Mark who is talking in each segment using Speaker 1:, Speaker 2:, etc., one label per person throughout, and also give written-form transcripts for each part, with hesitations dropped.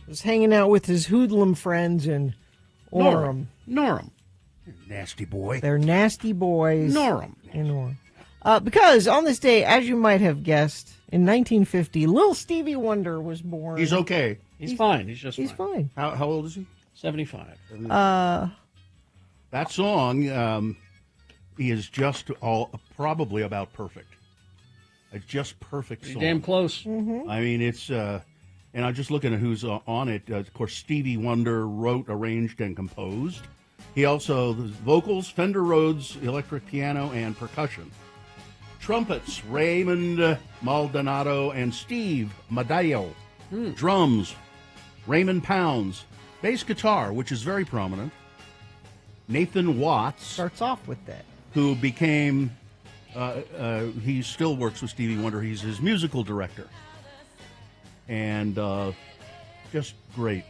Speaker 1: was hanging out with his hoodlum friends in Orem.
Speaker 2: Norham. Nasty boy.
Speaker 1: They're nasty boys.
Speaker 2: Norham.
Speaker 1: In Orem. Because on this day, as you might have guessed, in 1950, little Stevie Wonder was born.
Speaker 2: He's okay.
Speaker 3: He's fine. He's just
Speaker 1: He's fine.
Speaker 2: How old is he?
Speaker 3: 75.
Speaker 2: That song, he is just probably about perfect. A just perfect song.
Speaker 3: Damn close.
Speaker 1: Mm-hmm.
Speaker 2: I mean, it's, and I'm just looking at who's on it. Of course, Stevie Wonder wrote, arranged, and composed. He also, the vocals, Fender Rhodes, electric piano, and percussion. Trumpets, Raymond Maldonado and Steve Madeo. Drums, Raymond Pounds. Bass guitar, which is very prominent, Nathan Watts.
Speaker 1: Starts off with that.
Speaker 2: Who became, he still works with Stevie Wonder. He's his musical director. And just great.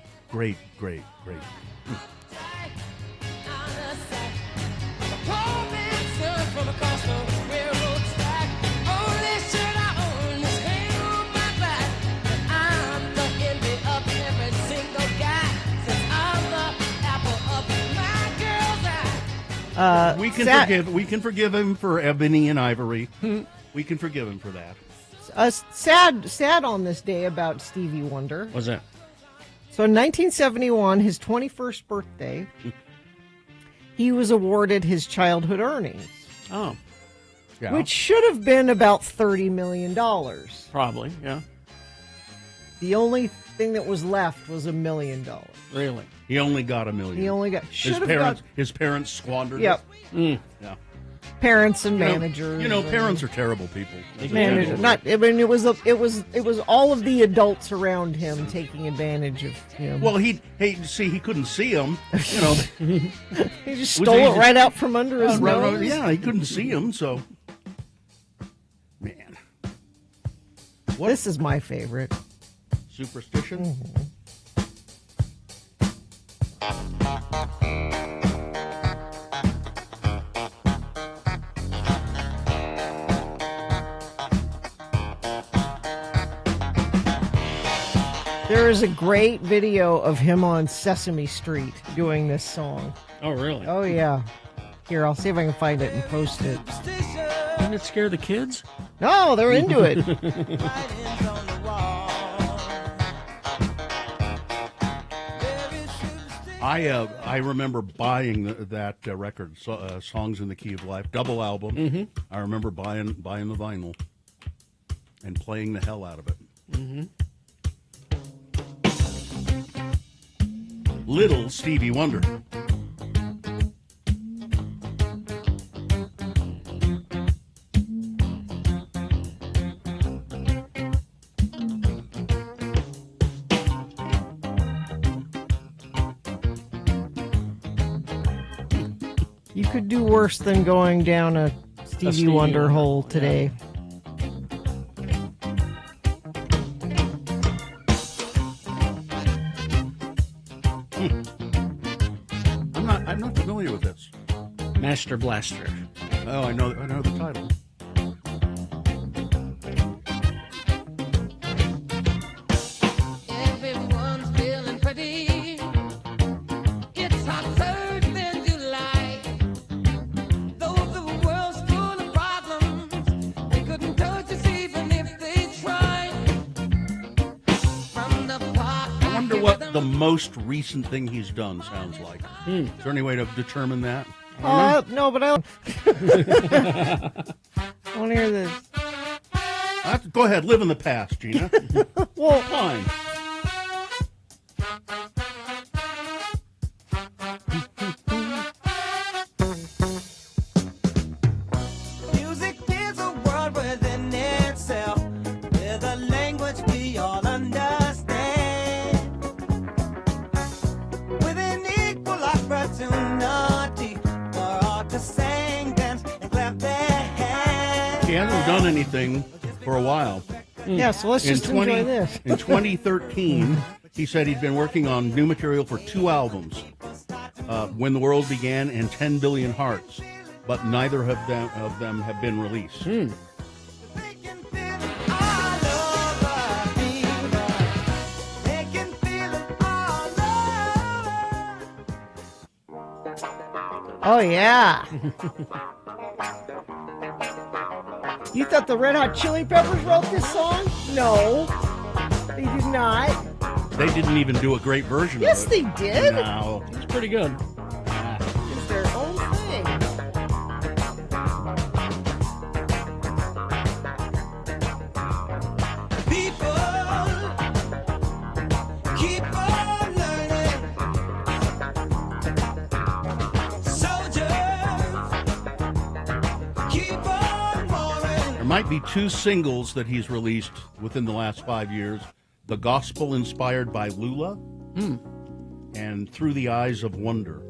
Speaker 2: We can forgive him for Ebony and Ivory. We can forgive him for that.
Speaker 1: Sad on this day about Stevie Wonder.
Speaker 3: What's that?
Speaker 1: So in 1971, his 21st birthday, he was awarded his childhood earnings.
Speaker 3: Oh.
Speaker 2: Yeah.
Speaker 1: Which should have been about $30 million.
Speaker 3: Probably, yeah.
Speaker 1: The only thing that was left was $1 million.
Speaker 3: Really?
Speaker 2: He only got $1 million.
Speaker 1: He only got
Speaker 2: his parents squandered
Speaker 1: Yep.
Speaker 2: it. Yeah.
Speaker 1: Parents and managers.
Speaker 2: Parents are terrible people.
Speaker 1: Managers. It was all of the adults around him taking advantage of him.
Speaker 2: Well, he couldn't see him.
Speaker 1: He just stole it right out from under his nose.
Speaker 2: Yeah, he couldn't see him, so man.
Speaker 1: This is my favorite.
Speaker 2: Superstition?
Speaker 1: Mm-hmm. There is a great video of him on Sesame Street doing this song.
Speaker 3: Oh, really?
Speaker 1: Oh, yeah. Here, I'll see if I can find it and post it.
Speaker 3: Didn't it scare the kids?
Speaker 1: No, they're into it.
Speaker 2: I remember buying that record, Songs in the Key of Life, double album.
Speaker 3: Mm-hmm.
Speaker 2: I remember buying the vinyl and playing the hell out of it.
Speaker 3: Mm-hmm.
Speaker 2: Little Stevie Wonder.
Speaker 1: You could do worse than going down a Stevie Wonder hole today.
Speaker 2: I'm not familiar with this.
Speaker 3: Master Blaster.
Speaker 2: Oh, I know the title.
Speaker 4: Everyone's feeling pretty. It's hotter than July. Though the world's full of problems, they couldn't touch us even if they tried. From the park,
Speaker 2: I wonder what the most recent thing he's done sounds like. Is there any way to determine that?
Speaker 1: No, but I want to hear this.
Speaker 2: Go ahead, live in the past, Gina.
Speaker 1: Well,
Speaker 2: Fine.
Speaker 5: Music is a world within itself, with a language we all understand, with an equal opportunity for all to sing, dance, and clap their hands.
Speaker 2: He hasn't done anything for a while.
Speaker 1: yeah, so let's just enjoy this.
Speaker 2: In 2013, he said he'd been working on new material for 2 albums, When the World Began and 10 Billion Hearts, but neither of them have been released.
Speaker 5: They can feel it all over me. They can feel it
Speaker 1: Oh, yeah. You thought the Red Hot Chili Peppers wrote this song? No, they did not.
Speaker 2: They didn't even do a great version
Speaker 1: Yes,
Speaker 2: of it.
Speaker 1: they did.
Speaker 2: No.
Speaker 3: It's pretty good.
Speaker 1: It's their own thing.
Speaker 5: People keep on learning. Soldiers keep on warring.
Speaker 2: There might be two singles that he's released within the last 5 years. The Gospel Inspired by Lula and Through the Eyes of Wonder.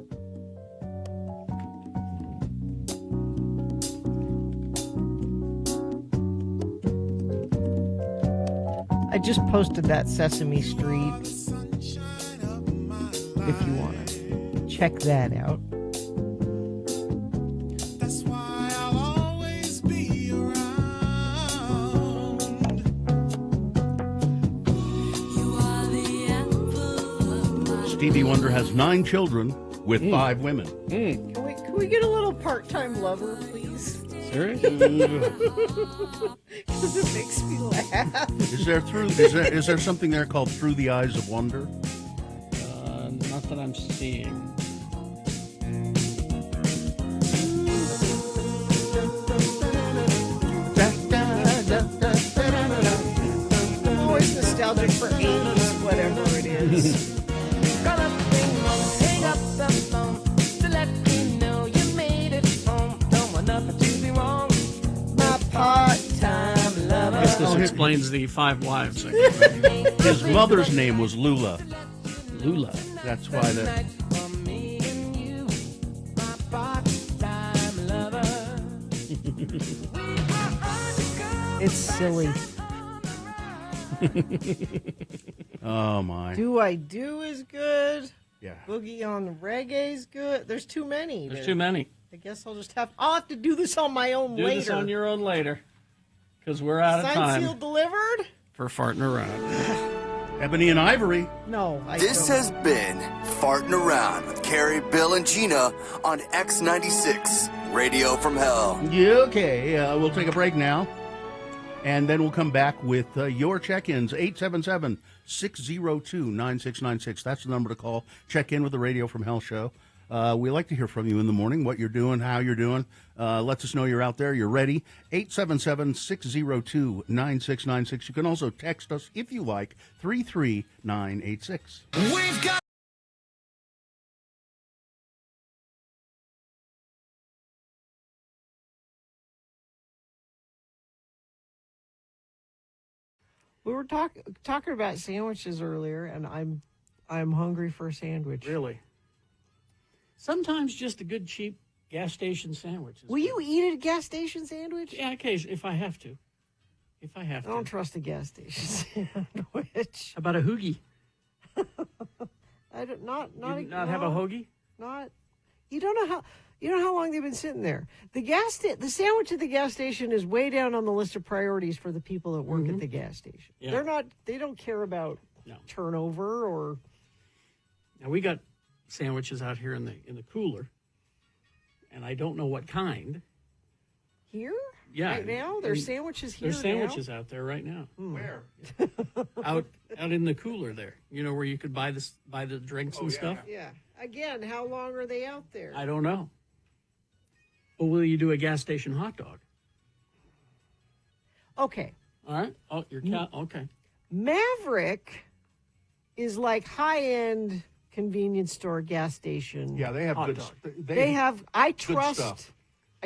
Speaker 1: I just posted that Sesame Street. If you want to check that out.
Speaker 5: That's why I'll always be around. You are the apple of my
Speaker 2: Stevie Wonder has 9 children with 5 women.
Speaker 1: Can we get a little part-time lover, please?
Speaker 3: Seriously?
Speaker 1: Because it makes me laugh.
Speaker 2: Is there something there called Through the Eyes of Wonder?
Speaker 3: Not that I'm seeing.
Speaker 1: I'm always nostalgic for 80s, whatever it is.
Speaker 4: Call up ring one, hang up the phone to let me know you made it home. Don't want nothing to be wrong.
Speaker 1: My part-time lover.
Speaker 3: This explains the 5 wives. I guess.
Speaker 2: His mother's name was Lula.
Speaker 3: Lula.
Speaker 2: That's why that.
Speaker 4: For me and you, my part-time lover.
Speaker 1: It's silly.
Speaker 2: Oh my.
Speaker 1: Do I Do is good.
Speaker 2: Yeah.
Speaker 1: Boogie on the Reggae is good. There's too many.
Speaker 3: There's too many.
Speaker 1: I guess I'll have to do this on my own
Speaker 3: Do
Speaker 1: later.
Speaker 3: this on your own later. Because we're out of
Speaker 1: Signed,
Speaker 3: time
Speaker 1: sealed, delivered?
Speaker 3: for farting around.
Speaker 2: Ebony and Ivory.
Speaker 1: No, I
Speaker 6: This
Speaker 1: don't.
Speaker 6: has been Farting Around with Carrie, Bill, and Gina on X96, Radio from Hell.
Speaker 2: Yeah, okay. We'll take a break now. And then we'll come back with your check-ins, 877-602-9696. That's the number to call. Check in with the Radio from Hell show. We like to hear from you in the morning, what you're doing, how you're doing. Let us know you're out there, you're ready. 877-602-9696. You can also text us, if you like, 33986.
Speaker 5: We've got
Speaker 1: We were talking about sandwiches earlier, and I'm hungry for a sandwich.
Speaker 3: Really? Sometimes just a good, cheap gas station sandwich.
Speaker 1: Will you eat a gas station sandwich?
Speaker 3: Yeah, occasionally, if I have to. If I have
Speaker 1: I don't
Speaker 3: to.
Speaker 1: trust a gas station sandwich.
Speaker 3: How about a hoagie?
Speaker 1: I don't not
Speaker 3: You
Speaker 1: not
Speaker 3: not have a hoagie?
Speaker 1: Not. You don't know how long they've been sitting there. The sandwich at the gas station is way down on the list of priorities for the people that work at the gas station.
Speaker 3: Yeah.
Speaker 1: They don't care about
Speaker 3: No.
Speaker 1: turnover or
Speaker 3: Now we got sandwiches out here in the cooler, and I don't know what kind.
Speaker 1: here.
Speaker 3: Yeah,
Speaker 1: Right now, there's
Speaker 3: and
Speaker 1: sandwiches here.
Speaker 3: There's sandwiches out there right now.
Speaker 2: Where?
Speaker 3: Out in the cooler there. You know where you could buy the drinks and stuff.
Speaker 1: Now. Yeah. Again, how long are they out there?
Speaker 3: I don't know. Well, will you do a gas station hot dog?
Speaker 1: Okay.
Speaker 3: All right. Oh, your okay.
Speaker 1: Maverick is like high-end convenience store gas station.
Speaker 2: Yeah, they have
Speaker 3: Hot
Speaker 2: good
Speaker 3: dog.
Speaker 1: They have. I
Speaker 2: stuff.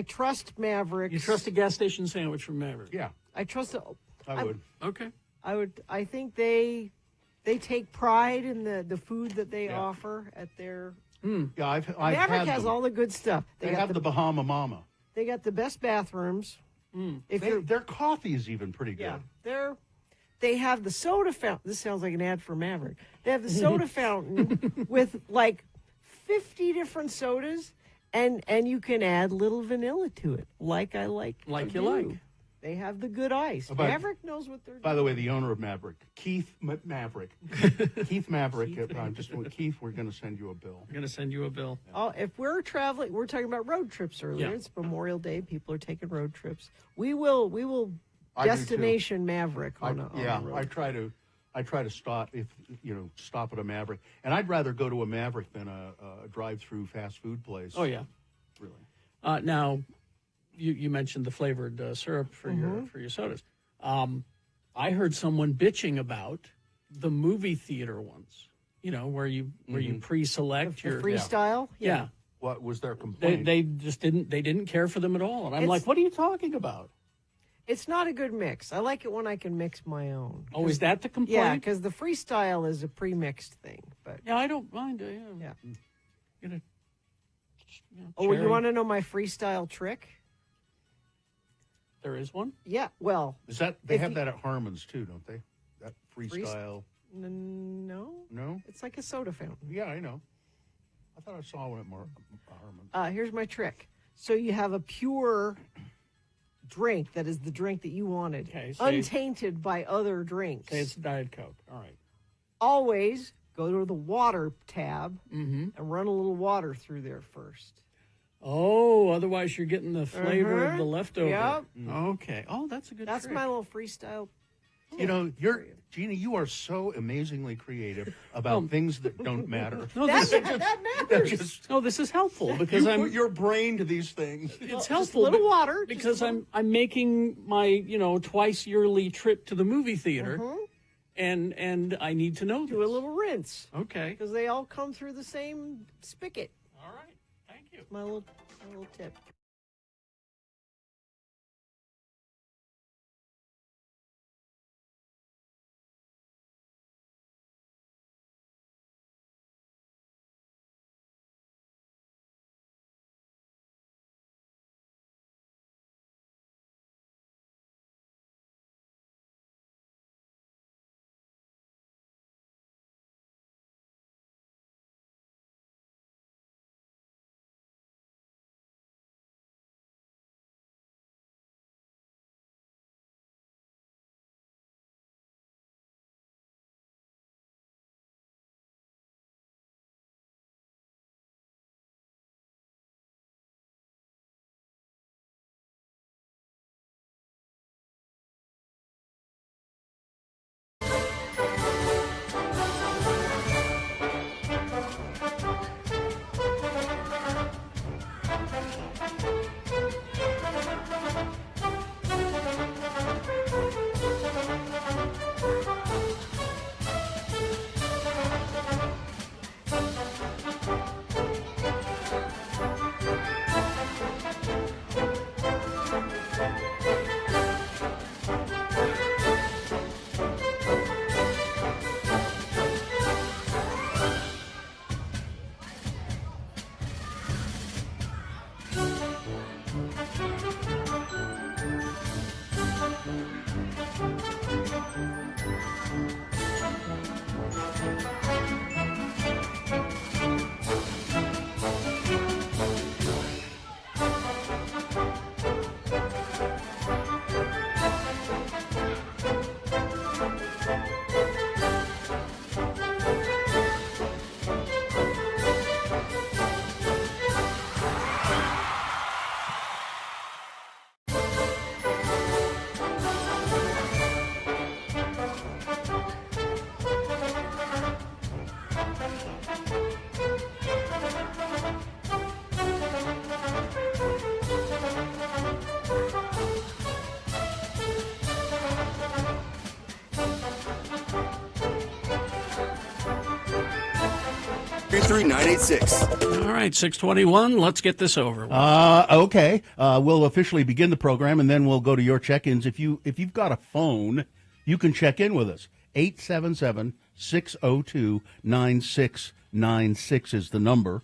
Speaker 1: trust Maverick.
Speaker 3: You trust a gas station sandwich from Maverick?
Speaker 2: Yeah,
Speaker 1: I trust.
Speaker 2: I would.
Speaker 3: Okay.
Speaker 1: I think they take pride in the food that they
Speaker 2: Yeah.
Speaker 1: offer at their.
Speaker 2: Yeah, I've
Speaker 1: Maverick
Speaker 2: had
Speaker 1: has
Speaker 2: them.
Speaker 1: all the good stuff.
Speaker 2: They have the Bahama Mama.
Speaker 1: They got the best bathrooms. If you're
Speaker 2: Their coffee is even pretty good.
Speaker 1: yeah, they have the soda fountain. This sounds like an ad for Maverick. They have the soda fountain with like 50 different sodas, and you can add little vanilla to it, like I like.
Speaker 3: Like
Speaker 1: to
Speaker 3: you
Speaker 1: do.
Speaker 3: like.
Speaker 1: They have the good ice.
Speaker 2: By-
Speaker 1: Maverick knows what they're doing.
Speaker 2: By the way, the owner of Maverick, Keith Maverick. Keith Maverick. Keith, we're going to send you a bill.
Speaker 3: I'm going to send you a bill.
Speaker 1: Oh, if we're traveling, we're talking about road trips earlier.
Speaker 3: Yeah.
Speaker 1: It's Memorial Day. People are taking road trips. We will
Speaker 2: I do, too.
Speaker 1: destination Maverick on a road.
Speaker 2: I try to stop at a Maverick, and I'd rather go to a Maverick than a drive-through fast food place.
Speaker 3: Oh, yeah.
Speaker 2: Really.
Speaker 3: Now, you mentioned the flavored syrup for your sodas. I heard someone bitching about the movie theater ones. Where you pre-select
Speaker 1: The
Speaker 3: your
Speaker 1: freestyle?
Speaker 3: Yeah.
Speaker 2: What was their complaint?
Speaker 3: They just didn't care for them at all, and I'm like, what are you talking about?
Speaker 1: It's not a good mix. I like it when I can mix my own.
Speaker 3: Oh, is that the complaint?
Speaker 1: Yeah, because the freestyle is a pre-mixed thing. But
Speaker 3: Yeah, I don't mind.
Speaker 1: yeah.
Speaker 3: Get a,
Speaker 1: Oh, you
Speaker 3: cherry.
Speaker 1: want to know my freestyle trick?
Speaker 3: There is one?
Speaker 1: Yeah. Well,
Speaker 2: Is that they
Speaker 1: If
Speaker 2: have
Speaker 1: you-
Speaker 2: that at Harmon's too, don't they? That freestyle.
Speaker 1: no.
Speaker 2: No.
Speaker 1: It's like a soda fountain.
Speaker 2: Yeah, I know. I thought I saw one at Harmon's.
Speaker 1: Here's my trick. So you have a pure drink that is the drink that you wanted,
Speaker 3: Okay, say-
Speaker 1: untainted by other drinks.
Speaker 3: Say it's Diet Coke. All right.
Speaker 1: Always go to the water tab
Speaker 3: Mm-hmm.
Speaker 1: and run a little water through there first.
Speaker 3: Oh, otherwise you're getting the flavor of the leftover.
Speaker 1: Yep.
Speaker 3: Okay. Oh, that's a good
Speaker 1: That's
Speaker 3: trick.
Speaker 1: my little freestyle.
Speaker 2: Gina, you are so amazingly creative about things that don't matter.
Speaker 3: No,
Speaker 1: That
Speaker 3: this,
Speaker 1: matters.
Speaker 3: no, this is helpful because
Speaker 2: You
Speaker 3: I'm.
Speaker 2: put your brain to these things.
Speaker 3: It's
Speaker 1: Just
Speaker 3: helpful
Speaker 1: a little
Speaker 3: be-
Speaker 1: water.
Speaker 3: because
Speaker 1: just a little-
Speaker 3: I'm making my twice yearly trip to the movie theater, and I need to know this.
Speaker 1: do a little rinse
Speaker 3: Okay.
Speaker 1: because they all come through the same spigot.
Speaker 3: All right. Thank you.
Speaker 1: My little tip.
Speaker 6: Three 986.
Speaker 3: All right, 6:21. Let's get this over with.
Speaker 2: Okay. We'll officially begin the program, and then we'll go to your check-ins. If you've got a phone, you can check in with us. 877-602-9696 is the number.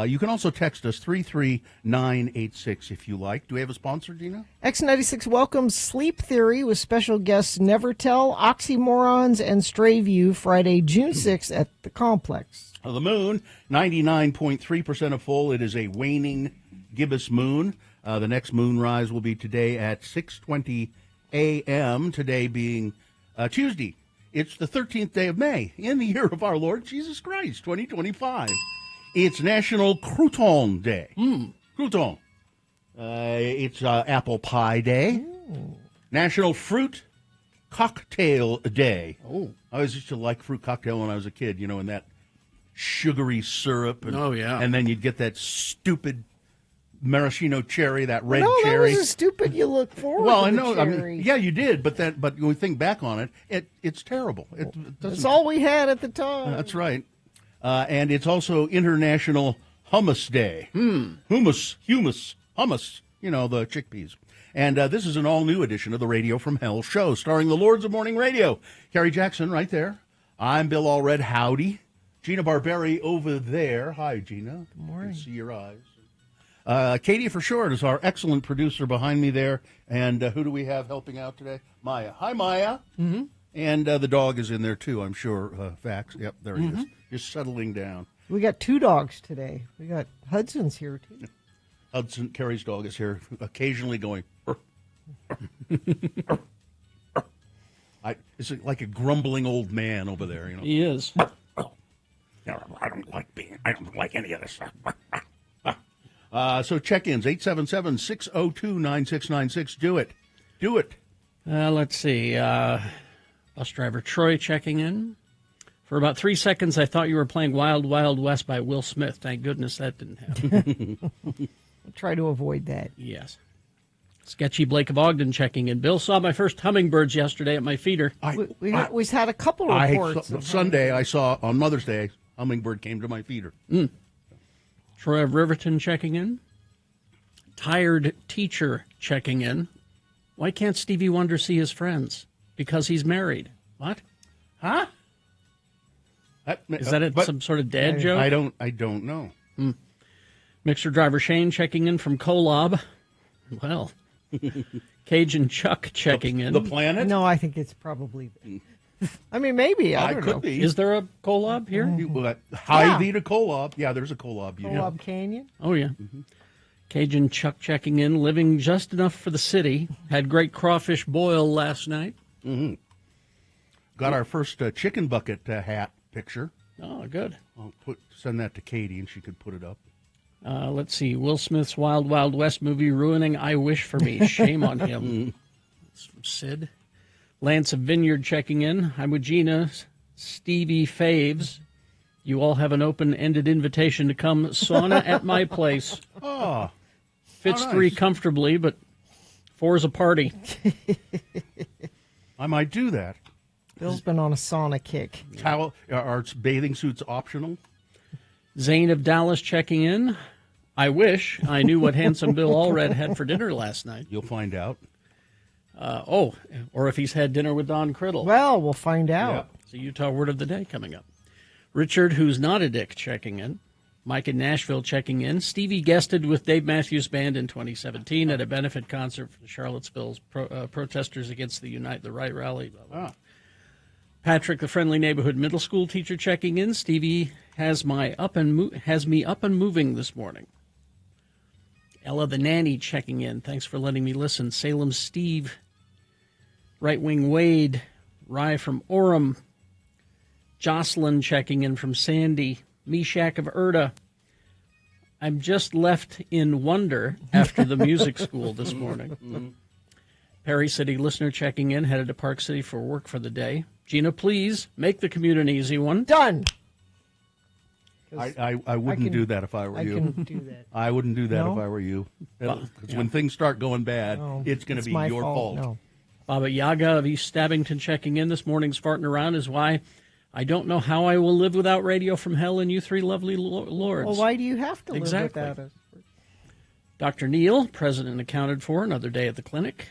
Speaker 2: You can also text us 33986 if you like. Do we have a sponsor, Gina?
Speaker 1: X96 welcomes Sleep Theory with special guests Nevertell, Oxymorons, and Stray View Friday, June 6th at the Complex.
Speaker 2: The moon, 99.3% of full. It is a waning gibbous moon. The next moonrise will be today at 6:20 a.m., today being Tuesday. It's the 13th day of May in the year of our Lord Jesus Christ, 2025. It's National Crouton Day. Crouton. It's Apple Pie Day. National Fruit Cocktail Day.
Speaker 3: Oh.
Speaker 2: I always used to like fruit cocktail when I was a kid, you know, in that sugary syrup. And,
Speaker 3: Oh, yeah.
Speaker 2: And then you'd get that stupid maraschino cherry, that red
Speaker 1: No,
Speaker 2: cherry.
Speaker 1: that was a stupid. You look forward.
Speaker 2: Well,
Speaker 1: to
Speaker 2: I
Speaker 1: the
Speaker 2: know. I
Speaker 1: cherry.
Speaker 2: mean, yeah, you did, but when we think back on it, it's terrible. It
Speaker 1: That's
Speaker 2: doesn't.
Speaker 1: all we had at the time.
Speaker 2: That's right. And it's also International Hummus Day. Hummus. You know, the chickpeas. And this is an all-new edition of the Radio from Hell show, starring the Lords of Morning Radio. Carrie Jackson right there. I'm Bill Allred. Howdy. Gina Barberi over there. Hi, Gina. Good morning. I can see your eyes. Katie for short is our excellent producer behind me there. And who do we have helping out today? Maya. Hi, Maya. Mm-hmm. And the dog is in there, too, I'm sure. Fax. Yep, there he is. Just settling down.
Speaker 1: We got 2 dogs today. We got Hudson's here, too.
Speaker 2: Hudson, Carrie's dog, is here, occasionally going. It's like a grumbling old man over there, you know.
Speaker 3: He is.
Speaker 2: I don't like any of this stuff. So check-ins, 877-602-9696. Do it.
Speaker 3: Let's see. Bus driver Troy checking in. For about 3 seconds, I thought you were playing Wild Wild West by Will Smith. Thank goodness that didn't happen.
Speaker 1: We'll try to avoid that.
Speaker 3: Yes. Sketchy Blake of Ogden checking in. Bill, saw my first hummingbirds yesterday at my feeder.
Speaker 1: We've had a couple reports.
Speaker 2: Sunday, I saw, on Mother's Day, hummingbird came to my feeder.
Speaker 3: Troy of Riverton checking in. Tired teacher checking in. Why can't Stevie Wonder see his friends? Because he's married. What?
Speaker 2: Huh?
Speaker 3: Is that some sort of dad joke?
Speaker 2: I don't know.
Speaker 3: Mixer driver Shane checking in from Kolob. Well, Cajun Chuck checking in.
Speaker 2: The planet?
Speaker 1: No, I think it's probably. I mean, maybe. I don't
Speaker 2: could
Speaker 1: know.
Speaker 2: be.
Speaker 3: Is there a Kolob here?
Speaker 2: Hy-Vee to Kolob. Yeah, there's a Kolob.
Speaker 1: Kolob Canyon.
Speaker 3: Oh, yeah. Cajun Chuck checking in, living just enough for the city. Had great crawfish boil last night.
Speaker 2: Got our first chicken bucket hat picture.
Speaker 3: Oh, good.
Speaker 2: I'll send that to Katie, and she could put it up.
Speaker 3: Let's see. Will Smith's Wild Wild West movie ruining I Wish for Me. Shame on him. That's from Sid. Lance of Vineyard checking in. I'm with Gina, Stevie Faves. You all have an open-ended invitation to come sauna at my place.
Speaker 2: Oh,
Speaker 3: Fits
Speaker 2: nice.
Speaker 3: 3 comfortably, but 4's a party.
Speaker 2: I might do that.
Speaker 1: Bill's been on a sauna kick.
Speaker 2: Are bathing suits optional?
Speaker 3: Zane of Dallas checking in. I wish I knew what Handsome Bill Allred had for dinner last night.
Speaker 2: You'll find out.
Speaker 3: Or if he's had dinner with Don Criddle.
Speaker 1: Well, we'll find out.
Speaker 3: It's a Utah word of the day coming up. Richard, who's not a dick, checking in. Mike in Nashville checking in. Stevie guested with Dave Matthews Band in 2017 at a benefit concert for Charlottesville's protesters against the Unite the Right rally. Blah, blah. Patrick, the friendly neighborhood middle school teacher, checking in. Stevie has me up and moving this morning. Ella the nanny checking in. Thanks for letting me listen. Salem Steve, Right Wing Wade, Rye from Orem, Jocelyn checking in from Sandy, Meshach of Erda. I'm just left in wonder after the music school this morning. Perry City listener checking in, headed to Park City for work for the day. Gina, please make the commute an easy one.
Speaker 1: Done.
Speaker 2: I wouldn't do that if I were you.
Speaker 1: I can do that.
Speaker 2: I wouldn't do that
Speaker 1: No?
Speaker 2: if I were you. Because when things start going bad, it's going to be
Speaker 1: my
Speaker 2: your fault.
Speaker 1: No.
Speaker 3: Baba Yaga of East Stabbington checking in this morning's farting around is why I don't know how I will live without Radio from Hell and you three lovely lords.
Speaker 1: Well, why do you have to
Speaker 3: Exactly.
Speaker 1: live without us?
Speaker 3: Dr. Neal, president accounted for, another day at the clinic.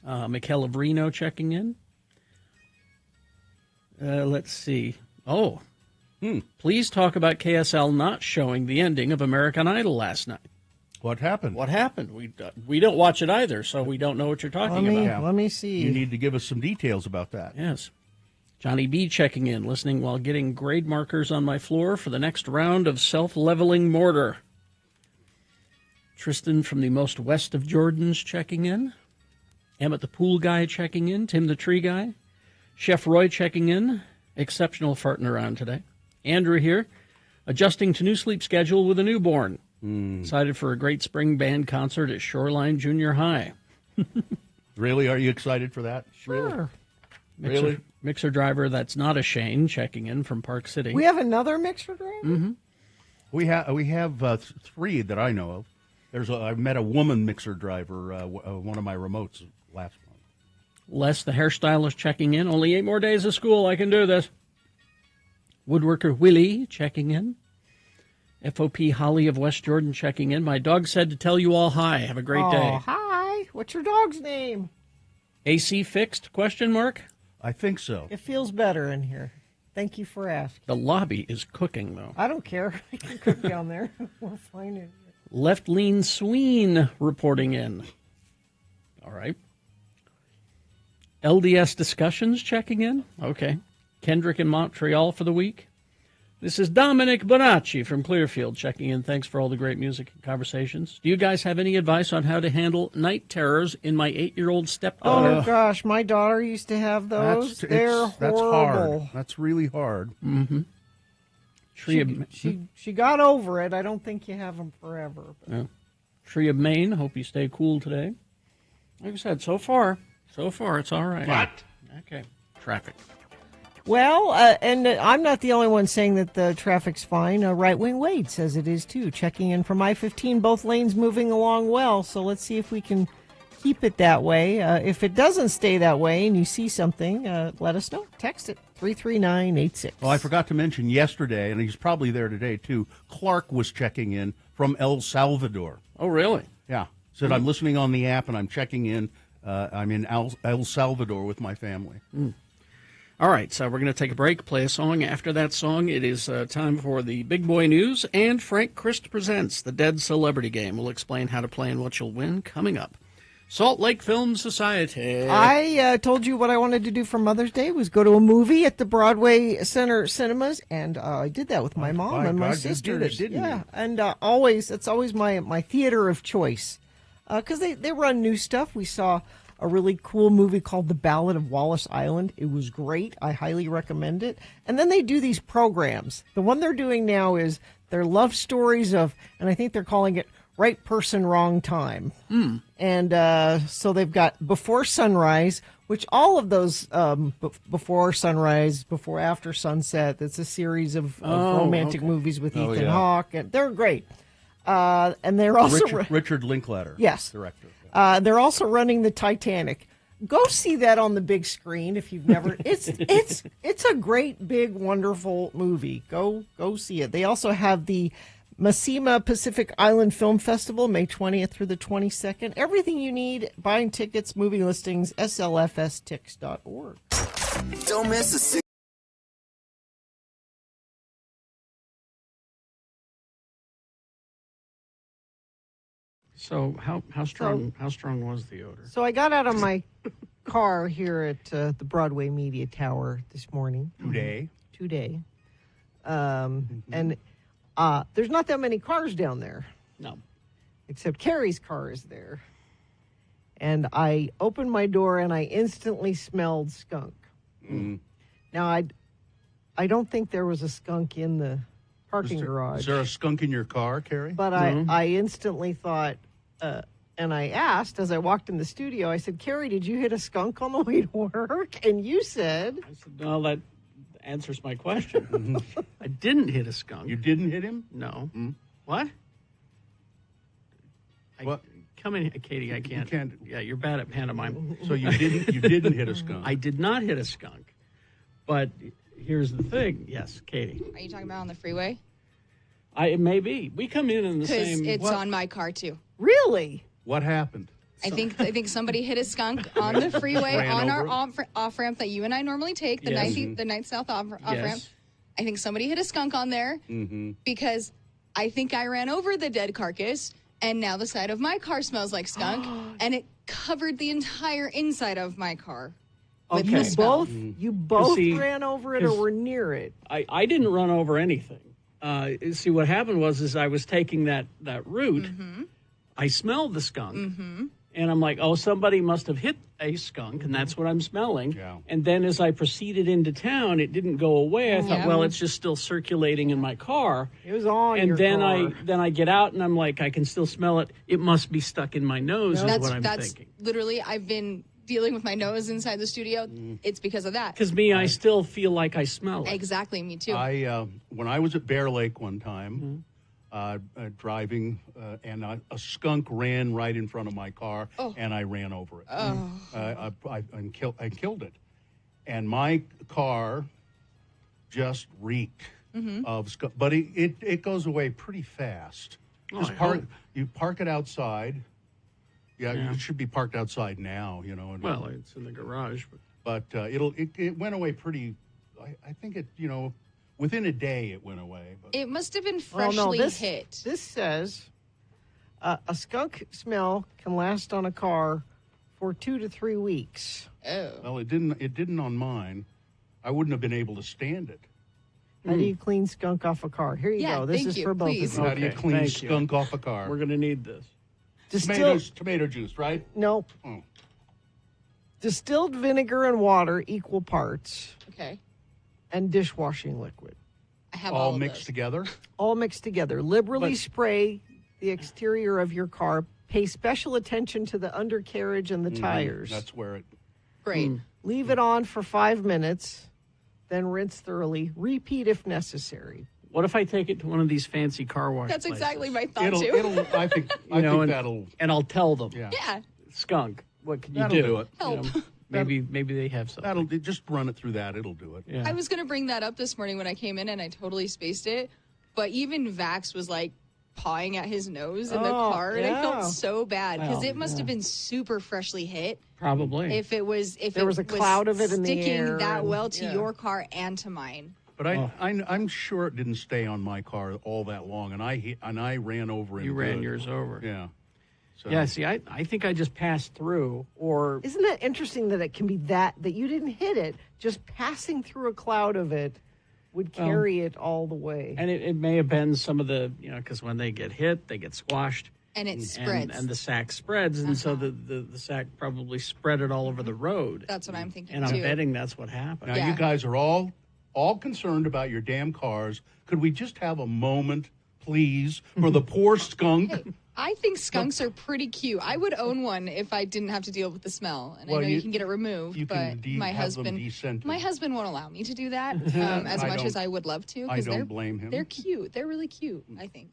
Speaker 3: Michaela of Reno checking in. Let's see. Please talk about KSL not showing the ending of American Idol last night.
Speaker 2: What happened?
Speaker 3: What happened? We don't watch it either, so we don't know what you're talking about.
Speaker 1: Let me see.
Speaker 2: You need to give us some details about that.
Speaker 3: Yes. Johnny B checking in, listening while getting grade markers on my floor for the next round of self-leveling mortar. Tristan from the most west of Jordans checking in. Emmett the Pool Guy checking in. Tim the Tree Guy. Chef Roy checking in. Exceptional farting around today. Andrew here, adjusting to new sleep schedule with a newborn. Excited for a great spring band concert at Shoreline Junior High.
Speaker 2: Really? Are you excited for that?
Speaker 1: Sure.
Speaker 2: Really?
Speaker 3: Mixer driver, that's not a Shane, checking in from Park City.
Speaker 1: We have another mixer driver?
Speaker 3: Mm-hmm.
Speaker 2: We have three that I know of. I met a woman mixer driver, one of my remotes last month.
Speaker 3: Les, the hairstylist, checking in. Only 8 more days of school. I can do this. Woodworker Willie checking in. FOP Holly of West Jordan checking in. My dog said to tell you all hi. Have a great day.
Speaker 1: Hi. What's your dog's name?
Speaker 3: AC fixed? Question mark.
Speaker 2: I think so.
Speaker 1: It feels better in here. Thank you for asking.
Speaker 3: The lobby is cooking, though.
Speaker 1: I don't care. I can cook down there. We'll find it.
Speaker 3: Left Lean Sween reporting in. All right. LDS Discussions checking in. Okay. Kendrick in Montreal for the week. This is Dominic Bonacci from Clearfield checking in. Thanks for all the great music and conversations. Do you guys have any advice on how to handle night terrors in my 8-year-old stepdaughter?
Speaker 1: Oh, gosh. My daughter used to have those. They're horrible.
Speaker 2: That's hard. That's really hard.
Speaker 3: Mm-hmm.
Speaker 1: She got over it. I don't think you have them forever.
Speaker 3: Yeah. Tree of Maine. Hope you stay cool today. Like I said, so far, it's all right.
Speaker 2: What?
Speaker 3: Okay. Traffic.
Speaker 1: Well, and I'm not the only one saying that the traffic's fine. Right Wing Wade says it is too. Checking in from I-15, both lanes moving along well. So let's see if we can keep it that way. If it doesn't stay that way and you see something, let us know. Text it, 33986.
Speaker 2: Well, I forgot to mention yesterday, and he's probably there today too, Clark was checking in from El Salvador.
Speaker 3: Oh, really?
Speaker 2: Yeah. Said, I'm listening on the app and I'm checking in. I'm in El Salvador with my family.
Speaker 3: All right, so we're going to take a break, play a song. After that song, it is time for the Big Boy News, and Frank Christ presents the Dead Celebrity Game. We'll explain how to play and what you'll win coming up. Salt Lake Film Society.
Speaker 1: I told you what I wanted to do for Mother's Day was go to a movie at the Broadway Center Cinemas, and I did that with my mom and my sisters.
Speaker 2: You did it, didn't you?
Speaker 1: And it's always my theater of choice because they run new stuff. We saw a really cool movie called The Ballad of Wallace Island. It was great. I highly recommend it. And then they do these programs. The one they're doing now is their love stories of, and I think they're calling it Right Person, Wrong Time. And so they've got Before Sunrise, which all of those Before Sunrise, Before After Sunset, that's a series of romantic movies with Ethan Hawke. And they're great. And they're also
Speaker 2: Richard Linklater.
Speaker 1: Yes.
Speaker 2: Director.
Speaker 1: They're also running the Titanic. Go see that on the big screen if you've never. It's a great, big, wonderful movie. Go see it. They also have the Masima Pacific Island Film Festival, May 20th through the 22nd. Everything you need, buying tickets, movie listings, slfstix.org.
Speaker 6: Don't miss a single.
Speaker 3: So how strong was the odor?
Speaker 1: So I got out of my car here at the Broadway Media Tower this morning. Today. And there's not that many cars down there.
Speaker 3: No.
Speaker 1: Except Carrie's car is there. And I opened my door and I instantly smelled skunk. Now, I don't think there was a skunk in the parking garage.
Speaker 2: Is there a skunk in your car, Carrie?
Speaker 1: But I instantly thought, and I asked as I walked in the studio, I said, Carrie, did you hit a skunk on the way to work? And you said...
Speaker 3: I said, no, that answers my question. I didn't hit a skunk.
Speaker 2: You didn't hit him?
Speaker 3: No. What?
Speaker 2: What?
Speaker 3: Come in, Katie, I can't.
Speaker 2: You can't.
Speaker 3: Yeah, you're bad at pantomime.
Speaker 2: So you didn't hit a skunk?
Speaker 3: I did not hit a skunk. But here's the thing. Yes, Katie.
Speaker 7: Are you talking about on the freeway?
Speaker 3: It may be. We come in the same...
Speaker 7: Because it's on my car, too.
Speaker 1: Really?
Speaker 2: What happened?
Speaker 7: I think somebody hit a skunk on the freeway
Speaker 2: Ran
Speaker 7: on our
Speaker 2: over
Speaker 7: off ramp that you and I normally take, the night south off ramp. I think somebody hit a skunk on there because I think I ran over the dead carcass, and now the side of my car smells like skunk, and it covered the entire inside of my car. With the smell.
Speaker 1: You both
Speaker 3: See,
Speaker 1: ran over it or were near it?
Speaker 3: I didn't run over anything. See, what happened was I was taking that route. I smelled the skunk, And I'm like, oh, somebody must have hit a skunk, and that's what I'm smelling.
Speaker 2: Yeah.
Speaker 3: And then as I proceeded into town, it didn't go away. I thought,
Speaker 7: Yeah.
Speaker 3: well, it's just still circulating in my car.
Speaker 1: It was on
Speaker 3: And
Speaker 1: your
Speaker 3: then
Speaker 1: car.
Speaker 3: I get out, and I'm like, I can still smell it. It must be stuck in my nose, is what I'm
Speaker 7: That's
Speaker 3: thinking.
Speaker 7: literally, I've been dealing with my nose inside the studio. It's because of that.
Speaker 3: Because I still feel like I smell it.
Speaker 7: Exactly, me too.
Speaker 2: When I was at Bear Lake one time, driving, and a skunk ran right in front of my car, and I ran over it. I killed it, and my car just reeked of skunk. But it goes away pretty fast. Just you park it outside. Yeah, it should be parked outside now.
Speaker 3: Well, it's in the garage.
Speaker 2: but it went away pretty. I think it within a day it went away. But.
Speaker 7: it must have been
Speaker 1: Well,
Speaker 7: freshly
Speaker 1: no,
Speaker 7: hit.
Speaker 1: This says a skunk smell can last on a car for 2 to 3 weeks.
Speaker 7: Oh.
Speaker 2: Well, it didn't on mine. I wouldn't have been able to stand it.
Speaker 1: How do you clean skunk off a car? Here you
Speaker 7: Yeah,
Speaker 1: go. This
Speaker 7: thank
Speaker 1: is
Speaker 7: you,
Speaker 1: for both
Speaker 7: please.
Speaker 1: of you.
Speaker 2: How do you
Speaker 3: Okay,
Speaker 2: clean
Speaker 3: thank you.
Speaker 2: skunk off a car?
Speaker 3: We're going to need this.
Speaker 2: Tomato juice, right?
Speaker 1: Nope.
Speaker 2: Oh.
Speaker 1: Distilled vinegar and water equal parts,
Speaker 7: Okay.
Speaker 1: and dishwashing liquid.
Speaker 7: I have
Speaker 2: All
Speaker 7: of
Speaker 2: mixed
Speaker 7: those.
Speaker 2: together.
Speaker 1: All mixed together. Liberally
Speaker 3: But-
Speaker 1: spray the exterior of your car. Pay special attention to the undercarriage and the tires.
Speaker 2: That's where it.
Speaker 7: Great.
Speaker 1: Leave it on for 5 minutes, then rinse thoroughly. Repeat if necessary.
Speaker 3: What if I take it to one of these fancy car wash
Speaker 7: That's
Speaker 3: places?
Speaker 7: exactly my thought,
Speaker 2: It'll.
Speaker 7: too.
Speaker 2: I think.
Speaker 3: You know, and,
Speaker 2: that'll.
Speaker 3: and I'll tell them.
Speaker 2: Yeah.
Speaker 7: Yeah.
Speaker 3: Skunk, what can you
Speaker 2: That'll do it.
Speaker 7: Help.
Speaker 3: Maybe they have something.
Speaker 2: That'll just run it through that. It'll do it.
Speaker 3: Yeah.
Speaker 7: I was going to bring that up this morning when I came in, and I totally spaced it. But even Vax was like pawing at his nose in the
Speaker 1: Oh,
Speaker 7: car, and I
Speaker 1: yeah.
Speaker 7: felt so bad because
Speaker 3: Well,
Speaker 7: it must have been super freshly hit.
Speaker 3: Probably.
Speaker 7: If there was
Speaker 1: a cloud of it in the
Speaker 7: sticking
Speaker 1: air
Speaker 7: that
Speaker 1: and-
Speaker 7: well to
Speaker 1: yeah.
Speaker 7: your car and to mine.
Speaker 2: But I'm sure it didn't stay on my car all that long, and I ran over it.
Speaker 3: you ran yours over.
Speaker 2: Yeah. So,
Speaker 3: Yeah, see, I think I just passed through, or
Speaker 1: Isn't that interesting that it can be that you didn't hit it, just passing through a cloud of it would carry it all the way.
Speaker 3: and it may have been some of the, because when they get hit, they get squashed.
Speaker 7: And it spreads.
Speaker 3: And the sack spreads, and so the sack probably spread it all over the road.
Speaker 7: That's what I'm thinking,
Speaker 3: And I'm
Speaker 7: too.
Speaker 3: betting that's what happened.
Speaker 2: Now
Speaker 7: Yeah.
Speaker 2: you guys are all concerned about your damn cars. Could we just have a moment, please, for the poor skunk?
Speaker 7: I think skunks are pretty cute. I would own one if I didn't have to deal with the smell. And
Speaker 2: Well,
Speaker 7: I know you
Speaker 2: you-
Speaker 7: can get it removed,
Speaker 2: you can
Speaker 7: but my
Speaker 2: have them
Speaker 7: husband,
Speaker 2: descented.
Speaker 7: my husband won't allow me to do that as
Speaker 2: I
Speaker 7: much
Speaker 2: don't-
Speaker 7: as I would love to.
Speaker 2: I
Speaker 7: 'cause
Speaker 2: don't
Speaker 7: they're-
Speaker 2: blame him.
Speaker 7: They're cute. They're really cute. I think.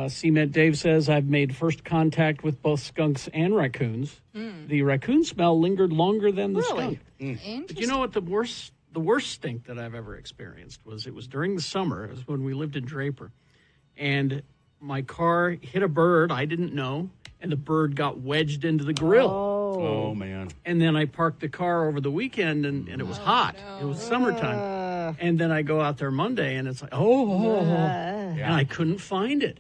Speaker 3: Cement Dave says, I've made first contact with both skunks and raccoons. The raccoon smell lingered longer than the
Speaker 1: Really?
Speaker 3: skunk.
Speaker 7: Interesting.
Speaker 3: But you know what the worst stink that I've ever experienced was? It was during the summer. It was when we lived in Draper. And my car hit a bird I didn't know, and the bird got wedged into the grill.
Speaker 2: Oh man.
Speaker 3: And then I parked the car over the weekend, and it was hot. It was summertime. And then I go out there Monday, and it's like, and I couldn't find it.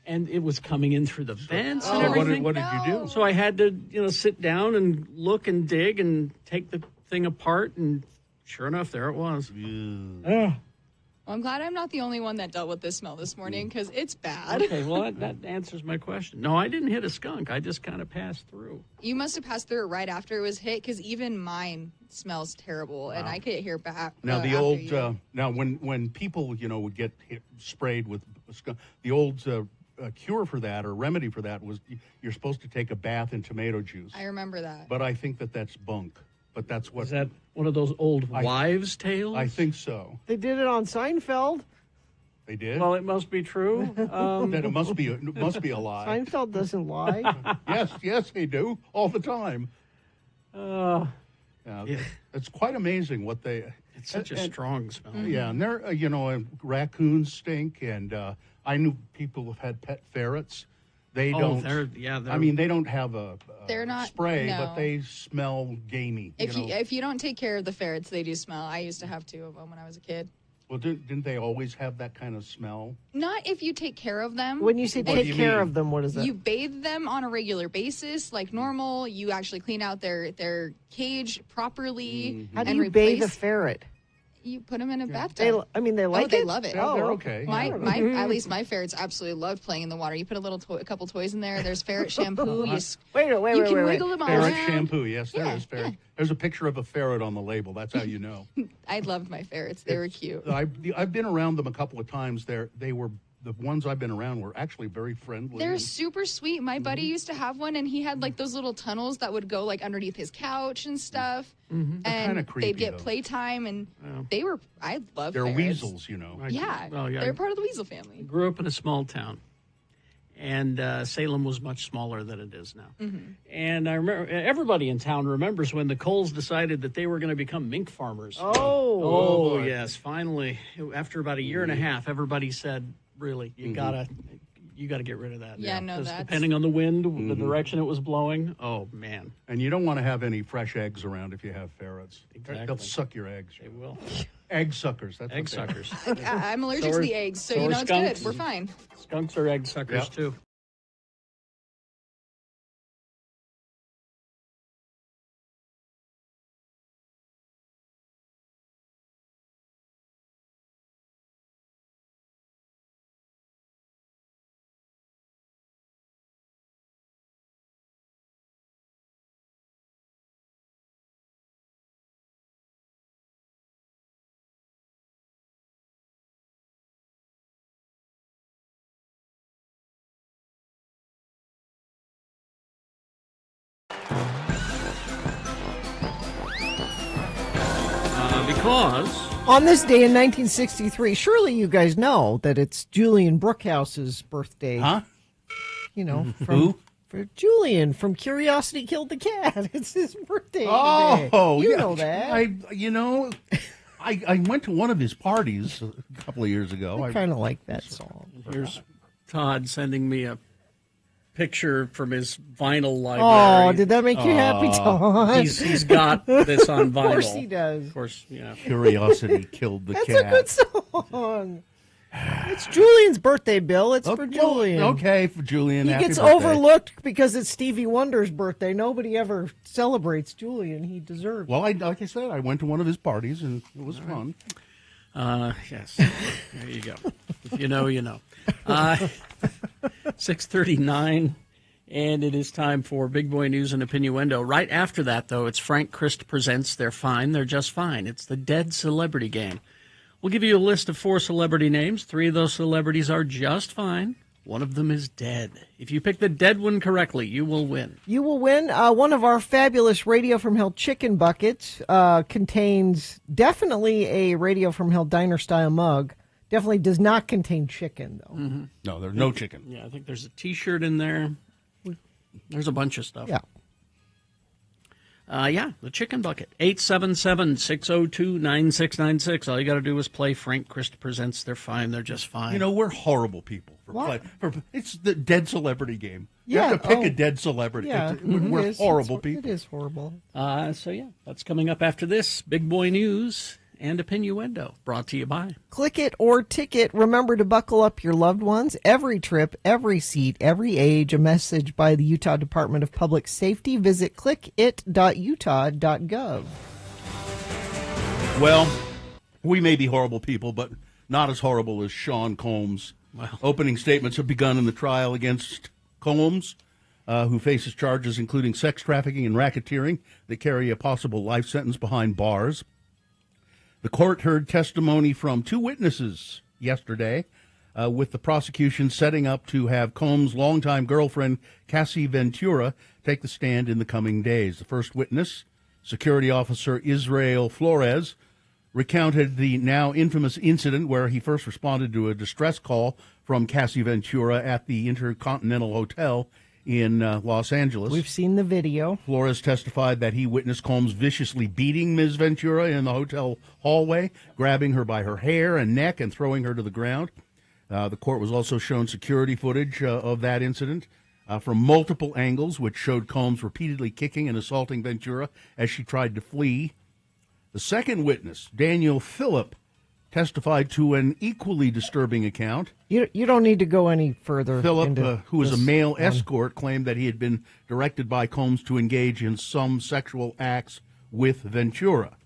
Speaker 3: And it was coming in through the vents and
Speaker 2: So
Speaker 3: everything.
Speaker 2: what did you do?
Speaker 3: So I had to, sit down and look and dig and take the thing apart, and sure enough, there it was.
Speaker 7: Well, I'm glad I'm not the only one that dealt with this smell this morning because it's bad.
Speaker 3: Okay, well, that answers my question. No, I didn't hit a skunk. I just kind of passed through.
Speaker 7: You must have passed through it right after it was hit because even mine smells terrible, and I could hear back.
Speaker 2: Now the
Speaker 7: after
Speaker 2: old
Speaker 7: you.
Speaker 2: now when people would get sprayed with skunk, the old cure for that or remedy for that was you're supposed to take a bath in tomato juice.
Speaker 7: I remember that.
Speaker 2: But I think that's bunk. But that's what
Speaker 3: Is that one of those old wives' tales?
Speaker 2: I think so.
Speaker 1: They did it on Seinfeld.
Speaker 2: They did.
Speaker 3: Well, it must be true.
Speaker 2: Then it must be a lie.
Speaker 1: Seinfeld doesn't lie.
Speaker 2: Yes, they do all the time. Yeah, it's quite amazing what they.
Speaker 3: It's such a
Speaker 2: and-
Speaker 3: strong smell.
Speaker 2: Yeah, and they're raccoons stink, and I knew people who've had pet ferrets. They don't.
Speaker 3: they're
Speaker 2: I mean, they don't have a
Speaker 7: They're not-
Speaker 2: spray,
Speaker 7: no.
Speaker 2: but they smell gamey.
Speaker 7: If you don't take care of the ferrets, they do smell. I used to have 2 of them when I was a kid.
Speaker 2: Well, didn't they always have that kind of smell?
Speaker 7: Not if you take care of them.
Speaker 1: When you say
Speaker 2: What do
Speaker 1: take
Speaker 2: you
Speaker 1: care
Speaker 2: mean?
Speaker 1: of them, what is that?
Speaker 7: You bathe them on a regular basis, like normal. You actually clean out their cage properly.
Speaker 1: How do
Speaker 7: and
Speaker 1: you bathe a
Speaker 7: replace-
Speaker 1: ferret?
Speaker 7: You put them in a
Speaker 1: They,
Speaker 7: bathtub.
Speaker 1: I mean, they like it.
Speaker 7: They love it.
Speaker 2: They're okay.
Speaker 7: At least my ferrets absolutely loved playing in the water. You put a couple toys in there. There's ferret shampoo. You can wiggle them all
Speaker 2: Ferret
Speaker 7: around.
Speaker 2: shampoo, yes, there
Speaker 7: Yeah,
Speaker 2: is ferret.
Speaker 7: yeah.
Speaker 2: There's a picture of a ferret on the label. That's how you know.
Speaker 7: I loved my ferrets. They were cute.
Speaker 2: I've been around them a couple of times. They were the ones I've been around were actually very friendly.
Speaker 7: They're super sweet. My buddy used to have one, and he had like those little tunnels that would go like underneath his couch and stuff. And
Speaker 2: kinda creepy,
Speaker 7: they'd get
Speaker 2: though.
Speaker 7: playtime, and I love
Speaker 2: They're
Speaker 7: ferrets.
Speaker 2: weasels, you know.
Speaker 7: Yeah,
Speaker 3: Well, yeah.
Speaker 7: they're part of the weasel family.
Speaker 3: Grew up in a small town, and Salem was much smaller than it is now. And I remember everybody in town remembers when the Coles decided that they were going to become mink farmers.
Speaker 1: Oh,
Speaker 3: Yes, finally, after about a year and a half, everybody said, "Really, you gotta get rid of that."
Speaker 7: Yeah, no,
Speaker 3: 'Cause
Speaker 7: that's-
Speaker 3: depending on the wind, the direction it was blowing. Oh man,
Speaker 2: And you don't want to have any fresh eggs around if you have ferrets.
Speaker 3: Exactly.
Speaker 2: They'll suck your eggs.
Speaker 3: they will.
Speaker 2: Egg suckers. That's
Speaker 3: Egg
Speaker 2: what they are.
Speaker 3: suckers.
Speaker 7: I'm allergic
Speaker 3: So
Speaker 7: to
Speaker 3: are-
Speaker 7: the eggs, so
Speaker 3: so
Speaker 7: you
Speaker 3: are
Speaker 7: know it's
Speaker 3: skunks.
Speaker 7: good. We're fine.
Speaker 3: Skunks are egg suckers
Speaker 2: Yep.
Speaker 3: too. Because
Speaker 1: On this day in 1963, surely you guys know that it's Julian Brookhouse's birthday.
Speaker 2: Huh?
Speaker 1: You know, from for Julian from Curiosity Killed the Cat. It's his birthday today.
Speaker 2: Oh,
Speaker 1: you
Speaker 2: yeah.
Speaker 1: know that.
Speaker 2: I went to one of his parties a couple of years ago.
Speaker 1: I kind of like that song.
Speaker 3: here's Todd sending me a picture from his vinyl
Speaker 1: Oh,
Speaker 3: library.
Speaker 1: did that make you happy, Todd?
Speaker 3: He's got this on vinyl.
Speaker 1: Of course he does.
Speaker 3: Of course, yeah.
Speaker 2: Curiosity Killed the
Speaker 1: That's
Speaker 2: Cat.
Speaker 1: a good song. It's Julian's birthday, Bill. It's for Julian.
Speaker 2: Okay, for Julian.
Speaker 1: He
Speaker 2: happy
Speaker 1: gets
Speaker 2: birthday.
Speaker 1: overlooked because it's Stevie Wonder's birthday. Nobody ever celebrates Julian. He deserves it.
Speaker 2: Well, like I said, I went to one of his parties and it was fun.
Speaker 3: Yes. There you go. If you know, you know. 6:39, and it is time for Big Boy News and Opinioendo. Right after that, though, it's Frank Christ presents They're Fine, They're Just Fine. It's the Dead Celebrity Game. We'll give you a list of 4 celebrity names. 3 of those celebrities are just fine. One of them is dead. If you pick the dead one correctly, you will win.
Speaker 1: You will win. One of our fabulous Radio from Hell chicken buckets contains definitely a Radio from Hell diner style mug. Definitely does not contain chicken, though.
Speaker 2: No, there's no chicken.
Speaker 3: Yeah, I think there's a T-shirt in there. There's a bunch of stuff.
Speaker 1: Yeah.
Speaker 3: The chicken bucket. 877-602-9696. All you got to do is play Frank Christ Presents They're Fine, They're Just Fine.
Speaker 2: You know, we're horrible people.
Speaker 1: What?
Speaker 2: It's the dead celebrity game. You
Speaker 1: Yeah,
Speaker 2: have to pick
Speaker 1: oh.
Speaker 2: a dead celebrity.
Speaker 1: Yeah,
Speaker 2: We're
Speaker 1: it is.
Speaker 2: horrible people.
Speaker 1: It is horrible.
Speaker 3: That's coming up after this. Big Boy News and Opinioendo, brought to you by.
Speaker 1: Click it or ticket. Remember to buckle up your loved ones. Every trip, every seat, every age. A message by the Utah Department of Public Safety. Visit clickit.utah.gov.
Speaker 2: Well, we may be horrible people, but not as horrible as Sean Combs.
Speaker 3: Wow.
Speaker 2: Opening statements have begun in the trial against Combs, who faces charges including sex trafficking and racketeering that carry a possible life sentence behind bars. The court heard testimony from 2 witnesses yesterday, with the prosecution setting up to have Combs' longtime girlfriend, Cassie Ventura, take the stand in the coming days. The first witness, security officer Israel Flores, recounted the now infamous incident where he first responded to a distress call from Cassie Ventura at the Intercontinental Hotel in Los Angeles.
Speaker 1: We've seen the video.
Speaker 2: Flores testified that he witnessed Combs viciously beating Ms. Ventura in the hotel hallway, grabbing her by her hair and neck and throwing her to the ground. The court was also shown security footage of that incident from multiple angles, which showed Combs repeatedly kicking and assaulting Ventura as she tried to flee. The second witness, Daniel Phillip, testified to an equally disturbing account.
Speaker 1: You don't need to go any further.
Speaker 2: Philip,
Speaker 1: into
Speaker 2: who was a
Speaker 1: this
Speaker 2: male
Speaker 1: one.
Speaker 2: escort, claimed that he had been directed by Combs to engage in some sexual acts with Ventura.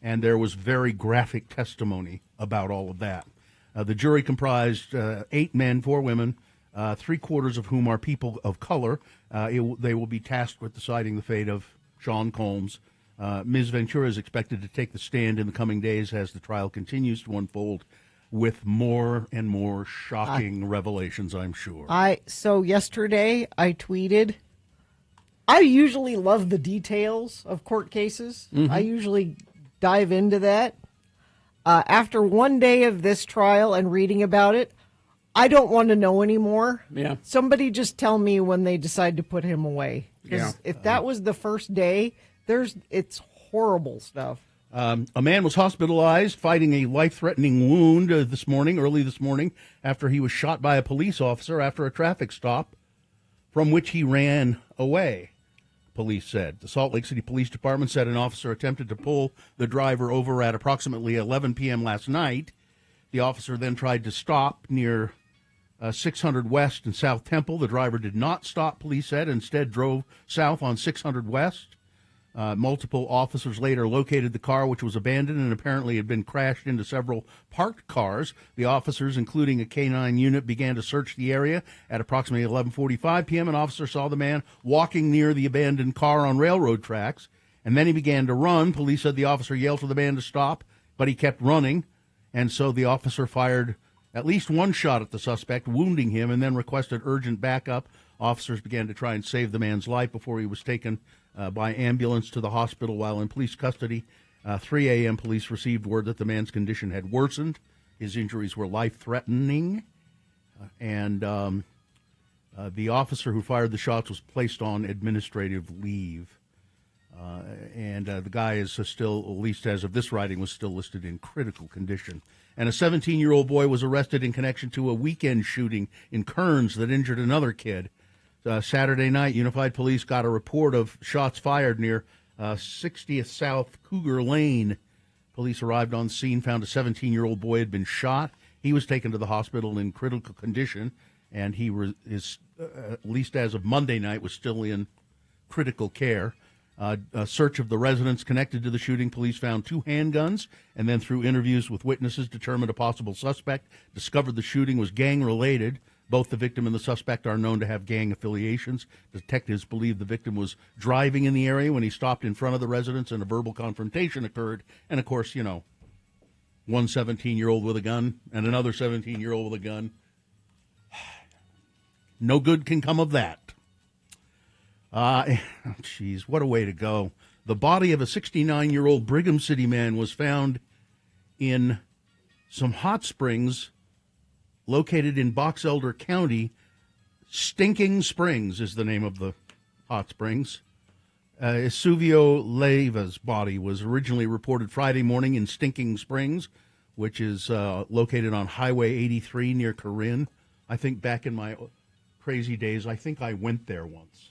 Speaker 2: and there was very graphic testimony about all of that. The jury comprised 8 men, 4 women, 3/4 of whom are people of color. They will be tasked with deciding the fate of Sean Combs. Ms. Ventura is expected to take the stand in the coming days as the trial continues to unfold, with more and more shocking revelations, I'm sure.
Speaker 1: So yesterday I tweeted, I usually love the details of court cases. I usually dive into that. After one day of this trial and reading about it, I don't want to know anymore.
Speaker 3: Yeah.
Speaker 1: Somebody just tell me when they decide to put him away. Because
Speaker 3: Yeah.
Speaker 1: if that was the first day, it's horrible stuff.
Speaker 2: A man was hospitalized fighting a life-threatening wound early this morning, after he was shot by a police officer after a traffic stop from which he ran away, police said. The Salt Lake City Police Department said an officer attempted to pull the driver over at approximately 11 p.m. last night. The officer then tried to stop near 600 West and South Temple. The driver did not stop, police said, instead drove south on 600 West. Multiple officers later located the car, which was abandoned and apparently had been crashed into several parked cars. The officers, including a K-9 unit, began to search the area. At approximately 11:45 p.m., an officer saw the man walking near the abandoned car on railroad tracks, and then he began to run. Police said the officer yelled for the man to stop, but he kept running, and so the officer fired at least one shot at the suspect, wounding him, and then requested urgent backup. Officers began to try and save the man's life before he was taken by ambulance to the hospital while in police custody. 3 a.m. police received word that the man's condition had worsened. His injuries were life-threatening, and the officer who fired the shots was placed on administrative leave. And the guy is still, at least as of this writing, was still listed in critical condition. And a 17-year-old boy was arrested in connection to a weekend shooting in Kearns that injured another kid. Saturday night, Unified Police got a report of shots fired near 60th South Cougar Lane. Police arrived on scene, found a 17-year-old boy had been shot. He was taken to the hospital in critical condition, and he is, at least as of Monday night, was still in critical care. A search of the residence connected to the shooting, police found 2 handguns, and then through interviews with witnesses determined a possible suspect, discovered the shooting was gang-related. Both the victim and the suspect are known to have gang affiliations. Detectives believe the victim was driving in the area when he stopped in front of the residence and a verbal confrontation occurred. And, of course, one 17-year-old with a gun and another 17-year-old with a gun. No good can come of that. Geez, what a way to go. The body of a 69-year-old Brigham City man was found in some hot springs located in Box Elder County. Stinking Springs is the name of the hot springs. Esuvio Leiva's body was originally reported Friday morning in Stinking Springs, which is located on Highway 83 near Corinne. I think back in my crazy days, I think I went there once.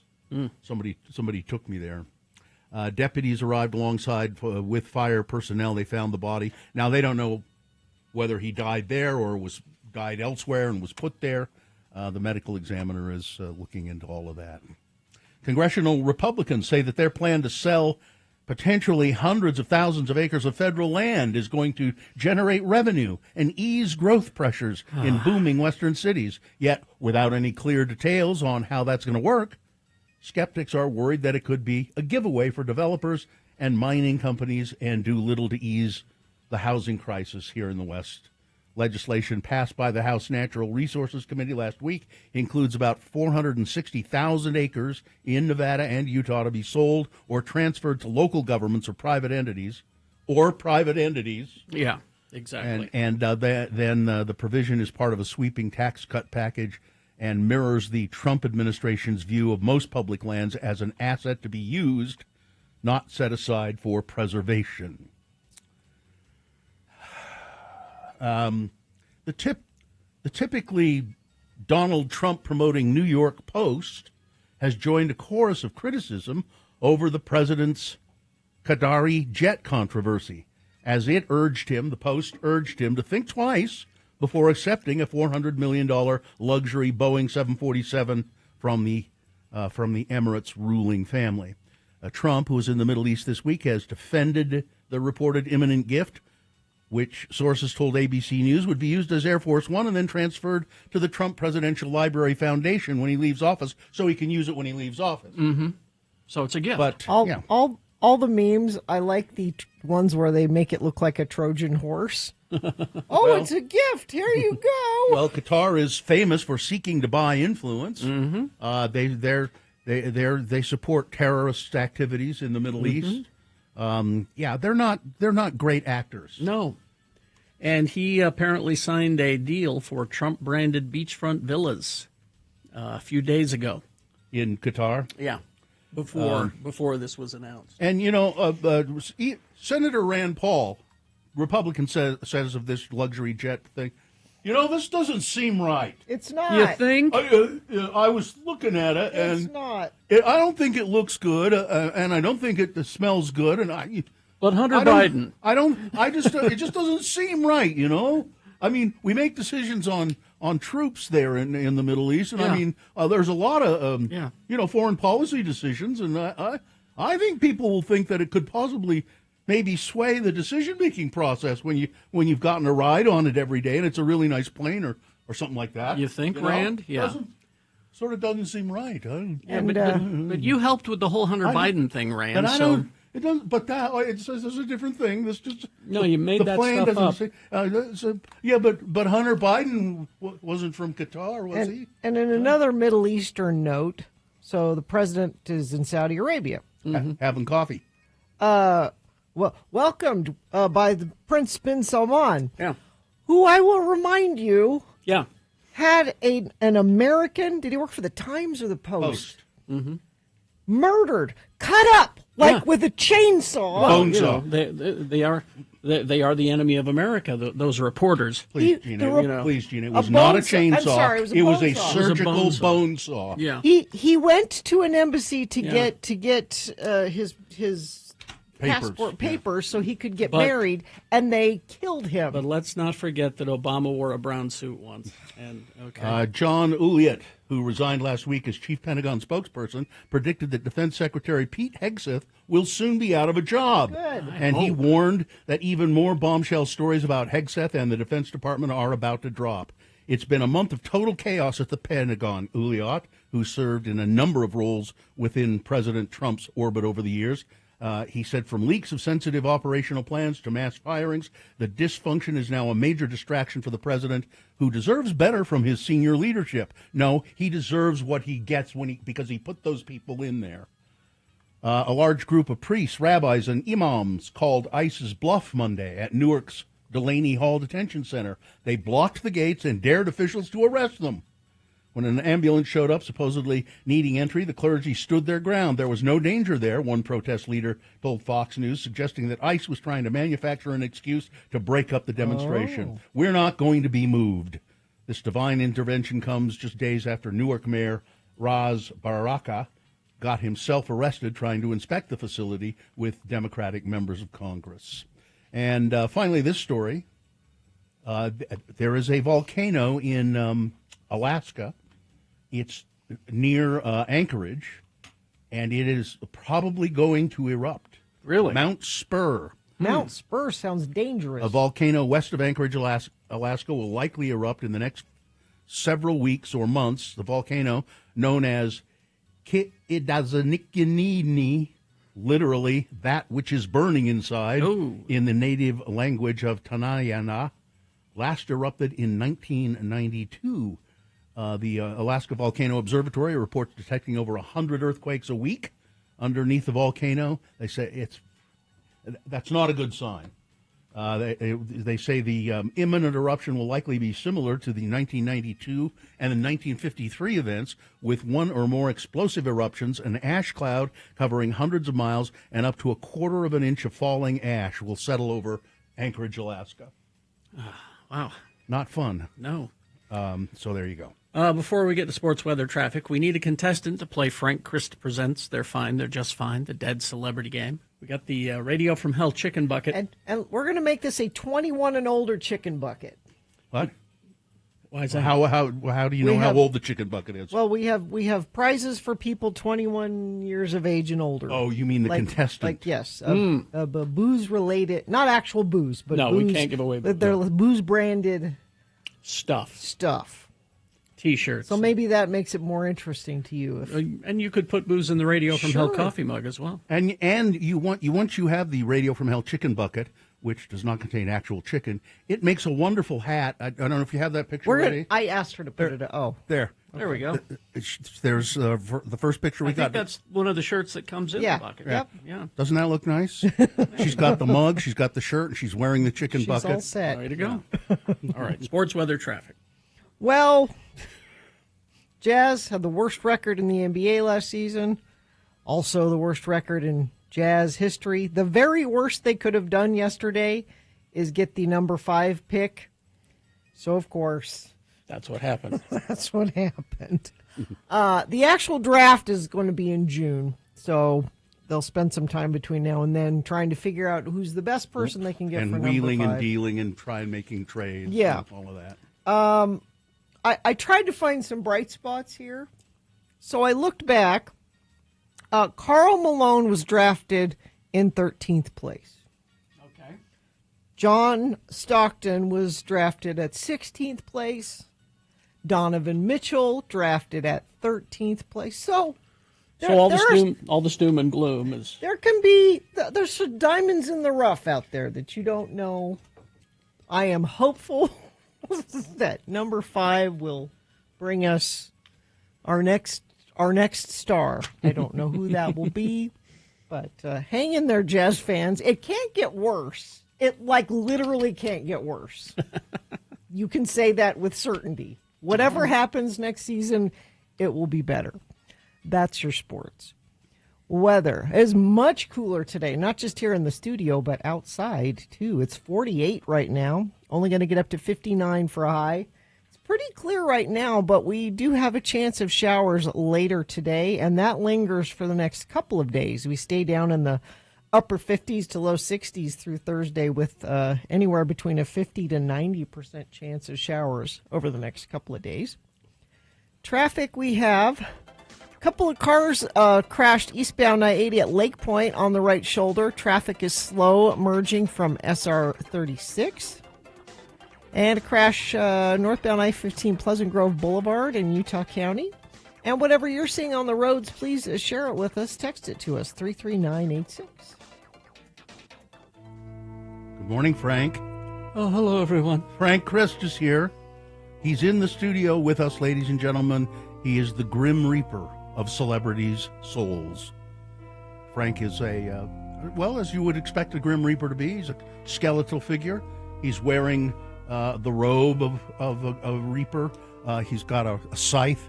Speaker 2: Somebody took me there. Deputies arrived alongside with fire personnel. They found the body. Now, they don't know whether he died there or died elsewhere and was put there. The medical examiner is looking into all of that. Congressional Republicans say that their plan to sell potentially hundreds of thousands of acres of federal land is going to generate revenue and ease growth pressures in booming western cities. Yet, without any clear details on how that's going to work, skeptics are worried that it could be a giveaway for developers and mining companies and do little to ease the housing crisis here in the West. Legislation passed by the House Natural Resources Committee last week includes about 460,000 acres in Nevada and Utah to be sold or transferred to local governments or private entities.
Speaker 3: Yeah, exactly.
Speaker 2: And then the provision is part of a sweeping tax cut package and mirrors the Trump administration's view of most public lands as an asset to be used, not set aside for preservation. The typically Donald Trump promoting New York Post has joined a chorus of criticism over the president's Qatari jet controversy, as the Post urged him to think twice before accepting a $400 million luxury Boeing 747 from the Emirates ruling family. Trump, who was in the Middle East this week, has defended the reported imminent gift, which sources told ABC News would be used as Air Force One and then transferred to the Trump Presidential Library Foundation when he leaves office, so he can use it when he leaves office.
Speaker 3: Mm-hmm. So it's a gift.
Speaker 2: But
Speaker 1: all the memes, I like the ones where they make it look like a Trojan horse. It's a gift. Here you go.
Speaker 2: Well, Qatar is famous for seeking to buy influence.
Speaker 3: Mm-hmm.
Speaker 2: They support terrorist activities in the Middle East. They're not great actors.
Speaker 3: No. And he apparently signed a deal for Trump-branded beachfront villas a few days ago.
Speaker 2: In Qatar?
Speaker 3: Yeah, before this was announced.
Speaker 2: And, Senator Rand Paul, Republican, says of this luxury jet thing, this doesn't seem right.
Speaker 1: It's not.
Speaker 3: You think?
Speaker 2: I was looking at it, and
Speaker 1: It's not.
Speaker 2: I don't think it looks good, and I don't think it smells good, and
Speaker 3: But Hunter Biden.
Speaker 2: It just doesn't seem right, I mean, we make decisions on troops there in the Middle East, and there's a lot of foreign policy decisions, and I think people will think that it could possibly maybe sway the decision-making process when you've gotten a ride on it every day and it's a really nice plane or something like that.
Speaker 3: You think, Rand? Yeah.
Speaker 2: Sort of doesn't seem right.
Speaker 3: But you helped with the whole Hunter Biden thing, Rand.
Speaker 2: And
Speaker 3: It
Speaker 2: doesn't. But it says there's a different thing. This just
Speaker 3: you made
Speaker 2: the
Speaker 3: that
Speaker 2: plane
Speaker 3: stuff
Speaker 2: doesn't
Speaker 3: up.
Speaker 2: Say, but Hunter Biden wasn't from Qatar, was he?
Speaker 1: And in another Middle Eastern note, so the president is in Saudi Arabia.
Speaker 2: Having coffee.
Speaker 1: Welcomed by the Prince bin Salman,
Speaker 3: who
Speaker 1: I will remind you, had an American. Did he work for the Times or the Post?
Speaker 3: Mm-hmm.
Speaker 1: Murdered, cut up with a chainsaw.
Speaker 3: They are the enemy of America. Those reporters.
Speaker 2: Please, Gina. It was not a chainsaw.
Speaker 1: I'm sorry,
Speaker 2: it was a
Speaker 1: saw.
Speaker 2: surgical bone saw.
Speaker 3: Yeah.
Speaker 1: He went to an embassy to get his passport papers so he could get married, and they killed him.
Speaker 3: But let's not forget that Obama wore a brown suit once. And
Speaker 2: John Ulliott, who resigned last week as chief Pentagon spokesperson, predicted that Defense Secretary Pete Hegseth will soon be out of a job.
Speaker 1: Good.
Speaker 2: And he warned that even more bombshell stories about Hegseth and the Defense Department are about to drop. It's been a month of total chaos at the Pentagon, Ulliott, who served in a number of roles within President Trump's orbit over the years. He said from leaks of sensitive operational plans to mass firings, the dysfunction is now a major distraction for the president, who deserves better from his senior leadership. No, he deserves what he gets because he put those people in there. A large group of priests, rabbis, and imams called ICE's bluff Monday at Newark's Delaney Hall Detention Center. They blocked the gates and dared officials to arrest them. When an ambulance showed up, supposedly needing entry, the clergy stood their ground. There was no danger there, one protest leader told Fox News, suggesting that ICE was trying to manufacture an excuse to break up the demonstration. We're not going to be moved. This divine intervention comes just days after Newark Mayor Raz Baraka got himself arrested trying to inspect the facility with Democratic members of Congress. And finally, this story. There is a volcano in Alaska. It's near Anchorage, and it is probably going to erupt.
Speaker 3: Really?
Speaker 2: Mount Spur.
Speaker 1: Mount Spur sounds dangerous.
Speaker 2: A volcano west of Anchorage, Alaska, will likely erupt in the next several weeks or months. The volcano, known as Kitidazanikinini, literally that which is burning inside, in the native language of Tanayana, last erupted in 1992. The Alaska Volcano Observatory reports detecting over 100 earthquakes a week underneath the volcano. They say that's not a good sign. They say the imminent eruption will likely be similar to the 1992 and the 1953 events, with one or more explosive eruptions, an ash cloud covering hundreds of miles, and up to a quarter of an inch of falling ash will settle over Anchorage, Alaska.
Speaker 3: Wow.
Speaker 2: Not fun.
Speaker 3: No.
Speaker 2: So there you go.
Speaker 3: Before we get to sports weather traffic, we need a contestant to play Frank Christ Presents They're Fine, They're Just Fine, the Dead Celebrity Game. We got the Radio from Hell Chicken Bucket.
Speaker 1: And we're going to make this a 21 and older chicken bucket.
Speaker 2: What?
Speaker 3: Why is that?
Speaker 2: How do you know how
Speaker 1: have-
Speaker 2: old the chicken bucket is?
Speaker 1: Well, we have prizes for people 21 years of age and older.
Speaker 2: Oh, you mean the contestant?
Speaker 1: Like yes, booze related, not actual booze, but
Speaker 3: No,
Speaker 1: booze,
Speaker 3: we can't give away booze.
Speaker 1: They're booze branded
Speaker 3: Stuff.
Speaker 1: T-shirts. So maybe that makes it more interesting to you. If,
Speaker 3: And you could put booze in the Radio from Hell
Speaker 1: Sure.
Speaker 3: coffee mug as well.
Speaker 2: And once you have the Radio from Hell chicken bucket, which does not contain actual chicken, it makes a wonderful hat. I don't know if you have that picture ready.
Speaker 1: I asked her to put it. Oh,
Speaker 2: There.
Speaker 3: There we go.
Speaker 2: There's the first picture we
Speaker 3: I
Speaker 2: got.
Speaker 3: think that's one of the shirts that comes in
Speaker 1: Yeah.
Speaker 3: the bucket.
Speaker 1: Yep.
Speaker 3: Yeah.
Speaker 2: Doesn't that look nice? She's got the mug, she's got the shirt, and she's wearing the chicken
Speaker 1: she's
Speaker 2: bucket.
Speaker 1: all set.
Speaker 3: Way to go. All right. Sports, weather, traffic.
Speaker 1: Well, Jazz had the worst record in the NBA last season. Also, the worst record in Jazz history. The very worst they could have done yesterday is get the number 5 pick. So, of course,
Speaker 3: That's what happened.
Speaker 1: that's what happened. The actual draft is going to be in June. So they'll spend some time between now and then trying to figure out who's the best person they can get
Speaker 2: and
Speaker 1: for
Speaker 2: wheeling
Speaker 1: number 5.
Speaker 2: and dealing and trying making trades.
Speaker 1: Yeah.
Speaker 2: And all of that.
Speaker 1: I tried to find some bright spots here. So I looked back. Karl Malone was drafted in 13th place.
Speaker 3: Okay.
Speaker 1: John Stockton was drafted at 16th place. Donovan Mitchell drafted at 13th place. So
Speaker 3: So all the doom and gloom is.
Speaker 1: there can be there's some diamonds in the rough out there that you don't know. I am hopeful that number 5 will bring us our next star. I don't know who that will be, but hang in there, Jazz fans. It can't get worse. It literally can't get worse. You can say that with certainty. Whatever happens next season, it will be better. That's your sports. Weather is much cooler today, not just here in the studio, but outside too. It's 48 right now, only going to get up to 59 for a high. It's pretty clear right now, but we do have a chance of showers later today, and that lingers for the next couple of days. We stay down in the upper 50s to low 60s through Thursday with anywhere between a 50 to 90% chance of showers over the next couple of days. Traffic we have. A couple of cars crashed eastbound I-80 at Lake Point on the right shoulder. Traffic is slow merging from SR 36. And a crash northbound I-15 Pleasant Grove Boulevard in Utah County. And whatever you're seeing on the roads, please share it with us. Text it to us, 33986.
Speaker 2: Good morning, Frank.
Speaker 3: Oh, hello, everyone.
Speaker 2: Frank Christ is here. He's in the studio with us, ladies and gentlemen. He is the Grim Reaper of celebrities' souls. Frank is as you would expect a Grim Reaper to be. He's a skeletal figure. He's wearing the robe of a Reaper. He's got a scythe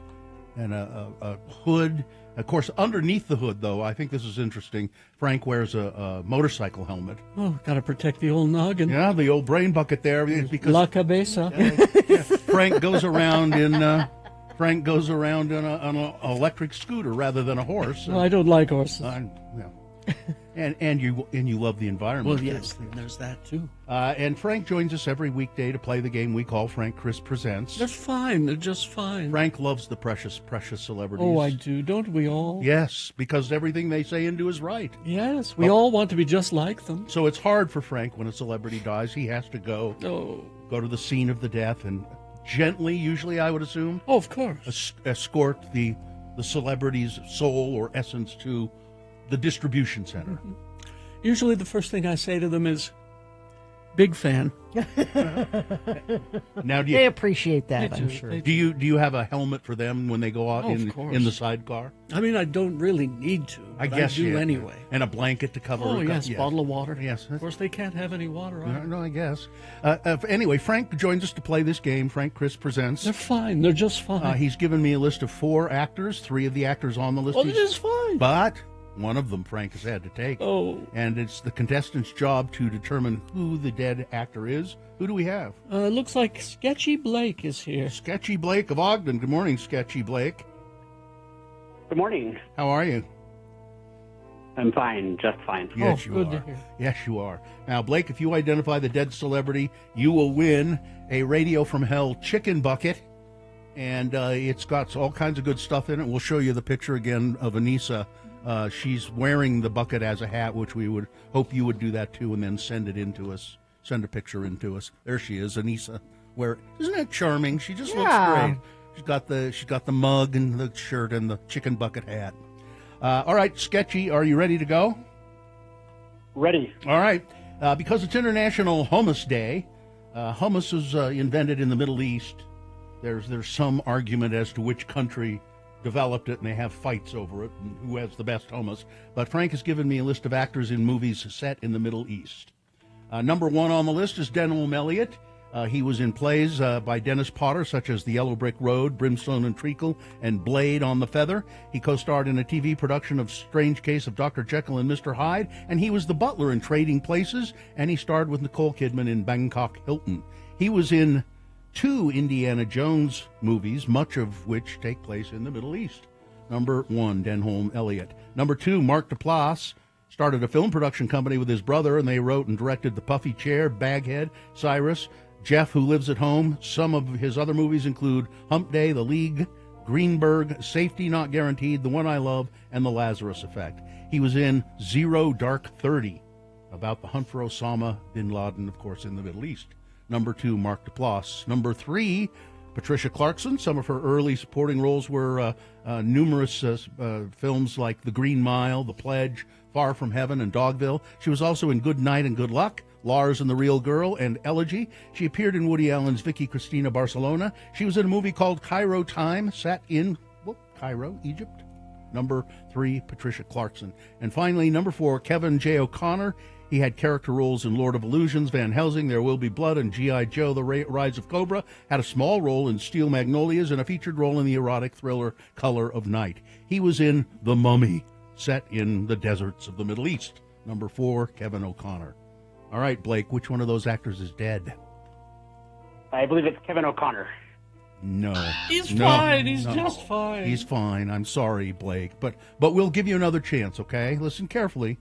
Speaker 2: and a hood. Of course, underneath the hood, though, I think this is interesting, Frank wears a motorcycle helmet.
Speaker 3: Oh, got to protect the old noggin.
Speaker 2: Yeah, the old brain bucket there. Because
Speaker 3: La cabeza.
Speaker 2: Frank goes around in an electric scooter rather than a horse.
Speaker 3: No, I don't like horses.
Speaker 2: Yeah. And you love the environment.
Speaker 3: Well, yes, there's that too.
Speaker 2: And Frank joins us every weekday to play the game we call Frank Chris Presents.
Speaker 3: They're fine. They're just fine.
Speaker 2: Frank loves the precious celebrities.
Speaker 3: Oh, I do. Don't we all?
Speaker 2: Yes, because everything they say and do is right.
Speaker 3: Yes, we all want to be just like them.
Speaker 2: So it's hard for Frank when a celebrity dies. He has to go to the scene of the death and gently, usually I would assume,
Speaker 3: Oh, of course.
Speaker 2: escort the celebrity's soul or essence to the distribution center.
Speaker 3: Usually the first thing I say to them is, big fan.
Speaker 2: Now, do
Speaker 1: They
Speaker 2: you
Speaker 1: appreciate that,
Speaker 3: They
Speaker 1: I'm
Speaker 3: do.
Speaker 1: sure.
Speaker 3: They
Speaker 2: do you have a helmet for them when they go out
Speaker 3: Oh, of course.
Speaker 2: in the sidecar?
Speaker 3: I mean, I don't really need to.
Speaker 2: I
Speaker 3: but
Speaker 2: guess
Speaker 3: I do
Speaker 2: yeah.
Speaker 3: anyway.
Speaker 2: And a blanket to cover.
Speaker 3: Oh, yes,
Speaker 2: yeah.
Speaker 3: bottle of water.
Speaker 2: Yes.
Speaker 3: Of course, they can't have any water on.
Speaker 2: No, I guess. Anyway, Frank joins us to play this game. Frank Chris Presents.
Speaker 3: They're fine. They're just fine.
Speaker 2: He's given me a list of 4 actors. 3 of the actors on the list.
Speaker 3: Oh, it is fine.
Speaker 2: But one of them Frank has had to take.
Speaker 3: Oh.
Speaker 2: And it's the contestant's job to determine who the dead actor is. Who do we have?
Speaker 3: Looks like Sketchy Blake is here.
Speaker 2: Sketchy Blake of Ogden. Good morning, Sketchy Blake.
Speaker 8: Good morning.
Speaker 2: How are you?
Speaker 8: I'm fine, just fine.
Speaker 2: Yes, you
Speaker 3: good
Speaker 2: are.
Speaker 3: to hear.
Speaker 2: Yes, you are. Now, Blake, if you identify the dead celebrity, you will win a Radio from Hell chicken bucket, and it's got all kinds of good stuff in it. We'll show you the picture again of Anissa. She's wearing the bucket as a hat, which we would hope you would do that too, and then send it in to us. Send a picture in to us. There she is, Anissa. Isn't that charming? She just looks great. She's got the mug and the shirt and the chicken bucket hat. All right, Sketchy, are you ready to go?
Speaker 8: Ready.
Speaker 2: All right. Because it's International Hummus Day, hummus was invented in the Middle East. There's some argument as to which country developed it, and they have fights over it and who has the best hummus. But Frank has given me a list of actors in movies set in the Middle East. Number one on the list is Denholm Elliott. He was in plays by Dennis Potter, such as The Yellow Brick Road, Brimstone and Treacle, and Blade on the Feather. He co-starred in a TV production of Strange Case of Dr. Jekyll and Mr. Hyde, and he was the butler in Trading Places, and he starred with Nicole Kidman in Bangkok Hilton. He was in 2 Indiana Jones movies, much of which take place in the Middle East. Number one, Denholm Elliott. Number 2, Mark Duplass. Started a film production company with his brother, and they wrote and directed The Puffy Chair, Baghead, Cyrus, Jeff, Who Lives at Home. Some of his other movies include Hump Day, The League, Greenberg, Safety Not Guaranteed, The One I Love, and The Lazarus Effect. He was in Zero Dark 30, about the hunt for Osama bin Laden, of course, in the Middle East. Number 2, Mark Duplass. Number 3, Patricia Clarkson. Some of her early supporting roles were numerous films like The Green Mile, The Pledge, Far From Heaven, and Dogville. She was also in Good Night and Good Luck, Lars and the Real Girl, and Elegy. She appeared in Woody Allen's Vicky Cristina Barcelona. She was in a movie called Cairo Time, set in Cairo, Egypt. Number 3, Patricia Clarkson. And finally, number 4, Kevin J. O'Connor. He had character roles in Lord of Illusions, Van Helsing, There Will Be Blood, and G.I. Joe, The Rise of Cobra. Had a small role in Steel Magnolias and a featured role in the erotic thriller Color of Night. He was in The Mummy, set in the deserts of the Middle East. Number 4, Kevin O'Connor. All right, Blake, which one of those actors is dead?
Speaker 8: I believe it's Kevin O'Connor.
Speaker 2: No.
Speaker 3: He's fine. He's just fine.
Speaker 2: He's fine. I'm sorry, Blake. But we'll give you another chance, okay? Listen carefully.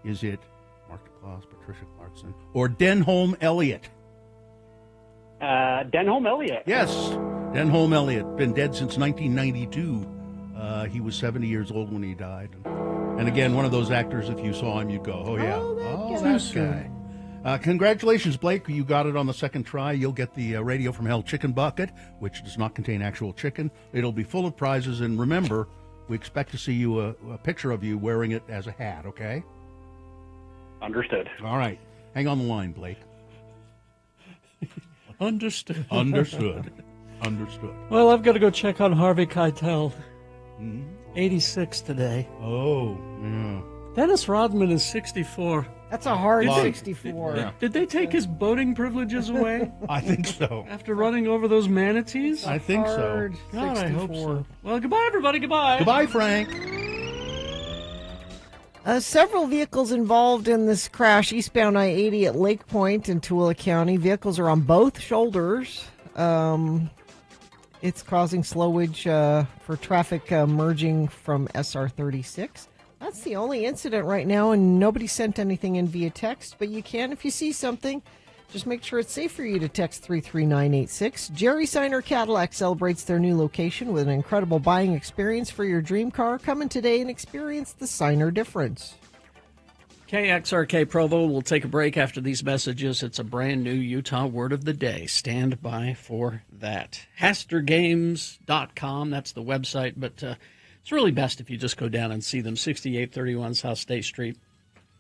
Speaker 2: Is it Mark Duplass, Patricia Clarkson, or Denholm Elliott?
Speaker 8: Denholm Elliott.
Speaker 2: Yes, Denholm Elliott. Been dead since 1992. He was 70 years old when he died. And again, one of those actors, if you saw him, you'd go, oh, yeah. That guy. Congratulations, Blake. You got it on the second try. You'll get the Radio from Hell chicken bucket, which does not contain actual chicken. It'll be full of prizes. And remember, we expect to see you a picture of you wearing it as a hat, okay?
Speaker 8: Understood.
Speaker 2: All right. Hang on the line, Blake.
Speaker 3: Understood.
Speaker 2: Understood.
Speaker 3: Well, I've got to go check on Harvey Keitel. 86 today.
Speaker 2: Oh, yeah.
Speaker 3: Dennis Rodman is 64.
Speaker 1: That's a hard 64.
Speaker 2: Yeah.
Speaker 3: Did they take his boating privileges away
Speaker 2: I think so.
Speaker 3: after running over those manatees?
Speaker 2: I think so.
Speaker 1: Hard
Speaker 3: God, I hope
Speaker 1: 64.
Speaker 3: so. Well, goodbye, everybody. Goodbye.
Speaker 2: Goodbye, Frank.
Speaker 1: Several vehicles involved in this crash eastbound I-80 at Lake Point in Tooele County. Vehicles are on both shoulders. It's causing slowage for traffic merging from SR 36. That's the only incident right now, and nobody sent anything in via text, but you can if you see something. Just make sure it's safe for you to text 33986. Jerry Seiner Cadillac celebrates their new location with an incredible buying experience for your dream car. Come in today and experience the Seiner difference.
Speaker 3: KXRK Provo will take a break after these messages. It's a brand new Utah word of the day. Stand by for that. HasterGames.com, that's the website, but it's really best if you just go down and see them. 6831 South State Street.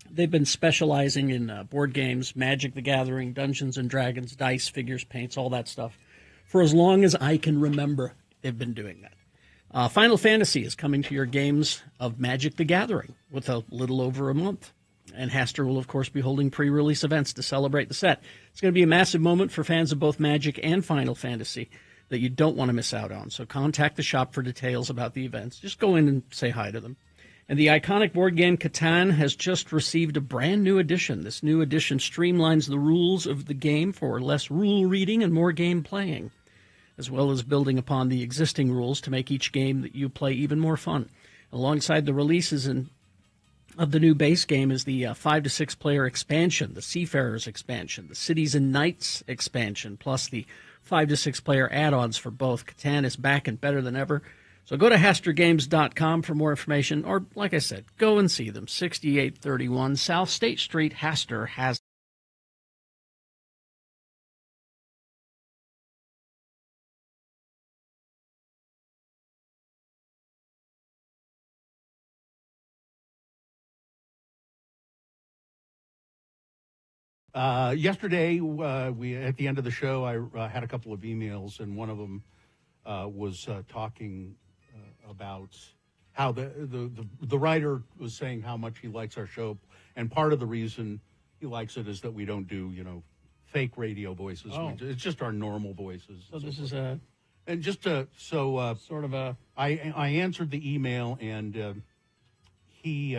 Speaker 3: They've been specializing in board games, Magic the Gathering, Dungeons and Dragons, dice, figures, paints, all that stuff. For as long as I can remember, they've been doing that. Final Fantasy is coming to your games of Magic the Gathering with a little over a month. And Haster will, of course, be holding pre-release events to celebrate the set. It's going to be a massive moment for fans of both Magic and Final Fantasy that you don't want to miss out on. So contact the shop for details about the events. Just go in and say hi to them. And the iconic board game Catan has just received a brand new edition. This new edition streamlines the rules of the game for less rule reading and more game playing, as well as building upon the existing rules to make each game that you play even more fun. Alongside the releases in of the new base game is the 5 to 6 player expansion, the Seafarers expansion, the Cities and Knights expansion, plus the 5 to 6 player add-ons for both. Catan is back and better than ever. So go to HasterGames.com for more information, or like I said, go and see them. 6831 South State Street, Haster has.
Speaker 2: Yesterday, we at the end of the show, I had a couple of emails, and one of them was talking about how the writer was saying how much he likes our show, and part of the reason he likes it is that we don't do fake radio voices.
Speaker 3: Oh.
Speaker 2: It's just our normal voices.
Speaker 3: So this is
Speaker 2: and just to
Speaker 3: sort of a
Speaker 2: I answered the email, and he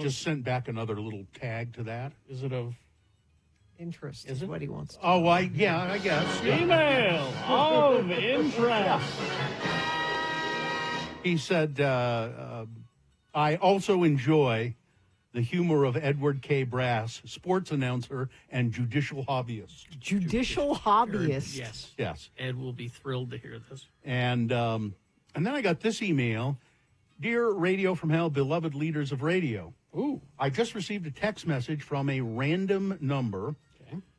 Speaker 2: just sent back another little tag to that.
Speaker 3: is it of
Speaker 1: Interest
Speaker 3: Is
Speaker 1: is
Speaker 3: it?
Speaker 1: what he wants to.
Speaker 2: Oh, I guess.
Speaker 3: email of interest?
Speaker 2: He said, I also enjoy the humor of Edward K. Brass, sports announcer and judicial hobbyist.
Speaker 1: Judicial hobbyist.
Speaker 3: Yes.
Speaker 2: Yes.
Speaker 3: Ed will be thrilled to hear this.
Speaker 2: And then I got this email. Dear Radio from Hell, beloved leaders of radio.
Speaker 3: Ooh.
Speaker 2: I just received a text message from a random number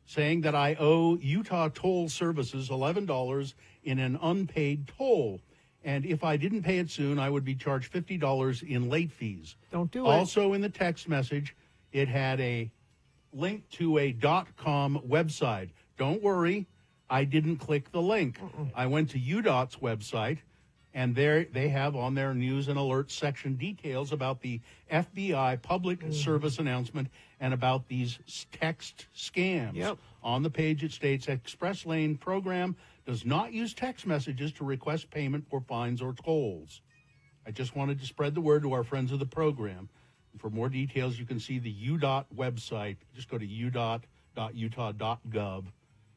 Speaker 2: saying that I owe Utah Toll Services $11 in an unpaid toll. And if I didn't pay it soon, I would be charged $50 in late fees.
Speaker 1: Don't do it.
Speaker 2: Also in the text message, it had a link to a .com website. Don't worry, I didn't click the link. I went to UDOT's website, and there they have on their news and alerts section details about the FBI public service announcement and about these text scams.
Speaker 1: Yep.
Speaker 2: On the page, it states Express Lane program does not use text messages to request payment for fines or tolls. I just wanted to spread the word to our friends of the program. For more details, you can see the UDOT website. Just go to udot.utah.gov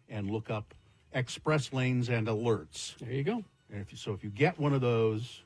Speaker 2: and look up express lanes and alerts.
Speaker 3: There you go.
Speaker 2: And if you get one of those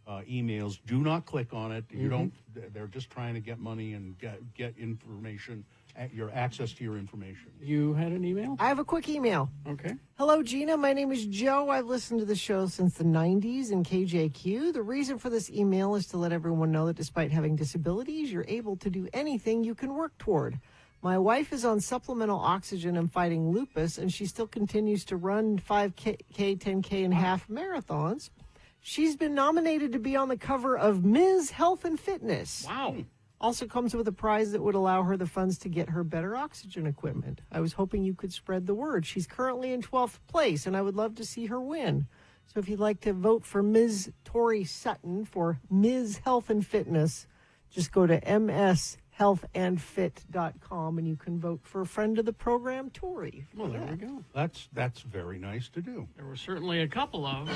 Speaker 2: emails, do not click on it. You don't. They're just trying to get money and get information, your access to your information.
Speaker 3: You had an email?
Speaker 1: I have a quick email.
Speaker 3: Okay.
Speaker 1: Hello, Gina. My name is Joe. I've listened to the show since the 90s in KJQ. The reason for this email is to let everyone know that despite having disabilities, you're able to do anything you can work toward. My wife is on supplemental oxygen and fighting lupus, and she still continues to run 5K, 10K, and half marathons. She's been nominated to be on the cover of Ms. Health and Fitness.
Speaker 3: Wow.
Speaker 1: Also comes with a prize that would allow her the funds to get her better oxygen equipment. I was hoping you could spread the word. She's currently in 12th place, and I would love to see her win. So if you'd like to vote for Ms. Tori Sutton for Ms. Health and Fitness, just go to mshealthandfit.com, and you can vote for a friend of the program, Tori.
Speaker 3: Well, there we go.
Speaker 2: That's very nice to do.
Speaker 3: There were certainly a couple of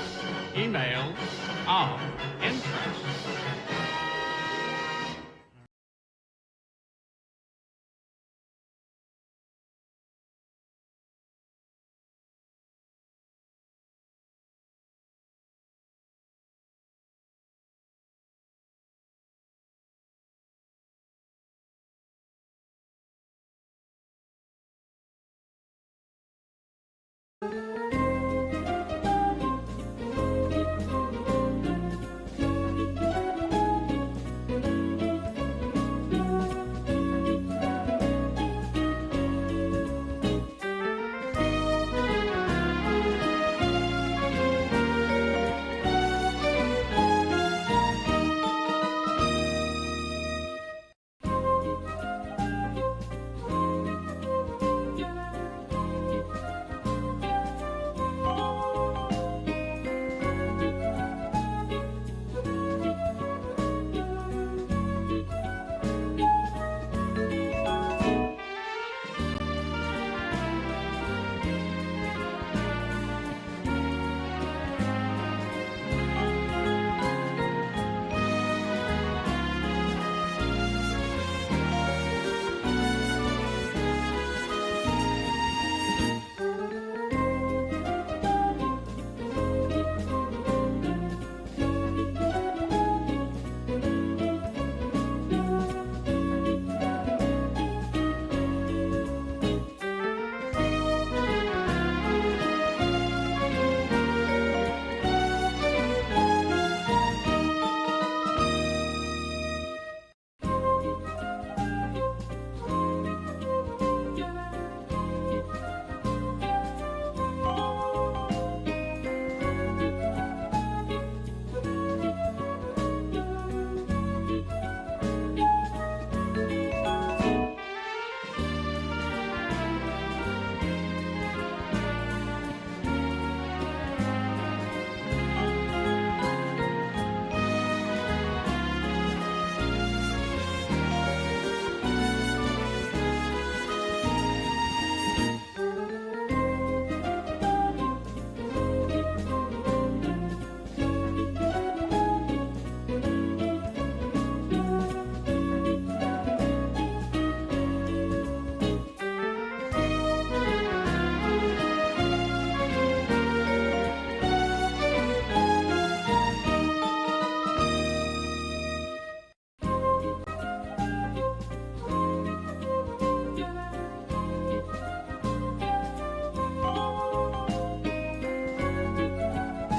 Speaker 3: emails of interest.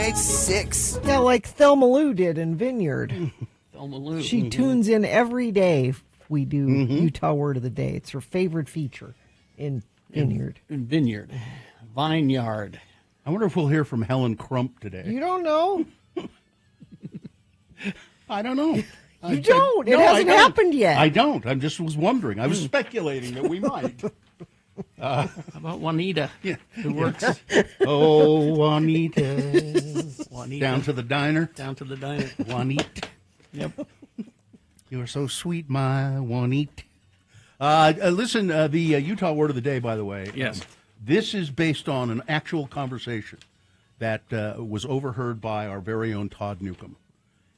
Speaker 6: 98.6.
Speaker 1: Yeah, like Thelma Lou did in Vineyard.
Speaker 3: Thelma Lou.
Speaker 1: She tunes in every day. We do Utah Word of the Day. It's her favorite feature in Vineyard.
Speaker 3: In Vineyard. Vineyard.
Speaker 2: I wonder if we'll hear from Helen Crump today.
Speaker 1: You don't know?
Speaker 2: I don't know.
Speaker 1: You don't. It hasn't happened yet.
Speaker 2: I don't. I just was wondering. I was speculating that we might.
Speaker 3: How about Juanita?
Speaker 2: Yeah.
Speaker 3: Who works
Speaker 2: Oh, Juanita.
Speaker 3: Juanita.
Speaker 2: Down to the diner.
Speaker 3: Down to the diner.
Speaker 2: Juanita.
Speaker 3: Yep.
Speaker 2: You are so sweet, my Juanita. Listen, the Utah Word of the Day, by the way.
Speaker 3: Yes.
Speaker 2: This is based on an actual conversation that was overheard by our very own Todd Newcomb.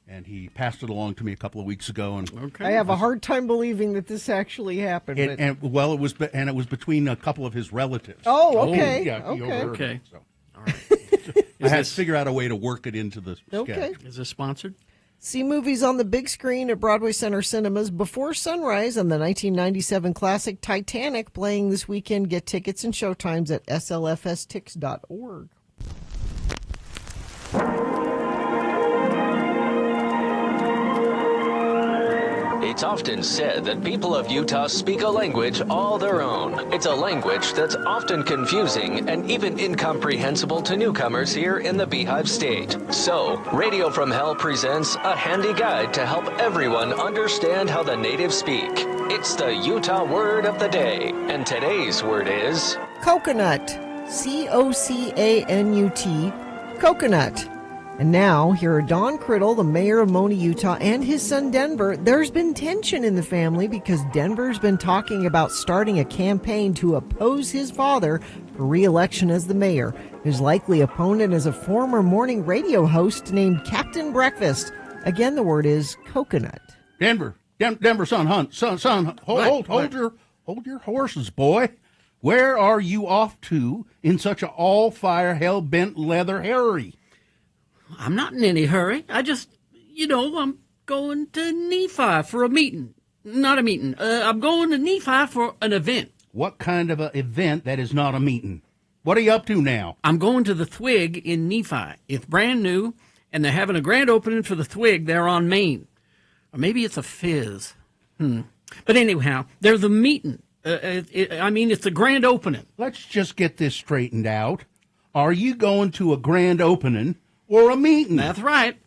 Speaker 2: And he passed it along to me a couple of weeks ago. And
Speaker 3: Okay.
Speaker 1: I have a hard time believing that this actually happened. but-
Speaker 2: it was between a couple of his relatives.
Speaker 1: Oh, okay.
Speaker 2: Yeah, he
Speaker 1: okay.
Speaker 2: overheard
Speaker 3: Okay.
Speaker 2: it, so.
Speaker 3: All right.
Speaker 2: I had to figure out a way to work it into the
Speaker 1: Okay.
Speaker 2: sketch.
Speaker 3: Is this sponsored?
Speaker 1: See movies on the big screen at Broadway Center Cinemas before sunrise on the 1997 classic Titanic playing this weekend. Get tickets and showtimes at slfstix.org.
Speaker 9: It's often said that people of Utah speak a language all their own. It's a language that's often confusing and even incomprehensible to newcomers here in the Beehive State. So, Radio from Hell presents a handy guide to help everyone understand how the natives speak. It's the Utah Word of the Day, and today's word is
Speaker 1: Coconut. C-O-C-A-N-U-T. Coconut. And now, here are Don Criddle, the mayor of Mona, Utah, and his son Denver. There's been tension in the family because Denver's been talking about starting a campaign to oppose his father for re-election as the mayor. His likely opponent is a former morning radio host named Captain Breakfast. Again, the word is coconut.
Speaker 2: Denver, son, hold your horses, boy. Where are you off to in such a all-fire, hell-bent leather hurry?
Speaker 3: I'm not in any hurry. I'm going to Nephi for a meeting. Not a meeting. I'm going to Nephi for an event.
Speaker 2: What kind of an event that is not a meeting? What are you up to now?
Speaker 3: I'm going to the Thwig in Nephi. It's brand new, and they're having a grand opening for the Thwig there on Main. Or maybe it's a Fizz. But anyhow, there's a meeting. It's a grand opening.
Speaker 2: Let's just get this straightened out. Are you going to a grand opening or a meeting?
Speaker 3: That's right.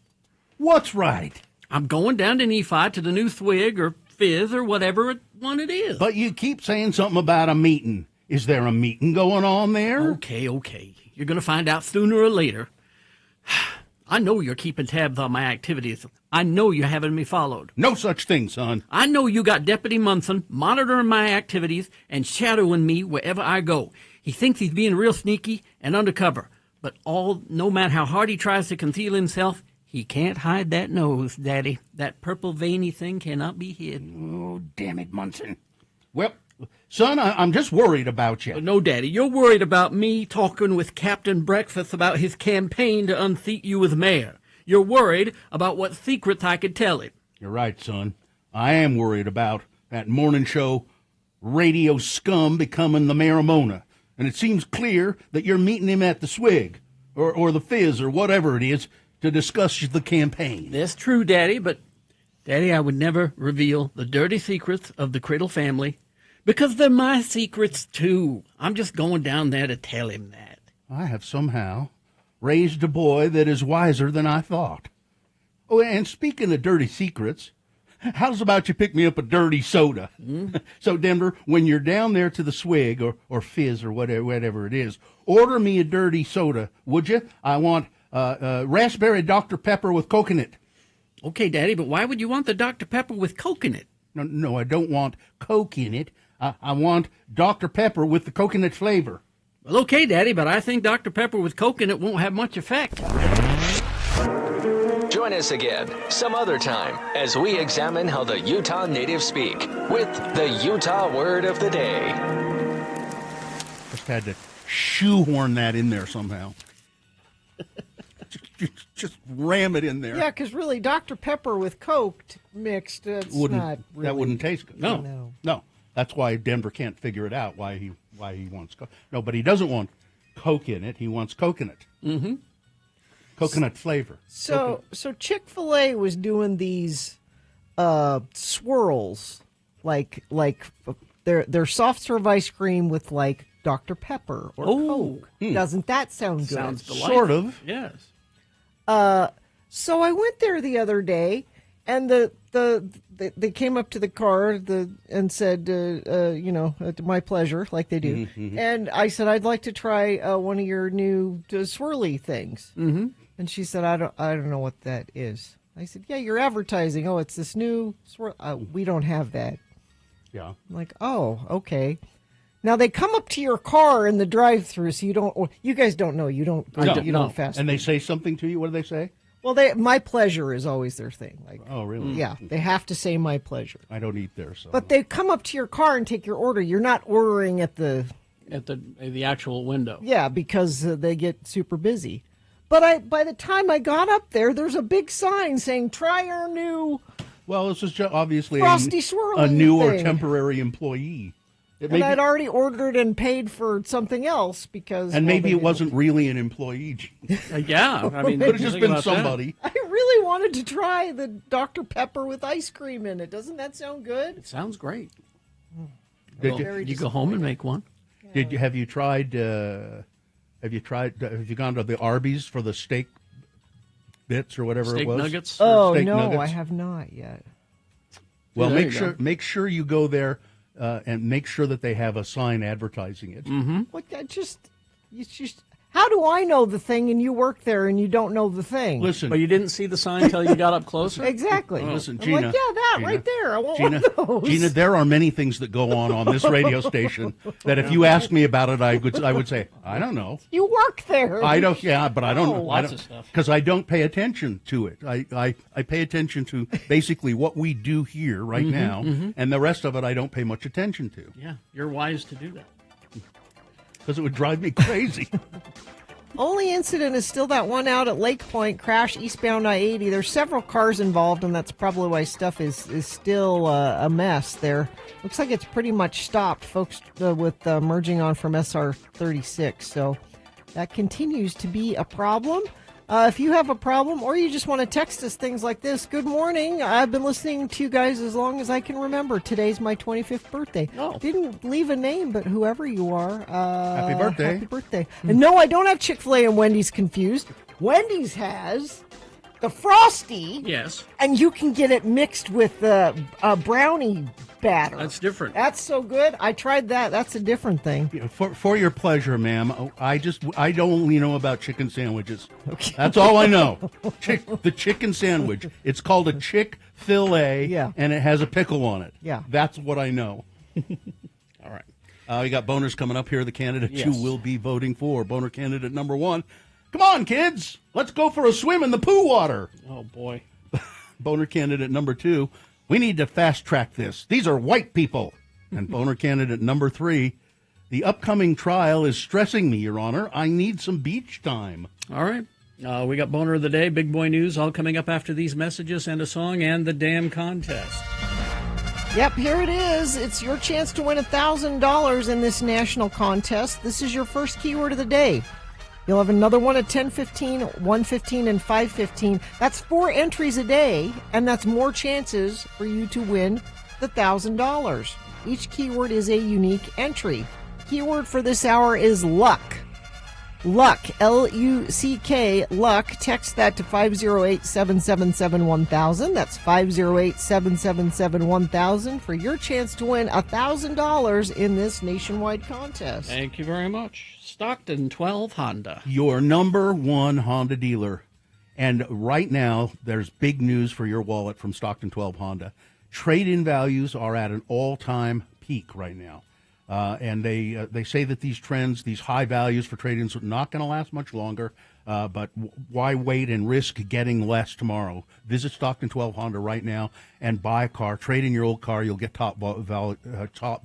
Speaker 2: What's right?
Speaker 3: I'm going down to Nephi to the new Thwig or Fizz or whatever one it is.
Speaker 2: But you keep saying something about a meeting. Is there a meeting going on there?
Speaker 3: Okay. You're going to find out sooner or later. I know you're keeping tabs on my activities. I know you're having me followed.
Speaker 2: No such thing, son.
Speaker 3: I know you got Deputy Munson monitoring my activities and shadowing me wherever I go. He thinks he's being real sneaky and undercover. But no matter how hard he tries to conceal himself, he can't hide that nose, Daddy. That purple veiny thing cannot be hid.
Speaker 2: Oh, damn it, Munson. Well, son, I'm just worried about you.
Speaker 3: But no, Daddy, you're worried about me talking with Captain Breakfast about his campaign to unseat you as mayor. You're worried about what secrets I could tell him.
Speaker 2: You're right, son. I am worried about that morning show radio scum becoming the mayor of Mona. And it seems clear that you're meeting him at the Swig or the Fizz or whatever it is to discuss the campaign.
Speaker 3: That's true, Daddy, but, Daddy, I would never reveal the dirty secrets of the Criddle family because they're my secrets, too. I'm just going down there to tell him that.
Speaker 2: I have somehow raised a boy that is wiser than I thought. Oh, and speaking of dirty secrets, how's about you pick me up a dirty soda? So, Denver, when you're down there to the Swig or Fizz or whatever it is, order me a dirty soda, would you? I want raspberry Dr. Pepper with coconut.
Speaker 3: Okay, Daddy, but why would you want the Dr. Pepper with coconut?
Speaker 2: No, I don't want Coke in it. I want Dr. Pepper with the coconut flavor.
Speaker 3: Well, okay, Daddy, but I think Dr. Pepper with coconut won't have much effect.
Speaker 9: Join us again some other time as we examine how the Utah natives speak with the Utah Word of the Day.
Speaker 2: Just had to shoehorn that in there somehow. just ram it in there.
Speaker 1: Yeah, because really, Dr. Pepper with Coke mixed, it's not really.
Speaker 2: That wouldn't taste good.
Speaker 3: No.
Speaker 2: That's why Denver can't figure it out, why he wants Coke. No, but he doesn't want Coke in it. He wants coconut.
Speaker 3: Mm-hmm.
Speaker 2: Coconut flavor.
Speaker 1: So Chick-fil-A was doing these swirls, like their soft serve ice cream with like Dr. Pepper or Coke. Doesn't that sound good?
Speaker 3: Sounds delightful.
Speaker 2: Sort of.
Speaker 3: Yes.
Speaker 1: So I went there the other day, and they came up to the car and said, my pleasure, like they do. And I said, I'd like to try one of your new swirly things. Mm-hmm. And she said, I don't know what that is. I said, yeah, you're advertising. Oh, it's this new swirl. We don't have that.
Speaker 2: Yeah.
Speaker 1: I'm like, oh, okay. Now they come up to your car in the drive-through, so you guys don't know. You don't fast.
Speaker 2: And they say something to you. What do they say?
Speaker 1: Well, my pleasure is always their thing. Like,
Speaker 2: oh, really?
Speaker 1: Yeah, they have to say my pleasure.
Speaker 2: I don't eat there, so.
Speaker 1: But they come up to your car and take your order. You're not ordering at the
Speaker 3: actual window.
Speaker 1: Yeah, because they get super busy. But by the time I got up there, there's a big sign saying, "Try our new."
Speaker 2: Well, this is obviously
Speaker 1: Frosty
Speaker 2: a
Speaker 1: swirling
Speaker 2: new or
Speaker 1: thing.
Speaker 2: temporary employee.
Speaker 1: And I'd already ordered and paid for something else because.
Speaker 2: And maybe it wasn't really an employee.
Speaker 3: Yeah, I mean,
Speaker 2: could have just been somebody.
Speaker 1: I really wanted to try the Dr. Pepper with ice cream in it. Doesn't that sound good?
Speaker 3: It sounds great.
Speaker 2: Did
Speaker 3: you go home and make one?
Speaker 2: Have you tried? Have you gone to the Arby's for the steak bits or whatever
Speaker 3: Steak
Speaker 2: it was?
Speaker 3: nuggets?
Speaker 1: Oh
Speaker 2: steak
Speaker 1: no,
Speaker 2: nuggets?
Speaker 1: I have not yet.
Speaker 2: Well,
Speaker 3: Yeah,
Speaker 2: make sure you go there and make sure that they have a sign advertising it.
Speaker 3: Mm-hmm.
Speaker 1: What? How do I know the thing and you work there and you don't know the thing?
Speaker 2: Listen,
Speaker 3: But you didn't see the sign until you got up closer?
Speaker 1: Exactly.
Speaker 2: Listen,
Speaker 1: I'm
Speaker 2: Gina,
Speaker 1: like, yeah, that
Speaker 2: Gina,
Speaker 1: right there. I want
Speaker 2: Gina,
Speaker 1: one of those.
Speaker 2: Gina, there are many things that go on this radio station that if you asked me about it, I would say I don't know.
Speaker 1: You work there.
Speaker 2: I don't. Yeah, but I don't know.
Speaker 3: lots of stuff.
Speaker 2: Because I don't pay attention to it. I pay attention to basically what we do here right now, and the rest of it I don't pay much attention to
Speaker 3: Yeah, you're wise to do that.
Speaker 2: because it would drive me crazy.
Speaker 1: Only incident is still that one out at Lake Point, crash eastbound I-80. There's several cars involved, and that's probably why stuff is still a mess there. Looks like it's pretty much stopped, folks, with merging on from SR 36. So that continues to be a problem. If you have a problem or you just want to text us things like this, good morning. I've been listening to you guys as long as I can remember. Today's my 25th birthday.
Speaker 3: Oh.
Speaker 1: Didn't leave a name, but whoever you are.
Speaker 2: Happy birthday.
Speaker 1: Happy birthday. And no, I don't have Chick-fil-A and Wendy's confused. Wendy's has the Frosty.
Speaker 3: Yes.
Speaker 1: And you can get it mixed with brownie batter.
Speaker 3: That's different.
Speaker 1: That's so good. I tried that. That's a different thing.
Speaker 2: For your pleasure, ma'am. I don't only know about chicken sandwiches.
Speaker 1: Okay.
Speaker 2: That's all I know. The chicken sandwich. It's called a Chick-fil-A,
Speaker 1: Yeah.
Speaker 2: and it has a pickle on it.
Speaker 1: Yeah.
Speaker 2: That's what I know.
Speaker 3: All right.
Speaker 2: We got boners coming up here. The candidates
Speaker 3: Yes.
Speaker 2: you will be voting for. Boner candidate number 1. Come on, kids. Let's go for a swim in the poo water.
Speaker 3: Oh, boy.
Speaker 2: Boner candidate number 2. We need to fast track this. These are white people. And boner candidate number 3. The upcoming trial is stressing me, Your Honor. I need some beach time.
Speaker 3: All right. We got Boner of the Day, Big Boy News, all coming up after these messages and a song and the damn contest.
Speaker 1: Yep, here it is. It's your chance to win $1,000 in this national contest. This is your first keyword of the day. You'll have another one at 10:15, 1:15, and 5:15. That's 4 entries a day, and that's more chances for you to win the $1,000. Each keyword is a unique entry. Keyword for this hour is luck. Luck, L-U-C-K, luck. Text that to 508-777-1000. That's 508-777-1000 for your chance to win $1,000 in this nationwide contest.
Speaker 3: Thank you very much. Stockton 12 Honda.
Speaker 2: Your number 1 Honda dealer. And right now, there's big news for your wallet from Stockton 12 Honda. Trade-in values are at an all-time peak right now. And they say that these trends, these high values for trade-ins are not going to last much longer. But why wait and risk getting less tomorrow? Visit Stockton 12 Honda right now and buy a car. Trade in your old car. You'll get top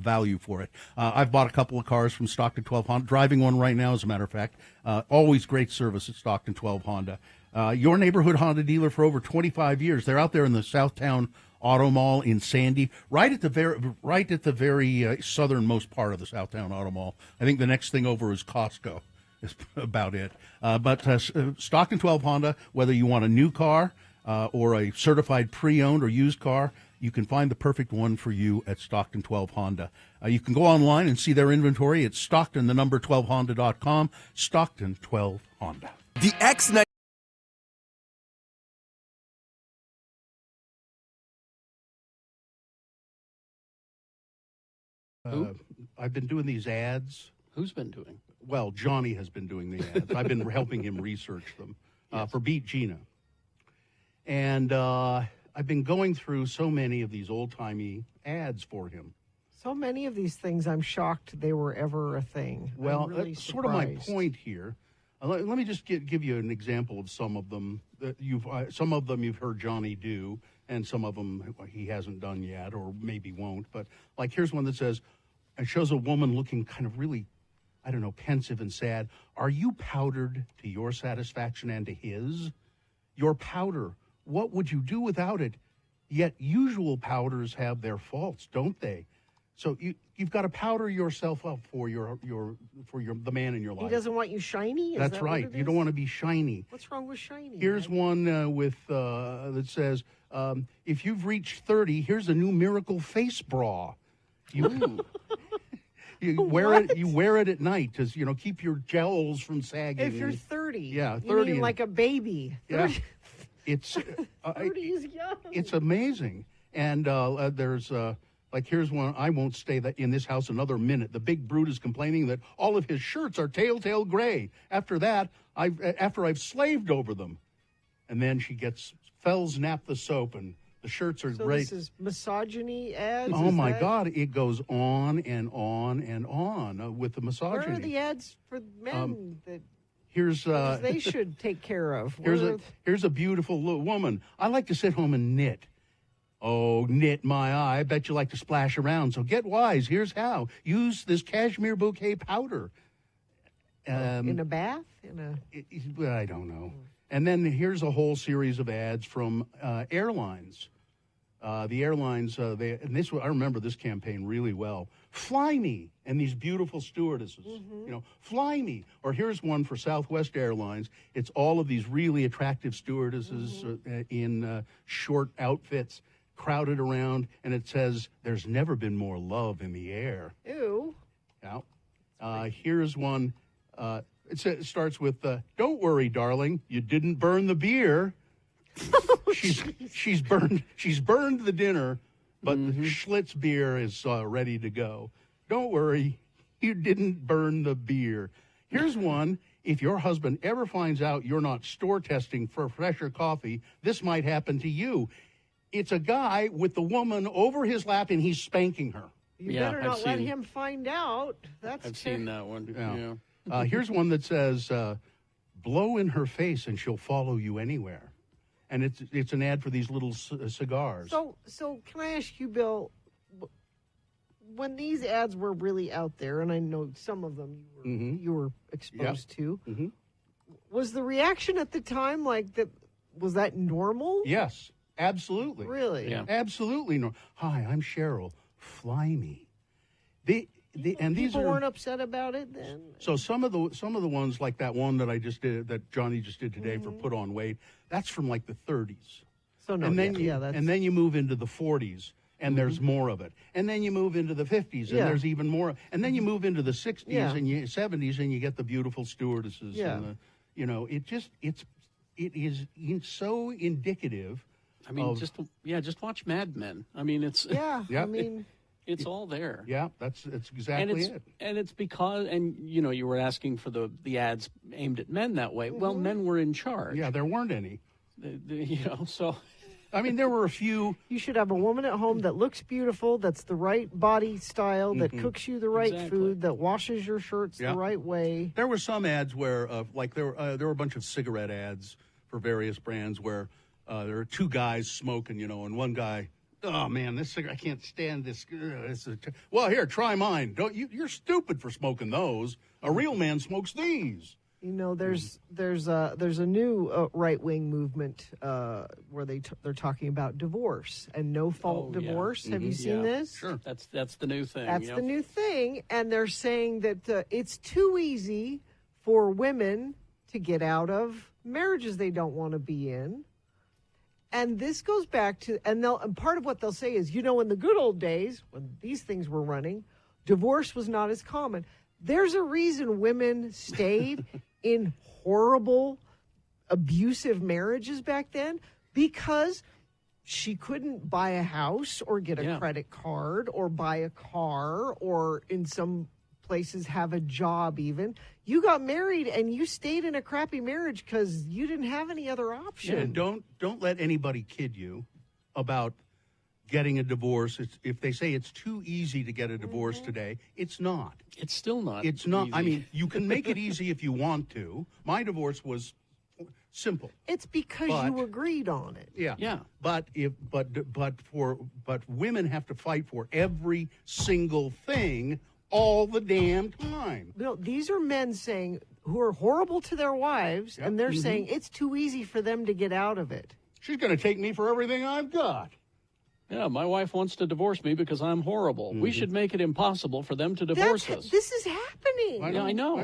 Speaker 2: value for it. I've bought a couple of cars from Stockton 12 Honda. Driving one right now, as a matter of fact. Always great service at Stockton 12 Honda. Your neighborhood Honda dealer for over 25 years. They're out there in the Southtown Auto Mall in Sandy, right at the very southernmost part of the Southtown Auto Mall. I think the next thing over is Costco. is about it. But Stockton 12 Honda, whether you want a new car or a certified pre-owned or used car, you can find the perfect one for you at Stockton 12 Honda. You can go online and see their inventory. It's Stockton12Honda.com. Stockton 12 Honda.
Speaker 6: The X90.
Speaker 2: I've been doing these ads.
Speaker 3: Who's been doing?
Speaker 2: Well, Johnny has been doing the ads. I've been helping him research them for Beat Gina. And I've been going through so many of these old-timey ads for him.
Speaker 1: So many of these things, I'm shocked they were ever a thing.
Speaker 2: Well,
Speaker 1: I'm really
Speaker 2: that's sort of my
Speaker 1: surprised.
Speaker 2: point here. Let me just give you an example of some of them that some of them you've heard Johnny do, and some of them he hasn't done yet, or maybe won't. But like, here's one that says, it shows a woman looking kind of really, I don't know, pensive and sad. Are you powdered to your satisfaction and to his? Your powder, what would you do without it? Yet usual powders have their faults, don't they? So you've got to powder yourself up for the man in your life.
Speaker 1: He doesn't want you shiny? Is
Speaker 2: That's
Speaker 1: that what
Speaker 2: right.
Speaker 1: it
Speaker 2: You
Speaker 1: is?
Speaker 2: don't want to be shiny.
Speaker 1: What's wrong with shiny?
Speaker 2: Here's one that says, if you've reached 30, here's a new miracle face bra. You wear it. You wear it at night to keep your jowls from sagging.
Speaker 1: If you're 30.
Speaker 2: Yeah, 30
Speaker 1: You mean
Speaker 2: and-
Speaker 1: like a baby.
Speaker 2: Yeah.
Speaker 1: 30
Speaker 2: It's
Speaker 1: 30 is young.
Speaker 2: it's amazing. And there's like, here's one. I won't stay in this house another minute. The big brute is complaining that all of his shirts are telltale gray. After that, after I've slaved over them, and then she gets Fells Naphtha soap, and the shirts are
Speaker 1: So
Speaker 2: gray.
Speaker 1: this is misogyny ads?
Speaker 2: Oh
Speaker 1: is
Speaker 2: my
Speaker 1: that-
Speaker 2: God! It goes on and on and on with the misogyny.
Speaker 1: Where are the ads for men that
Speaker 2: Here's
Speaker 1: they should take care of?
Speaker 2: here's a beautiful woman. I like to sit home and knit. Oh, knit my eye. I bet you like to splash around. So get wise. Here's how. Use this cashmere bouquet powder.
Speaker 1: in a bath?
Speaker 2: I don't know. And then here's a whole series of ads from airlines. The airlines, I remember this campaign really well. Fly me, and these beautiful stewardesses, fly me. Or here's one for Southwest Airlines. It's all of these really attractive stewardesses in short outfits, crowded around, and it says, "There's never been more love in the air."
Speaker 1: Ew.
Speaker 2: Yeah. Here's one. It starts with, "Don't worry, darling, you didn't burn the beer." She's burned the dinner, but the Schlitz beer is ready to go. Don't worry, you didn't burn the beer. Here's one. If your husband ever finds out you're not store testing for fresher coffee, this might happen to you. It's a guy with the woman over his lap, and he's spanking her.
Speaker 1: You
Speaker 3: Yeah,
Speaker 1: better
Speaker 3: I've
Speaker 1: not let
Speaker 3: seen-
Speaker 1: him find out. That's
Speaker 3: I've seen that one.
Speaker 2: Yeah.
Speaker 3: Yeah.
Speaker 2: Here's one that says, "Blow in her face and she'll follow you anywhere." And it's an ad for these little cigars.
Speaker 1: So can I ask you, Bill, when these ads were really out there, and I know some of them you were exposed to, was the reaction at the time like that? Was that normal?
Speaker 2: Yes, absolutely.
Speaker 1: Really?
Speaker 3: Yeah.
Speaker 2: Absolutely. No. Hi, I'm Cheryl. Fly me. And these
Speaker 1: People
Speaker 2: are
Speaker 1: weren't upset about it then.
Speaker 2: so some of the ones like that one that I just did, that Johnny just did today for Put On Weight. That's from like the 30s.
Speaker 1: So no,
Speaker 2: And then
Speaker 1: that's
Speaker 2: and then you move into the 40s, and there's more of it. And then you move into the 50s, and
Speaker 1: Yeah.
Speaker 2: there's even more. And then you move into the 60s
Speaker 1: Yeah.
Speaker 2: and 70s, and you get the beautiful stewardesses.
Speaker 1: Yeah.
Speaker 2: And it is so indicative.
Speaker 3: I mean,
Speaker 2: of-
Speaker 3: just watch Mad Men. I mean, it's
Speaker 1: yeah.
Speaker 2: Yeah.
Speaker 1: I mean,
Speaker 3: it's all there.
Speaker 2: Yeah, that's
Speaker 3: And
Speaker 2: exactly
Speaker 3: it's
Speaker 2: it.
Speaker 3: and it's because you were asking for the ads aimed at men that way. Well, men were in charge.
Speaker 2: Yeah, there weren't any.
Speaker 3: So
Speaker 2: I mean, there were a few.
Speaker 1: you should have a woman at home that looks beautiful, that's the right body style, that cooks you the right
Speaker 3: Exactly.
Speaker 1: food, that washes your shirts
Speaker 2: Yeah.
Speaker 1: the right way.
Speaker 2: There were some ads where, there were a bunch of cigarette ads for various brands where there are two guys smoking, and one guy, "Oh man, this cigarette, I can't stand this. Well, here, try mine. You're stupid for smoking those. A real man smokes these."
Speaker 1: There's a new right wing movement where they're talking about divorce and no fault
Speaker 3: Oh, yeah.
Speaker 1: divorce. Have you seen
Speaker 3: Yeah.
Speaker 1: this?
Speaker 2: Sure.
Speaker 3: that's the new thing.
Speaker 1: That's
Speaker 3: yep.
Speaker 1: the new thing, and they're saying that it's too easy for women to get out of marriages they don't want to be in. And this goes back to, and part of what they'll say is, in the good old days, when these things were running, divorce was not as common. There's a reason women stayed in horrible, abusive marriages back then, because she couldn't buy a house or get a credit card or buy a car, or in some places have a job even. You got married and you stayed in a crappy marriage because you didn't have any other option.
Speaker 2: Yeah, don't let anybody kid you about getting a divorce. If they say it's too easy to get a divorce today, it's not.
Speaker 3: It's still not.
Speaker 2: It's not.
Speaker 3: Easy.
Speaker 2: I mean, you can make it easy if you want to. My divorce was simple.
Speaker 1: It's because you agreed on it.
Speaker 3: Yeah.
Speaker 2: But women have to fight for every single thing all the damn time.
Speaker 1: No, these are men saying who are horrible to their wives, and they're saying it's too easy for them to get out of it.
Speaker 2: She's going to take me for everything I've got.
Speaker 3: Yeah, my wife wants to divorce me because I'm horrible. We should make it impossible for them to divorce us.
Speaker 1: This is happening.
Speaker 3: I know.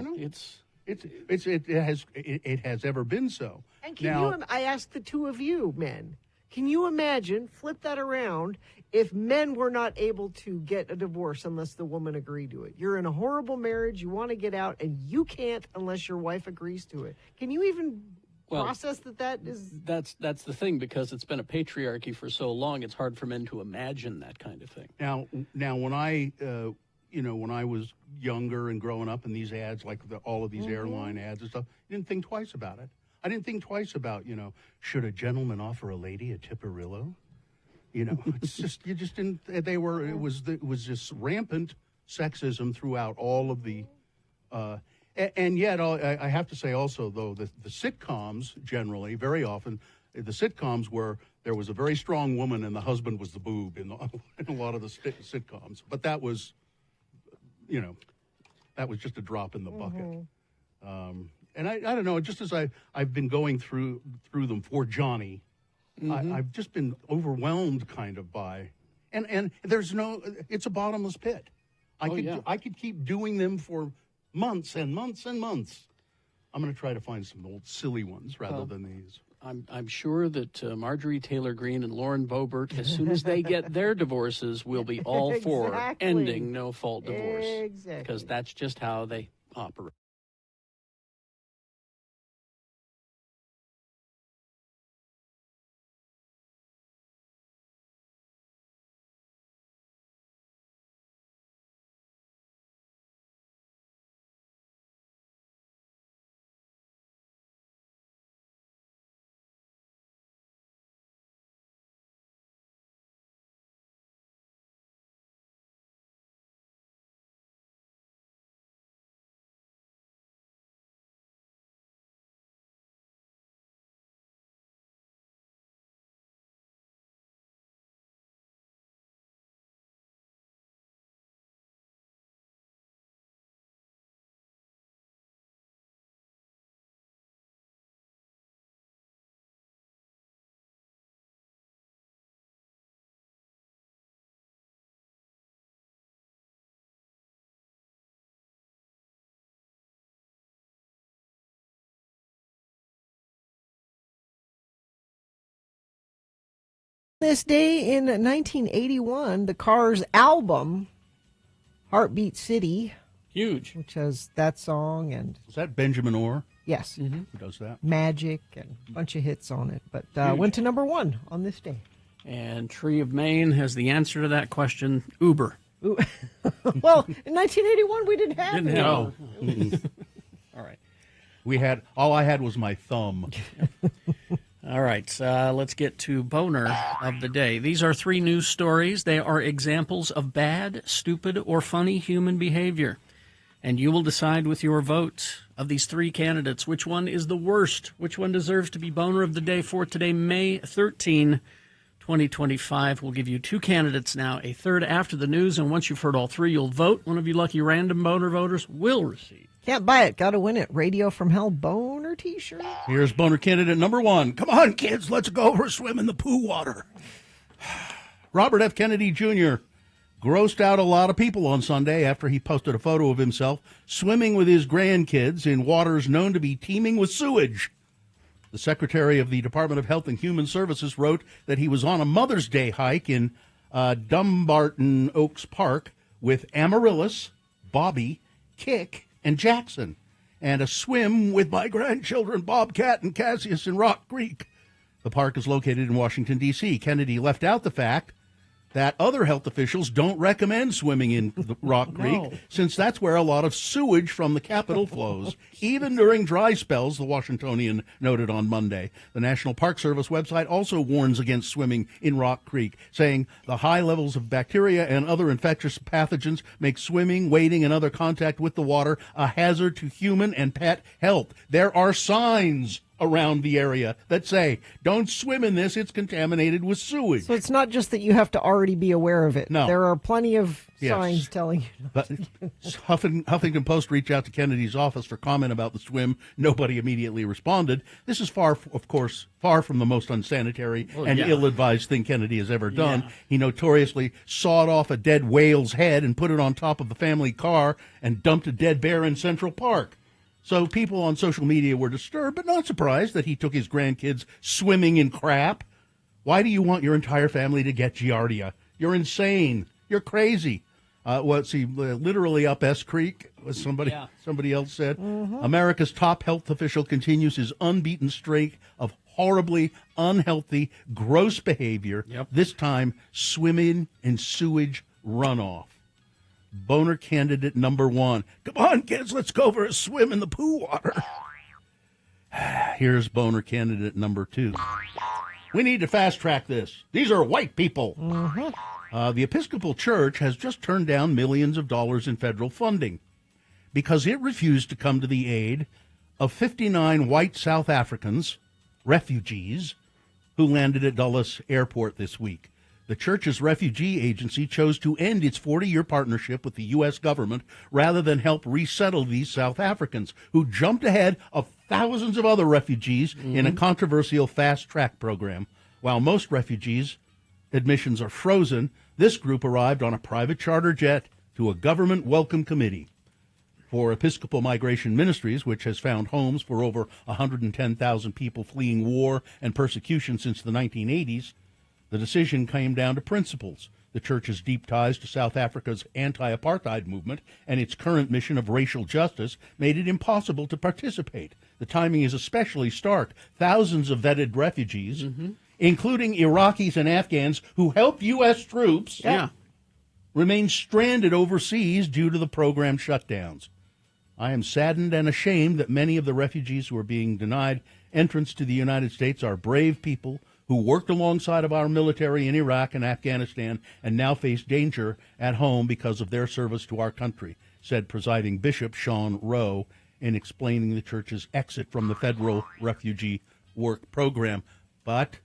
Speaker 2: It has ever been so.
Speaker 1: And I ask the two of you, men, can you imagine, flip that around, if men were not able to get a divorce unless the woman agreed to it? You're in a horrible marriage, you want to get out, and you can't unless your wife agrees to it. Can you even process that is...
Speaker 3: That's the thing, because it's been a patriarchy for so long, it's hard for men to imagine that kind of thing.
Speaker 2: Now when I... when I was younger and growing up in these ads, like all of these airline ads and stuff, I didn't think twice about it. I didn't think twice about, should a gentleman offer a lady a Tipperillo? It's just, you just didn't, it was just rampant sexism throughout all of the, and yet I have to say also, though, the sitcoms generally, very often, the sitcoms where there was a very strong woman and the husband was the boob in a lot of the sitcoms. But that was, that was just a drop in the bucket. And I don't know, just as I've been going through them for Johnny, I've just been overwhelmed kind of by, and there's it's a bottomless pit. I could keep doing them for months and months and months. I'm going to try to find some old silly ones rather than these.
Speaker 3: I'm sure that Marjorie Taylor Greene and Lauren Boebert, as soon as they get their divorces, will be all for ending no-fault divorce.
Speaker 1: Exactly.
Speaker 3: Because that's just how they operate.
Speaker 1: This day in 1981, the Cars album, Heartbeat City.
Speaker 3: Huge.
Speaker 1: Which has that song and...
Speaker 2: Was that Benjamin Orr?
Speaker 1: Yes.
Speaker 2: Who does that?
Speaker 1: Magic and a bunch of hits on it. But went to number one on this day.
Speaker 3: And Tree of Maine has the answer to that question, Uber.
Speaker 1: Well, in 1981, we didn't have it.
Speaker 2: No.
Speaker 3: All right.
Speaker 2: All I had was my thumb.
Speaker 3: All right, let's get to Boner of the Day. These are 3 news stories. They are examples of bad, stupid, or funny human behavior. And you will decide with your vote of these 3 candidates which one is the worst, which one deserves to be Boner of the Day for today, May 13, 2025. We'll give you 2 candidates now, a third after the news, and once you've heard all 3, you'll vote. One of you lucky random Boner voters will receive.
Speaker 1: Can't buy it. Got to win it. Radio from Hell Boner t-shirt.
Speaker 2: Here's Boner candidate number 1. Come on, kids, let's go for a swim in the poo water. Robert F. Kennedy Jr., grossed out a lot of people on Sunday after he posted a photo of himself swimming with his grandkids in waters known to be teeming with sewage. The Secretary of the Department of Health and Human Services wrote that he was on a Mother's Day hike in Dumbarton Oaks Park with Amaryllis, Bobby, Kick, and Jackson, and a swim with my grandchildren Bobcat and Cassius in Rock Creek. The park is located in Washington, D.C. Kennedy left out the fact that other health officials don't recommend swimming in the Rock Creek, since that's where a lot of sewage from the Capitol flows, even during dry spells, the Washingtonian noted on Monday. The National Park Service website also warns against swimming in Rock Creek, saying the high levels of bacteria and other infectious pathogens make swimming, wading, and other contact with the water a hazard to human and pet health. There are signs around the area that say, don't swim in this, it's contaminated with sewage.
Speaker 1: So it's not just that you have to already be aware of it.
Speaker 2: No.
Speaker 1: There are plenty of signs telling you.
Speaker 2: But Huffington Post reached out to Kennedy's office for comment about the swim. Nobody immediately responded. This is far from the most unsanitary and ill-advised thing Kennedy has ever done.
Speaker 3: Yeah.
Speaker 2: He notoriously sawed off a dead whale's head and put it on top of the family car and dumped a dead bear in Central Park. So people on social media were disturbed, but not surprised that he took his grandkids swimming in crap. Why do you want your entire family to get Giardia? You're insane. You're crazy. Literally up S Creek, as somebody else said. Mm-hmm. America's top health official continues his unbeaten streak of horribly unhealthy, gross behavior, this time swimming in sewage runoff. Boner candidate number 1. Come on, kids, let's go for a swim in the poo water. Here's boner candidate number 2. We need to fast track this. These are white people. Mm-hmm. The Episcopal Church has just turned down millions of dollars in federal funding because it refused to come to the aid of 59 white South Africans, refugees, who landed at Dulles Airport this week. The church's refugee agency chose to end its 40-year partnership with the U.S. government rather than help resettle these South Africans, who jumped ahead of thousands of other refugees in a controversial fast-track program. While most refugees' admissions are frozen, this group arrived on a private charter jet to a government welcome committee. For Episcopal Migration Ministries, which has found homes for over 110,000 people fleeing war and persecution since the 1980s, the decision came down to principles. The church's deep ties to South Africa's anti-apartheid movement and its current mission of racial justice made it impossible to participate. The timing is especially stark. Thousands of vetted refugees, including Iraqis and Afghans who helped U.S. troops, remain stranded overseas due to the program shutdowns. I am saddened and ashamed that many of the refugees who are being denied entrance to the United States are brave people who worked alongside of our military in Iraq and Afghanistan and now face danger at home because of their service to our country, said presiding Bishop Sean Rowe in explaining the church's exit from the federal refugee work program. But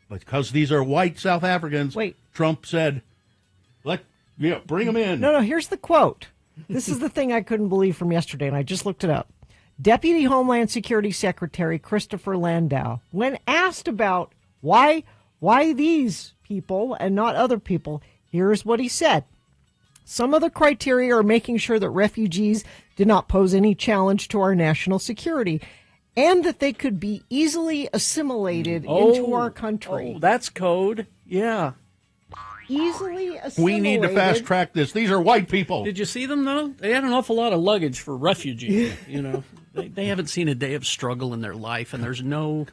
Speaker 2: because these are white South Africans, Trump said, bring them in.
Speaker 1: No, here's the quote. This is the thing I couldn't believe from yesterday, and I just looked it up. Deputy Homeland Security Secretary Christopher Landau, when asked about why these people and not other people, here's what he said. Some of the criteria are making sure that refugees did not pose any challenge to our national security and that they could be easily assimilated into our country.
Speaker 3: Oh, that's code. Yeah.
Speaker 1: Easily assimilated.
Speaker 2: We need to fast track this. These are white people.
Speaker 3: Did you see them, though? They had an awful lot of luggage for refugees. They haven't seen a day of struggle in their life, and there's no...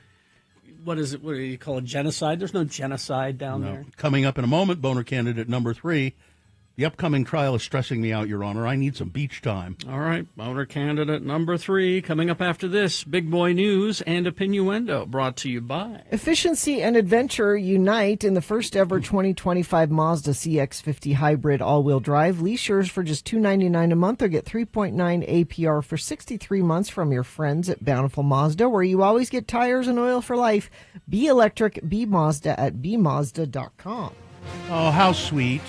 Speaker 3: What do you call it, genocide? There's no genocide down there.
Speaker 2: Coming up in a moment, boner candidate number 3. The upcoming trial is stressing me out, Your Honor. I need some beach time.
Speaker 3: All right, boner candidate number 3. Coming up after this, Big Boy News and Opinioendo, brought to you by...
Speaker 1: Efficiency and adventure unite in the first ever 2025 Mazda CX-50 hybrid all-wheel drive. Lease yours for just $299 a month or get 3.9 APR for 63 months from your friends at Bountiful Mazda, where you always get tires and oil for life. Be electric, be Mazda at bemazda.com.
Speaker 2: Oh, how sweet.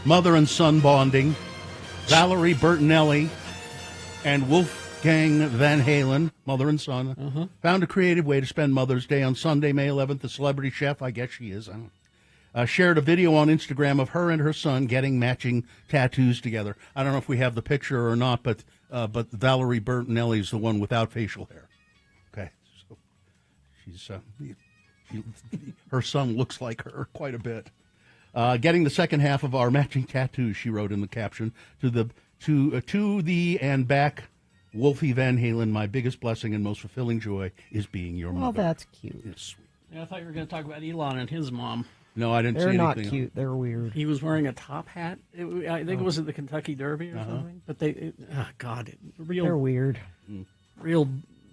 Speaker 2: Mother and son bonding. Valerie Bertinelli and Wolfgang Van Halen, mother and son, found a creative way to spend Mother's Day on Sunday, May 11th. The celebrity chef, I guess she is, shared a video on Instagram of her and her son getting matching tattoos together. I don't know if we have the picture or not, but Valerie Bertinelli is the one without facial hair. Okay, so she's her son looks like her quite a bit. Getting the second half of our matching tattoos, she wrote in the caption, to the and back, Wolfie Van Halen. My biggest blessing and most fulfilling joy is being your mother.
Speaker 1: Oh, that's cute.
Speaker 2: It's sweet.
Speaker 3: Yeah, I thought you were going to talk about Elon and his mom.
Speaker 2: No, I didn't
Speaker 1: They're
Speaker 2: see
Speaker 1: not
Speaker 2: anything.
Speaker 1: cute. They're weird.
Speaker 3: He was wearing a top hat. I think it was at the Kentucky Derby or something. But
Speaker 1: They're weird.
Speaker 3: real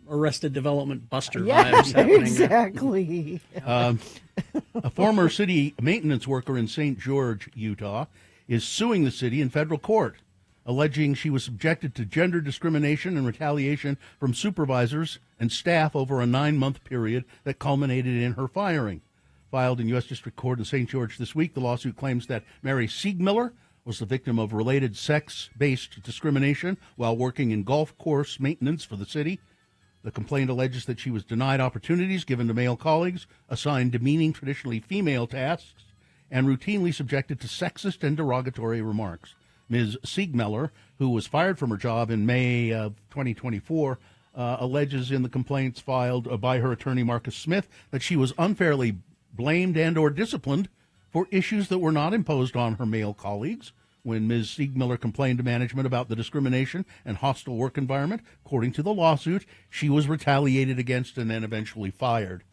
Speaker 3: Arrested Development Buster
Speaker 1: Yeah,
Speaker 3: vibes happening.
Speaker 1: exactly.
Speaker 2: A former city maintenance worker in St. George, Utah, is suing the city in federal court, alleging she was subjected to gender discrimination and retaliation from supervisors and staff over a 9-month period that culminated in her firing. Filed in U.S. District Court in St. George this week, the lawsuit claims that Mary Siegmiller was the victim of related sex-based discrimination while working in golf course maintenance for the city. The complaint alleges that she was denied opportunities given to male colleagues, assigned demeaning traditionally female tasks, and routinely subjected to sexist and derogatory remarks. Ms. Siegmiller, who was fired from her job in May of 2024, alleges in the complaints filed by her attorney Marcus Smith that she was unfairly blamed and or disciplined for issues that were not imposed on her male colleagues. When Ms. Siegmiller complained to management about the discrimination and hostile work environment, according to the lawsuit, she was retaliated against and then eventually fired.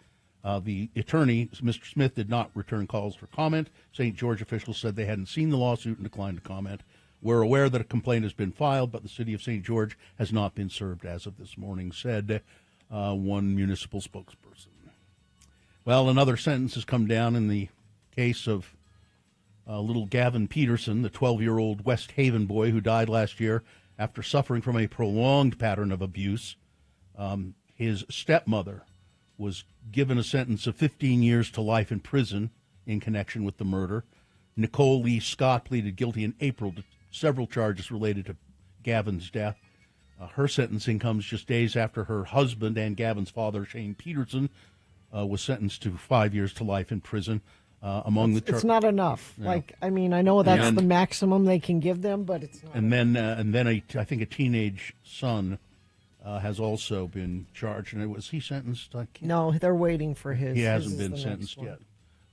Speaker 2: The attorney, Mr. Smith, did not return calls for comment. St. George officials said they hadn't seen the lawsuit and declined to comment. We're aware that a complaint has been filed, but the city of St. George has not been served as of this morning, said one municipal spokesperson. Well, another sentence has come down in the case of little Gavin Peterson, the 12-year-old West Haven boy who died last year after suffering from a prolonged pattern of abuse. His stepmother was given a sentence of 15 years to life in prison in connection with the murder. Nicole Lee Scott pleaded guilty in April to several charges related to Gavin's death. Her sentencing comes just days after her husband and Gavin's father, Shane Peterson, was sentenced to 5 years to life in prison.
Speaker 1: It's not enough. Yeah. I know that's the maximum they can give them, but it's not.
Speaker 2: And then I think a teenage son has also been charged. And was he sentenced?
Speaker 1: No, they're waiting for his.
Speaker 2: He hasn't been sentenced yet.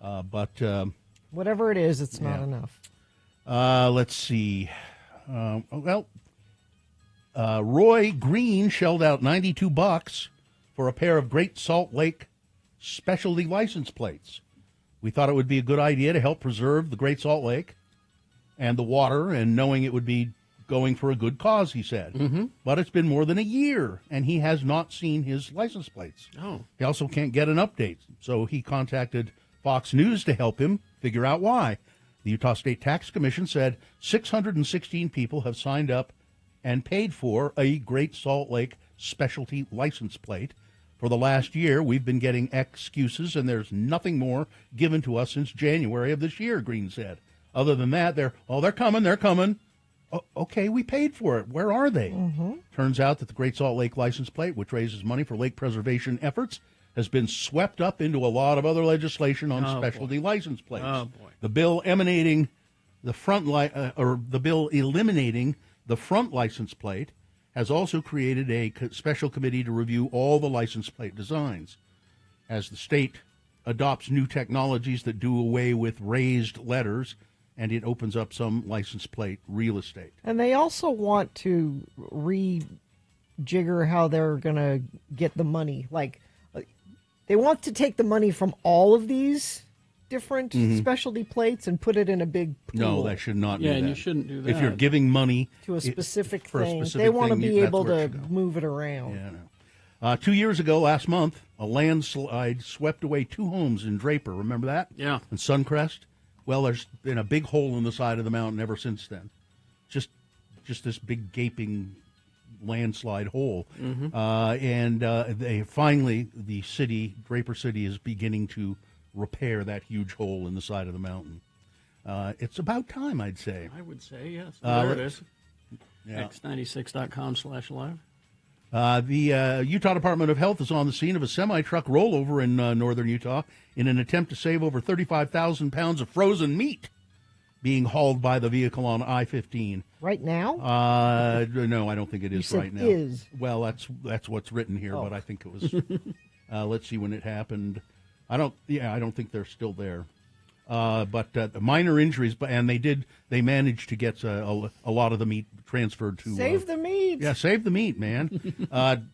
Speaker 2: But
Speaker 1: whatever it is, it's not enough.
Speaker 2: Let's see. Roy Green shelled out $92 for a pair of Great Salt Lake specialty license plates. We thought it would be a good idea to help preserve the Great Salt Lake and the water, and knowing it would be going for a good cause, he said. Mm-hmm. But it's been more than a year, and he has not seen his license plates.
Speaker 3: Oh.
Speaker 2: He also can't get an update, so he contacted Fox News to help him figure out why. The Utah State Tax Commission said 616 people have signed up and paid for a Great Salt Lake specialty license plate. For the last year, we've been getting excuses, and there's nothing more given to us since January of this year, Green said. Other than that, they're coming. Okay, we paid for it. Where are they? Mm-hmm. Turns out that the Great Salt Lake license plate, which raises money for lake preservation efforts, has been swept up into a lot of other legislation on specialty license plates.
Speaker 3: Oh, boy.
Speaker 2: The bill eliminating the front license plate has also created a special committee to review all the license plate designs. As the state adopts new technologies that do away with raised letters, and it opens up some license plate real estate.
Speaker 1: And they also want to rejigger how they're going to get the money. They want to take the money from all of these different specialty plates and put it in a big pool.
Speaker 2: No, that should not do that.
Speaker 3: Yeah, and you shouldn't do that.
Speaker 2: If you're giving money
Speaker 1: to a specific
Speaker 2: for
Speaker 1: thing,
Speaker 2: a specific
Speaker 1: they want to
Speaker 2: thing,
Speaker 1: be able
Speaker 2: that's where it
Speaker 1: to
Speaker 2: should go.
Speaker 1: move it around.
Speaker 2: Yeah, no. 2 years ago, last month, a landslide swept away 2 homes in Draper. Remember that?
Speaker 3: Yeah.
Speaker 2: In Suncrest. Well, there's been a big hole in the side of the mountain ever since then. Just this big gaping landslide hole. Mm-hmm. And they finally, the city, Draper City, is beginning to repair that huge hole in the side of the mountain. It's about time, I'd say.
Speaker 3: I would say, yes. There it is.
Speaker 2: Yeah.
Speaker 3: X96.com/live.
Speaker 2: The Utah Department of Health is on the scene of a semi-truck rollover in northern Utah in an attempt to save over 35,000 pounds of frozen meat being hauled by the vehicle on I-15.
Speaker 1: Right now?
Speaker 2: No, I don't think it is
Speaker 1: said
Speaker 2: right now.
Speaker 1: is.
Speaker 2: Well, that's what's written here, but I think it was. Let's see when it happened. I don't think they're still there. But minor injuries, and they managed to get a lot of the meat transferred to
Speaker 1: Save the meat.
Speaker 2: Yeah, save the meat, man.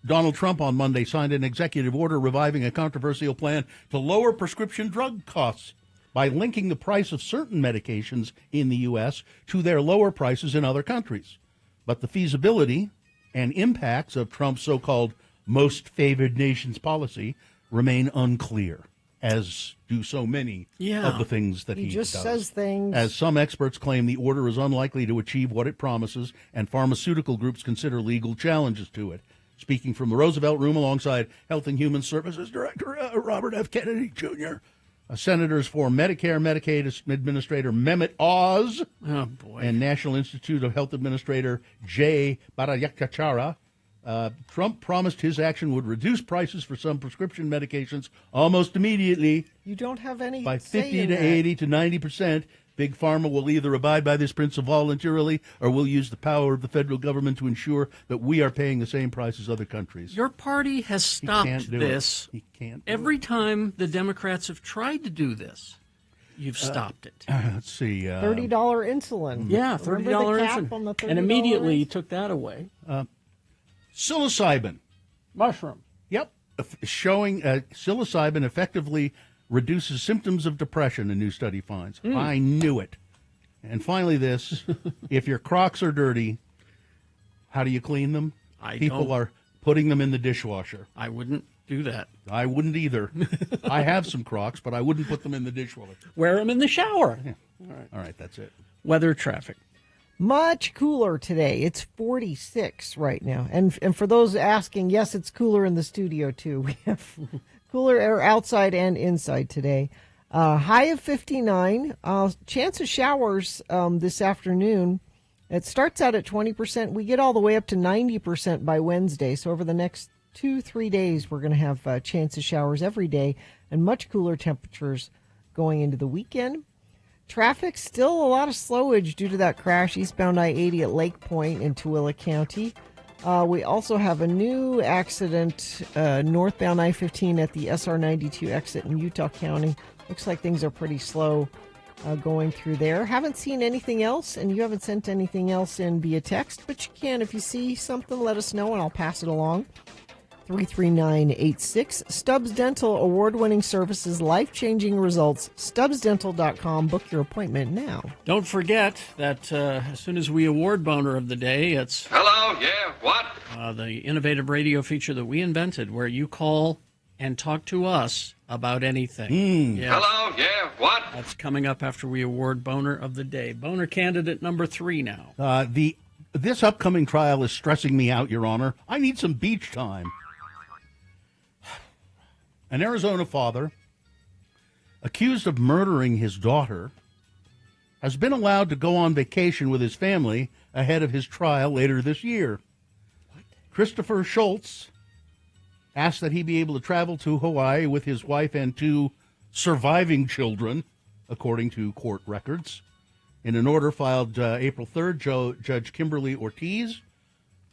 Speaker 2: Donald Trump on Monday signed an executive order reviving a controversial plan to lower prescription drug costs by linking the price of certain medications in the U.S. to their lower prices in other countries. But the feasibility and impacts of Trump's so-called most favored nations policy remain unclear, as do so many of the things that he
Speaker 1: just
Speaker 2: does.
Speaker 1: says things.
Speaker 2: As some experts claim, the order is unlikely to achieve what it promises, and pharmaceutical groups consider legal challenges to it. Speaking from the Roosevelt Room alongside Health and Human Services Director Robert F. Kennedy, Jr., Senators for Medicare, Medicaid Administrator Mehmet Oz, and National Institute of Health Administrator Jay Bhattacharya, Trump promised his action would reduce prices for some prescription medications almost immediately.
Speaker 1: You don't have any
Speaker 2: by
Speaker 1: say
Speaker 2: 50
Speaker 1: in
Speaker 2: to
Speaker 1: that.
Speaker 2: 80 to 90%. Big Pharma will either abide by this principle voluntarily or will use the power of the federal government to ensure that we are paying the same price as other countries.
Speaker 3: Your party has stopped this.
Speaker 2: He can't do
Speaker 3: Every time the Democrats have tried to do this, you've stopped it.
Speaker 2: Let's see.
Speaker 1: $30 insulin.
Speaker 3: Yeah,
Speaker 1: Remember
Speaker 3: $30
Speaker 1: the cap
Speaker 3: insulin.
Speaker 1: on the $30
Speaker 3: And immediately you took that away.
Speaker 2: Psilocybin.
Speaker 3: Mushroom.
Speaker 2: Yep. Showing psilocybin effectively reduces symptoms of depression, a new study finds. I knew it. And finally this, if your Crocs are dirty, how do you clean them? People are putting them in the dishwasher.
Speaker 3: I wouldn't do that.
Speaker 2: I wouldn't either. I have some Crocs, but I wouldn't put them in the dishwasher.
Speaker 3: Wear them in the shower.
Speaker 2: Yeah. All right, that's it.
Speaker 3: Weather, traffic.
Speaker 1: Much cooler today. It's 46 right now. And for those asking, yes, it's cooler in the studio too. We have cooler air outside and inside today. High of 59. Chance of showers this afternoon. It starts out at 20%. We get all the way up to 90% by Wednesday. So over the next 2-3 days, we're going to have a chance of showers every day and much cooler temperatures going into the weekend. Traffic, still a lot of slowage due to that crash eastbound I-80 at Lake Point in Tooele County. We also have a new accident northbound I-15 at the SR-92 exit in Utah County. Looks like things are pretty slow going through there. Haven't seen anything else, and you haven't sent anything else in via text, but you can. If you see something, let us know, and I'll pass it along. 33986. Stubbs Dental, award-winning services, life-changing results. StubbsDental.com. Book your appointment now.
Speaker 3: Don't forget that as soon as we award Boner of the Day, it's
Speaker 10: Hello, yeah, what?
Speaker 3: The innovative radio feature that we invented where you call and talk to us about anything. Yes.
Speaker 10: Hello, yeah, what?
Speaker 3: That's coming up after we award Boner of the Day. Boner candidate number 3 now.
Speaker 2: This upcoming trial is stressing me out, Your Honor. I need some beach time. An Arizona father accused of murdering his daughter has been allowed to go on vacation with his family ahead of his trial later this year. Christopher Schultz asked that he be able to travel to Hawaii with his wife and 2 surviving children, according to court records. In an order filed April 3rd, Judge Kimberly Ortiz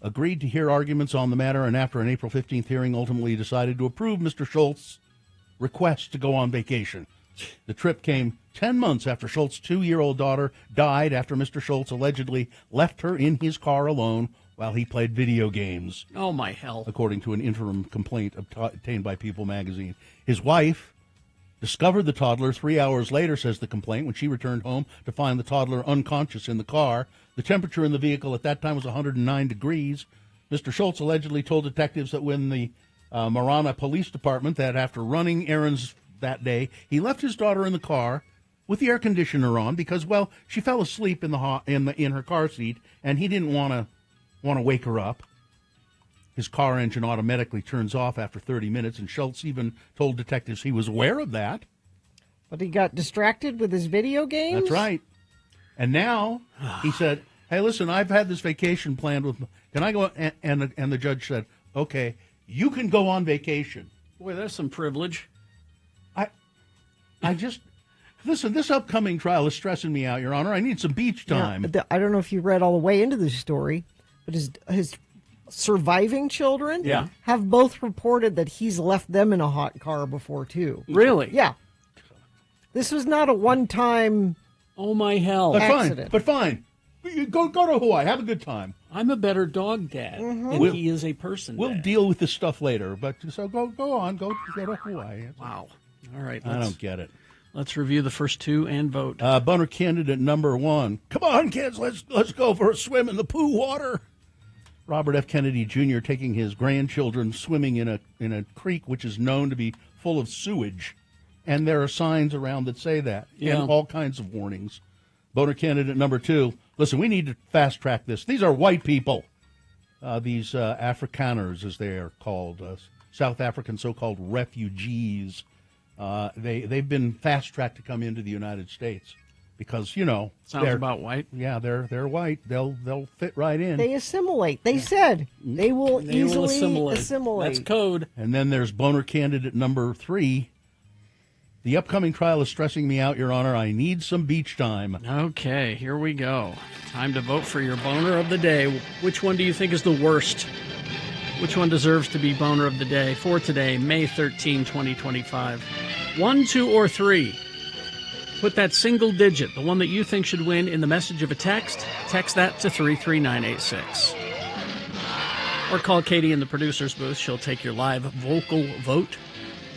Speaker 2: agreed to hear arguments on the matter, and after an April 15th hearing, ultimately decided to approve Mr. Schultz's request to go on vacation. The trip came 10 months after Schultz's 2-year-old daughter died after Mr. Schultz allegedly left her in his car alone while he played video games.
Speaker 3: Oh, my hell.
Speaker 2: According to an interim complaint obtained by People magazine. His wife discovered the toddler 3 hours later, says the complaint, when she returned home to find the toddler unconscious in the car. The temperature in the vehicle at that time was 109 degrees. Mr. Schultz allegedly told detectives that when the Marana Police Department that after running errands that day, he left his daughter in the car with the air conditioner on because, well, she fell asleep in her car seat, and he didn't want to wake her up. His car engine automatically turns off after 30 minutes, and Schultz even told detectives he was aware of that.
Speaker 1: But he got distracted with his video games?
Speaker 2: That's right. And now he said, hey, listen, I've had this vacation planned with, can I go? And the judge said, Okay, you can go on vacation.
Speaker 3: Boy, that's some privilege.
Speaker 2: I just listen. This upcoming trial is stressing me out, Your Honor. I need some beach time.
Speaker 1: Yeah, I don't know if you read all the way into the story, but his surviving children have both reported that he's left them in a hot car before too.
Speaker 3: Really?
Speaker 1: Yeah. This was not a one-time.
Speaker 3: Oh my hell!
Speaker 2: But fine. You go to Hawaii. Have a good time.
Speaker 3: I'm a better dog dad than he is a person.
Speaker 2: We'll
Speaker 3: dad.
Speaker 2: deal with this stuff later. But so go on. Go to Hawaii.
Speaker 3: Wow. All right.
Speaker 2: I don't get it.
Speaker 3: Let's review the first two and vote.
Speaker 2: Boner candidate number 1. Come on, kids. Let's go for a swim in the poo water. Robert F. Kennedy Jr. taking his grandchildren swimming in a creek which is known to be full of sewage, and there are signs around that say that, and all kinds of warnings. Boner candidate number 2. Listen, we need to fast track this. These are white people. These Afrikaners, as they are called, South African so-called refugees. They've been fast tracked to come into the United States because
Speaker 3: sounds about white.
Speaker 2: Yeah, they're white. They'll fit right in.
Speaker 1: They assimilate. They said they will easily assimilate.
Speaker 3: That's code.
Speaker 2: And then there's boner candidate number 3. The upcoming trial is stressing me out, Your Honor. I need some beach time.
Speaker 3: Okay, here we go. Time to vote for your boner of the day. Which one do you think is the worst? Which one deserves to be boner of the day for today, May 13, 2025? 1, 2, or 3? Put that single digit, the one that you think should win, in the message of a text. Text that to 33986. Or call Katie in the producer's booth. She'll take your live vocal vote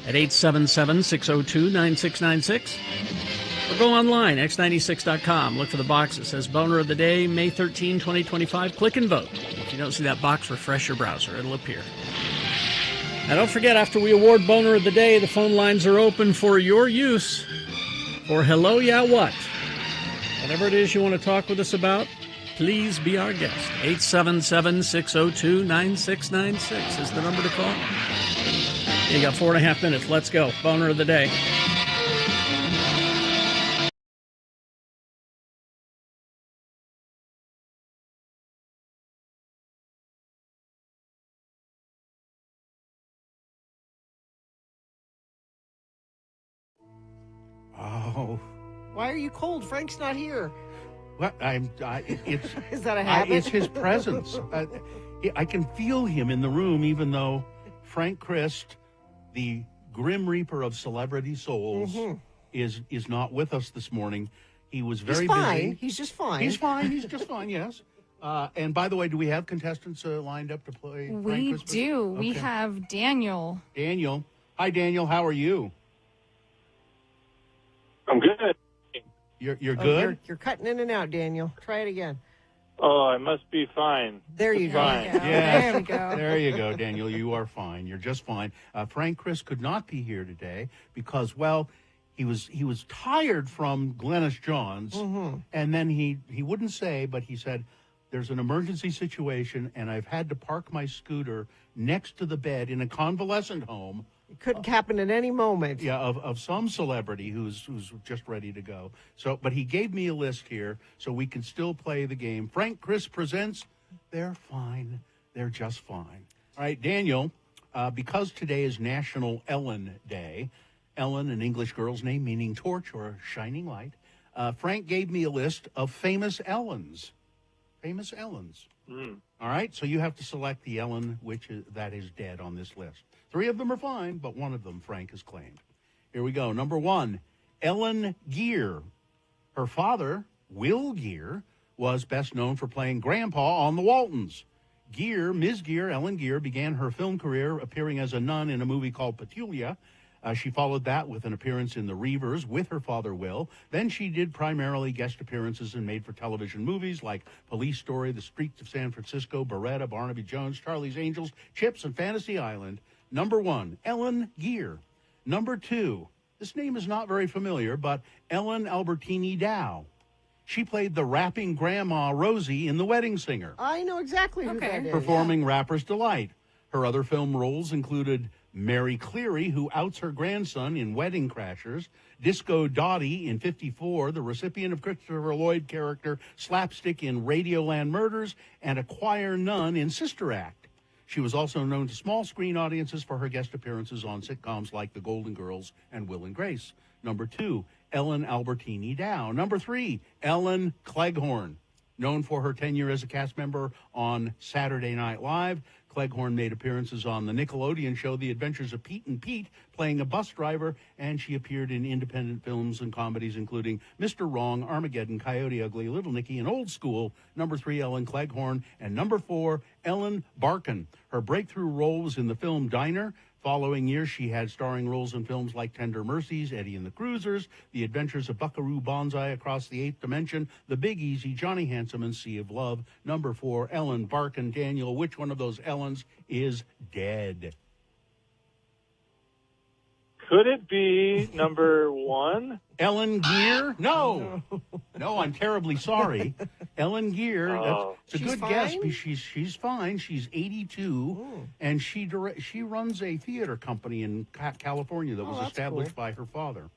Speaker 3: at 877-602-9696. Or go online, x96.com. Look for the box that says Boner of the Day, May 13, 2025. Click and vote. If you don't see that box, refresh your browser. It'll appear. Now, don't forget, after we award Boner of the Day, the phone lines are open for your use for Hello, Yeah, What? Whatever it is you want to talk with us about, please be our guest. 877-602-9696 is the number to call. You got 4.5 minutes. Let's go. Boner of the Day.
Speaker 2: Oh.
Speaker 1: Why are you cold? Frank's not here.
Speaker 2: What? It's
Speaker 1: Is that a habit?
Speaker 2: It's his presence. I can feel him in the room, even though Frank Christ, the Grim Reaper of celebrity souls, is not with us this morning. He was very busy.
Speaker 1: He's just fine.
Speaker 2: He's fine. He's just fine. Yes. And by the way, do we have contestants lined up to play?
Speaker 11: We
Speaker 2: Frank
Speaker 11: do.
Speaker 2: Okay.
Speaker 11: We have Daniel.
Speaker 2: Daniel. Hi, Daniel. How are you?
Speaker 12: I'm good.
Speaker 2: You're good?
Speaker 1: You're cutting in and out, Daniel. Try it again.
Speaker 12: Oh, I must be fine.
Speaker 1: There you go.
Speaker 12: Fine.
Speaker 2: Yes.
Speaker 11: There we go.
Speaker 2: There you go, Daniel. You are fine. You're just fine. Frank Chris could not be here today because, well, he was tired from Glennis Johns, and then he wouldn't say, but he said, there's an emergency situation, and I've had to park my scooter next to the bed in a convalescent home.
Speaker 1: It could happen at any moment.
Speaker 2: Yeah, of some celebrity who's just ready to go. So, but he gave me a list here so we can still play the game. Frank Chris presents. They're fine. They're just fine. All right, Daniel, because today is National Ellen Day, Ellen, an English girl's name meaning torch or shining light, Frank gave me a list of famous Ellens. Famous Ellens. All right, so you have to select the Ellen that is dead on this list. 3 of them are fine, but 1 of them Frank has claimed. Here we go. Number 1, Ellen Geer. Her father, Will Geer, was best known for playing Grandpa on The Waltons. Geer, Ms. Geer, Ellen Geer, began her film career appearing as a nun in a movie called Petulia. She followed that with an appearance in The Reavers with her father, Will. Then she did primarily guest appearances in made-for-television movies like Police Story, The Streets of San Francisco, Beretta, Barnaby Jones, Charlie's Angels, Chips, and Fantasy Island. Number 1, Ellen Geer. Number 2, this name is not very familiar, but Ellen Albertini Dow. She played the rapping Grandma Rosie in The Wedding Singer.
Speaker 1: I know exactly who that is.
Speaker 2: Performing Rapper's Delight. Her other film roles included Mary Cleary, who outs her grandson in Wedding Crashers, Disco Dottie in 54, the recipient of Christopher Lloyd character Slapstick in Radioland Murders, and a choir nun in Sister Act. She was also known to small screen audiences for her guest appearances on sitcoms like The Golden Girls and Will and Grace. Number 2, Ellen Albertini Dow. Number 3, Ellen Cleghorn. Known for her tenure as a cast member on Saturday Night Live, Cleghorn made appearances on the Nickelodeon show The Adventures of Pete and Pete, playing a bus driver, and she appeared in independent films and comedies, including Mr. Wrong, Armageddon, Coyote Ugly, Little Nicky, and Old School. Number 3, Ellen Cleghorn. And number 4, Ellen Barkin. Her breakthrough role was in the film Diner. Following years, she had starring roles in films like Tender Mercies, Eddie and the Cruisers, The Adventures of Buckaroo Banzai Across the Eighth Dimension, The Big Easy, Johnny Handsome, and Sea of Love. Number 4, Ellen Barkin. Daniel, which one of those Ellens is dead?
Speaker 12: Could it be number 1?
Speaker 2: Ellen Gear? No. No, I'm terribly sorry. Ellen Gear.
Speaker 12: Oh.
Speaker 2: It's a
Speaker 1: She's
Speaker 2: good guess.
Speaker 1: fine?
Speaker 2: She's fine. She's 82, and she runs a theater company in California that was
Speaker 1: that's
Speaker 2: established
Speaker 1: cool.
Speaker 2: by her father.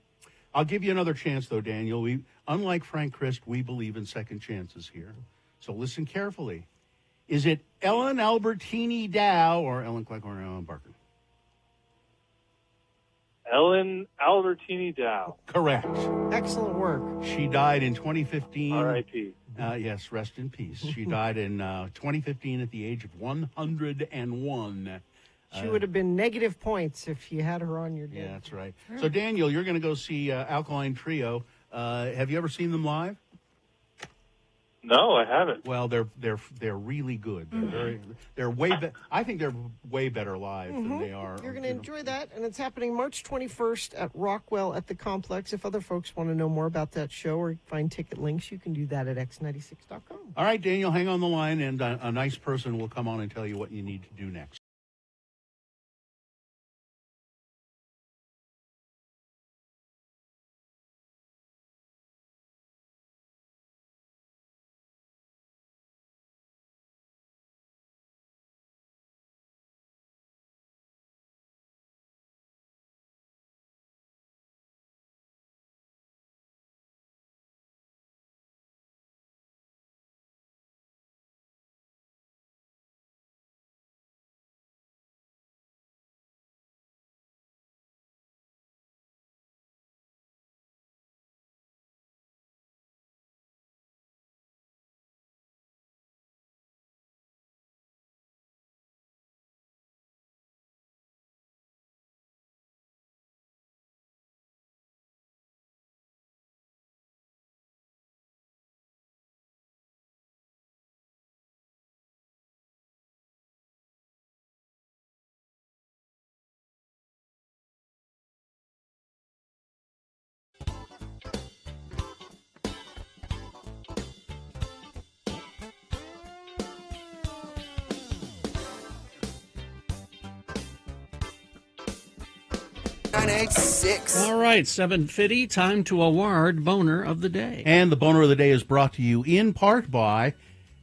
Speaker 2: I'll give you another chance, though, Daniel. Unlike Frank Christ, we believe in second chances here. So listen carefully. Is it Ellen Albertini Dow or Ellen Cleghorn or Ellen Barkin?
Speaker 12: Ellen Albertini Dow.
Speaker 2: Correct.
Speaker 1: Excellent work.
Speaker 2: She died in 2015.
Speaker 12: R.I.P.
Speaker 2: Yes, rest in peace. She died in 2015 at the age of 101.
Speaker 1: She would have been negative points if you had her on your day.
Speaker 2: Yeah, that's right. So, Daniel, you're going to go see Alkaline Trio. Have you ever seen them live?
Speaker 12: No, I haven't.
Speaker 2: Well, they're really good. They're way better. I think they're way better live than they are.
Speaker 1: You're going to enjoy that, and it's happening March 21st at Rockwell at the Complex. If other folks want to know more about that show or find ticket links, you can do that at x96.com.
Speaker 2: All right, Daniel, hang on the line, and a nice person will come on and tell you what you need to do next.
Speaker 3: All right, 7:50, time to award Boner of the Day.
Speaker 2: And the Boner of the Day is brought to you in part by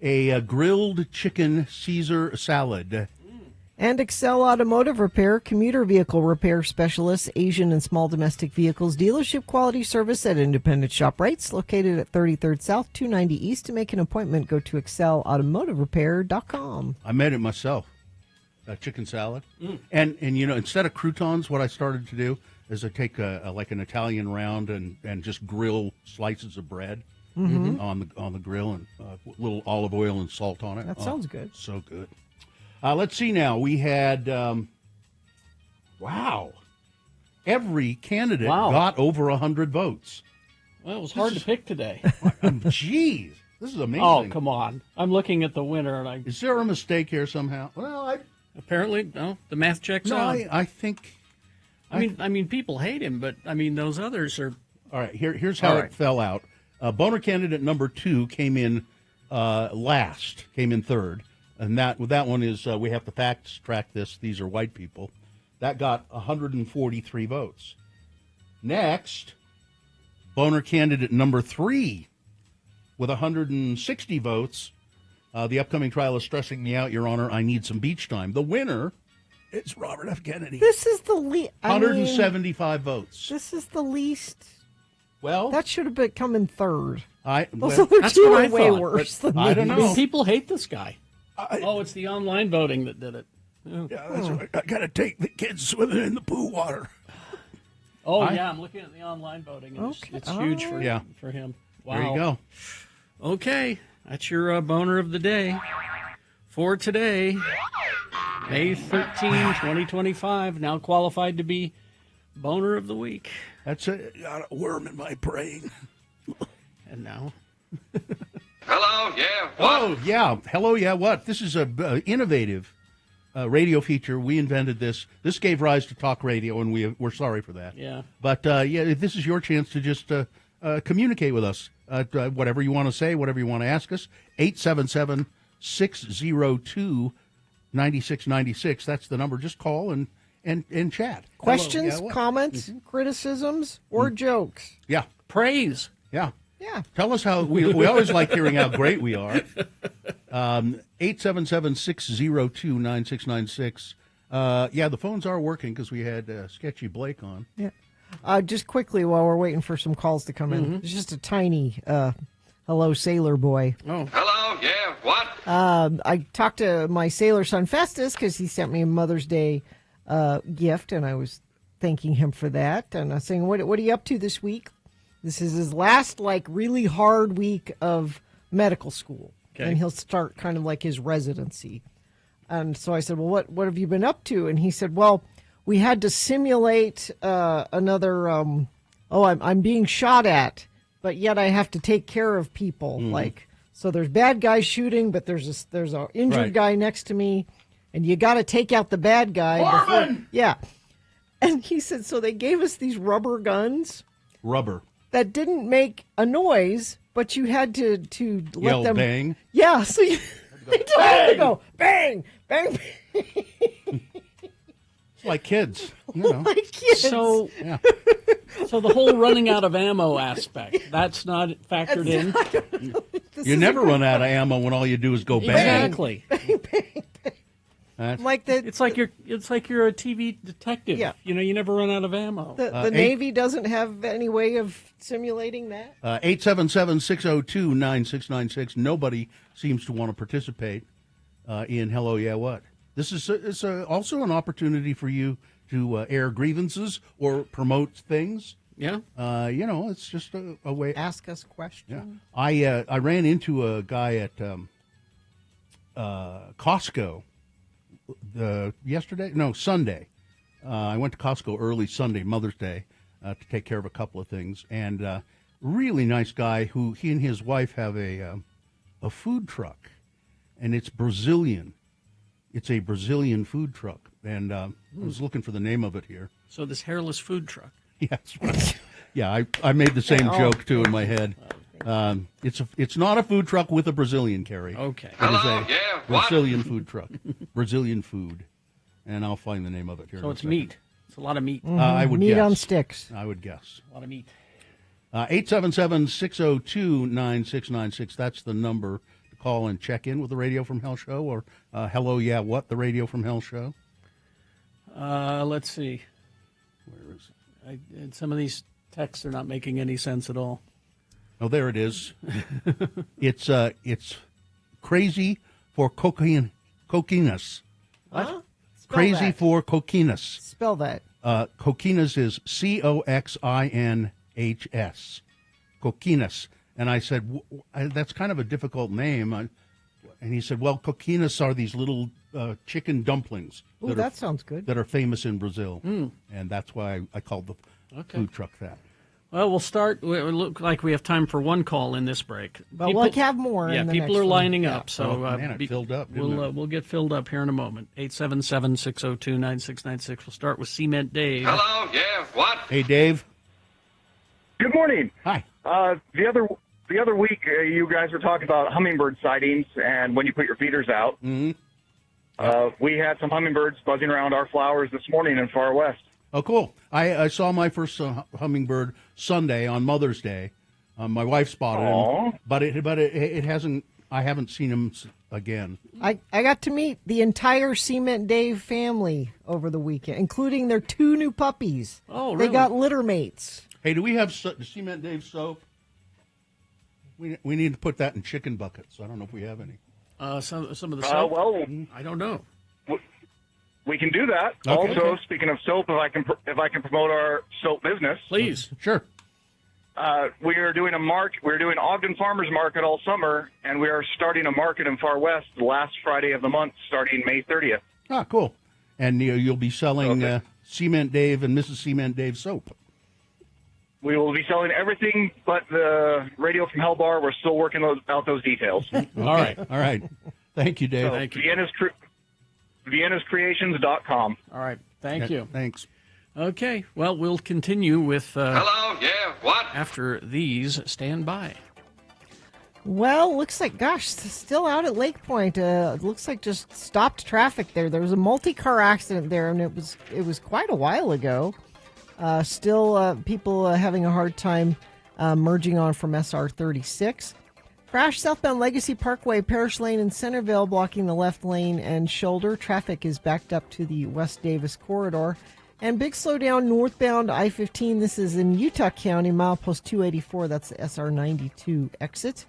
Speaker 2: a grilled chicken Caesar salad.
Speaker 1: And Excel Automotive Repair, commuter vehicle repair specialists, Asian and small domestic vehicles, dealership quality service at independent shop rates, located at 33rd South, 290 East. To make an appointment, go to excelautomotiverepair.com.
Speaker 2: I made it myself. Chicken salad. And you know, instead of croutons, what I started to do is I take like an Italian round and just grill slices of bread on the grill and a little olive oil and salt on it.
Speaker 1: That sounds good.
Speaker 2: So good. Let's see now. We had, wow, every candidate got over 100 votes.
Speaker 3: Well, it was hard to pick today.
Speaker 2: Jeez, this is amazing.
Speaker 3: Oh, come on. I'm looking at the winner, and
Speaker 2: Is there a mistake here somehow? Well,
Speaker 3: apparently, no, the math checks out.
Speaker 2: I think...
Speaker 3: I mean, people hate him, but, I mean, those others are...
Speaker 2: All right, here's how it fell out. Boner candidate number 2 came in last, came in third. And that one is, we have to fact track this. These are white people. That got 143 votes. Next, Boner candidate number 3 with 160 votes. The upcoming trial is stressing me out, Your Honor. I need some beach time. The winner is Robert F. Kennedy.
Speaker 1: This is the least.
Speaker 2: 175 votes.
Speaker 1: This is the least.
Speaker 2: Well,
Speaker 1: that should have been come in third.
Speaker 3: That's
Speaker 1: two
Speaker 3: what
Speaker 1: are
Speaker 3: I
Speaker 1: way
Speaker 3: thought,
Speaker 1: worse than
Speaker 2: I don't
Speaker 1: these.
Speaker 2: know.
Speaker 3: People hate this guy. It's the online voting that did it.
Speaker 2: Yeah, that's right. I got to take the kids swimming in the pool water.
Speaker 3: Oh, yeah, I'm looking at the online voting. And it's huge for him. Wow.
Speaker 2: There you go.
Speaker 3: Okay, that's your boner of the day for today, May 13, 2025. Now qualified to be boner of the week.
Speaker 2: That's a worm in my brain.
Speaker 3: And now.
Speaker 10: Hello, yeah, what?
Speaker 2: Oh, yeah. Hello, yeah, what? This is a innovative radio feature. We invented this. This gave rise to talk radio, and we're sorry for that.
Speaker 3: Yeah.
Speaker 2: But, this is your chance to just communicate with us. Whatever you want to say, whatever you want to ask us. 877-602-9696. That's the number. Just call and chat.
Speaker 1: Questions,
Speaker 2: Hello, yeah,
Speaker 1: comments, criticisms, or jokes.
Speaker 2: Yeah.
Speaker 3: Praise.
Speaker 2: Yeah.
Speaker 1: Yeah.
Speaker 2: Tell us how we always like hearing how great we are. 877-602-9696. The phones are working because we had Sketchy Blake on.
Speaker 1: Yeah. Just quickly while we're waiting for some calls to come in, it's just a tiny hello, sailor boy.
Speaker 3: Oh.
Speaker 10: Hello, yeah, what?
Speaker 1: I talked to my sailor son Festus because he sent me a Mother's Day gift, and I was thanking him for that. And I was saying, what are you up to this week? This is his last, really hard week of medical school.
Speaker 3: Okay.
Speaker 1: And he'll start kind of like his residency. And so I said, well, what have you been up to? And he said, well, we had to simulate another, I'm being shot at, but yet I have to take care of people. So there's bad guys shooting, but there's a injured guy next to me, and you got to take out the bad guy. Yeah. And he said, so they gave us these rubber guns.
Speaker 2: Rubber.
Speaker 1: That didn't make a noise, but you had to let
Speaker 2: Yell
Speaker 1: them
Speaker 2: bang.
Speaker 1: Yeah, so they told to go bang, bang, bang.
Speaker 2: It's like kids. You know.
Speaker 1: Like kids.
Speaker 3: So, so the whole running out of ammo aspect, that's not factored in?
Speaker 2: You never run out of ammo when all you do is go bang.
Speaker 3: Exactly.
Speaker 1: Bang, bang, bang. Like that.
Speaker 3: It's like you're a TV detective.
Speaker 1: Yeah.
Speaker 3: You never run out of ammo.
Speaker 1: The Navy doesn't have any way of simulating that.
Speaker 2: 877-602-9696. Nobody seems to want to participate in Hello, Yeah, What? This is also an opportunity for you to air grievances or promote things.
Speaker 3: Yeah.
Speaker 2: It's just a way.
Speaker 1: Ask us questions.
Speaker 2: Yeah. I ran into a guy at Costco Sunday. I went to Costco early Sunday, Mother's Day, to take care of a couple of things. And really nice guy who he and his wife have a food truck, and it's Brazilian. It's a Brazilian food truck, and I was looking for the name of it here.
Speaker 3: So this hairless food truck.
Speaker 2: Yes. Yeah, I made the same joke, too, in my head. It's not a food truck with a Brazilian, Carrie.
Speaker 3: Okay.
Speaker 2: It is a Brazilian food truck. Brazilian food. And I'll find the name of it here.
Speaker 3: So it's meat. It's a lot of meat.
Speaker 2: I would
Speaker 1: meat
Speaker 2: guess.
Speaker 1: on sticks.
Speaker 2: I would guess.
Speaker 3: A lot of meat.
Speaker 2: 877-602-9696. That's the number to call and check in with the Radio from Hell show, or Hello, Yeah, What? The Radio from Hell show.
Speaker 3: Let's see.
Speaker 2: Where is it?
Speaker 3: Some of these texts are not making any sense at all.
Speaker 2: Oh, there it is. It's crazy for coquinus.
Speaker 1: What?
Speaker 2: Crazy
Speaker 1: that.
Speaker 2: for coquinus.
Speaker 1: Spell that.
Speaker 2: Coquinus is Coxinhs. Coquinus. And I said, that's kind of a difficult name. And he said, well, coquinus are these little chicken dumplings.
Speaker 1: Ooh, that sounds good.
Speaker 2: That are famous in Brazil. And that's why I called the food truck that.
Speaker 3: Well, we'll start. It look like we have time for one call in this break.
Speaker 1: But we'll have more.
Speaker 3: Yeah,
Speaker 1: in the
Speaker 3: people
Speaker 1: next
Speaker 3: are
Speaker 1: one.
Speaker 3: lining up. So
Speaker 2: it filled up.
Speaker 3: We'll get filled up here in a moment. 877-602-9696. We'll start with Cement Dave.
Speaker 10: Hello, yeah, what?
Speaker 2: Hey, Dave.
Speaker 12: Good morning.
Speaker 2: Hi.
Speaker 12: The other week, you guys were talking about hummingbird sightings and when you put your feeders out.
Speaker 2: Mm-hmm.
Speaker 12: We had some hummingbirds buzzing around our flowers this morning in Far West.
Speaker 2: Oh, cool. I saw my first hummingbird Sunday on Mother's Day. My wife spotted him, but it hasn't. I haven't seen him again.
Speaker 1: I got to meet the entire Cement Dave family over the weekend, including their 2 new puppies.
Speaker 3: Oh, really?
Speaker 1: They got litter mates.
Speaker 2: Hey, do we have Cement Dave soap? We need to put that in chicken buckets. I don't know if we have any.
Speaker 3: Some of the soap.
Speaker 12: Well,
Speaker 3: I don't know.
Speaker 12: We can do that.
Speaker 2: Okay.
Speaker 12: Also, speaking of soap, if I can promote our soap business,
Speaker 3: Please.
Speaker 2: Sure.
Speaker 12: we are doing We're doing Ogden Farmers Market all summer, and we are starting a market in Far West the last Friday of the month, starting May 30th.
Speaker 2: Ah, cool. And you'll be selling
Speaker 12: Okay.
Speaker 2: Cement Dave and Mrs. Cement Dave soap.
Speaker 12: We will be selling everything but the Radio from Hell bar. We're still working out those details.
Speaker 3: All right.
Speaker 2: All right. Thank you, Dave.
Speaker 12: So,
Speaker 3: Thank you.
Speaker 12: ViennasCreations.com.
Speaker 3: All right. Thank you.
Speaker 2: Thanks.
Speaker 3: Okay. Well, we'll continue with
Speaker 10: Hello? Yeah, what?
Speaker 3: after these. Stand by.
Speaker 1: Well, looks like, gosh, still out at Lake Point. It looks like just stopped traffic there. There was a multi-car accident there, and it was quite a while ago. Still, people having a hard time merging on from SR 36. Crash southbound Legacy Parkway, Parish Lane, and Centerville, blocking the left lane and shoulder. Traffic is backed up to the West Davis corridor. And big slowdown northbound I-15. This is in Utah County, milepost 284. That's the SR 92 exit.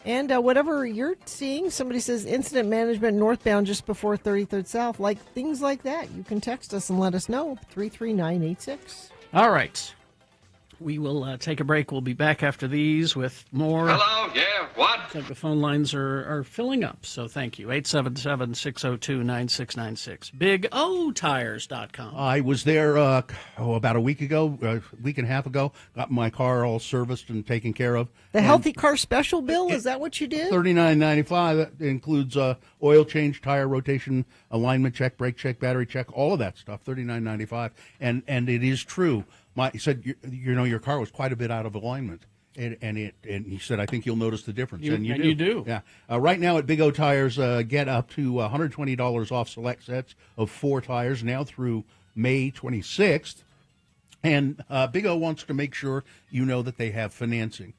Speaker 1: And whatever you're seeing, somebody says incident management northbound just before 33rd South, like things like that. You can text us and let us know, 33986.
Speaker 3: All right. We will take a break. We'll be back after these with more.
Speaker 10: Hello? Yeah, what?
Speaker 3: Looks like the phone lines are filling up, so thank you. 877-602-9696. BigOTires.com.
Speaker 2: I was there about a week ago, week and a half ago. Got my car all serviced and taken care of.
Speaker 1: The Healthy Car Special Bill, is that what you did?
Speaker 2: $39.95. That includes oil change, tire rotation, alignment check, brake check, battery check, all of that stuff. $39.95, and it is true. He said, your car was quite a bit out of alignment. And he said, I think you'll notice the difference. And you do. Yeah. Right now at Big O Tires, get up to $120 off select sets of 4 tires now through May 26th. And Big O wants to make sure you know that they have financing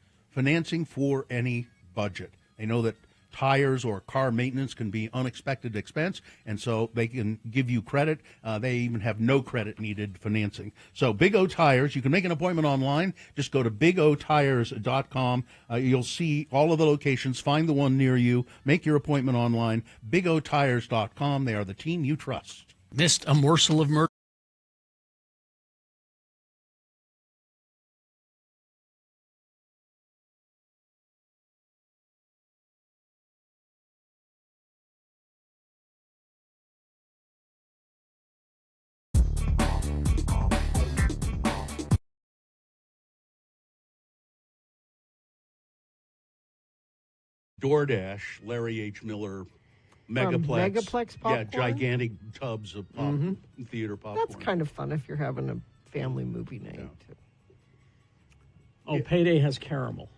Speaker 2: for any budget. They know that tires or car maintenance can be unexpected expense, and so they can give you credit. They even have no credit needed financing. So Big O Tires, you can make an appointment online. Just go to bigotires.com. You'll see all of the locations. Find the one near you. Make your appointment online. bigotires.com. They are the team you trust.
Speaker 3: Missed a morsel of murder.
Speaker 2: DoorDash, Larry H. Miller, Megaplex.
Speaker 1: Megaplex popcorn?
Speaker 2: Yeah, gigantic tubs of theater popcorn.
Speaker 1: That's kind of fun if you're having a family movie night.
Speaker 2: Yeah.
Speaker 3: Oh, Payday has caramel.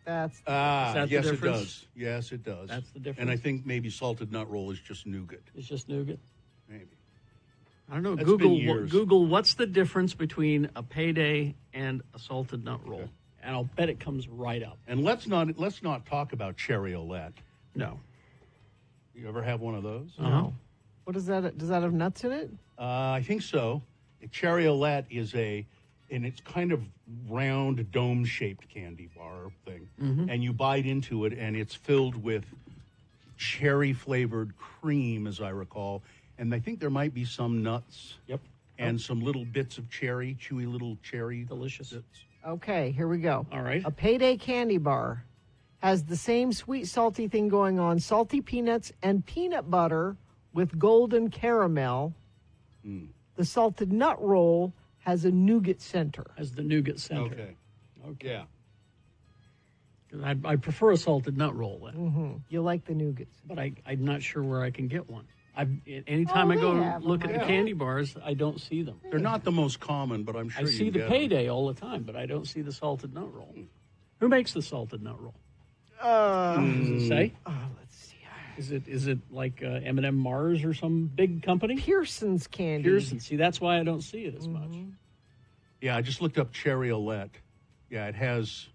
Speaker 1: That's
Speaker 3: that the
Speaker 2: yes, it
Speaker 3: difference?
Speaker 2: does. Yes, it does.
Speaker 3: That's the difference.
Speaker 2: And I think maybe salted nut roll is just nougat.
Speaker 3: It's just nougat.
Speaker 2: Maybe.
Speaker 3: I don't know.
Speaker 2: That's been years.
Speaker 3: Google what's the difference between a Payday and a salted nut roll, and I'll bet it comes right up.
Speaker 2: And let's not talk about cherry Olette.
Speaker 3: No.
Speaker 2: You ever have one of those?
Speaker 3: No.
Speaker 1: What is that? Does that have nuts in it?
Speaker 2: I think so. A cherry Olette is and it's kind of round, dome-shaped candy bar thing. And you bite into it, and it's filled with cherry-flavored cream, as I recall. And I think there might be some nuts.
Speaker 3: Yep.
Speaker 2: And some little bits of cherry, chewy little cherry.
Speaker 3: Delicious.
Speaker 2: Bits.
Speaker 1: Okay, here we go.
Speaker 3: All right.
Speaker 1: A Payday candy bar has the same sweet, salty thing going on. Salty peanuts and peanut butter with golden caramel. The salted nut roll has a nougat center.
Speaker 3: Has the nougat center.
Speaker 2: Okay.
Speaker 3: Okay. Yeah. I prefer a salted nut roll then.
Speaker 1: You like the nougats.
Speaker 3: But I'm not sure where I can get one. Anytime I
Speaker 1: they
Speaker 3: go
Speaker 1: have
Speaker 3: look
Speaker 1: them,
Speaker 3: at the
Speaker 1: yeah.
Speaker 3: candy bars, I don't see them.
Speaker 2: They're not the most common, but I'm sure
Speaker 3: I
Speaker 2: you
Speaker 3: see
Speaker 2: can
Speaker 3: the
Speaker 2: get
Speaker 3: Payday all the time, but I don't see the salted nut roll. Who makes the salted nut roll? Does it say?
Speaker 1: Let's see.
Speaker 3: Is it like M&M Mars or some big company?
Speaker 1: Pearson's candy.
Speaker 3: Pearson. See, that's why I don't see it as much.
Speaker 2: Yeah, I just looked up cherry Olette. Yeah, it has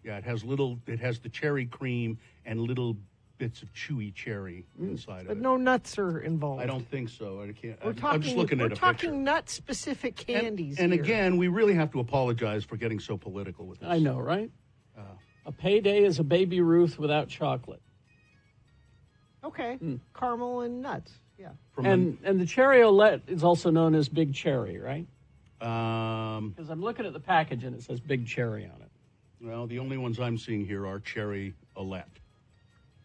Speaker 2: the cherry cream and little bits of chewy cherry inside
Speaker 1: But
Speaker 2: of it.
Speaker 1: no nuts are involved.
Speaker 2: I don't think so. I can't.
Speaker 1: We're
Speaker 2: I'm just looking at a
Speaker 1: We're talking
Speaker 2: picture.
Speaker 1: nut-specific candies
Speaker 2: And
Speaker 1: here.
Speaker 2: again, we really have to apologize for getting so political with this.
Speaker 3: I know, right? A Payday is a Baby Ruth without chocolate.
Speaker 1: Okay, caramel and nuts. Yeah.
Speaker 3: And the Cherry-O-Let is also known as Big Cherry, right?
Speaker 2: Well,
Speaker 3: Because I'm looking at the package and it says Big Cherry on it.
Speaker 2: the only ones I'm seeing here are Cherry-O-Let.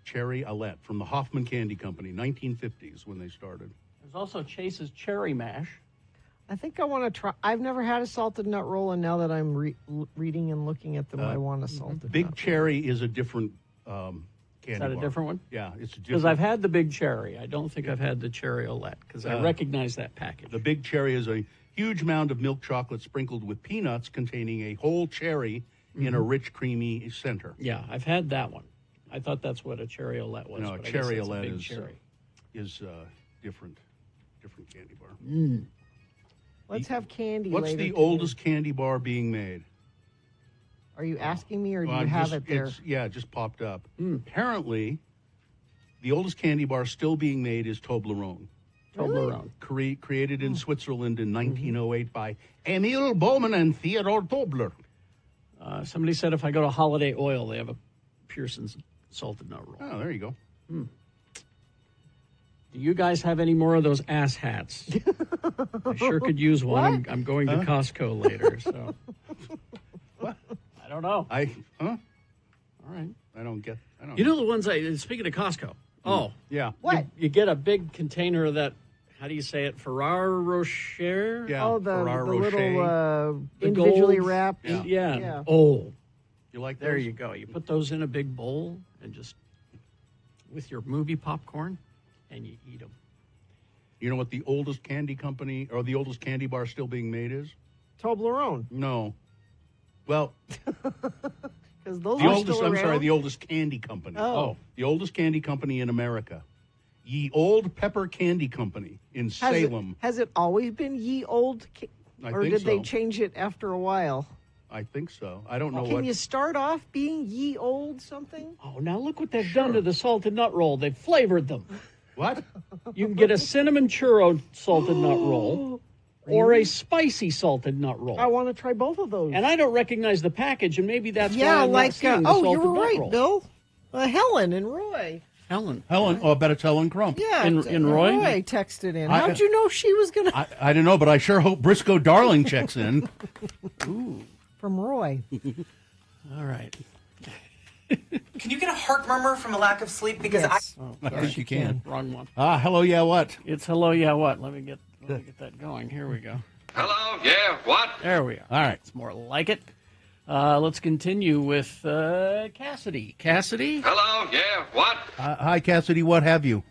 Speaker 2: Cherry-O-Let from the Hoffman Candy Company, 1950s when they started.
Speaker 3: There's also Chase's Cherry Mash.
Speaker 1: I think I want to try. I've never had a salted nut roll, and now that I'm reading and looking at them, I want a salted
Speaker 2: Big
Speaker 1: nut
Speaker 2: Cherry is a different candy
Speaker 3: Is that a
Speaker 2: bar.
Speaker 3: different one?
Speaker 2: Yeah, it's a different.
Speaker 3: Because I've had the Big Cherry. I don't think I've had the Cherry-O-Let because I recognize that package.
Speaker 2: The Big Cherry is a huge mound of milk chocolate sprinkled with peanuts containing a whole cherry in a rich, creamy center.
Speaker 3: Yeah, I've had that one. I thought that's what a Cherry-O-Let was.
Speaker 2: No, a
Speaker 3: but I guess it's
Speaker 2: Cherry-O-Let
Speaker 3: Big
Speaker 2: is
Speaker 3: Cherry.
Speaker 2: different candy bar.
Speaker 1: Let's have candy.
Speaker 2: What's
Speaker 1: later
Speaker 2: the
Speaker 1: today.
Speaker 2: oldest candy bar being made?
Speaker 1: Are you asking me, or do
Speaker 2: Well,
Speaker 1: you have it there?
Speaker 2: It just popped up. Apparently, the oldest candy bar still being made is Toblerone.
Speaker 3: Toblerone.
Speaker 2: Created in Switzerland in 1908 by Emil Bowman and Theodore Tobler.
Speaker 3: Somebody said if I go to Holiday Oil, they have a Pearson's salted nut roll.
Speaker 2: Oh, there you go.
Speaker 3: Do you guys have any more of those ass hats? I sure could use one. I'm going to Costco later, so.
Speaker 2: What?
Speaker 3: I don't know.
Speaker 2: All
Speaker 3: right.
Speaker 2: I don't get.
Speaker 3: You know the ones speaking of Costco. Oh,
Speaker 2: yeah.
Speaker 1: What?
Speaker 3: You get a big container of that. How do you say it? Ferrero Rocher.
Speaker 2: Yeah.
Speaker 1: Oh, the
Speaker 2: Ferrero Rocher.
Speaker 1: little
Speaker 3: The
Speaker 1: individually
Speaker 3: gold-
Speaker 1: wrapped.
Speaker 2: Yeah.
Speaker 3: Yeah. Oh,
Speaker 2: You like
Speaker 3: there
Speaker 2: those?
Speaker 3: you go. You put those in a big bowl and just with your movie popcorn, and you eat them.
Speaker 2: You know what the oldest candy company or the oldest candy bar still being made is?
Speaker 1: Toblerone.
Speaker 2: No. Well,
Speaker 1: Because those
Speaker 2: the
Speaker 1: are
Speaker 2: oldest.
Speaker 1: still
Speaker 2: I'm
Speaker 1: around.
Speaker 2: sorry, the oldest candy company.
Speaker 1: Oh.
Speaker 2: The oldest candy company in America, Ye Old Pepper Candy Company in Salem.
Speaker 1: Has it always been ye old?
Speaker 2: I
Speaker 1: Or
Speaker 2: think
Speaker 1: did they
Speaker 2: so.
Speaker 1: change it after a while?
Speaker 2: I think so. I don't know
Speaker 1: Can
Speaker 2: what.
Speaker 1: you start off being ye old something?
Speaker 3: Oh, now look what they've done to the salted nut roll. They've flavored them.
Speaker 2: What?
Speaker 3: You can get a cinnamon churro salted nut roll or a spicy salted nut roll.
Speaker 1: I want to try both of those.
Speaker 3: And I don't recognize the package, and maybe that's why
Speaker 1: yeah,
Speaker 3: I'm
Speaker 1: like
Speaker 3: not seeing the
Speaker 1: oh,
Speaker 3: salted
Speaker 1: you were
Speaker 3: nut
Speaker 1: right,
Speaker 3: roll.
Speaker 1: Bill. Helen and Roy.
Speaker 3: Helen.
Speaker 2: Oh, I bet it's Helen Crump.
Speaker 1: Yeah,
Speaker 3: In Roy?
Speaker 1: Roy texted in. How'd you know she was gonna?
Speaker 2: I don't know, but I sure hope Briscoe Darling checks in.
Speaker 1: From Roy.
Speaker 3: All right.
Speaker 11: Can you get a heart murmur from a lack of sleep? Because
Speaker 1: Yes.
Speaker 2: I think you can.
Speaker 3: Wrong one.
Speaker 2: Hello, yeah, what?
Speaker 3: It's hello, yeah, what? Let me get that going. Here we go.
Speaker 10: Hello, yeah, what?
Speaker 3: There we are.
Speaker 2: All right.
Speaker 3: It's more like it. Let's continue with Cassidy. Cassidy?
Speaker 10: Hello, yeah, what?
Speaker 2: Hi, Cassidy. What have you?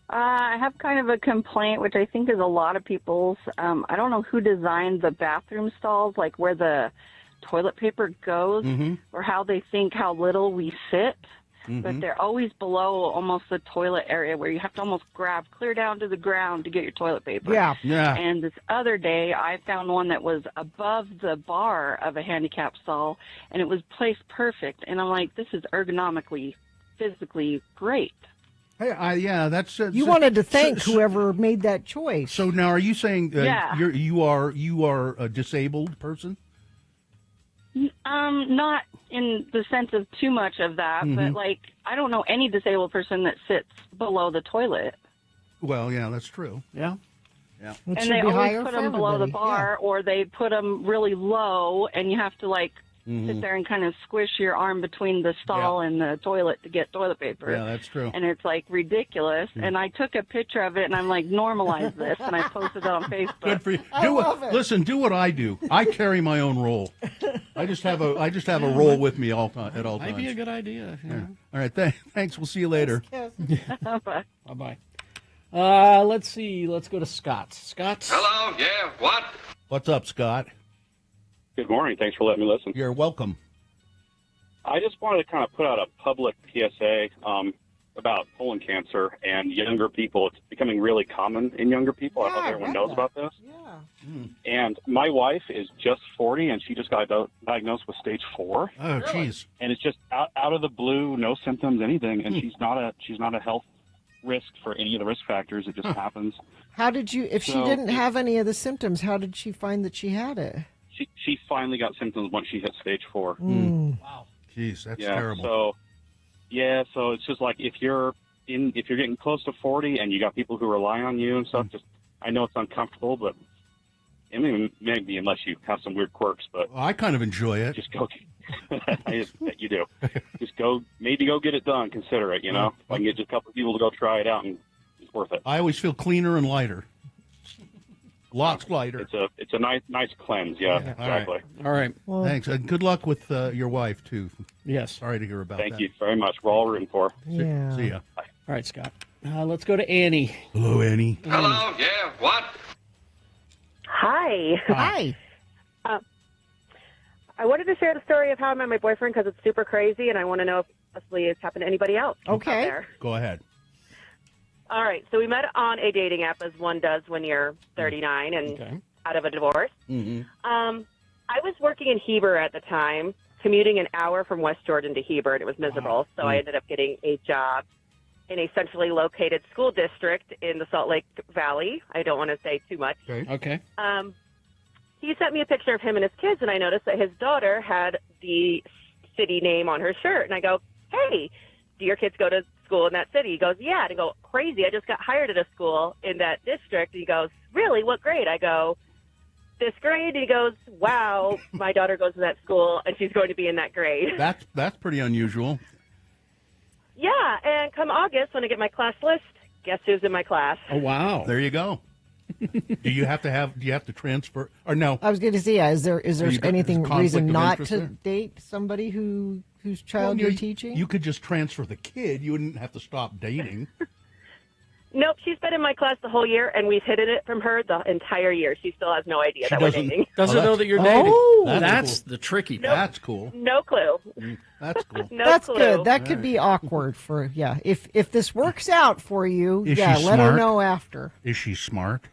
Speaker 13: I have kind of a complaint, which I think is a lot of people's. I don't know who designed the bathroom stalls, like where the toilet paper goes, or how they think how little we sit. But they're always below almost the toilet area where you have to almost grab clear down to the ground to get your toilet paper.
Speaker 1: Yeah.
Speaker 13: And this other day, I found one that was above the bar of a handicap stall, and it was placed perfect. And I'm like, this is ergonomically, physically great.
Speaker 2: Hey, yeah, that's.
Speaker 1: You wanted to thank whoever made that choice.
Speaker 2: So now, are you saying
Speaker 13: Yeah.
Speaker 2: you are a disabled person?
Speaker 13: Not in the sense of too much of that, but like I don't know any disabled person that sits below the toilet.
Speaker 2: Well, yeah, that's true.
Speaker 3: Yeah.
Speaker 2: Yeah.
Speaker 1: It
Speaker 13: And
Speaker 1: should
Speaker 13: they
Speaker 1: be
Speaker 13: always
Speaker 1: higher
Speaker 13: put
Speaker 1: for
Speaker 13: them below the
Speaker 1: everybody.
Speaker 13: bar, or they put them really low, and you have to like sit there and kind of squish your arm between the stall and the toilet to get toilet paper.
Speaker 2: Yeah, that's true.
Speaker 13: And it's like ridiculous. And I took a picture of it, and I'm like, normalize this, and I posted it on Facebook.
Speaker 2: Good for you.
Speaker 1: love it.
Speaker 2: Listen, do what I do. I carry my own roll. I just have a roll with me at all times.
Speaker 3: Might be a good idea. Yeah.
Speaker 2: All right, thanks. We'll see you later.
Speaker 13: Bye.
Speaker 3: Bye-bye. Let's see. Let's go to Scott. Scott?
Speaker 10: Hello, yeah, what?
Speaker 2: What's up, Scott?
Speaker 8: Good morning. Thanks for letting me listen.
Speaker 2: You're welcome.
Speaker 8: I just wanted to kind of put out a public PSA about colon cancer and younger people. It's becoming really common in younger people. I hope everyone knows about this.
Speaker 1: Yeah.
Speaker 8: And my wife is just 40, and she just got diagnosed with stage 4.
Speaker 2: Oh, jeez.
Speaker 8: And it's just out of the blue, no symptoms, anything. And she's not a health risk for any of the risk factors. It just happens.
Speaker 1: How did you? If she
Speaker 8: So-
Speaker 1: didn't have any of the symptoms, how did she find that she had it?
Speaker 8: She finally got symptoms once she hit stage 4.
Speaker 3: Wow.
Speaker 2: Jeez, that's
Speaker 8: Yeah.
Speaker 2: terrible.
Speaker 8: So it's just like if you're if you're getting close to 40 and you got people who rely on you and stuff, just I know it's uncomfortable, but I mean, maybe unless you have some weird quirks, but
Speaker 2: I kind of enjoy it.
Speaker 8: Just go. You do. Just go. Maybe go get it done. Consider it. You know, if I can get just a couple of people to go try it out, and it's worth it.
Speaker 2: I always feel cleaner and lighter. Lots lighter.
Speaker 8: It's a nice cleanse. Yeah, exactly.
Speaker 3: All right.
Speaker 2: Well, thanks, and good luck with your wife too.
Speaker 3: Yes.
Speaker 2: Sorry to hear about that.
Speaker 8: Thank you very much. We're all rooting for.
Speaker 1: Yeah.
Speaker 2: See ya.
Speaker 3: All right, Scott. Let's go to Annie.
Speaker 2: Hello, Annie.
Speaker 10: Hello, yeah, what?
Speaker 14: Hi.
Speaker 1: Hi.
Speaker 14: I wanted to share the story of how I met my boyfriend because it's super crazy, and I want to know if possibly it's happened to anybody else.
Speaker 1: Okay.
Speaker 14: Out there.
Speaker 2: Go ahead.
Speaker 14: All right. So we met on a dating app, as one does when you're 39 and out of a divorce.
Speaker 2: Mm-hmm.
Speaker 14: I was working in Heber at the time, commuting an hour from West Jordan to Heber, and it was miserable. So I ended up getting a job in a centrally located school district in the Salt Lake Valley. I don't want to say too much.
Speaker 3: Okay.
Speaker 14: He sent me a picture of him and his kids, and I noticed that his daughter had the city name on her shirt. And I go, hey, do your kids go to school in that city? He goes, yeah. And I go, crazy. I just got hired at a school in that district. And he goes, really? What grade? I go, this grade. And he goes, wow, my daughter goes to that school, and she's going to be in that grade.
Speaker 2: That's pretty unusual.
Speaker 14: Yeah, and come August, when I get my class list, guess who's in my class?
Speaker 3: Oh, wow.
Speaker 2: There you go. Do you have to transfer or no?
Speaker 1: I was going to say, is there anything
Speaker 2: conflict
Speaker 1: reason
Speaker 2: of
Speaker 1: not
Speaker 2: interest
Speaker 1: to
Speaker 2: there?
Speaker 1: date somebody whose child you're teaching?
Speaker 2: You could just transfer the kid. You wouldn't have to stop dating.
Speaker 14: Nope, she's been in my class the whole year, and we've hidden it from her the entire year. She still has no idea that we're dating.
Speaker 3: Doesn't know that you're dating. That's
Speaker 2: cool.
Speaker 3: the tricky
Speaker 14: Nope.
Speaker 3: part.
Speaker 2: That's cool.
Speaker 14: No clue.
Speaker 2: That's cool.
Speaker 14: No
Speaker 1: That's
Speaker 14: clue.
Speaker 1: good. That could be awkward for If this works out for you,
Speaker 2: Is she
Speaker 1: let her
Speaker 2: smart?
Speaker 1: know after.
Speaker 2: Is she smart?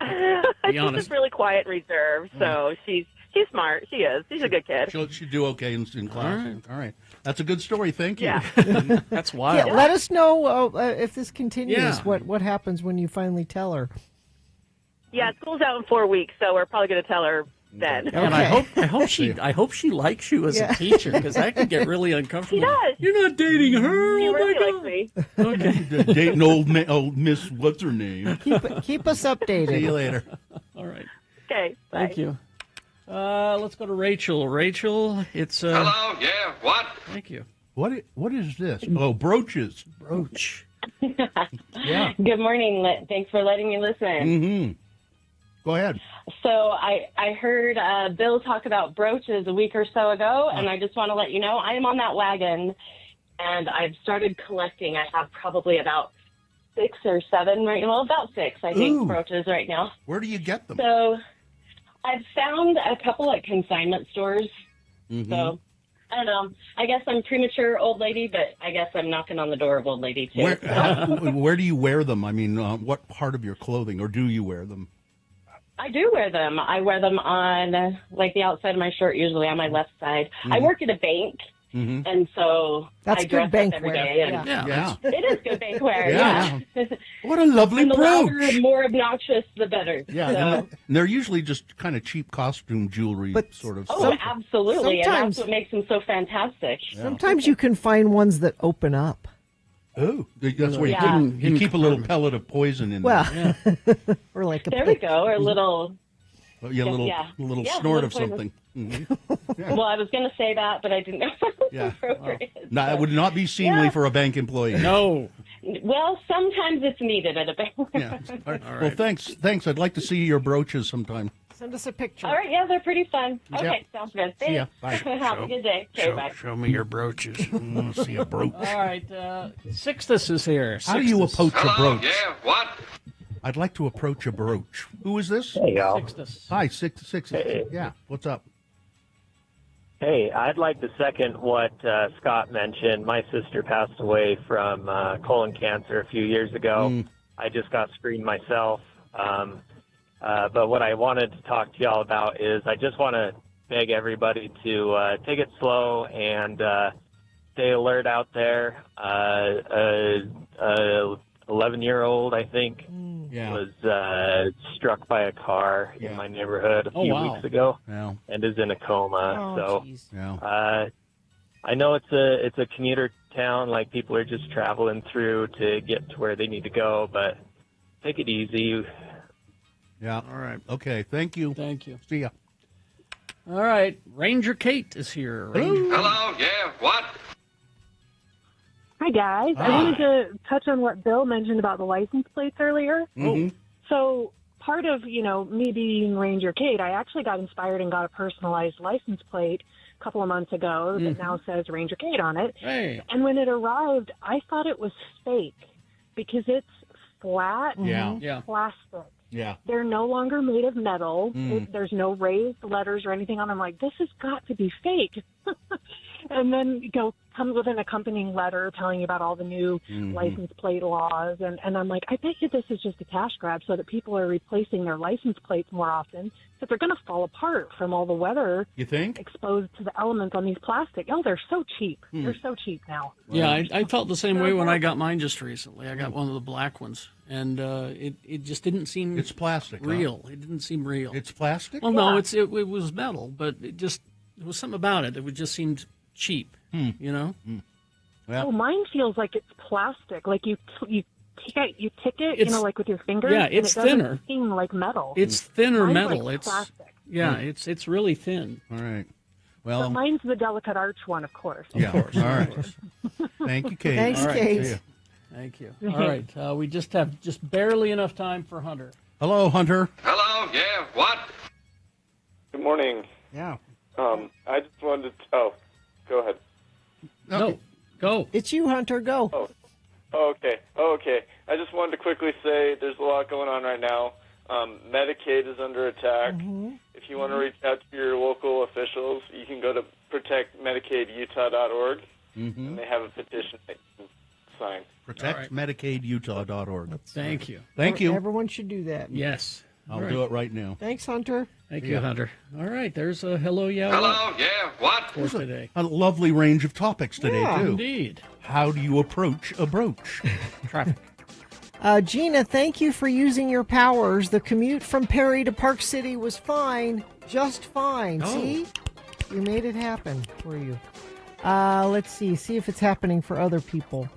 Speaker 14: She's just really quiet and reserved, so she's smart. She is. She's a good kid.
Speaker 2: She'll do okay in class. All right. That's a good story. Thank you.
Speaker 14: Yeah.
Speaker 3: That's wild.
Speaker 1: Yeah, let us know if this continues.
Speaker 3: Yeah.
Speaker 1: What happens when you finally tell her?
Speaker 14: Yeah, school's out in 4 weeks, so we're probably going to tell her then.
Speaker 3: And I hope she likes you as a teacher, because that could get really uncomfortable.
Speaker 14: She does.
Speaker 3: You're not dating her.
Speaker 14: She
Speaker 3: Oh
Speaker 14: really
Speaker 3: my
Speaker 14: likes
Speaker 3: God.
Speaker 14: me.
Speaker 3: Okay.
Speaker 2: Dating old Miss what's her name?
Speaker 1: Keep us updated.
Speaker 2: See you later.
Speaker 3: All right.
Speaker 14: Okay. Bye.
Speaker 3: Thank you. Let's go to Rachel. Rachel, it's
Speaker 10: Hello, yeah, what?
Speaker 3: Thank you.
Speaker 2: What is this? Oh, brooches.
Speaker 3: Brooch.
Speaker 2: Yeah.
Speaker 15: Good morning. Thanks for letting me listen.
Speaker 2: Mm-hmm. Go ahead.
Speaker 15: So I heard Bill talk about brooches a week or so ago, and I just want to let you know I am on that wagon, and I've started collecting. I have probably about 6 or 7 right now. Well, about 6, I think,
Speaker 2: Ooh.
Speaker 15: brooches right now.
Speaker 2: Where do you get them?
Speaker 15: So I've found a couple at consignment stores.
Speaker 2: Mm-hmm.
Speaker 15: So I don't know. I guess I'm premature old lady, but I guess I'm knocking on the door of old lady too.
Speaker 2: Where do you wear them? I mean, what part of your clothing, or do you wear them?
Speaker 15: I do wear them. I wear them on, like, the outside of my shirt, usually on my left side. I work at a bank, and so
Speaker 1: That's
Speaker 15: I
Speaker 1: good
Speaker 15: dress
Speaker 1: bank
Speaker 15: up every
Speaker 1: wear.
Speaker 15: day. And
Speaker 2: Yeah.
Speaker 15: It is good bank wear,
Speaker 2: Yeah.
Speaker 15: yeah.
Speaker 2: What a lovely
Speaker 15: And the louder
Speaker 2: brooch.
Speaker 15: and more obnoxious, the better.
Speaker 2: Yeah,
Speaker 15: So-
Speaker 2: and they're usually just kind of cheap costume jewelry sort of
Speaker 15: Oh,
Speaker 2: stuff.
Speaker 15: absolutely. And
Speaker 1: sometimes-
Speaker 15: that's what makes them so fantastic.
Speaker 1: Sometimes you can find ones that open up.
Speaker 2: Oh, that's where
Speaker 15: Yeah.
Speaker 2: you keep a little pellet of poison in
Speaker 1: Well,
Speaker 2: there.
Speaker 1: or like a
Speaker 15: There we go. Or a little...
Speaker 2: A little
Speaker 15: Yeah.
Speaker 2: little
Speaker 15: Yeah,
Speaker 2: snort
Speaker 15: little
Speaker 2: of something. Mhm.
Speaker 15: Well, I was going to say that, but I didn't know if it was
Speaker 2: Yeah.
Speaker 15: appropriate.
Speaker 2: No, it would not be seemly
Speaker 15: Yeah.
Speaker 2: for a bank employee.
Speaker 3: No.
Speaker 15: Well, sometimes it's needed at a bank.
Speaker 2: Yeah. All right. Well, thanks. I'd like to see your brooches sometime.
Speaker 1: Send us a picture.
Speaker 15: All right, yeah, they're pretty fun.
Speaker 2: Yep.
Speaker 15: Okay, sounds good.
Speaker 2: See ya.
Speaker 15: Thanks.
Speaker 2: Bye.
Speaker 15: Have a good day. Okay, bye.
Speaker 3: Show me your brooches.
Speaker 2: I want to see a brooch.
Speaker 3: All right. Sixtus is here.
Speaker 2: How do you
Speaker 3: Sixtus.
Speaker 2: approach a brooch?
Speaker 10: Yeah, what?
Speaker 2: I'd like to approach a brooch. Who is this?
Speaker 16: Hey, y'all.
Speaker 3: Sixtus.
Speaker 2: Hi, Sixtus.
Speaker 16: Hey.
Speaker 2: Yeah, what's up?
Speaker 16: Hey, I'd like to second what Scott mentioned. My sister passed away from colon cancer a few years ago. I just got screened myself. But what I wanted to talk to y'all about is I just want to beg everybody to take it slow and stay alert out there. 11-year-old, I think, was struck by a car in my neighborhood a few weeks ago and is in a coma.
Speaker 1: Oh,
Speaker 16: so I know it's a commuter town, like people are just traveling through to get to where they need to go, but take it easy.
Speaker 2: Yeah.
Speaker 3: All right.
Speaker 2: Okay. Thank you.
Speaker 3: Thank you.
Speaker 2: See ya.
Speaker 3: All right. Ranger Kate is here. Ranger.
Speaker 10: Hello, yeah, what?
Speaker 17: Hi, guys. I
Speaker 3: Hi.
Speaker 17: wanted to touch on what Bill mentioned about the license plates earlier.
Speaker 2: Mm-hmm.
Speaker 17: So part of, me being Ranger Kate, I actually got inspired and got a personalized license plate a couple of months ago that now says Ranger Kate on it.
Speaker 3: Hey.
Speaker 17: And when it arrived, I thought it was fake because it's flat
Speaker 3: Yeah.
Speaker 17: plastic.
Speaker 2: Yeah.
Speaker 17: They're no longer made of metal. There's no raised letters or anything on them. Like, this has got to be fake. And then, comes with an accompanying letter telling you about all the new license plate laws. And I'm like, I bet you this is just a cash grab so that people are replacing their license plates more often, that they're going to fall apart from all the weather
Speaker 2: You think?
Speaker 17: exposed to the elements on these plastic. Oh, they're so cheap. They're so cheap now.
Speaker 3: Yeah, I felt the same way when I got mine just recently. I got one of the black ones, and it just didn't seem
Speaker 2: It's plastic. huh?
Speaker 3: real. It didn't seem real.
Speaker 2: It's plastic?
Speaker 3: Well, no, it was metal, but there was something about it that just seemed cheap.
Speaker 2: Well,
Speaker 17: Oh, mine feels like it's plastic. Like you tick it,
Speaker 3: It's-
Speaker 17: like with your fingers.
Speaker 3: yeah,
Speaker 17: and
Speaker 3: it's
Speaker 17: it doesn't
Speaker 3: thinner.
Speaker 17: seem like metal.
Speaker 3: It's thinner
Speaker 17: Mine's
Speaker 3: metal.
Speaker 17: like
Speaker 3: It's
Speaker 17: plastic.
Speaker 3: it's really thin.
Speaker 2: all right.
Speaker 17: But
Speaker 2: Well,
Speaker 17: mine's the delicate arch one, of course.
Speaker 2: yeah. All right. Thank you, Kate.
Speaker 1: Thanks,
Speaker 3: All right.
Speaker 1: Kate.
Speaker 2: See ya.
Speaker 3: Thank you. All right, we just have barely enough time for Hunter.
Speaker 2: Hello, Hunter.
Speaker 10: Hello, yeah, what?
Speaker 18: Good morning.
Speaker 2: Yeah.
Speaker 18: I just wanted to. Oh, go ahead.
Speaker 3: No, go.
Speaker 1: It's you, Hunter. Go.
Speaker 18: Okay. I just wanted to quickly say there's a lot going on right now. Medicaid is under attack. If you want to reach out to your local officials, you can go to protectmedicaidutah.org, and they have a petition that you can sign.
Speaker 2: ProtectMedicaidUtah.org.
Speaker 3: Thank you.
Speaker 2: Thank you.
Speaker 1: Everyone should do that.
Speaker 3: Yes.
Speaker 2: I'll
Speaker 3: All right.
Speaker 2: do it right now.
Speaker 1: Thanks, Hunter.
Speaker 3: Thank
Speaker 2: See
Speaker 3: you,
Speaker 2: ya.
Speaker 3: Hunter. All right, there's a hello, yeah.
Speaker 10: Hello, yeah, what?
Speaker 3: For today.
Speaker 2: A lovely range of topics today,
Speaker 1: Yeah.
Speaker 2: too.
Speaker 3: Indeed.
Speaker 2: How do you approach a brooch?
Speaker 3: Traffic.
Speaker 1: Gina, thank you for using your powers. The commute from Perry to Park City was fine. Just fine.
Speaker 2: Oh.
Speaker 1: See? You made it happen for you. Let's see if it's happening for other people.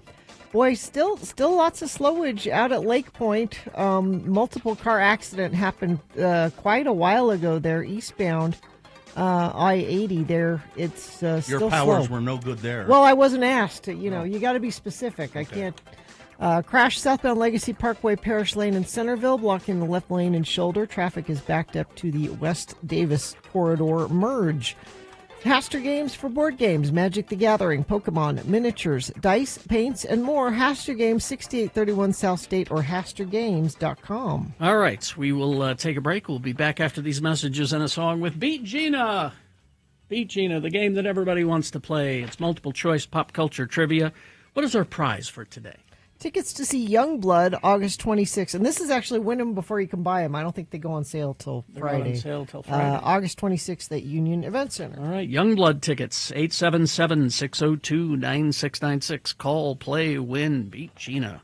Speaker 1: Boy, still lots of slowage out at Lake Point. Multiple car accident happened quite a while ago there, eastbound I-80 there. It's
Speaker 2: Your
Speaker 1: still
Speaker 2: powers
Speaker 1: slow.
Speaker 2: were no good there.
Speaker 1: Well, I wasn't asked. You got to be specific. I can't. Crash southbound Legacy Parkway, Parish Lane in Centerville, blocking the left lane and shoulder. Traffic is backed up to the West Davis corridor merge. Haster Games for board games, Magic the Gathering, Pokemon, miniatures, dice, paints, and more. Haster Games, 6831 South State or HasterGames.com.
Speaker 3: All right, we will take a break. We'll be back after these messages and a song with Beat Gina. Beat Gina, the game that everybody wants to play. It's multiple choice pop culture trivia. What is our prize for today?
Speaker 1: Tickets to see Youngblood August 26th. And this is actually win them before you can buy them. I don't think they go on sale till
Speaker 3: They're not
Speaker 1: Friday.
Speaker 3: on sale till Friday.
Speaker 1: August 26th at Union Event Center.
Speaker 3: All right, Youngblood tickets, 877-602-9696. Call, play, win, beat Gina.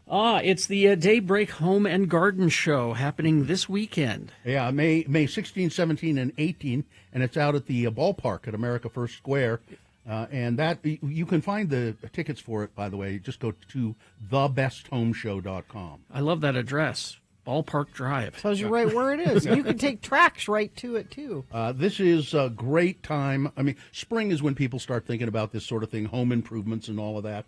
Speaker 3: It's the Daybreak Home and Garden Show happening this weekend.
Speaker 2: Yeah, May 16, 17, and 18, and it's out at the ballpark at America First Square. And that you can find the tickets for it, by the way. Just go to thebesthomeshow.com.
Speaker 3: I love that address, Ballpark Drive.
Speaker 1: Tells you right where it is. And you can take tracks right to it, too.
Speaker 2: This is a great time. I mean, spring is when people start thinking about this sort of thing, home improvements and all of that,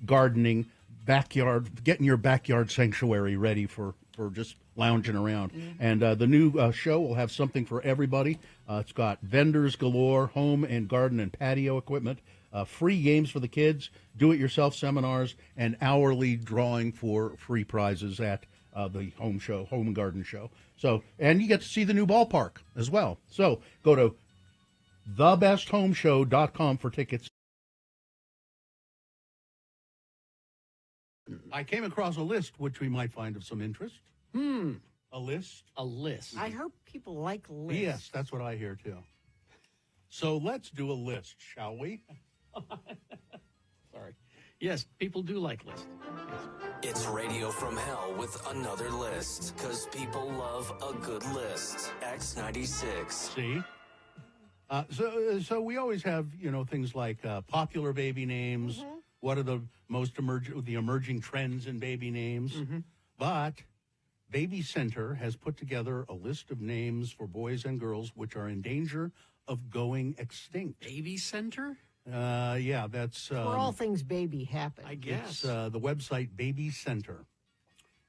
Speaker 2: gardening, backyard, getting your backyard sanctuary ready for just lounging around. And the new show will have something for everybody. It's got vendors galore, home and garden and patio equipment, free games for the kids, do-it-yourself seminars, and hourly drawing for free prizes at the home and garden show. So, and you get to see the new ballpark as well. So go to thebesthomeshow.com for tickets. I came across a list which we might find of some interest. A list?
Speaker 3: A list.
Speaker 1: I heard people like lists.
Speaker 2: Yes, that's what I hear too. So let's do a list, shall we?
Speaker 3: Sorry. Yes, people do like lists.
Speaker 9: It's Radio from Hell with another list, because people love a good list. X96.
Speaker 2: See? So we always have, things like popular baby names.
Speaker 1: Mm-hmm.
Speaker 2: What are the emerging trends in baby names?
Speaker 1: Mm-hmm.
Speaker 2: But Baby Center has put together a list of names for boys and girls which are in danger of going extinct.
Speaker 3: Baby Center?
Speaker 2: Yeah, that's
Speaker 1: Where all things baby happen.
Speaker 3: I guess.
Speaker 2: It's the website Baby Center,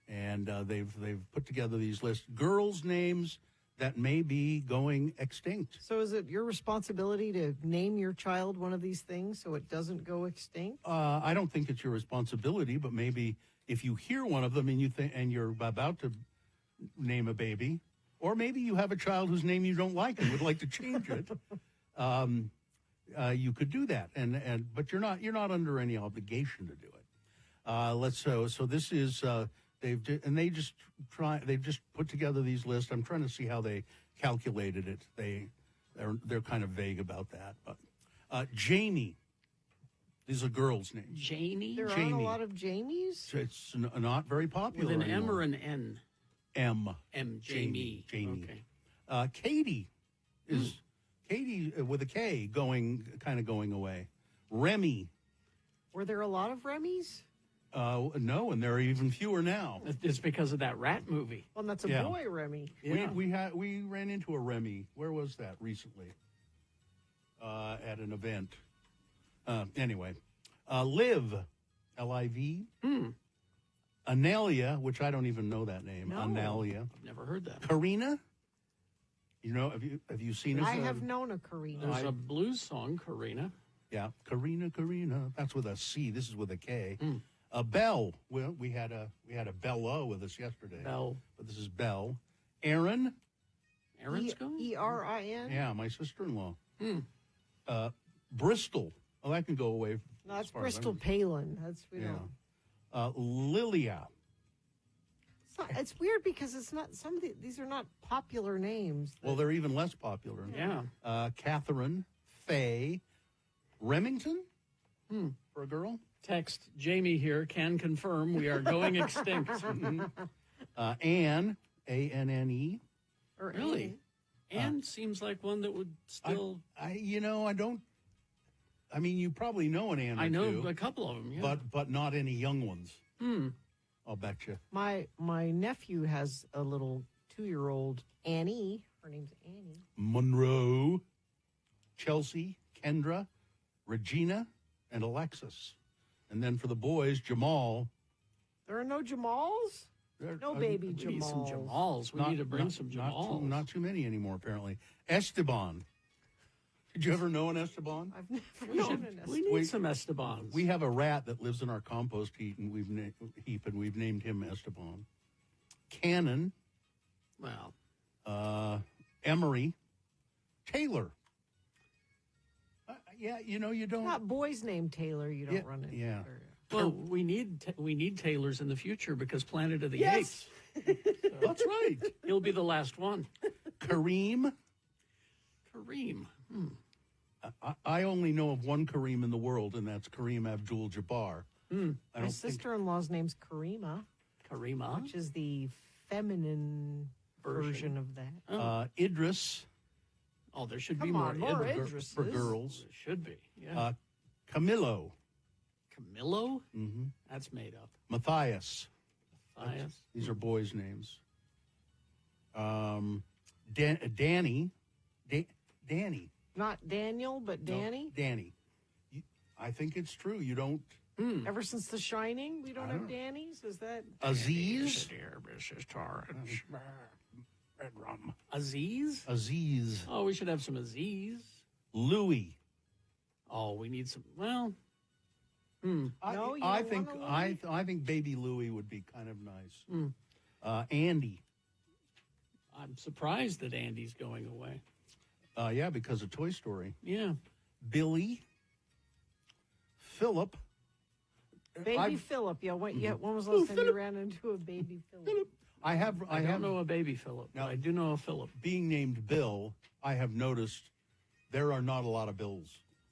Speaker 2: and they've put together these lists. Girls' names that may be going extinct.
Speaker 1: So is it your responsibility to name your child one of these things so it doesn't go extinct?
Speaker 2: I don't think it's your responsibility, but maybe if you hear one of them and you're about to name a baby, or maybe you have a child whose name you don't like and would like to change it, you could do that. But you're not under any obligation to do it. So this is they've just put together these lists. I'm trying to see how they calculated it. They're kind of vague about that. But Jamie is a girl's name.
Speaker 3: Janie?
Speaker 1: There aren't a lot of Jamies?
Speaker 2: It's not very popular
Speaker 3: With an M
Speaker 2: anymore.
Speaker 3: or an N?
Speaker 2: M.
Speaker 3: M. Jamie.
Speaker 2: Jamie.
Speaker 3: Okay.
Speaker 2: Katie is Katie with a K kind of going away. Remy.
Speaker 1: Were there a lot of Remy's?
Speaker 2: No, and there are even fewer now.
Speaker 3: It's because of that rat movie.
Speaker 1: Well, that's a
Speaker 2: Yeah.
Speaker 1: boy, Remy.
Speaker 3: Yeah.
Speaker 2: We ran into a Remy. Where was that recently? At an event. Anyway, Liv, L-I-V. Analia, which I don't even know that name.
Speaker 1: No.
Speaker 2: Analia.
Speaker 3: I've never heard that.
Speaker 2: Karina. Have you seen it?
Speaker 1: I have known a Karina.
Speaker 3: There's a blues song, Karina.
Speaker 2: Yeah, Karina. That's with a C. This is with a K. Belle. Well, we had a Bella with us yesterday.
Speaker 3: Belle.
Speaker 2: But this is Belle. Erin.
Speaker 3: Erin's going?
Speaker 1: E-R-I-N?
Speaker 2: Yeah, my sister-in-law. Bristol. Oh, that can go away.
Speaker 1: No, that's
Speaker 2: as far as
Speaker 1: Bristol
Speaker 2: I'm-
Speaker 1: Palin. That's, we
Speaker 2: Yeah.
Speaker 1: don't.
Speaker 2: Lilia.
Speaker 1: It's weird because it's not, these are not popular names.
Speaker 2: Well, they're even less popular.
Speaker 3: Yeah.
Speaker 2: Catherine. Faye. Remington? For a girl?
Speaker 3: Text Jamie here can confirm we are going extinct.
Speaker 2: Anne. A-N-N-E.
Speaker 1: Or
Speaker 3: Really? Anne seems like one that would still.
Speaker 2: I don't. I mean, you probably know an Anne or
Speaker 3: I know
Speaker 2: two,
Speaker 3: a couple of them, yeah.
Speaker 2: but not any young ones. I'll bet you.
Speaker 1: My nephew has a little 2-year-old Annie. Her name's Annie.
Speaker 2: Monroe, Chelsea, Kendra, Regina, and Alexis. And then for the boys, Jamal.
Speaker 1: There are no Jamals? No baby
Speaker 3: We need some
Speaker 1: Jamals.
Speaker 3: Jamals. We need to bring some Jamals.
Speaker 2: Not too many anymore, apparently. Esteban. Did you ever know an Esteban?
Speaker 1: I've never known an
Speaker 3: We need some Estebans.
Speaker 2: We have a rat that lives in our compost heap, and we've named him Esteban. Cannon.
Speaker 3: Well.
Speaker 2: Emery. Taylor. Yeah, you don't.
Speaker 1: Not boys named Taylor you don't run into.
Speaker 2: Yeah.
Speaker 3: Well, we need Taylors in the future because Planet of the
Speaker 1: Yes.
Speaker 3: Apes.
Speaker 2: That's right.
Speaker 3: He'll be the last one.
Speaker 2: Kareem.
Speaker 3: Kareem.
Speaker 2: I only know of one Kareem in the world, and that's Kareem Abdul-Jabbar.
Speaker 1: My sister-in-law's name's Karima.
Speaker 3: Karima.
Speaker 1: Which is the feminine version of that.
Speaker 2: Idris.
Speaker 3: Oh, there should
Speaker 1: Come
Speaker 3: be more
Speaker 1: on, more
Speaker 3: Idris.
Speaker 2: For girls.
Speaker 3: There should be. Yeah.
Speaker 2: Camillo.
Speaker 3: Camillo?
Speaker 2: Mm-hmm.
Speaker 3: That's made up.
Speaker 2: Matthias.
Speaker 3: Matthias.
Speaker 2: These are boys' names. Danny. Danny.
Speaker 1: Not Daniel, but Danny.
Speaker 2: No, Danny. I think it's true. You don't.
Speaker 1: Ever since The Shining, we don't have Danny's? Is that...
Speaker 2: Aziz.
Speaker 3: Dear Mrs. Torrance.
Speaker 2: Red rum.
Speaker 3: Aziz?
Speaker 2: Aziz.
Speaker 3: Oh, we should have some Aziz.
Speaker 2: Louis.
Speaker 3: Oh, we need some. Well,
Speaker 2: I think baby Louis would be kind of nice. Andy.
Speaker 3: I'm surprised that Andy's going away.
Speaker 2: Yeah, because of Toy Story.
Speaker 3: Yeah.
Speaker 2: Billy. Philip.
Speaker 1: Baby Philip. Yeah, when was the last time you ran into a baby Philip?
Speaker 2: I
Speaker 3: don't know a baby Philip.
Speaker 2: Now,
Speaker 3: I do know a Philip.
Speaker 2: Being named Bill, I have noticed there are not a lot of Bills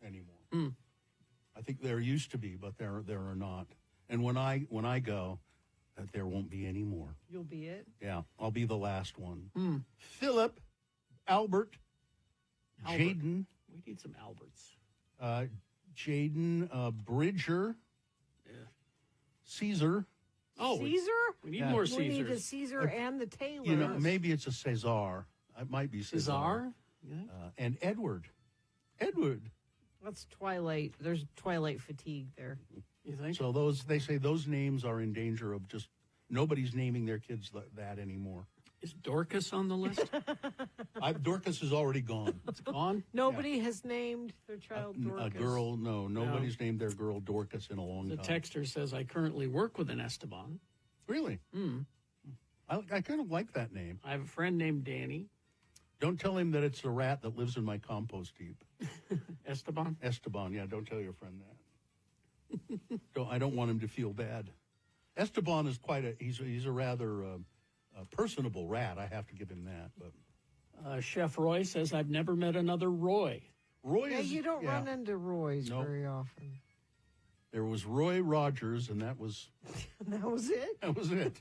Speaker 2: anymore. I think there used to be, but there are not. And when I go, there won't be any more.
Speaker 1: You'll be it.
Speaker 2: Yeah, I'll be the last one. Philip, Albert, Jaden.
Speaker 3: We need some Alberts.
Speaker 2: Jaden Bridger.
Speaker 3: Yeah.
Speaker 2: Caesar.
Speaker 3: Oh,
Speaker 1: Caesar?
Speaker 3: We need more Caesars.
Speaker 1: We need a Caesar and the Taylor.
Speaker 2: You know, maybe it's a Cesar. It might be Cesar.
Speaker 3: Cesar? Yeah.
Speaker 2: And Edward. Edward.
Speaker 1: That's Twilight. There's Twilight fatigue there.
Speaker 3: You think?
Speaker 2: So they say those names are in danger of just nobody's naming their kids that anymore.
Speaker 3: Is Dorcas on the list?
Speaker 2: Dorcas is already gone.
Speaker 3: It's gone?
Speaker 1: Nobody has named their child Dorcas.
Speaker 2: A girl, no. Nobody's named their girl Dorcas in a long
Speaker 3: The
Speaker 2: time.
Speaker 3: texter says, I currently work with an Esteban.
Speaker 2: Really?
Speaker 3: Mm.
Speaker 2: I kind of like that name.
Speaker 3: I have a friend named Danny.
Speaker 2: Don't tell him that it's the rat that lives in my compost heap.
Speaker 3: Esteban?
Speaker 2: Esteban, yeah, don't tell your friend that. I don't want him to feel bad. Esteban is he's a rather personable rat. I have to give him that. But
Speaker 3: Chef Roy says, I've never met another Roy.
Speaker 2: Roy
Speaker 1: Yeah,
Speaker 2: is,
Speaker 1: you don't run into Roys
Speaker 2: Nope.
Speaker 1: very often.
Speaker 2: There was Roy Rogers, and that was
Speaker 1: That was it?
Speaker 2: that was it.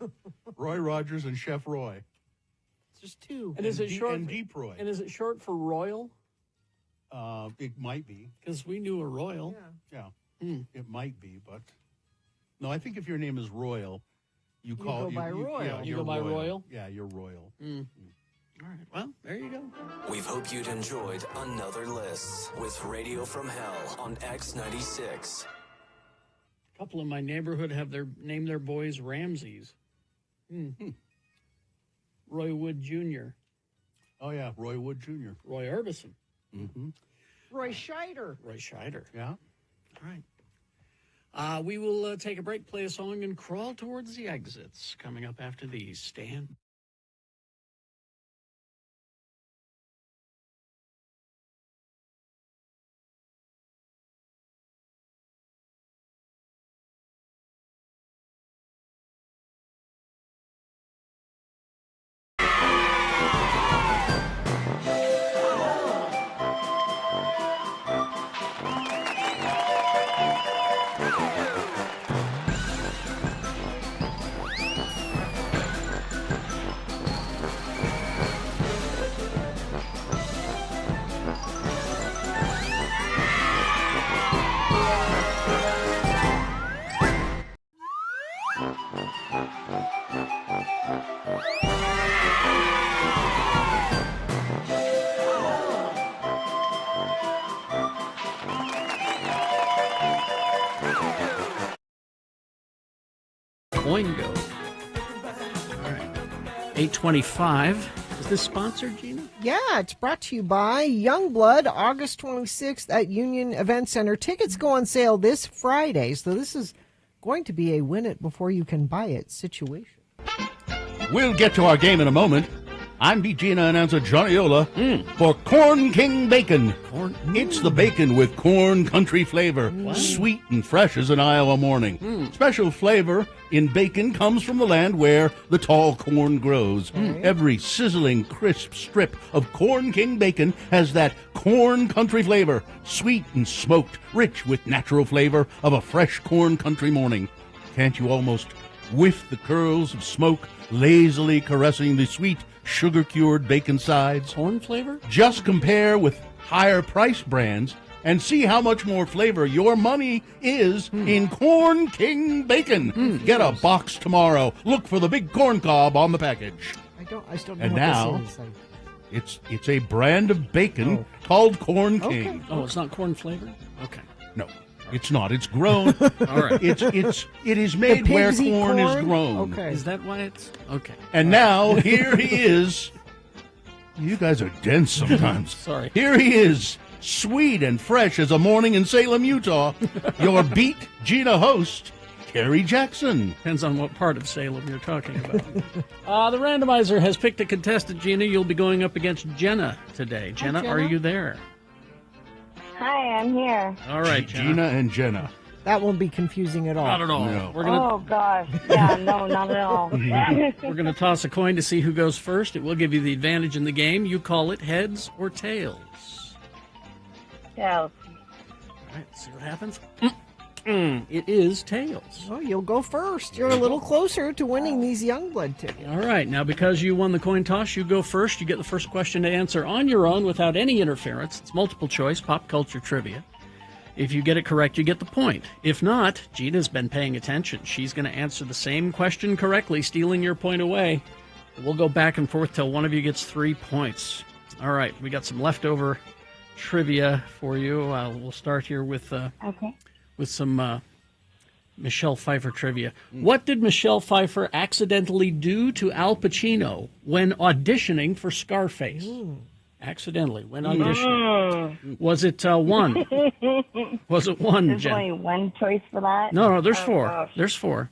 Speaker 2: Roy Rogers and Chef Roy.
Speaker 1: It's just two.
Speaker 3: And is it short?
Speaker 2: And Deep Roy.
Speaker 3: And is it short for Royal?
Speaker 2: It might be.
Speaker 3: Because we knew a Royal.
Speaker 2: Yeah.
Speaker 3: Hmm.
Speaker 2: It might be, but no. I think if your name is Royal, you
Speaker 1: go by Royal.
Speaker 2: Yeah,
Speaker 3: You
Speaker 2: you're
Speaker 3: go by Royal?
Speaker 2: Yeah, you're Royal.
Speaker 3: Mm. All right. Well, there you go.
Speaker 19: We hope you'd enjoyed another list with Radio from Hell on X96.
Speaker 3: A couple in my neighborhood have named their boys Ramses. Roy Wood Jr.
Speaker 2: Oh yeah, Roy Wood Jr.
Speaker 3: Roy Orbison.
Speaker 2: Mm-hmm.
Speaker 1: Roy Scheider.
Speaker 3: Roy Scheider.
Speaker 2: Yeah.
Speaker 3: All right. We will take a break, play a song, and crawl towards the exits. Coming up after these. Stan. Boingo. All right. 8:25. Is this sponsored, Gina?
Speaker 1: Yeah, it's brought to you by Youngblood, August 26th at Union Event Center. Tickets go on sale this Friday, so this is going to be a win it before you can buy it situation.
Speaker 2: We'll get to our game in a moment. I'm Gina announcer Johnny Ola for Corn King Bacon. It's the bacon with corn country flavor, sweet and fresh as an Iowa morning. Special flavor in bacon comes from the land where the tall corn grows. Every sizzling, crisp strip of Corn King bacon has that corn country flavor, sweet and smoked, rich with natural flavor of a fresh corn country morning. Can't you almost whiff the curls of smoke lazily caressing the sweet, sugar-cured bacon sides?
Speaker 3: Corn flavor?
Speaker 2: Just compare with higher price brands and see how much more flavor your money is in Corn King bacon. Get a box tomorrow. Look for the big corn cob on the package.
Speaker 1: I still don't know
Speaker 2: And
Speaker 1: what
Speaker 2: now,
Speaker 1: this is.
Speaker 2: it's a brand of bacon called Corn King.
Speaker 3: Oh, it's not corn flavor? Okay.
Speaker 2: No, it's not. It's grown.
Speaker 3: All right.
Speaker 2: It is made where
Speaker 1: pigs eat
Speaker 2: corn is
Speaker 1: corn?
Speaker 2: grown.
Speaker 1: Okay.
Speaker 3: Is that why it's... Okay.
Speaker 2: And now, here he is. You guys are dense sometimes.
Speaker 3: Sorry.
Speaker 2: Here he is, sweet and fresh as a morning in Salem, Utah. Your Beat Gina host, Kerry Jackson.
Speaker 3: Depends on what part of Salem you're talking about. The randomizer has picked a contestant, Gina. You'll be going up against Jenna today. Jenna, are you there?
Speaker 20: Hi, I'm here.
Speaker 3: All right, Jenna.
Speaker 2: Gina and Jenna.
Speaker 1: That won't be confusing at all.
Speaker 3: Not at all.
Speaker 2: No.
Speaker 3: We're gonna
Speaker 20: Oh, gosh. Yeah, no, not at all.
Speaker 3: we're gonna toss a coin to see who goes first. It will give you the advantage in the game. You call it heads or tails.
Speaker 20: Yeah.
Speaker 3: All right, see what happens. It is tails.
Speaker 1: Oh, you'll go first. You're a little closer to winning these Youngblood tickets.
Speaker 3: All right, now because you won the coin toss, you go first. You get the first question to answer on your own without any interference. It's multiple choice, pop culture trivia. If you get it correct, you get the point. If not, Gina's been paying attention. She's going to answer the same question correctly, stealing your point away. We'll go back and forth till one of you gets 3 points. All right, we got some leftover trivia for you. We'll start here with some Michelle Pfeiffer trivia. What did Michelle Pfeiffer accidentally do to Al Pacino when auditioning for Scarface? Accidentally, when auditioning. Was it one? Was it one,
Speaker 20: There's
Speaker 3: Jen?
Speaker 20: only one choice for that?
Speaker 3: No, there's
Speaker 20: Oh,
Speaker 3: four.
Speaker 20: gosh.
Speaker 3: There's four.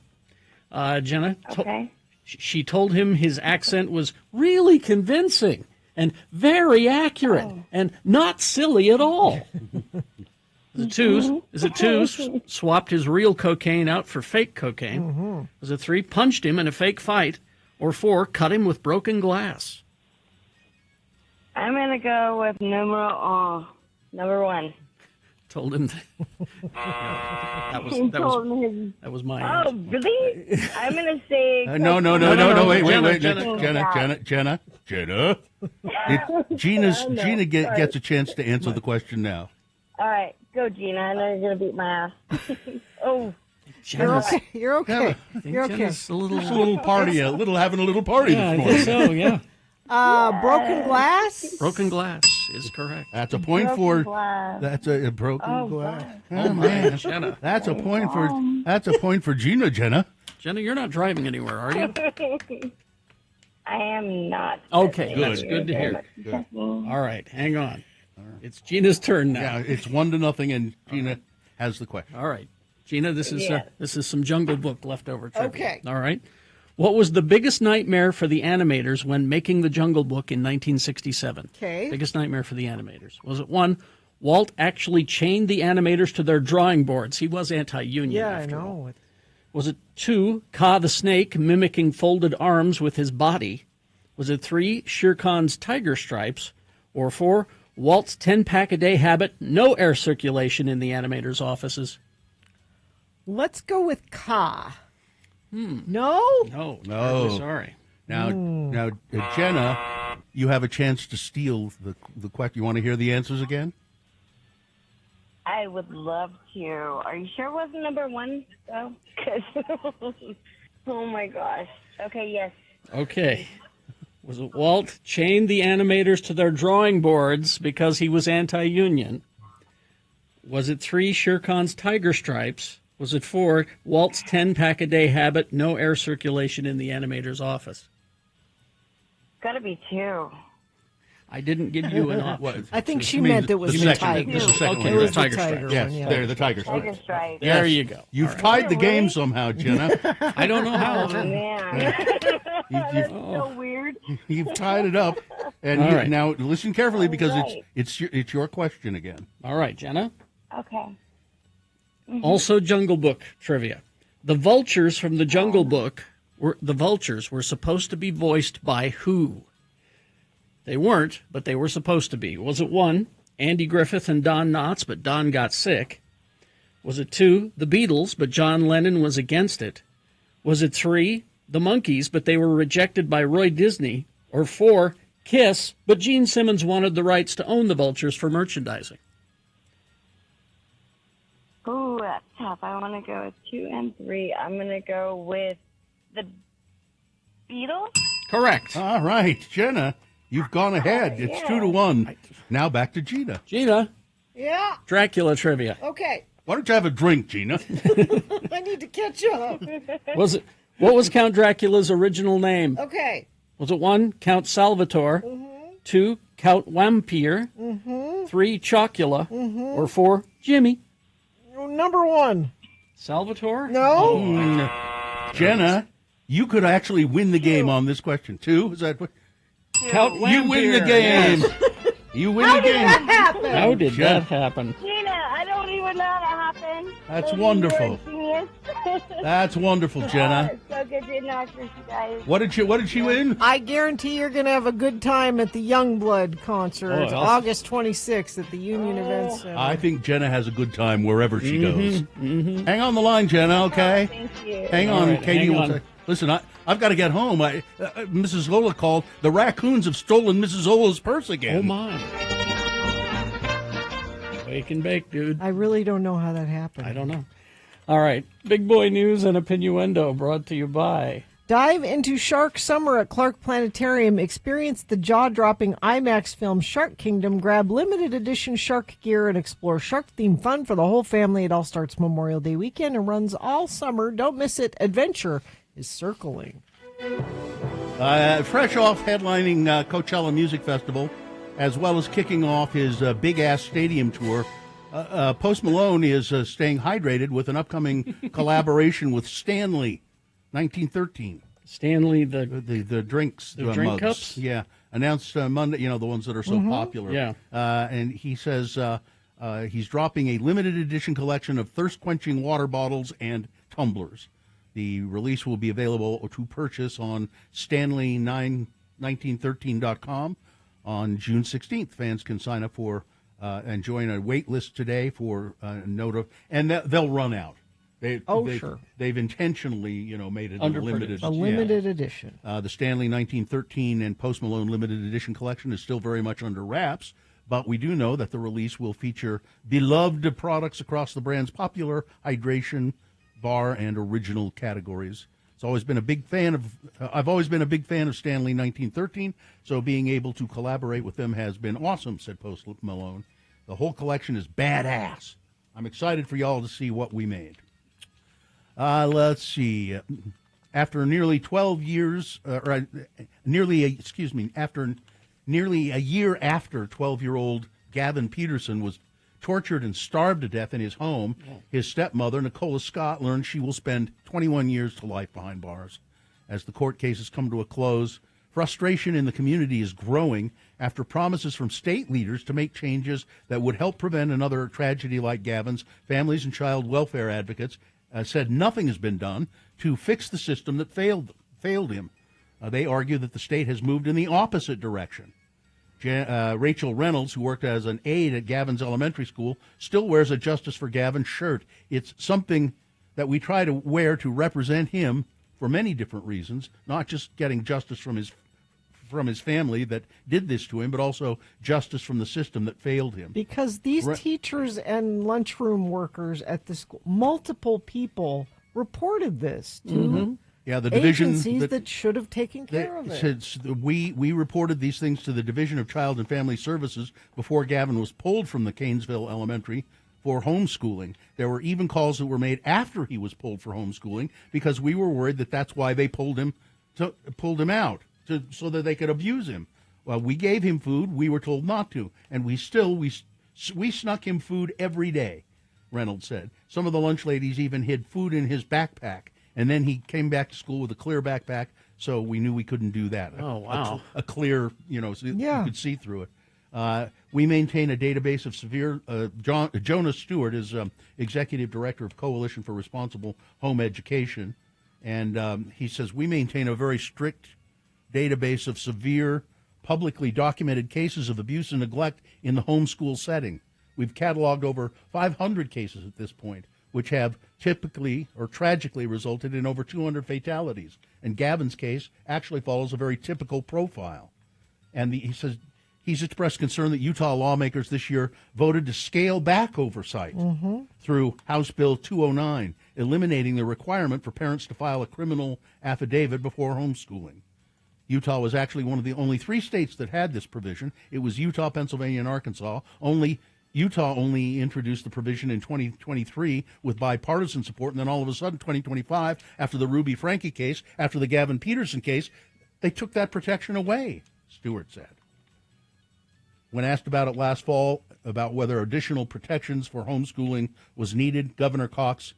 Speaker 3: Jenna,
Speaker 20: Okay.
Speaker 3: she told him his accent was really convincing and very accurate and not silly at all. Is it two? Swapped his real cocaine out for fake cocaine. Was it 3? Punched him in a fake fight. Or 4? Cut him with broken glass.
Speaker 20: I'm going to go with number 1.
Speaker 3: Told him that was my
Speaker 20: Oh,
Speaker 3: answer.
Speaker 20: really? I'm going to say...
Speaker 2: No, wait, Jenna. Gina gets a chance to answer the question now.
Speaker 20: All right, go, Gina. I know you're going to beat my ass. Oh,
Speaker 1: You're okay. You're okay.
Speaker 2: Just a little party, having a little party
Speaker 3: Yeah, I
Speaker 2: this
Speaker 3: think
Speaker 2: morning.
Speaker 3: so, yeah.
Speaker 1: Broken glass?
Speaker 3: Broken glass is correct.
Speaker 2: That's a point
Speaker 20: Broken
Speaker 2: for.
Speaker 20: glass.
Speaker 2: That's a broken
Speaker 20: Oh,
Speaker 2: glass.
Speaker 3: Oh, man, Jenna.
Speaker 2: That's a point for. That's a point for Gina.
Speaker 3: Jenna, you're not driving anywhere, are you?
Speaker 20: I am not.
Speaker 3: Okay, that's good to hear.
Speaker 2: Good.
Speaker 3: All right, hang on. It's Gina's turn now.
Speaker 2: Yeah, it's 1-0, and Gina has the question.
Speaker 3: All right, Gina, this is some Jungle Book leftover trivia.
Speaker 1: Okay.
Speaker 3: All right. What was the biggest nightmare for the animators when making the Jungle Book in 1967?
Speaker 1: Okay.
Speaker 3: Biggest nightmare for the animators. Was it 1, Walt actually chained the animators to their drawing boards? He was anti-union.
Speaker 1: Yeah, I
Speaker 3: after all.
Speaker 1: know.
Speaker 3: Was it 2, Ka the snake mimicking folded arms with his body? Was it 3, Shere Khan's tiger stripes? Or 4, Walt's 10-pack-a-day habit, no air circulation in the animators' offices?
Speaker 1: Let's go with Ka. No?
Speaker 3: No.
Speaker 2: No.
Speaker 3: Terribly sorry.
Speaker 2: Now, Jenna, you have a chance to steal the question. You want to hear the answers again?
Speaker 20: I would love to. Are you sure it wasn't number 1, though? 'Cause oh, my gosh. Okay, yes.
Speaker 3: Okay. Was it Walt chained the animators to their drawing boards because he was anti-union? Was it 3, Shere Khan's tiger stripes? Was it 4, Walt's 10-pack-a-day habit, no air circulation in the animator's office?
Speaker 20: Got to be 2.
Speaker 3: I didn't give you an option.
Speaker 1: I think she meant it was the tiger.
Speaker 2: This is the second
Speaker 3: Okay,
Speaker 2: one.
Speaker 3: it was the tiger
Speaker 1: tiger
Speaker 3: stripes.
Speaker 2: Yes,
Speaker 1: one, yeah.
Speaker 2: they're the tiger
Speaker 20: Tiger
Speaker 2: stripes.
Speaker 20: stripe.
Speaker 3: There
Speaker 2: Yes.
Speaker 3: you go.
Speaker 2: You've
Speaker 3: All right.
Speaker 2: tied the game somehow, Jenna.
Speaker 3: I don't know how.
Speaker 20: Oh, man. That's so weird.
Speaker 2: You've tied it up, and
Speaker 3: All right.
Speaker 2: now listen carefully because
Speaker 20: right.
Speaker 2: it's your question again.
Speaker 3: All right, Jenna.
Speaker 20: Okay.
Speaker 3: Also Jungle Book trivia. The vultures from the Jungle Book were supposed to be voiced by who? They weren't, but they were supposed to be. Was it 1, Andy Griffith and Don Knotts, but Don got sick? Was it 2, the Beatles, but John Lennon was against it? Was it 3, the Monkees, but they were rejected by Roy Disney? Or 4, Kiss, but Gene Simmons wanted the rights to own the vultures for merchandising?
Speaker 20: Oh, that's tough. I want to go with 2 and 3. I'm going to go with the Beatles.
Speaker 3: Correct.
Speaker 2: All right, Jenna, you've gone ahead. It's 2-1. Now back to Gina.
Speaker 3: Gina,
Speaker 1: Yeah.
Speaker 3: Dracula trivia.
Speaker 1: Okay.
Speaker 2: Why don't you have a drink, Gina?
Speaker 1: I need to catch up.
Speaker 3: What was Count Dracula's original name?
Speaker 1: Okay.
Speaker 3: Was it 1, Count Salvatore, 2, Count Wampir, 3, Chocula, or 4, Jimmy?
Speaker 1: Number 1.
Speaker 3: Salvatore?
Speaker 1: No.
Speaker 2: Jenna, you could actually win the game on this question. 2, is that what?
Speaker 3: Count Wampir.
Speaker 2: You win the game. You win the game.
Speaker 1: Happen.
Speaker 3: How did that happen?
Speaker 20: Gina, I don't even know how that happened.
Speaker 2: That's
Speaker 20: You're
Speaker 2: wonderful.
Speaker 20: a genius.
Speaker 2: That's wonderful, Jenna.
Speaker 20: So luck at the announcements, you guys.
Speaker 2: What did she win?
Speaker 1: I guarantee you're going to have a good time at the Youngblood concert.
Speaker 2: Oh,
Speaker 1: It's
Speaker 2: awesome.
Speaker 1: August 26th at the Union Event Center.
Speaker 2: I think Jenna has a good time wherever she goes. Hang on the line, Jenna, okay?
Speaker 20: Thank you.
Speaker 2: Hang
Speaker 3: All
Speaker 2: on,
Speaker 3: right,
Speaker 2: Katie.
Speaker 3: hang
Speaker 2: will
Speaker 3: on.
Speaker 2: say- Listen, I've got to get home. Mrs. Lola called. The raccoons have stolen Mrs. Zola's purse again.
Speaker 3: Oh, my. Wake and bake, dude.
Speaker 1: I really don't know how that happened.
Speaker 3: I don't know. All right. Big boy news and opinioendo brought to you by.
Speaker 1: Dive into Shark Summer at Clark Planetarium. Experience the jaw-dropping IMAX film Shark Kingdom. Grab limited edition shark gear and explore shark-themed fun for the whole family. It all starts Memorial Day weekend and runs all summer. Don't miss it. Adventure is circling.
Speaker 2: Fresh off headlining Coachella Music Festival, as well as kicking off his big-ass stadium tour, Post Malone is staying hydrated with an upcoming collaboration with Stanley, 1913.
Speaker 3: Stanley,
Speaker 2: the drinks,
Speaker 3: the drink
Speaker 2: mugs.
Speaker 3: cups?
Speaker 2: Yeah, announced Monday. You know, the ones that are so popular.
Speaker 3: Yeah.
Speaker 2: And he says he's dropping a limited edition collection of thirst-quenching water bottles and tumblers. The release will be available to purchase on Stanley1913.com on June 16th. Fans can sign up for and join a wait list today for and they'll run out.
Speaker 1: Sure.
Speaker 2: They've intentionally, made it a limited
Speaker 1: edition.
Speaker 2: The Stanley 1913 and Post Malone limited edition collection is still very much under wraps, but we do know that the release will feature beloved products across the brand's popular hydration, bar, and original categories. I've always been a big fan of Stanley 1913, so being able to collaborate with them has been awesome, said Post Malone. The whole collection is badass. I'm excited for y'all to see what we made. Let's see. After nearly 12 years, after nearly a year after 12-year-old Gavin Peterson was tortured and starved to death in his home, his stepmother, Nicola Scott, learned she will spend 21 years to life behind bars. As the court cases come to a close, frustration in the community is growing after promises from state leaders to make changes that would help prevent another tragedy like Gavin's. Families and child welfare advocates said nothing has been done to fix the system that failed him. They argue that the state has moved in the opposite direction. Rachel Reynolds, who worked as an aide at Gavin's elementary school, still wears a Justice for Gavin shirt. It's something that we try to wear to represent him for many different reasons, not just getting justice from his family that did this to him, but also justice from the system that failed him.
Speaker 1: Because these teachers and lunchroom workers at the school, multiple people reported this to
Speaker 2: the division
Speaker 1: agencies that should have taken care of it.
Speaker 2: We reported these things to the Division of Child and Family Services before Gavin was pulled from the Canesville Elementary for homeschooling. There were even calls that were made after he was pulled for homeschooling because we were worried that that's why they pulled him out. So that they could abuse him. Well, we gave him food. We were told not to, and we snuck him food every day. Reynolds said some of the lunch ladies even hid food in his backpack, and then he came back to school with a clear backpack. So we knew we couldn't do that.
Speaker 3: Oh wow!
Speaker 2: A clear, so you could see through it. We maintain a database of severe. Jonas Stewart is executive director of Coalition for Responsible Home Education, and he says we maintain a very strict database of severe, publicly documented cases of abuse and neglect in the homeschool setting. We've cataloged over 500 cases at this point, which have typically or tragically resulted in over 200 fatalities. And Gavin's case actually follows a very typical profile. And he says he's expressed concern that Utah lawmakers this year voted to scale back oversight through House Bill 209, eliminating the requirement for parents to file a criminal affidavit before homeschooling. Utah was actually one of the only 3 states that had this provision. It was Utah, Pennsylvania, and Arkansas. Utah only introduced the provision in 2023 with bipartisan support, and then all of a sudden, 2025, after the Ruby Franke case, after the Gavin Peterson case, they took that protection away, Stewart said. When asked about it last fall, about whether additional protections for homeschooling was needed, Governor Cox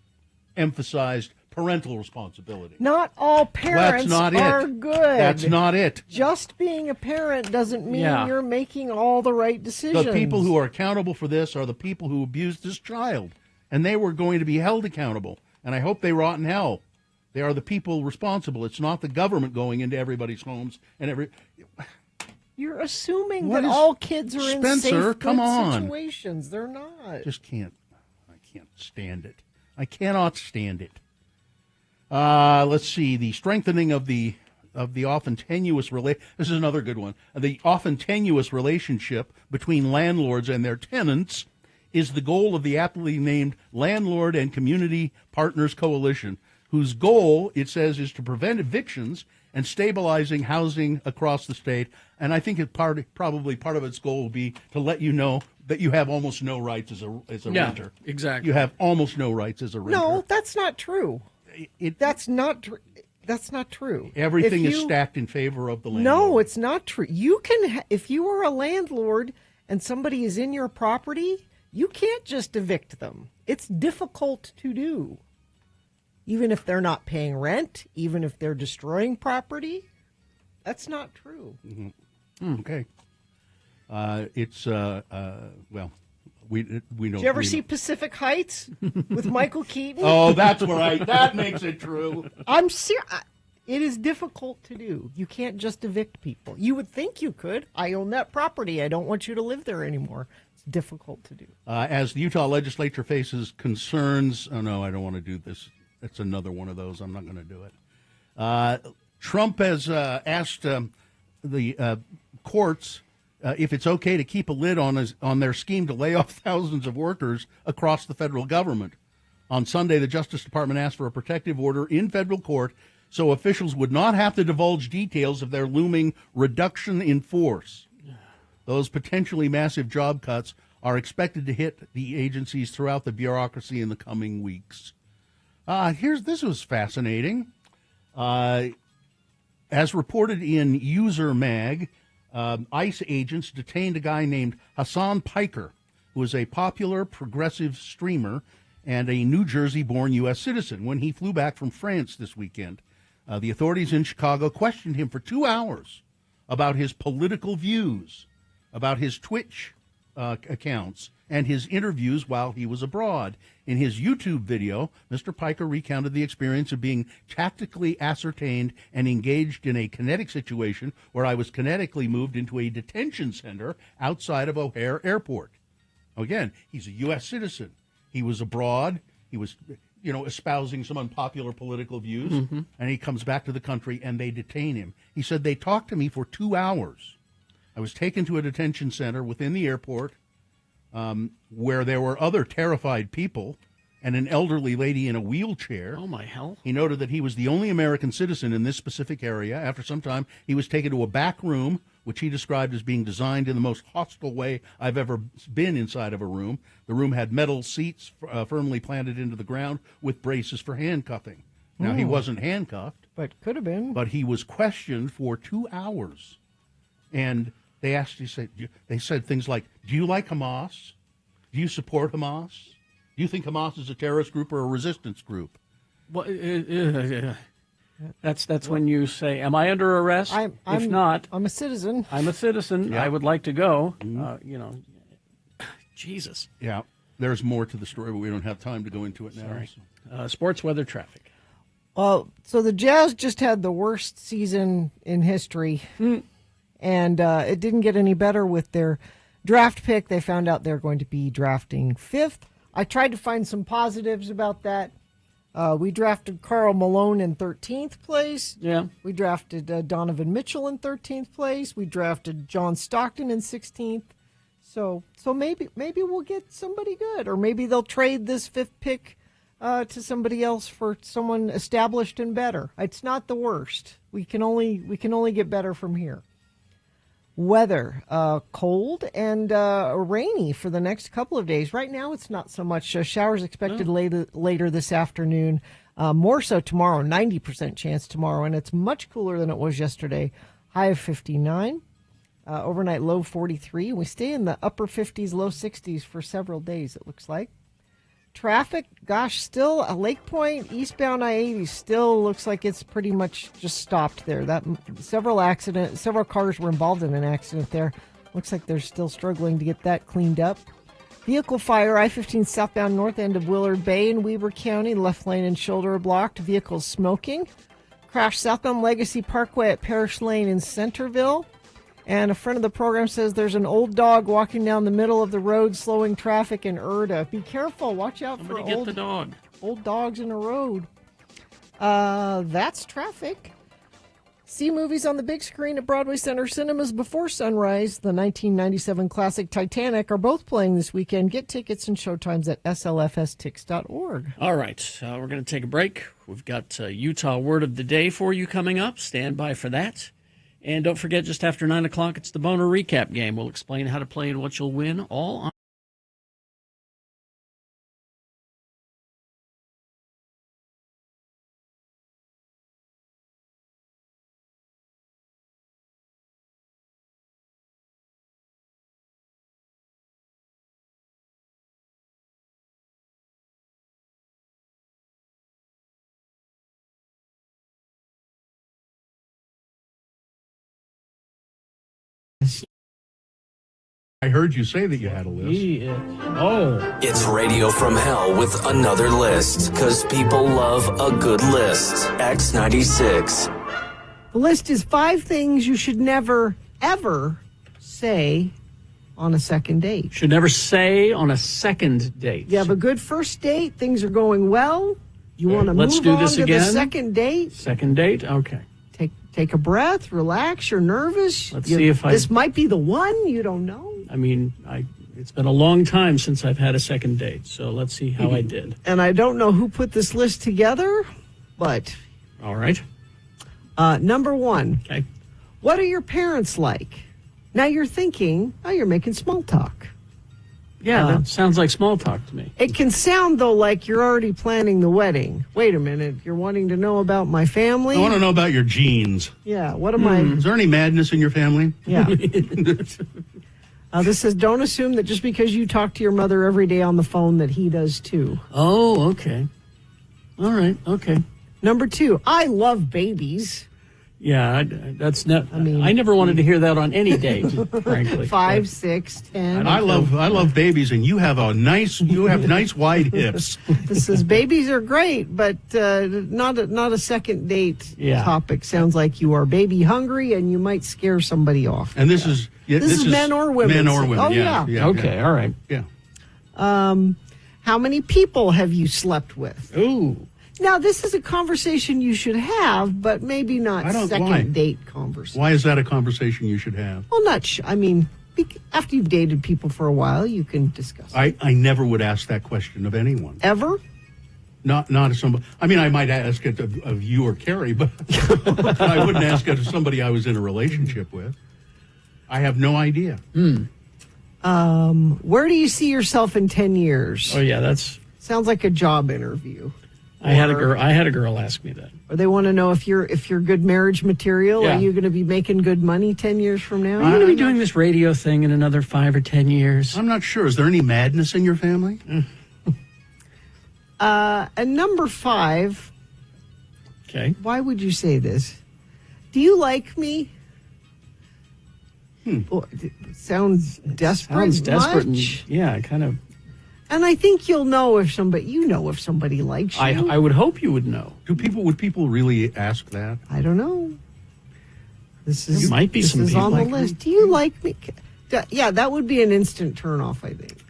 Speaker 2: emphasized parental responsibility.
Speaker 1: Not all parents are good.
Speaker 2: That's not it.
Speaker 1: Just being a parent doesn't mean you're making all the right decisions.
Speaker 2: The people who are accountable for this are the people who abused this child, and they were going to be held accountable. And I hope they rot in hell They are the people responsible. It's not the government going into everybody's homes and
Speaker 1: You're assuming
Speaker 2: What
Speaker 1: that
Speaker 2: is-
Speaker 1: all kids are in
Speaker 2: Spencer,
Speaker 1: safe,
Speaker 2: come
Speaker 1: good
Speaker 2: on.
Speaker 1: situations. They're not.
Speaker 2: Just can't. I can't stand it. I cannot stand it. Let's see. The strengthening of the often tenuous this is another good one. The often tenuous relationship between landlords and their tenants is the goal of the aptly named Landlord and Community Partners Coalition, whose goal, it says, is to prevent evictions and stabilizing housing across the state. And I think probably part of its goal will be to let you know that you have almost no rights as a renter.
Speaker 3: Exactly.
Speaker 2: You have almost no rights as a renter.
Speaker 1: No, that's not true. That's not true.
Speaker 2: Everything
Speaker 1: If
Speaker 2: is
Speaker 1: you-
Speaker 2: stacked in favor of the landlord.
Speaker 1: No, it's not true. You can, if you are a landlord and somebody is in your property, you can't just evict them. It's difficult to do. Even if they're not paying rent, even if they're destroying property, that's not true.
Speaker 2: Okay. It's well, we don't.
Speaker 1: Did you ever see Pacific Heights with Michael Keaton?
Speaker 2: Oh, that's right. That makes it true.
Speaker 1: I'm serious. It is difficult to do. You can't just evict people. You would think you could. I own that property. I don't want you to live there anymore. It's difficult to do.
Speaker 2: As the Utah legislature faces concerns, oh no, I don't want to do this. It's another one of those. I'm not going to do it. Trump has asked the courts if it's okay to keep a lid on their scheme to lay off thousands of workers across the federal government. On Sunday, the Justice Department asked for a protective order in federal court so officials would not have to divulge details of their looming reduction in force. Those potentially massive job cuts are expected to hit the agencies throughout the bureaucracy in the coming weeks. This was fascinating. As reported in User Mag, ICE agents detained a guy named Hassan Piker, who is a popular progressive streamer and a New Jersey-born U.S. citizen. When he flew back from France this weekend, the authorities in Chicago questioned him for 2 hours about his political views, about his Twitch accounts, and his interviews while he was abroad. In his YouTube video, Mr. Piker recounted the experience of being tactically ascertained and engaged in a kinetic situation where I was kinetically moved into a detention center outside of O'Hare Airport. Again, he's a U.S. citizen. He was abroad. He was, espousing some unpopular political views, and he comes back to the country, and they detain him. He said, they talked to me for 2 hours. I was taken to a detention center within the airport where there were other terrified people and an elderly lady in a wheelchair.
Speaker 3: Oh, my hell.
Speaker 2: He noted that he was the only American citizen in this specific area. After some time, he was taken to a back room, which he described as being designed in the most hostile way I've ever been inside of a room. The room had metal seats firmly planted into the ground with braces for handcuffing. Now, he wasn't handcuffed.
Speaker 1: But could have been.
Speaker 2: But he was questioned for 2 hours. And they said things like, do you like Hamas? Do you support Hamas? Do you think Hamas is a terrorist group or a resistance group?
Speaker 3: Well, that's when you say, am I under arrest? If not,
Speaker 1: I'm a citizen.
Speaker 3: I'm a citizen.
Speaker 2: Yeah.
Speaker 3: I would like to go. Jesus.
Speaker 2: Yeah, there's more to the story, but we don't have time to go into it now.
Speaker 3: Sorry. Sports weather traffic.
Speaker 1: Well, so the Jazz just had the worst season in history, and it didn't get any better with their draft pick. They found out they're going to be drafting 5th. I tried to find some positives about that. We drafted Karl Malone in 13th place.
Speaker 3: Yeah.
Speaker 1: We drafted Donovan Mitchell in 13th place. We drafted John Stockton in 16th. So maybe we'll get somebody good, or maybe they'll trade this 5th pick to somebody else for someone established and better. It's not the worst. We can only get better from here. Weather, cold and rainy for the next couple of days. Right now, it's not so much. Showers expected later this afternoon. More so tomorrow, 90% chance tomorrow, and it's much cooler than it was yesterday. High of 59. Overnight low 43. We stay in the upper 50s, low 60s for several days, it looks like. Traffic, gosh, still a Lake Point eastbound I-80 still looks like it's pretty much just stopped there. Several cars were involved in an accident there. Looks like they're still struggling to get that cleaned up. Vehicle fire, I-15 southbound north end of Willard Bay in Weber County. Left lane and shoulder are blocked. Vehicles smoking. Crash southbound Legacy Parkway at Parish Lane in Centerville. And a friend of the program says there's an old dog walking down the middle of the road, slowing traffic in Erda. Be careful. Watch out for
Speaker 3: Get the dog.
Speaker 1: Old dogs in the road. That's traffic. See movies on the big screen at Broadway Center Cinemas before sunrise. The 1997 classic Titanic are both playing this weekend. Get tickets and showtimes at slfstix.org.
Speaker 3: All right, we're going to take a break. We've got Utah Word of the Day for you coming up. Stand by for that. And don't forget, just after 9 o'clock, it's the Boner Recap Game. We'll explain how to play and what you'll win, all on
Speaker 2: I heard you say that you had a list.
Speaker 19: It's Radio from Hell with another list, because people love a good list. X96.
Speaker 1: The list is 5 things you should never, ever say on a second date.
Speaker 3: Should never say on a second date.
Speaker 1: You have a good first date. Things are going well. You want to
Speaker 3: Let's
Speaker 1: move
Speaker 3: do
Speaker 1: on
Speaker 3: this
Speaker 1: to
Speaker 3: again.
Speaker 1: the second date.
Speaker 3: Second date? Okay.
Speaker 1: Take a breath. Relax. You're nervous.
Speaker 3: Let's see if
Speaker 1: this might be the one. You don't know.
Speaker 3: I mean, it's been a long time since I've had a second date, so let's see how I did.
Speaker 1: And I don't know who put this list together, but...
Speaker 3: All right.
Speaker 1: Number 1.
Speaker 3: Okay.
Speaker 1: What are your parents like? Now you're thinking, you're making small talk.
Speaker 3: Yeah, that sounds like small talk to me.
Speaker 1: It can sound, though, like you're already planning the wedding. Wait a minute. You're wanting to know about my family?
Speaker 2: I want to know about your genes.
Speaker 1: Yeah, what am I...
Speaker 2: Is there any madness in your family?
Speaker 1: Yeah. This says, don't assume that just because you talk to your mother every day on the phone that he does too.
Speaker 3: Oh, okay. All right, okay.
Speaker 1: Number 2, I love babies.
Speaker 3: Yeah, I never wanted to hear that on any date, frankly.
Speaker 1: 5, 6, 10.
Speaker 2: I love babies, and you have nice wide hips.
Speaker 1: This says babies are great, but not a second date topic. Sounds like you are baby hungry and you might scare somebody off.
Speaker 2: And this is
Speaker 1: men or women.
Speaker 2: Men or women.
Speaker 1: Oh
Speaker 2: yeah.
Speaker 3: Okay, all right.
Speaker 2: Yeah.
Speaker 1: How many people have you slept with?
Speaker 3: Ooh.
Speaker 1: Now, this is a conversation you should have, but maybe not second date conversation.
Speaker 2: Why is that a conversation you should have?
Speaker 1: Well, after you've dated people for a while, you can discuss it.
Speaker 2: I never would ask that question of anyone.
Speaker 1: Ever?
Speaker 2: Not of somebody. I mean, I might ask it of you or Carrie, but I wouldn't ask it of somebody I was in a relationship with. I have no idea.
Speaker 1: Where do you see yourself in 10 years?
Speaker 3: Oh, yeah, that's...
Speaker 1: Sounds like a job interview.
Speaker 3: I had a girl ask me that.
Speaker 1: Or they want to know if you're good marriage material.
Speaker 3: Yeah.
Speaker 1: Are you going to be making good money 10 years from now?
Speaker 3: Are you going to be doing this radio thing in another 5 or 10 years?
Speaker 2: I'm not sure. Is there any madness in your family?
Speaker 1: And number 5.
Speaker 3: Okay.
Speaker 1: Why would you say this? Do you like me? Well, it sounds desperate.
Speaker 3: Sounds desperate.
Speaker 1: Much.
Speaker 3: Yeah, kind of.
Speaker 1: And I think you'll know if somebody likes you.
Speaker 3: I would hope you would know.
Speaker 2: Would people really ask that?
Speaker 1: I don't know. This
Speaker 3: might be some
Speaker 1: is
Speaker 3: people
Speaker 1: on the
Speaker 3: like
Speaker 1: list. Do you like me? Yeah, that would be an instant turnoff, I think.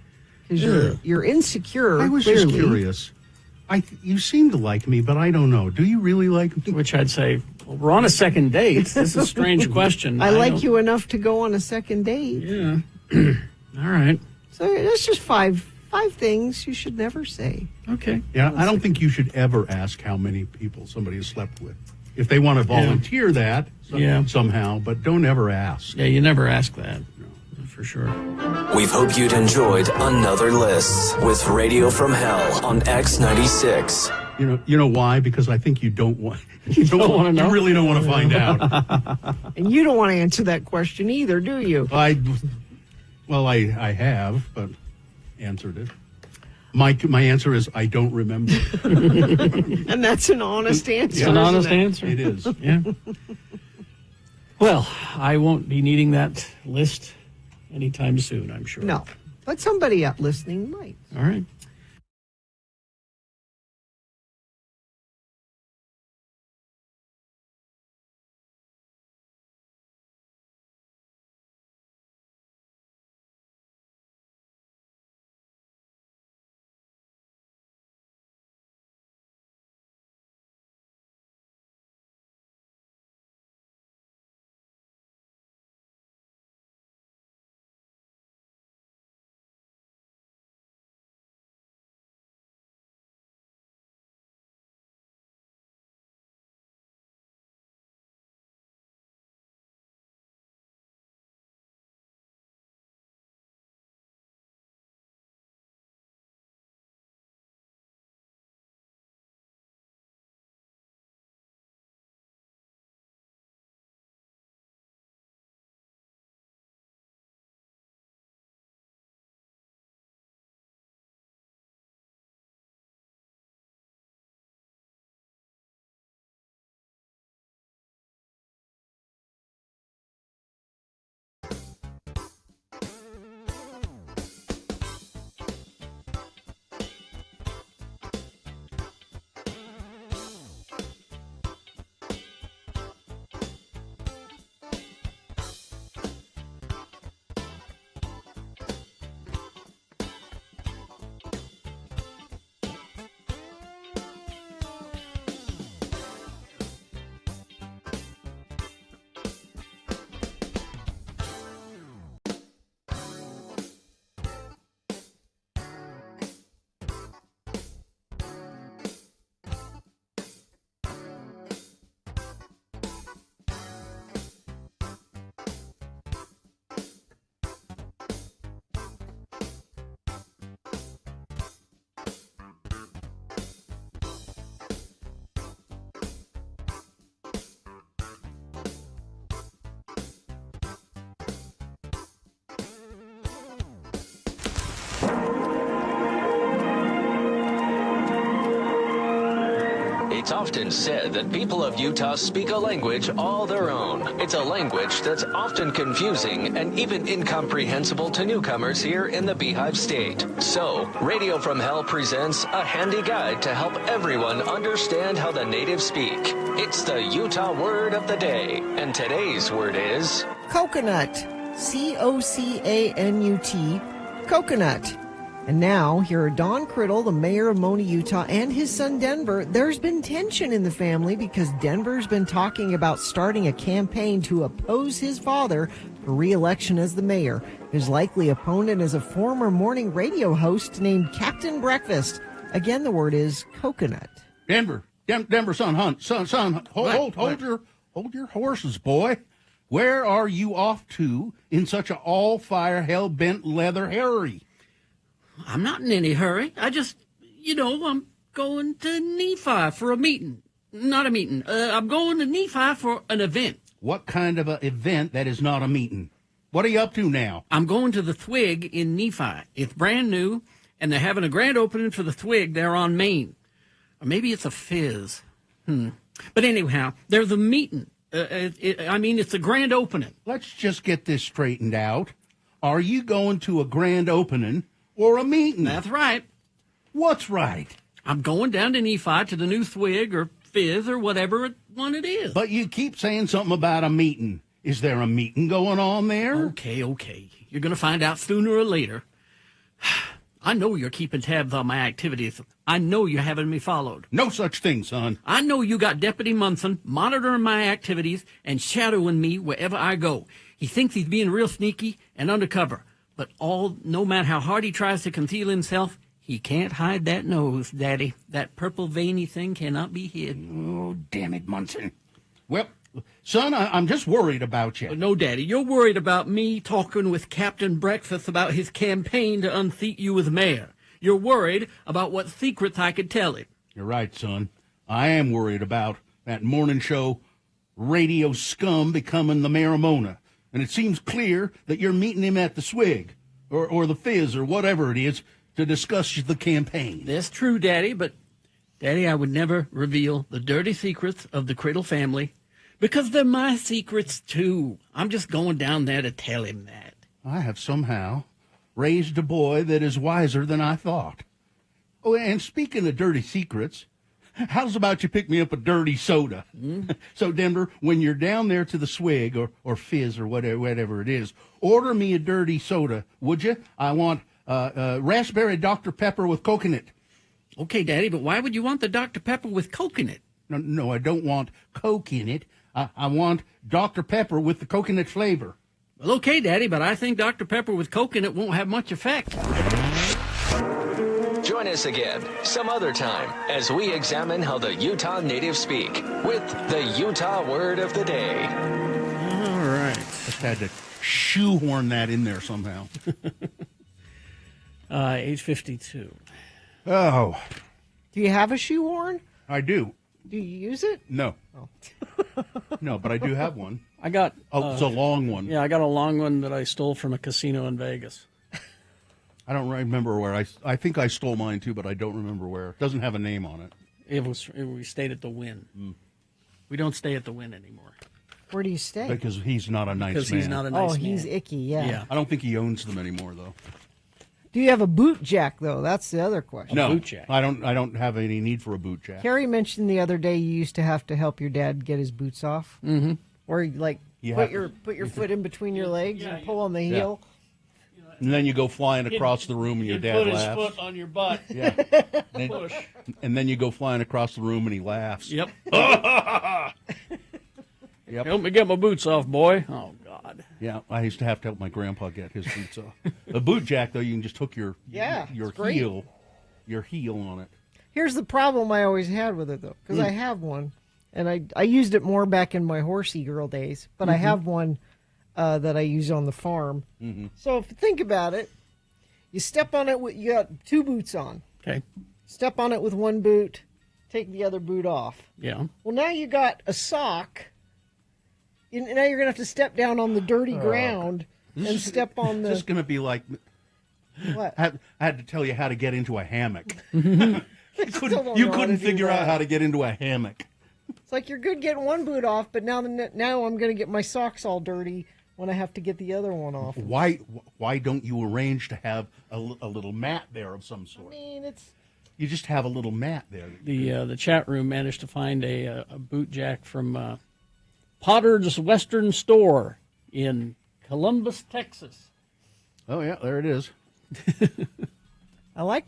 Speaker 1: Because you're insecure.
Speaker 2: I was
Speaker 1: clearly.
Speaker 2: just curious. You seem to like me, but I don't know. Do you really like me?
Speaker 3: Which I'd say, well, we're on a second date. This is a strange question.
Speaker 1: I like you enough to go on a second date.
Speaker 3: Yeah. All right.
Speaker 1: So that's just 5 things you should never say.
Speaker 3: Okay.
Speaker 2: Yeah, I don't think you should ever ask how many people somebody has slept with. If they want to volunteer that somehow, but don't ever ask.
Speaker 3: Yeah, you never ask that. No, for sure.
Speaker 19: We hope you'd enjoyed another list with Radio from Hell on X96.
Speaker 2: You know why? Because I think you don't want. You don't want to know. You really don't want to find out.
Speaker 1: And you don't want to answer that question either, do you?
Speaker 2: I have, but answered it. My answer is I don't remember.
Speaker 1: And that's an honest answer.
Speaker 3: It's an honest answer.
Speaker 2: It is.
Speaker 3: Yeah. Well, I won't be needing that list anytime soon, I'm sure.
Speaker 1: No. But somebody out listening might.
Speaker 3: All right.
Speaker 9: It's often said that people of Utah speak a language all their own. It's a language that's often confusing and even incomprehensible to newcomers here in the Beehive State. So, Radio from Hell presents a handy guide to help everyone understand how the natives speak. It's the Utah word of the day, and today's word is
Speaker 1: coconut. C-O-C-A-N-U-T. Coconut. And now, here are Don Criddle, the mayor of Mona, Utah, and his son Denver. There's been tension in the family because Denver's been talking about starting a campaign to oppose his father for re-election as the mayor. His likely opponent is a former morning radio host named Captain Breakfast. Again, the word is coconut.
Speaker 2: Denver, son, hold your horses, boy. Where are you off to in such a all-fire, hell-bent leather hurry?
Speaker 3: I'm not in any hurry. I just, I'm going to Nephi for a meeting. Not a meeting. I'm going to Nephi for an event.
Speaker 2: What kind of an event that is not a meeting? What are you up to now?
Speaker 3: I'm going to the Thwig in Nephi. It's brand new, and they're having a grand opening for the Thwig there on Main. Or maybe it's a Fizz. But anyhow, there's a meeting. It's a grand opening.
Speaker 2: Let's just get this straightened out. Are you going to a grand opening or a meeting?
Speaker 3: That's right.
Speaker 2: What's right?
Speaker 3: I'm going down to Nephi to the new Thwig or Fizz or whatever one it is.
Speaker 2: But you keep saying something about a meeting. Is there a meeting going on there?
Speaker 3: Okay. You're going to find out sooner or later. I know you're keeping tabs on my activities. I know you're having me followed.
Speaker 2: No such thing, son.
Speaker 3: I know you got Deputy Munson monitoring my activities and shadowing me wherever I go. He thinks he's being real sneaky and undercover. But no matter how hard he tries to conceal himself, he can't hide that nose, Daddy. That purple veiny thing cannot be hid.
Speaker 2: Oh, damn it, Munson. Well, son, I'm just worried about you.
Speaker 3: No, Daddy, you're worried about me talking with Captain Breakfast about his campaign to unseat you as mayor. You're worried about what secrets I could tell him.
Speaker 2: You're right, son. I am worried about that morning show radio scum becoming the mayor of Mona. And it seems clear that you're meeting him at the Swig or the Fizz or whatever it is to discuss the campaign.
Speaker 3: That's true, Daddy, but, Daddy, I would never reveal the dirty secrets of the Criddle family because they're my secrets, too. I'm just going down there to tell him that.
Speaker 2: I have somehow raised a boy that is wiser than I thought. Oh, and speaking of dirty secrets, how's about you pick me up a dirty soda? So, Denver, when you're down there to the Swig or Fizz or whatever it is, order me a dirty soda, would you? I want raspberry Dr. Pepper with coconut.
Speaker 21: Okay, Daddy, but why would you want the Dr. Pepper with coconut?
Speaker 2: No, I don't want Coke in it. I want Dr. Pepper with the coconut flavor.
Speaker 21: Well, okay, Daddy, but I think Dr. Pepper with coconut won't have much effect.
Speaker 9: Join us again some other time as we examine how the Utah natives speak with the Utah Word of the Day.
Speaker 2: All right. Just had to shoehorn that in there somehow.
Speaker 3: 8:52.
Speaker 2: Oh.
Speaker 1: Do you have a shoehorn?
Speaker 2: I do.
Speaker 1: Do you use it?
Speaker 2: No. No, but I do have one.
Speaker 3: I got.
Speaker 2: It's a long one.
Speaker 3: Yeah, I got a long one that I stole from a casino in Vegas.
Speaker 2: I don't remember where. I think I stole mine too, but I don't remember where. It doesn't have a name on it.
Speaker 3: We stayed at the Wynn. We don't stay at the Wynn anymore.
Speaker 1: Where do you stay?
Speaker 2: Because he's not a nice man.
Speaker 3: Because he's not a nice man.
Speaker 1: He's icky, yeah.
Speaker 2: I don't think he owns them anymore, though.
Speaker 1: Do you have a boot jack, though? That's the other question.
Speaker 2: No, boot jack. I don't have any need for a boot jack.
Speaker 1: Carrie mentioned the other day you used to have to help your dad get his boots off.
Speaker 3: Mm-hmm.
Speaker 1: Or like put your foot in between your legs and pull on the heel.
Speaker 2: And then you go flying across the room and your dad laughs.
Speaker 3: Put his foot on your butt.
Speaker 2: Yeah.
Speaker 3: Push.
Speaker 2: And then you go flying across the room and he laughs.
Speaker 3: Yep.
Speaker 2: Yep.
Speaker 3: Help me get my boots off, boy. Oh, God.
Speaker 2: Yeah, I used to have to help my grandpa get his boots off. A boot jack, though, you can just hook your heel on it.
Speaker 1: Here's the problem I always had with it, though, because I have one, and I used it more back in my horsey girl days, but I have one that I use on the farm.
Speaker 2: Mm-hmm.
Speaker 1: So if you think about it, you step on it, you got two boots on.
Speaker 3: Okay.
Speaker 1: Step on it with one boot, take the other boot off.
Speaker 3: Yeah.
Speaker 1: Well, now you got a sock. Now you're going to have to step down on the dirty ground and step on the...
Speaker 2: This is going to be like...
Speaker 1: What?
Speaker 2: I had to tell you how to get into a hammock.
Speaker 1: You
Speaker 2: You couldn't figure out how to get into a hammock.
Speaker 1: It's like you're good getting one boot off, but now I'm going to get my socks all dirty when I have to get the other one off.
Speaker 2: Why don't you arrange to have a little mat there of some sort?
Speaker 1: I mean, it's...
Speaker 2: You just have a little mat there.
Speaker 3: The chat room managed to find a boot jack from Potter's Western Store in Columbus, Texas.
Speaker 2: Oh, yeah, there it is.
Speaker 1: I like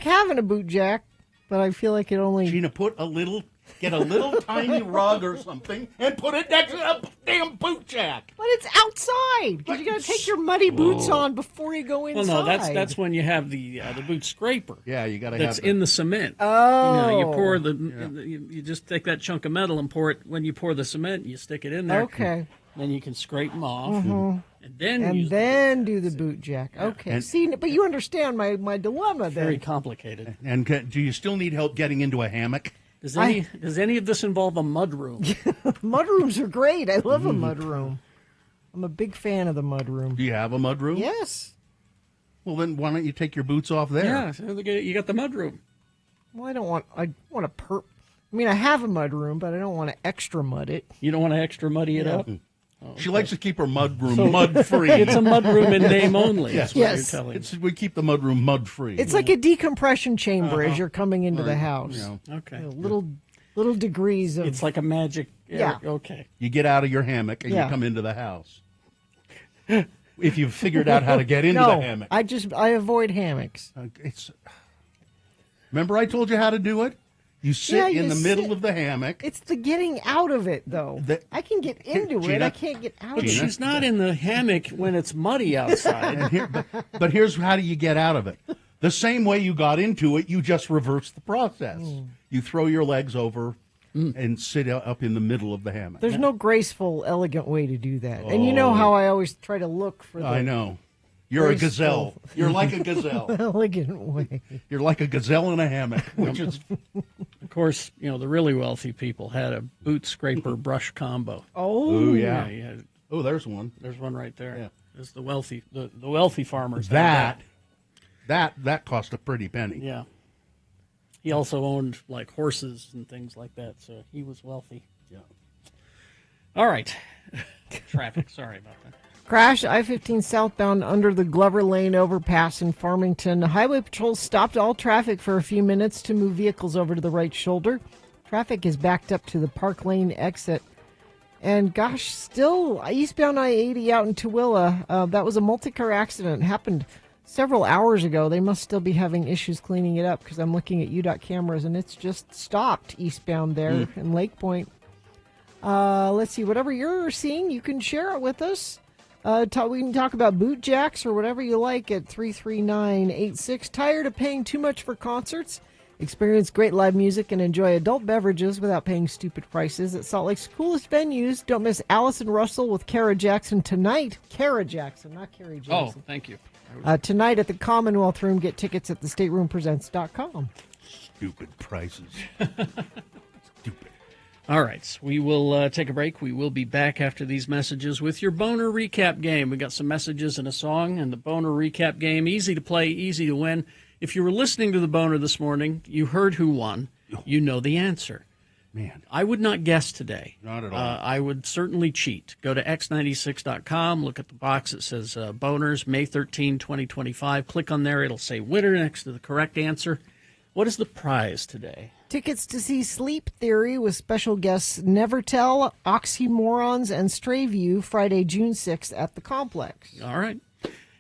Speaker 1: having a boot jack, but I feel like it only...
Speaker 2: Gina, get a little tiny rug or something and put it next to a damn boot jack.
Speaker 1: But it's outside, because you got to take your muddy boots on before you go inside.
Speaker 3: Well, no, that's when you have the boot scraper.
Speaker 2: Yeah, you got to have
Speaker 3: that's in the cement.
Speaker 1: Oh.
Speaker 3: You pour you just take that chunk of metal and pour it. When you pour the cement, you stick it in there.
Speaker 1: Okay.
Speaker 3: Then you can scrape them off,
Speaker 1: Mhm.
Speaker 3: and then
Speaker 1: do the boot jack. Okay. See, but you understand my dilemma then.
Speaker 3: Very complicated.
Speaker 2: And do you still need help getting into a hammock?
Speaker 3: Does any of this involve a mud room?
Speaker 1: Mud rooms are great. I love a mud room. I'm a big fan of the mud room.
Speaker 2: Do you have a mud room?
Speaker 1: Yes.
Speaker 2: Well, then why don't you take your boots off there?
Speaker 3: Yeah, so you got the mud room.
Speaker 1: Well, I want to I mean, I have a mud room, but I don't want to extra mud it.
Speaker 3: You don't want to extra muddy it up?
Speaker 2: She likes to keep her mud room mud-free.
Speaker 3: It's a mud room in name only.
Speaker 2: Yes.
Speaker 3: That's what you're telling me.
Speaker 2: We keep the mud room mud-free.
Speaker 1: It's like a decompression chamber as you're coming into the house.
Speaker 2: Yeah.
Speaker 3: Okay.
Speaker 1: Little degrees of...
Speaker 3: It's like a magic...
Speaker 1: Yeah.
Speaker 3: Okay.
Speaker 2: You get out of your hammock and
Speaker 1: Yeah.
Speaker 2: you come into the house. If you've figured out how to get into the hammock.
Speaker 1: I avoid hammocks.
Speaker 2: Remember I told you how to do it? You sit in the middle of the hammock.
Speaker 1: It's the getting out of it, though. I can get into it.
Speaker 2: Gina,
Speaker 1: I can't get out of
Speaker 3: But
Speaker 1: it.
Speaker 3: she's not in the hammock when it's muddy outside.
Speaker 2: But here's how do you get out of it. The same way you got into it, you just reverse the process. You throw your legs over and sit up in the middle of the hammock.
Speaker 1: There's no graceful, elegant way to do that. And you know how I always try to look for the
Speaker 2: I know. You're a gazelle. You're like a gazelle.
Speaker 1: elegant way.
Speaker 2: You're like a gazelle in a hammock, which is...
Speaker 3: Of course, the really wealthy people had a boot scraper brush combo.
Speaker 1: Oh,
Speaker 2: yeah.
Speaker 3: Yeah.
Speaker 2: Oh, there's one.
Speaker 3: There's one right there.
Speaker 2: Yeah.
Speaker 3: There's the wealthy farmers. had
Speaker 2: That cost a pretty penny.
Speaker 3: Yeah. He also owned like horses and things like that, so he was wealthy.
Speaker 2: Yeah.
Speaker 3: All right. Traffic. Sorry about that.
Speaker 1: Crash I-15 southbound under the Glover Lane overpass in Farmington. Highway Patrol stopped all traffic for a few minutes to move vehicles over to the right shoulder. Traffic is backed up to the Park Lane exit. And gosh, still eastbound I-80 out in Tooele. That was a multi-car accident. It happened several hours ago. They must still be having issues cleaning it up because I'm looking at UDOT cameras and it's just stopped eastbound there in Lake Point. Let's see, whatever you're seeing, you can share it with us. We can talk about boot jacks or whatever you like at 33986. Tired of paying too much for concerts? Experience great live music and enjoy adult beverages without paying stupid prices at Salt Lake's coolest venues. Don't miss Allison Russell with Kara Jackson tonight. Kara Jackson, not Carrie Jackson.
Speaker 3: Oh, thank you.
Speaker 1: Tonight at the Commonwealth Room. Get tickets at thestateroompresents.com.
Speaker 2: Stupid prices.
Speaker 3: All right, so we will take a break. We will be back after these messages with your Boner Recap game. We got some messages and a song, and the Boner Recap game, easy to play, easy to win. If you were listening to the Boner this morning, you heard who won. You know the answer.
Speaker 2: Man,
Speaker 3: I would not guess today.
Speaker 2: Not at all.
Speaker 3: I would certainly cheat. Go to x96.com, look at the box that says Boners, May 13, 2025. Click on there. It'll say winner next to the correct answer. What is the prize today?
Speaker 1: Tickets to see Sleep Theory with special guests Nevertell, Oxymorons, and Strayview Friday, June 6th at the Complex.
Speaker 3: All right.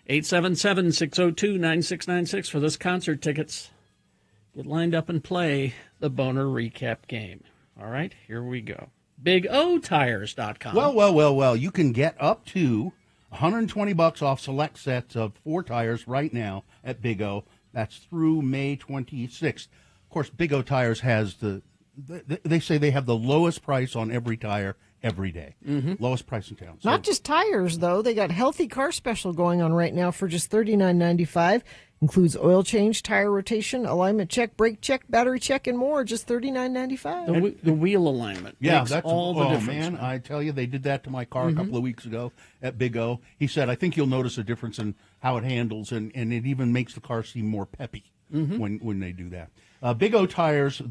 Speaker 3: 877-602-9696 for those concert tickets. Get lined up and play the Boner Recap game. All right, here we go. BigOTires.com.
Speaker 2: Well. You can get up to $120 off select sets of 4 tires right now at Big O. That's through May 26th. Of course, Big O Tires has they say they have the lowest price on every tire every day. Lowest price in town. So,
Speaker 1: Not just tires, though. They got Healthy Car Special going on right now for just $39.95. Includes oil change, tire rotation, alignment check, brake check, battery check, and more. Just $39.95.
Speaker 3: The wheel alignment makes
Speaker 2: that's
Speaker 3: all the difference.
Speaker 2: Man, I tell you, they did that to my car a couple of weeks ago at Big O. He said, I think you'll notice a difference in how it handles, and it even makes the car seem more peppy when they do that. Big O Tires,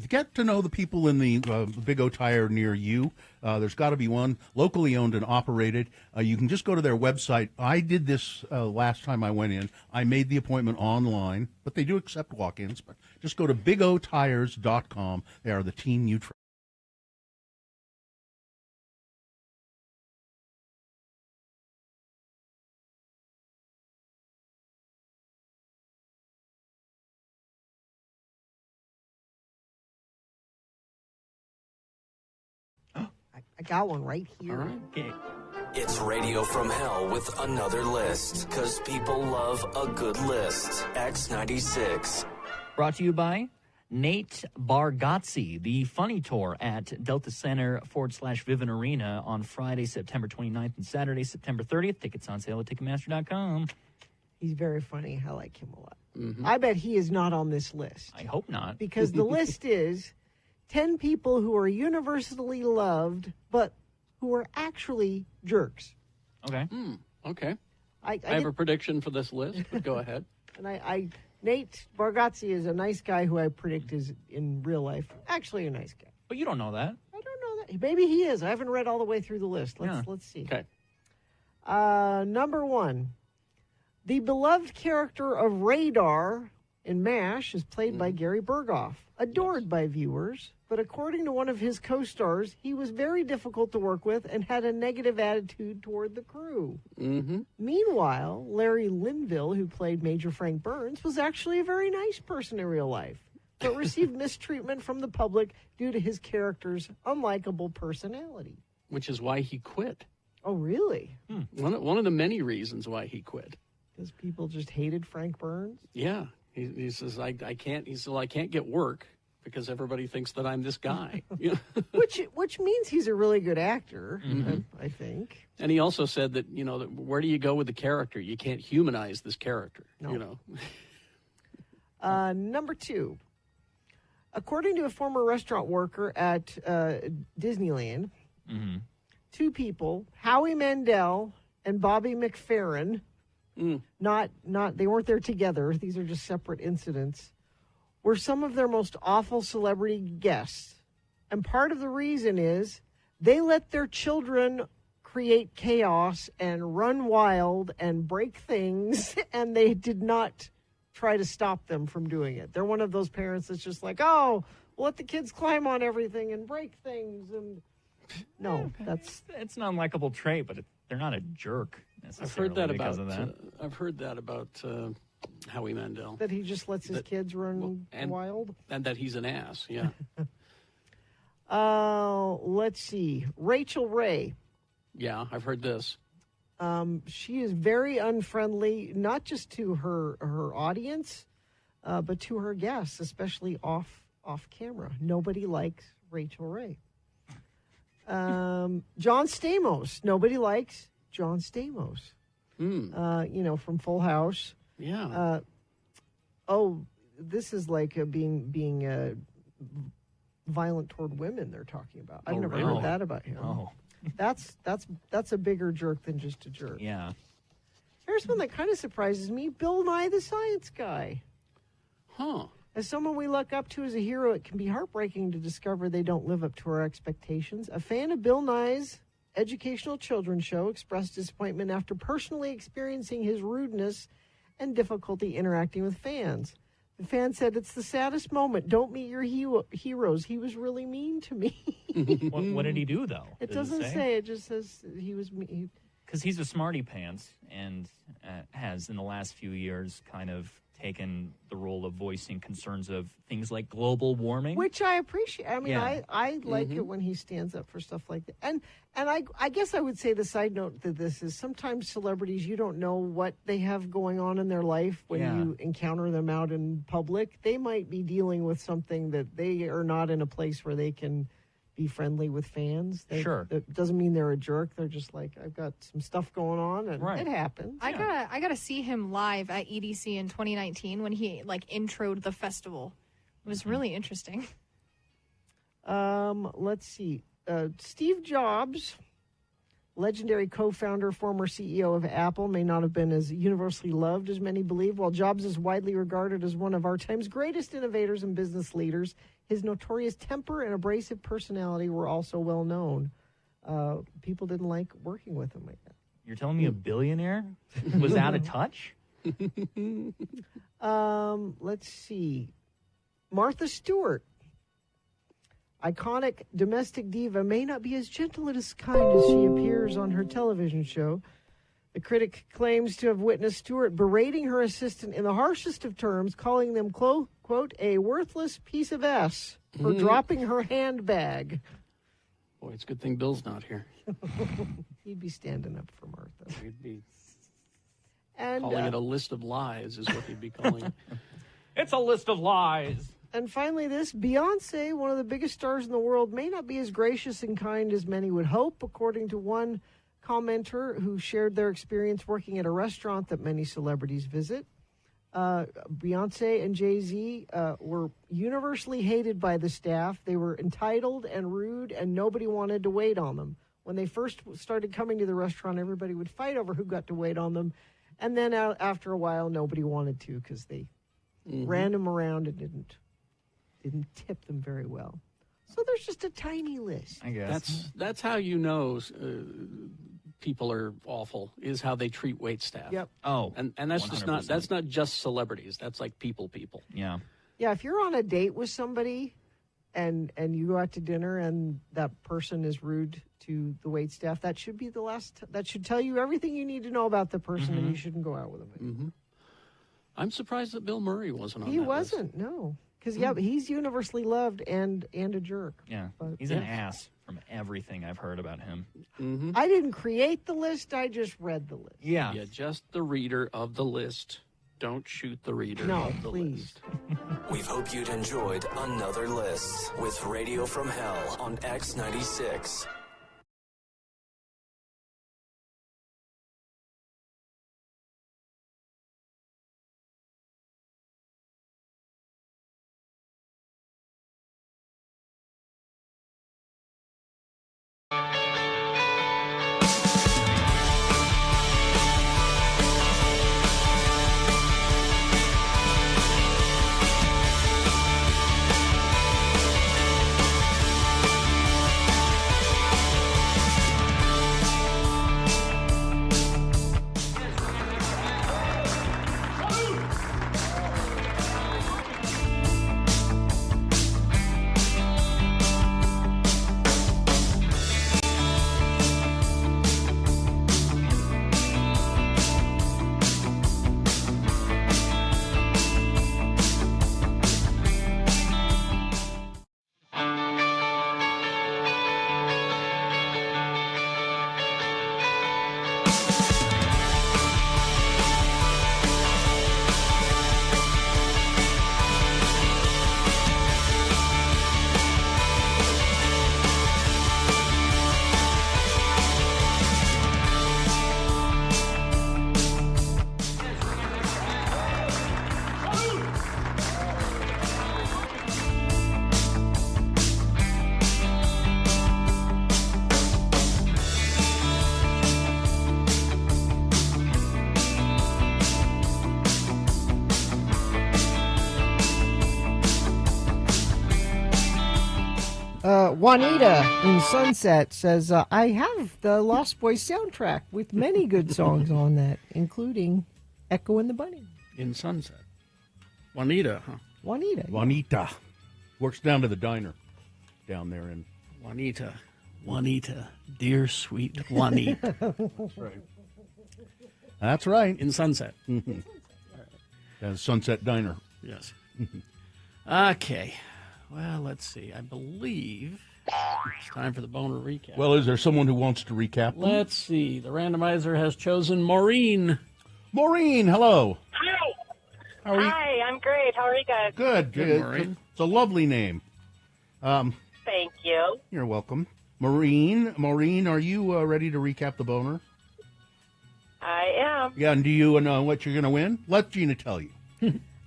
Speaker 2: get to know the people in the Big O Tire near you. There's got to be one locally owned and operated. You can just go to their website. I did this last time I went in. I made the appointment online, but they do accept walk-ins. But just go to bigotires.com. They are the team you trust.
Speaker 1: I got one right here.
Speaker 3: All right. Okay.
Speaker 19: It's Radio from Hell with another list, because people love a good list. X96.
Speaker 4: Brought to you by Nate Bargatze, the funny tour at Delta Center /Vivint Arena on Friday, September 29th and Saturday, September 30th. Tickets on sale at Ticketmaster.com.
Speaker 1: He's very funny. I like him a lot. I bet he is not on this list.
Speaker 4: I hope not.
Speaker 1: Because the list is 10 people who are universally loved, but who are actually jerks.
Speaker 4: Okay.
Speaker 3: Okay.
Speaker 1: I
Speaker 3: have a prediction for this list, but go ahead.
Speaker 1: And Nate Bargatze is a nice guy who I predict is in real life actually a nice guy.
Speaker 4: But you don't know that.
Speaker 1: I don't know that. Maybe he is. I haven't read all the way through the list. Let's see.
Speaker 3: Okay.
Speaker 1: Number 1. The beloved character of Radar in MASH is played by Gary Berghoff, adored by viewers, but according to one of his co-stars, he was very difficult to work with and had a negative attitude toward the crew. Meanwhile, Larry Linville, who played Major Frank Burns, was actually a very nice person in real life, but received mistreatment from the public due to his character's unlikable personality.
Speaker 3: Which is why he quit.
Speaker 1: Oh, really?
Speaker 3: One of the many reasons why he quit.
Speaker 1: Because people just hated Frank Burns?
Speaker 3: Yeah. He says, I can't. He said, I can't get work because everybody thinks that I'm this guy.
Speaker 1: which means he's a really good actor, I think.
Speaker 3: And he also said that, that where do you go with the character? You can't humanize this character.
Speaker 1: No. Number 2. According to a former restaurant worker at Disneyland, 2 people, Howie Mandel and Bobby McFerrin, they weren't there together. These are just separate incidents. Were some of their most awful celebrity guests. And part of the reason is they let their children create chaos and run wild and break things, and they did not try to stop them from doing it. They're one of those parents that's just like, oh, we'll let the kids climb on everything and break things. And no,
Speaker 4: it's an unlikable trait, but they're not a jerk necessarily.
Speaker 3: I've heard that about Howie Mandel.
Speaker 1: That he just lets his kids run wild?
Speaker 3: And that he's an ass, yeah.
Speaker 1: Let's see. Rachel Ray.
Speaker 3: Yeah, I've heard this.
Speaker 1: She is very unfriendly, not just to her audience, but to her guests, especially off camera. Nobody likes Rachel Ray. John Stamos. Nobody likes John Stamos. From Full House.
Speaker 3: Yeah.
Speaker 1: This is like being violent toward women. They're talking about. I've never heard that about him.
Speaker 4: Oh.
Speaker 1: That's a bigger jerk than just a jerk.
Speaker 4: Yeah.
Speaker 1: Here's one that kind of surprises me. Bill Nye the Science Guy.
Speaker 3: Huh.
Speaker 1: As someone we look up to as a hero, it can be heartbreaking to discover they don't live up to our expectations. A fan of Bill Nye's educational children's show expressed disappointment after personally experiencing his rudeness and difficulty interacting with fans. The fan said, "It's the saddest moment. Don't meet your heroes. He was really mean to me."
Speaker 4: What did he do, though?
Speaker 1: It doesn't say. It just says he was mean.
Speaker 4: Because he's a smarty pants and has, in the last few years, kind of taken the role of voicing concerns of things like global warming.
Speaker 1: Which I appreciate. I mean,
Speaker 4: Yeah.
Speaker 1: I like it when he stands up for stuff like that. And I guess I would say the side note to this is sometimes celebrities, you don't know what they have going on in their life when you encounter them out in public. They might be dealing with something that they are not in a place where they can be friendly with fans.
Speaker 4: Sure.
Speaker 1: That doesn't mean they're a jerk. They're just like, I've got some stuff going on, and it happens.
Speaker 5: I gotta see him live at EDC in 2019 when he introed the festival. It was really interesting.
Speaker 1: Let's see. Steve Jobs, legendary co-founder, former CEO of Apple, may not have been as universally loved as many believe. While Jobs is widely regarded as one of our time's greatest innovators and business leaders, his notorious temper and abrasive personality were also well known. People didn't like working with him like that.
Speaker 4: You're telling me a billionaire was out of touch?
Speaker 1: Let's see. Martha Stewart, iconic domestic diva, may not be as gentle and as kind as she appears on her television show. The critic claims to have witnessed Stewart berating her assistant in the harshest of terms, calling them, quote, a worthless piece of S for dropping her handbag.
Speaker 3: Boy, it's a good thing Bill's not here.
Speaker 1: He'd be standing up for Martha.
Speaker 3: He'd be
Speaker 1: and,
Speaker 3: calling it a list of lies is what he'd be calling it.
Speaker 4: It's a list of lies.
Speaker 1: And finally this, Beyonce, one of the biggest stars in the world, may not be as gracious and kind as many would hope, according to one commenter who shared their experience working at a restaurant that many celebrities visit. Beyonce and Jay-Z were universally hated by the staff. They were entitled and rude, and nobody wanted to wait on them. When they first started coming to the restaurant, everybody would fight over who got to wait on them. And then after a while, nobody wanted to because they ran them around and didn't tip them very well. So there's just a tiny list.
Speaker 4: I guess.
Speaker 3: That's how you know people are awful, is how they treat wait staff.
Speaker 1: Yep.
Speaker 4: Oh,
Speaker 3: and that's 100%. That's not just celebrities. That's like people.
Speaker 4: Yeah.
Speaker 1: Yeah, if you're on a date with somebody and you go out to dinner and that person is rude to the wait staff, that should be that should tell you everything you need to know about the person, and you shouldn't go out with them.
Speaker 3: I'm surprised that Bill Murray wasn't on
Speaker 1: He
Speaker 3: that
Speaker 1: wasn't, no. Because, he's universally loved and a jerk.
Speaker 4: Yeah,
Speaker 1: But,
Speaker 4: he's an ass from everything I've heard about him.
Speaker 1: I didn't create the list. I just read the list.
Speaker 4: Yeah.
Speaker 3: You're just the reader of the list. Don't shoot the reader
Speaker 1: No,
Speaker 3: of the
Speaker 1: please.
Speaker 3: list.
Speaker 19: We hope you'd enjoyed another list with Radio from Hell on X96.
Speaker 1: Juanita in Sunset says, I have the Lost Boys soundtrack with many good songs on that, including Echo and the Bunny.
Speaker 3: In Sunset. Juanita, huh?
Speaker 1: Juanita.
Speaker 2: Works down to the diner down there in
Speaker 3: Juanita. Juanita. Dear sweet Juanita.
Speaker 2: That's right. That's right.
Speaker 3: In Sunset.
Speaker 2: Sunset Diner.
Speaker 3: Yes. Okay. Well, let's see. I believe it's time for the boner recap.
Speaker 2: Well, is there someone who wants to recap them?
Speaker 3: Let's see. The randomizer has chosen Maureen.
Speaker 2: Maureen, hello.
Speaker 7: Hi.
Speaker 2: How are you?
Speaker 7: Hi, I'm great. How are you guys?
Speaker 2: Good.
Speaker 3: Maureen.
Speaker 2: It's a lovely name.
Speaker 7: Thank you.
Speaker 2: You're welcome. Maureen, are you ready to recap the boner?
Speaker 7: I am.
Speaker 2: Yeah, and do you know what you're going to win? Let Gina tell you.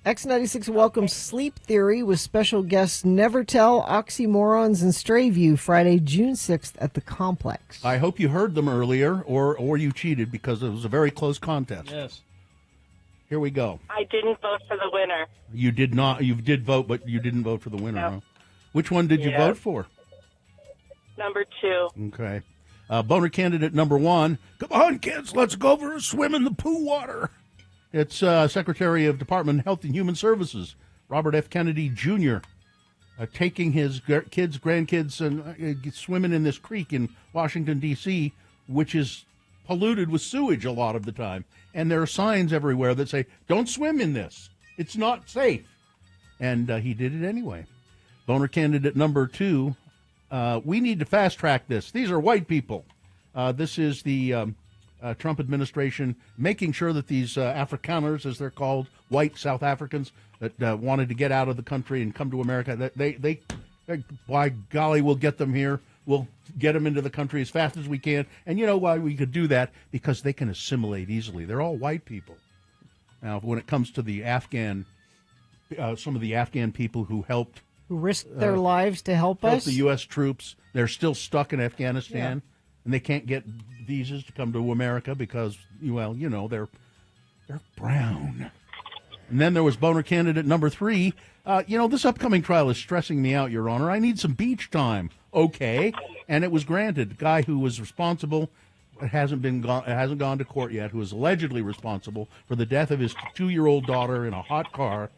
Speaker 1: X96 welcomes Sleep Theory with special guests Nevertell, Oxymorons, and Strayview Friday, June 6th at the Complex.
Speaker 2: I hope you heard them earlier, or you cheated because it was a very close contest.
Speaker 3: Yes.
Speaker 2: Here we go.
Speaker 7: I didn't vote for the winner.
Speaker 2: You did not. You did vote, but you didn't vote for the winner.
Speaker 7: No.
Speaker 2: Huh? Which one did you
Speaker 7: Yeah.
Speaker 2: vote for?
Speaker 7: Number 2.
Speaker 2: Okay. Boner candidate number 1. Come on, kids, let's go for a swim in the poo water. It's Secretary of Department of Health and Human Services, Robert F. Kennedy Jr., taking his kids, grandkids, and swimming in this creek in Washington, D.C., which is polluted with sewage a lot of the time. And there are signs everywhere that say, don't swim in this. It's not safe. And he did it anyway. Boner candidate number 2, we need to fast-track this. These are white people. This is the Trump administration making sure that these Afrikaners, as they're called, white South Africans that wanted to get out of the country and come to America, that they by golly, we'll get them here. We'll get them into the country as fast as we can. And you know why we could do that? Because they can assimilate easily. They're all white people. Now, when it comes to the Afghan, some of the Afghan people who helped,
Speaker 1: Who risked their lives to help us.
Speaker 2: the U.S. troops, they're still stuck in Afghanistan, and they can't get visas to come to America because, well, you know, they're brown. And then there was boner candidate number 3. This upcoming trial is stressing me out, Your Honor. I need some beach time. Okay. And it was granted. The guy who was responsible hasn't gone to court yet, who is allegedly responsible for the death of his 2-year-old daughter in a hot car.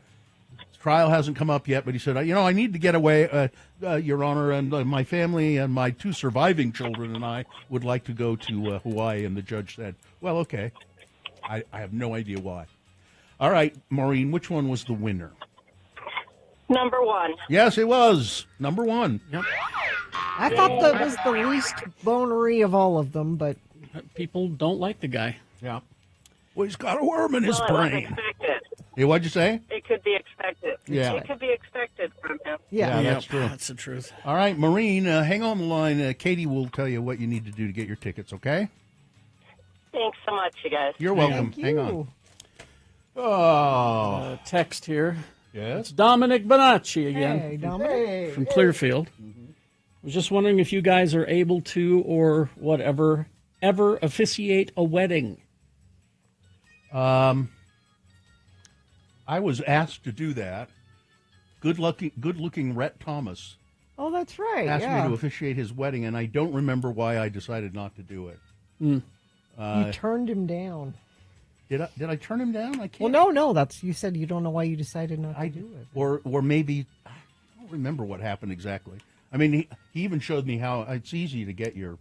Speaker 2: His trial hasn't come up yet, but he said, I need to get away, Your Honor, and my family and my 2 surviving children and I would like to go to Hawaii. And the judge said, well, okay. I have no idea why. All right, Maureen, which one was the winner?
Speaker 7: Number 1.
Speaker 2: Yes, it was. Number 1.
Speaker 3: Yep.
Speaker 1: I thought that was the least bonery of all of them, but
Speaker 3: people don't like the guy.
Speaker 2: Yeah. Well, he's got a worm in his
Speaker 7: Well, it was
Speaker 2: brain.
Speaker 7: expected.
Speaker 2: Hey, what'd you say?
Speaker 7: It could be expected.
Speaker 2: Yeah.
Speaker 7: It could be expected from him.
Speaker 2: Yeah, that's true.
Speaker 3: That's the truth.
Speaker 2: All right, Maureen, hang on the line. Katie will tell you what you need to do to get your tickets, okay?
Speaker 7: Thanks so much, you guys.
Speaker 2: You're welcome. Hang on. Oh.
Speaker 3: Text here.
Speaker 2: Yes?
Speaker 3: It's Dominic Bonacci again.
Speaker 1: Hey, Dominic.
Speaker 3: From Clearfield. Was just wondering if you guys are able to, or whatever, ever officiate a wedding.
Speaker 2: I was asked to do that. Good-looking Rhett Thomas
Speaker 1: oh, that's right.
Speaker 2: asked
Speaker 1: yeah.
Speaker 2: me to officiate his wedding, and I don't remember why I decided not to do it.
Speaker 3: Mm.
Speaker 1: You turned him down.
Speaker 2: Did I turn him down? I
Speaker 1: Well,
Speaker 2: can't.
Speaker 1: no. That's you said you don't know why you decided not to do it.
Speaker 2: Or maybe I don't remember what happened exactly. I mean, he even showed me how it's easy to get your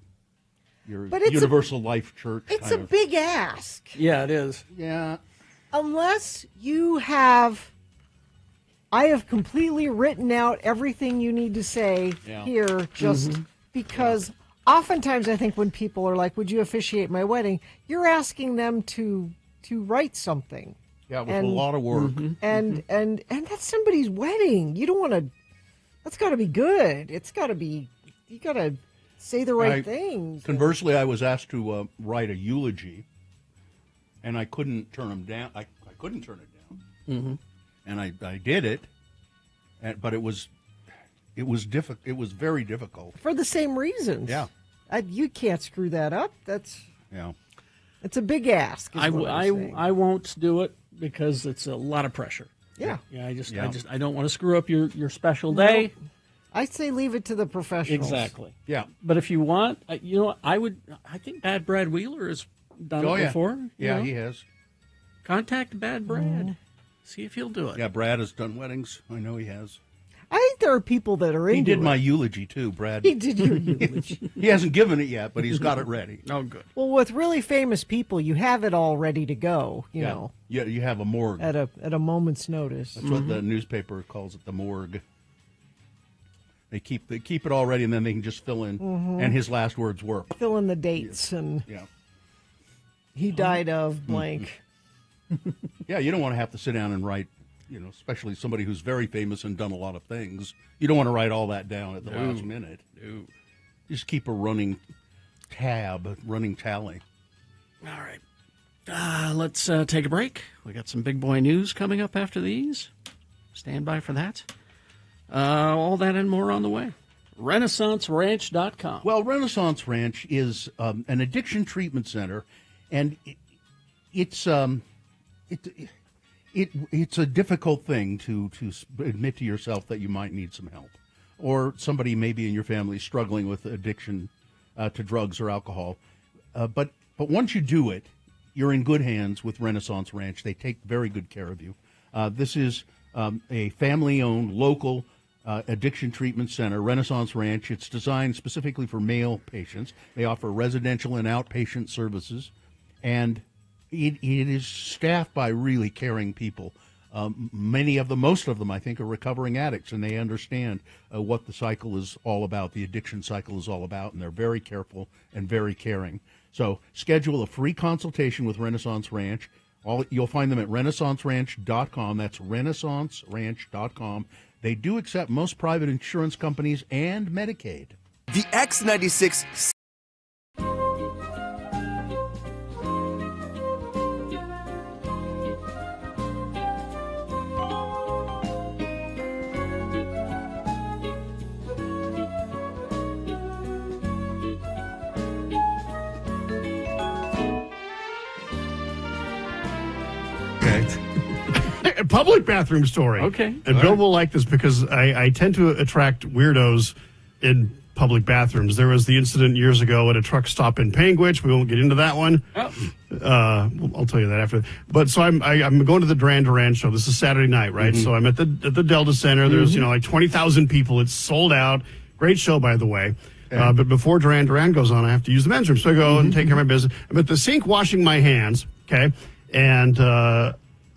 Speaker 1: But it's
Speaker 2: Universal Life Church.
Speaker 1: It's
Speaker 2: kind
Speaker 1: a
Speaker 2: of.
Speaker 1: big ask.
Speaker 3: Yeah, it is.
Speaker 2: Yeah.
Speaker 1: Unless you have, I have completely written out everything you need to say here, just because oftentimes I think when people are like, "Would you officiate my wedding?" You're asking them to write something.
Speaker 2: Yeah, with a lot of work.
Speaker 1: And that's somebody's wedding. You don't want to. That's got to be good. It's got to be. You got to say the right things.
Speaker 2: Conversely, I was asked to write a eulogy, and I couldn't turn him down. I couldn't turn it down, and I did it, but it was difficult. It was very difficult
Speaker 1: For the same reasons.
Speaker 2: Yeah.
Speaker 1: You can't screw that up.
Speaker 2: Yeah.
Speaker 1: It's a big ask. is
Speaker 3: I
Speaker 1: what I'm saying.
Speaker 3: won't do it because it's a lot of pressure.
Speaker 1: Yeah.
Speaker 3: Yeah, I don't want to screw up your special day.
Speaker 1: I say leave it to the professionals.
Speaker 3: Exactly.
Speaker 2: Yeah.
Speaker 3: But if you want, I think Bad Brad Wheeler has done it before.
Speaker 2: Yeah, he has.
Speaker 3: Contact Bad Brad. See if he'll do it.
Speaker 2: Yeah, Brad has done weddings. I know he has.
Speaker 1: I think there are people that are into
Speaker 2: He did
Speaker 1: it.
Speaker 2: my eulogy, too, Brad.
Speaker 1: He did your eulogy.
Speaker 2: He hasn't given it yet, but he's got it ready.
Speaker 3: Oh, good.
Speaker 1: Well, with really famous people, you have it all ready to go, you know,
Speaker 2: Yeah, you have a morgue.
Speaker 1: at a moment's notice.
Speaker 2: That's what the newspaper calls it, the morgue. They keep it all ready, and then they can just fill in.
Speaker 1: Mhm.
Speaker 2: And his last words were.
Speaker 1: Fill in the dates and he died of blank.
Speaker 2: Yeah, you don't want to have to sit down and write, especially somebody who's very famous and done a lot of things. You don't want to write all that down at the last minute.
Speaker 3: No.
Speaker 2: Just keep a running tally.
Speaker 3: All right. Let's take a break. We got some big boy news coming up after these. Stand by for that. All that and more on the way. RenaissanceRanch.com.
Speaker 2: Well, Renaissance Ranch is an addiction treatment center, and it's a difficult thing to admit to yourself that you might need some help, or somebody maybe in your family struggling with addiction to drugs or alcohol. But once you do it, you're in good hands with Renaissance Ranch. They take very good care of you. This is a family-owned, local addiction treatment center, Renaissance Ranch. It's designed specifically for male patients. They offer residential and outpatient services, and it is staffed by really caring people. Most of them, I think, are recovering addicts, and they understand what the cycle is all about, the addiction cycle is all about, and they're very careful and very caring. So schedule a free consultation with Renaissance Ranch. You'll find them at RenaissanceRanch.com. That's RenaissanceRanch.com. They do accept most private insurance companies and Medicaid.
Speaker 6: The X96.
Speaker 22: A public bathroom story.
Speaker 3: Okay.
Speaker 22: And Bill will like this because I tend to attract weirdos in public bathrooms. There was the incident years ago at a truck stop in Panguitch. We won't get into that one. I'll tell you that after. But so I'm going to the Duran Duran show. This is Saturday night, right? Mm-hmm. So I'm at the Delta Center. There's like 20,000 people. It's sold out. Great show, by the way. But before Duran Duran goes on, I have to use the men's room. So I go and take care of my business. I'm at the sink washing my hands. Okay, and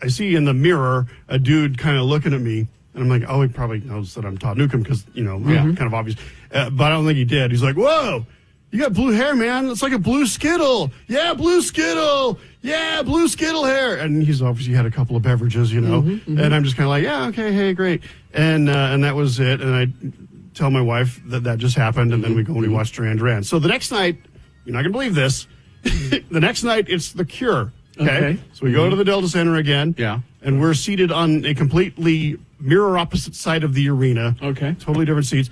Speaker 22: I see in the mirror a dude kind of looking at me, and I'm like, oh, he probably knows that I'm Todd Newcomb because, kind of obvious. But I don't think he did. He's like, whoa, you got blue hair, man. It's like a blue Skittle. Yeah, blue Skittle. Yeah, blue Skittle hair. And he's obviously had a couple of beverages, And I'm just kind of like, yeah, okay, hey, great. And that was it. And I tell my wife that just happened, and then we go and we watch Duran Duran. So the next night, you're not going to believe this, the next night it's The Cure. Okay. So we go to the Delta Center again. Yeah. And we're seated on a completely mirror opposite side of the arena. Okay. Totally different seats.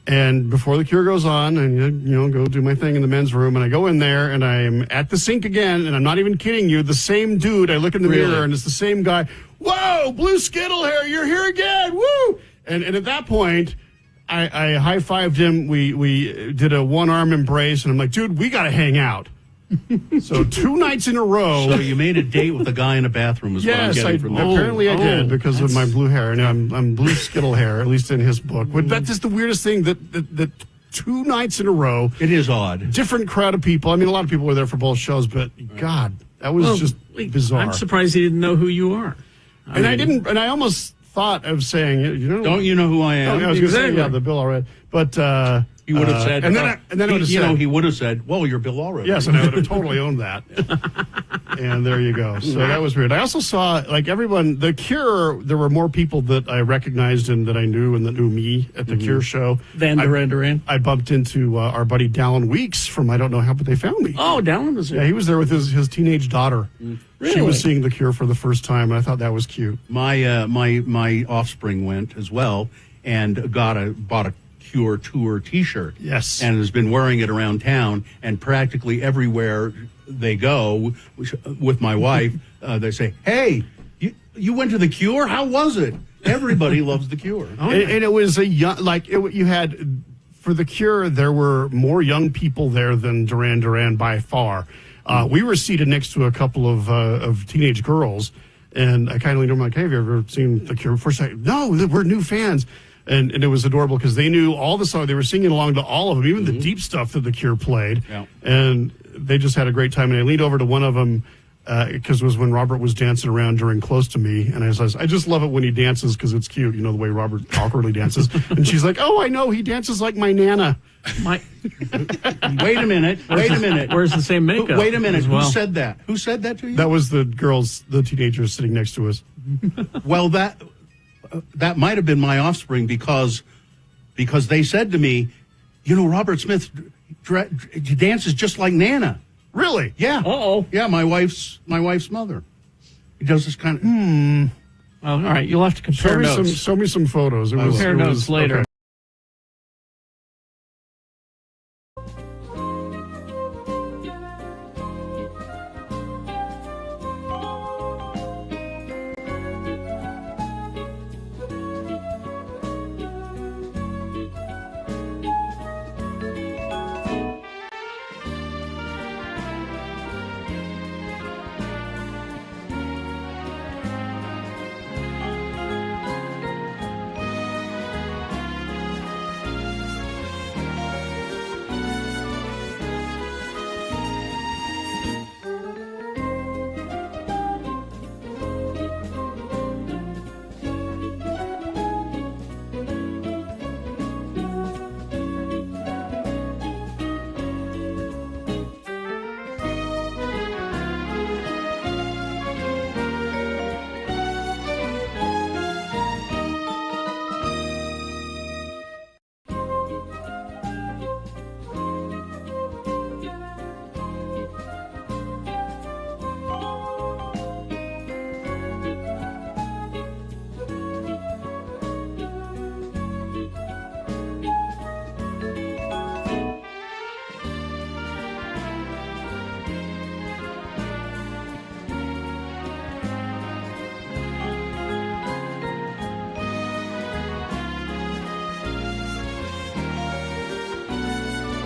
Speaker 22: And before The Cure goes on, and go do my thing in the men's room, and I go in there, and I'm at the sink again, and I'm not even kidding you. The same dude. I look in the mirror, and it's the same guy. Whoa, blue Skittle hair! You're here again! Woo! And at that point, I high-fived him. We did a one-arm embrace, and I'm like, dude, we got to hang out. So 2 nights in a row.
Speaker 2: So you made a date with a guy in a bathroom is what I'm getting from that.
Speaker 22: Apparently I did because of my blue hair. And I'm blue Skittle hair, at least in his book. But that's just the weirdest thing that 2 nights in a row.
Speaker 2: It is odd.
Speaker 22: Different crowd of people. I mean, a lot of people were there for both shows, but God, that was just bizarre.
Speaker 3: I'm surprised he didn't know who you are.
Speaker 22: I almost thought of saying,
Speaker 2: don't you know who I am?
Speaker 22: I was going to say, yeah, the Bill already. But
Speaker 2: he would have said,
Speaker 22: and then I would have said,
Speaker 2: he would have said, well, you're Bill Allred.
Speaker 22: Yes, and I would have totally owned that. And there you go. So that was weird. I also saw, like everyone, The Cure, there were more people that I recognized and that I knew and that knew me at the Cure show.
Speaker 3: Van Duran Duran.
Speaker 22: I bumped into our buddy Dallin Weeks from I Don't Know How, But They Found Me.
Speaker 3: Oh, Dallin was there.
Speaker 22: Yeah, he was there with his teenage daughter.
Speaker 3: Really?
Speaker 22: She was seeing The Cure for the first time, and I thought that was cute.
Speaker 2: My offspring went as well and bought a Cure tour T-shirt.
Speaker 22: Yes.
Speaker 2: And has been wearing it around town, and practically everywhere they go with my wife, they say, hey, you went to The Cure? How was it? Everybody loves The Cure.
Speaker 22: And it was a young, you had, for The Cure, there were more young people there than Duran Duran by far. We were seated next to a couple of teenage girls, and I kind of leaned over, like, hey, have you ever seen The Cure before? Like, no, we're new fans. And it was adorable because they knew all the songs. They were singing along to all of them, even the deep stuff that The Cure played.
Speaker 2: Yeah.
Speaker 22: And they just had a great time. And I leaned over to one of them because it was when Robert was dancing around during Close to Me. And I says, I just love it when he dances because it's cute, the way Robert awkwardly dances. And she's like, oh, I know. He dances like my Nana.
Speaker 2: Wait a minute.
Speaker 3: Where's the same makeup?
Speaker 2: Wait a minute.
Speaker 22: Well.
Speaker 2: Who said that? Who said that to you?
Speaker 22: That was the teenagers sitting next to us.
Speaker 2: Well, that might have been my offspring because they said to me, Robert Smith dances just like Nana.
Speaker 22: Really?
Speaker 2: Yeah.
Speaker 3: Uh-oh.
Speaker 2: Yeah, my wife's mother. He does this kind of.
Speaker 3: Well, all right, you'll have to compare notes.
Speaker 22: Show me some photos.
Speaker 3: Compare notes later.
Speaker 22: Okay.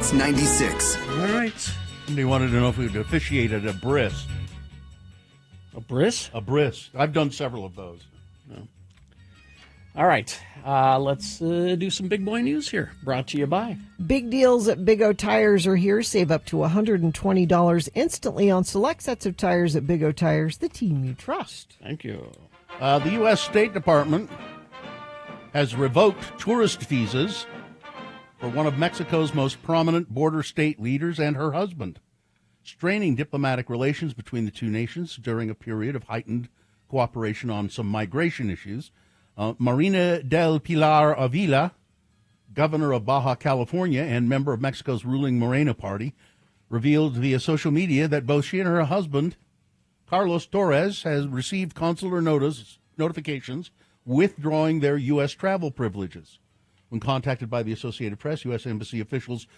Speaker 6: It's 96.
Speaker 2: All right. Somebody wanted to know if we would officiate at a bris.
Speaker 3: A bris?
Speaker 2: A bris. I've done several of those.
Speaker 3: All right. Let's do some big boy news here. Brought to you by.
Speaker 1: Big deals at Big O Tires are here. Save up to $120 instantly on select sets of tires at Big O Tires, the team you trust.
Speaker 3: Thank you.
Speaker 2: The U.S. State Department has revoked tourist visas for one of Mexico's most prominent border state leaders and her husband, straining diplomatic relations between the two nations during a period of heightened cooperation on some migration issues. Marina del Pilar Avila, governor of Baja California and member of Mexico's ruling Morena party, revealed via social media that both she and her husband, Carlos Torres, has received consular notifications withdrawing their U.S. travel privileges. When contacted by the Associated Press, U.S. Embassy officials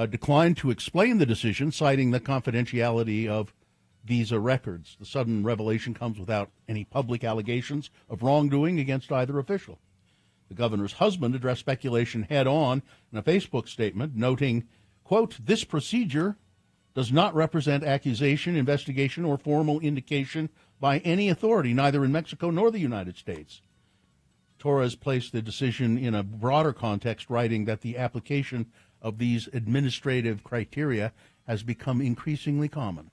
Speaker 2: declined to explain the decision, citing the confidentiality of visa records. The sudden revelation comes without any public allegations of wrongdoing against either official. The governor's husband addressed speculation head-on in a Facebook statement, noting, quote, "This procedure does not represent accusation, investigation, or formal indication by any authority, neither in Mexico nor the United States." Torres placed the decision in a broader context, writing that the application of these administrative criteria has become increasingly common.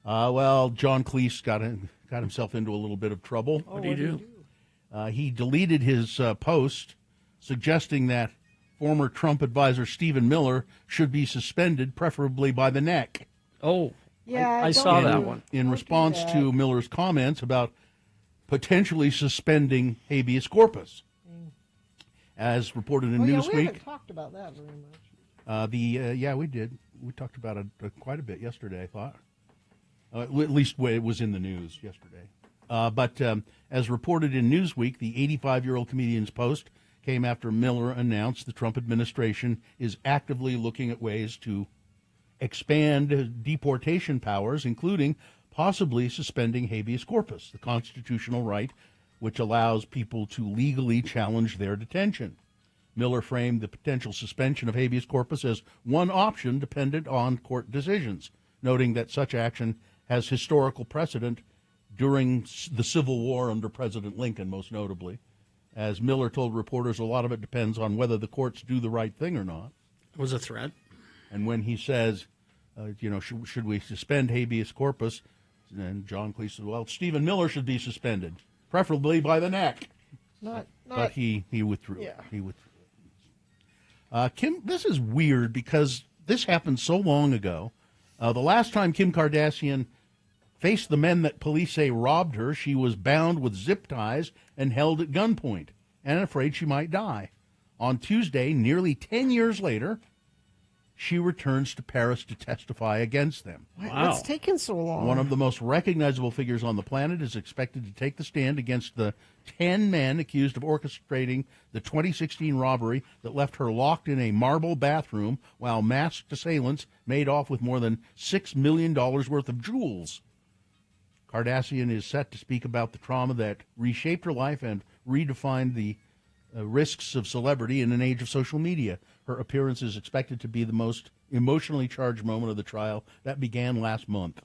Speaker 2: Well, John Cleese got himself into a little bit of trouble.
Speaker 3: What did he do?
Speaker 2: He deleted his post suggesting that former Trump advisor Stephen Miller should be suspended, preferably by the neck.
Speaker 3: Oh,
Speaker 1: yeah,
Speaker 3: I saw that one.
Speaker 2: In response to Miller's comments about potentially suspending habeas corpus. As reported in Newsweek.
Speaker 1: We haven't talked about that very much.
Speaker 2: Yeah, we did. We talked about it quite a bit yesterday, I thought. At least it was in the news yesterday. But as reported in Newsweek, the 85-year-old comedian's post came after Miller announced the Trump administration is actively looking at ways to expand deportation powers, including possibly suspending habeas corpus, the constitutional right which allows people to legally challenge their detention. Miller framed the potential suspension of habeas corpus as one option dependent on court decisions, noting that such action has historical precedent during the Civil War under President Lincoln, most notably. As Miller told reporters, a lot of it depends on whether the courts do the right thing or not.
Speaker 3: It was a threat.
Speaker 2: And when he says, should we suspend habeas corpus, and John Cleese said, well, Stephen Miller should be suspended, preferably by the neck. But he withdrew.
Speaker 1: Yeah.
Speaker 2: He withdrew. Kim, this is weird because this happened so long ago. The last time Kim Kardashian faced the men that police say robbed her, she was bound with zip ties and held at gunpoint and afraid she might die. On Tuesday, nearly 10 years later, she returns to Paris to testify against them.
Speaker 1: What's taken so long?
Speaker 2: One of the most recognizable figures on the planet is expected to take the stand against the 10 men accused of orchestrating the 2016 robbery that left her locked in a marble bathroom while masked assailants made off with more than $6 million worth of jewels. Kardashian is set to speak about the trauma that reshaped her life and redefined the risks of celebrity in an age of social media. Her appearance is expected to be the most emotionally charged moment of the trial that began last month.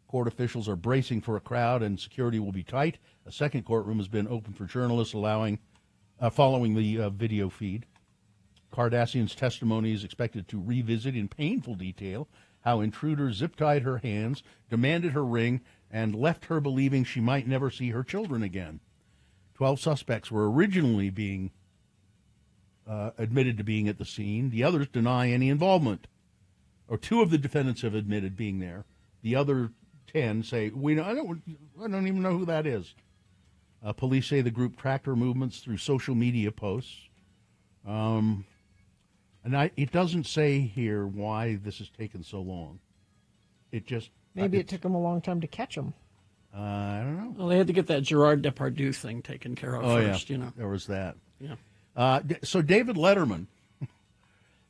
Speaker 2: Court officials are bracing for a crowd and security will be tight. A second courtroom has been opened for journalists following the video feed. Kardashian's testimony is expected to revisit in painful detail how intruders zip-tied her hands, demanded her ring, and left her believing she might never see her children again. 12 suspects were originally being admitted to being at the scene. The others deny any involvement. Or 2 of the defendants have admitted being there. The other 10 say, I don't even know who that is. Police say the group tracked her movements through social media posts. It doesn't say here why this has taken so long. It just...
Speaker 1: Maybe it took them a long time to catch them.
Speaker 2: I don't know.
Speaker 3: Well, they had to get that Gerard Depardieu thing taken care of first,
Speaker 2: yeah. There was that.
Speaker 3: Yeah.
Speaker 2: So David Letterman,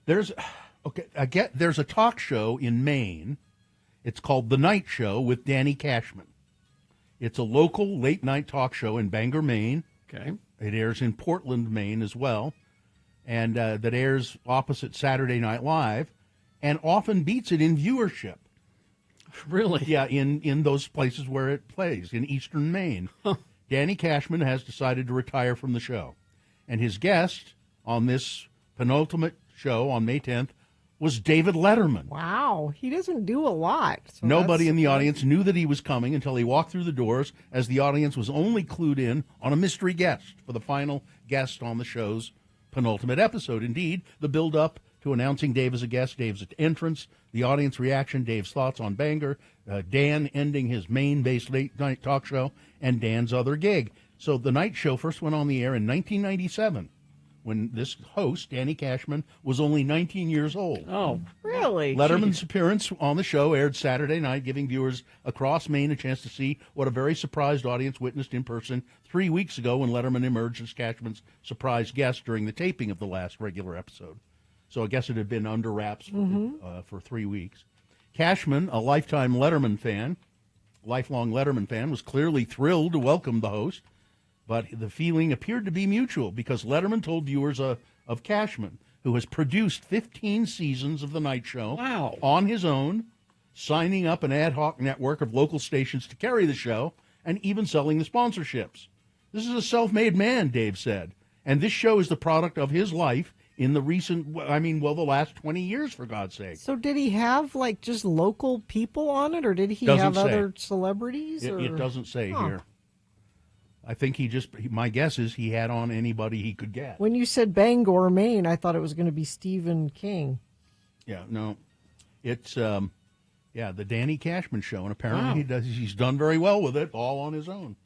Speaker 2: there's a talk show in Maine. It's called The Night Show with Danny Cashman. It's a local late-night talk show in Bangor, Maine.
Speaker 3: Okay.
Speaker 2: It airs in Portland, Maine as well, and that airs opposite Saturday Night Live, and often beats it in viewership.
Speaker 3: Really?
Speaker 2: Yeah, in those places where it plays, in eastern Maine.
Speaker 3: Huh.
Speaker 2: Danny Cashman has decided to retire from the show. And his guest on this penultimate show on May 10th was David Letterman.
Speaker 1: Wow, he doesn't do a lot. So
Speaker 2: Nobody in the audience knew that he was coming until he walked through the doors, as the audience was only clued in on a mystery guest for the final guest on the show's penultimate episode. Indeed, the build-up to announcing Dave as a guest, Dave's entrance, the audience reaction, Dave's thoughts on Bangor, Dan ending his Maine-based late-night talk show, and Dan's other gig. So the night show first went on the air in 1997, when this host, Danny Cashman, was only 19 years old.
Speaker 3: Oh,
Speaker 1: really?
Speaker 2: Letterman's appearance on the show aired Saturday night, giving viewers across Maine a chance to see what a very surprised audience witnessed in person 3 weeks ago when Letterman emerged as Cashman's surprise guest during the taping of the last regular episode. So I guess it had been under wraps for 3 weeks. Cashman, a lifelong Letterman fan, was clearly thrilled to welcome the host, but the feeling appeared to be mutual because Letterman told viewers of Cashman, who has produced 15 seasons of The Night Show on his own, signing up an ad hoc network of local stations to carry the show, and even selling the sponsorships. This is a self-made man, Dave said, and this show is the product of his life in the the last 20 years, for God's sake.
Speaker 1: So did he have, just local people on it, or did he
Speaker 2: Doesn't
Speaker 1: have
Speaker 2: say.
Speaker 1: other celebrities?
Speaker 2: It doesn't say here. I think my guess is he had on anybody he could get.
Speaker 1: When you said Bangor, Maine, I thought it was going to be Stephen King.
Speaker 2: Yeah, no. It's, the Danny Cashman Show, and apparently he's done very well with it, all on his own.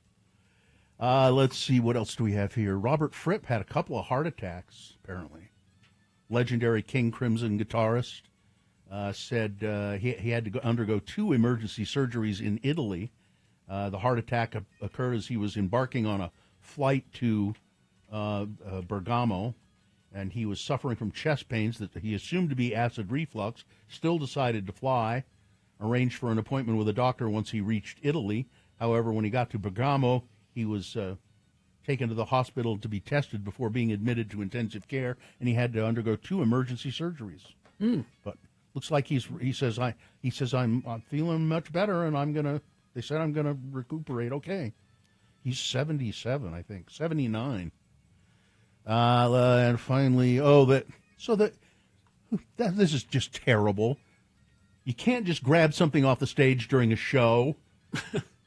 Speaker 2: Let's see, what else do we have here? Robert Fripp had a couple of heart attacks, apparently. Legendary King Crimson guitarist said he had to undergo 2 emergency surgeries in Italy. The heart attack occurred as he was embarking on a flight to Bergamo, and he was suffering from chest pains that he assumed to be acid reflux, still decided to fly, arranged for an appointment with a doctor once he reached Italy. However, when he got to Bergamo, he was taken to the hospital to be tested before being admitted to intensive care, and he had to undergo 2 emergency surgeries. But looks like he says I'm feeling much better, and they said I'm gonna recuperate. Okay, he's 77, I think 79. And finally, this is just terrible. You can't just grab something off the stage during a show.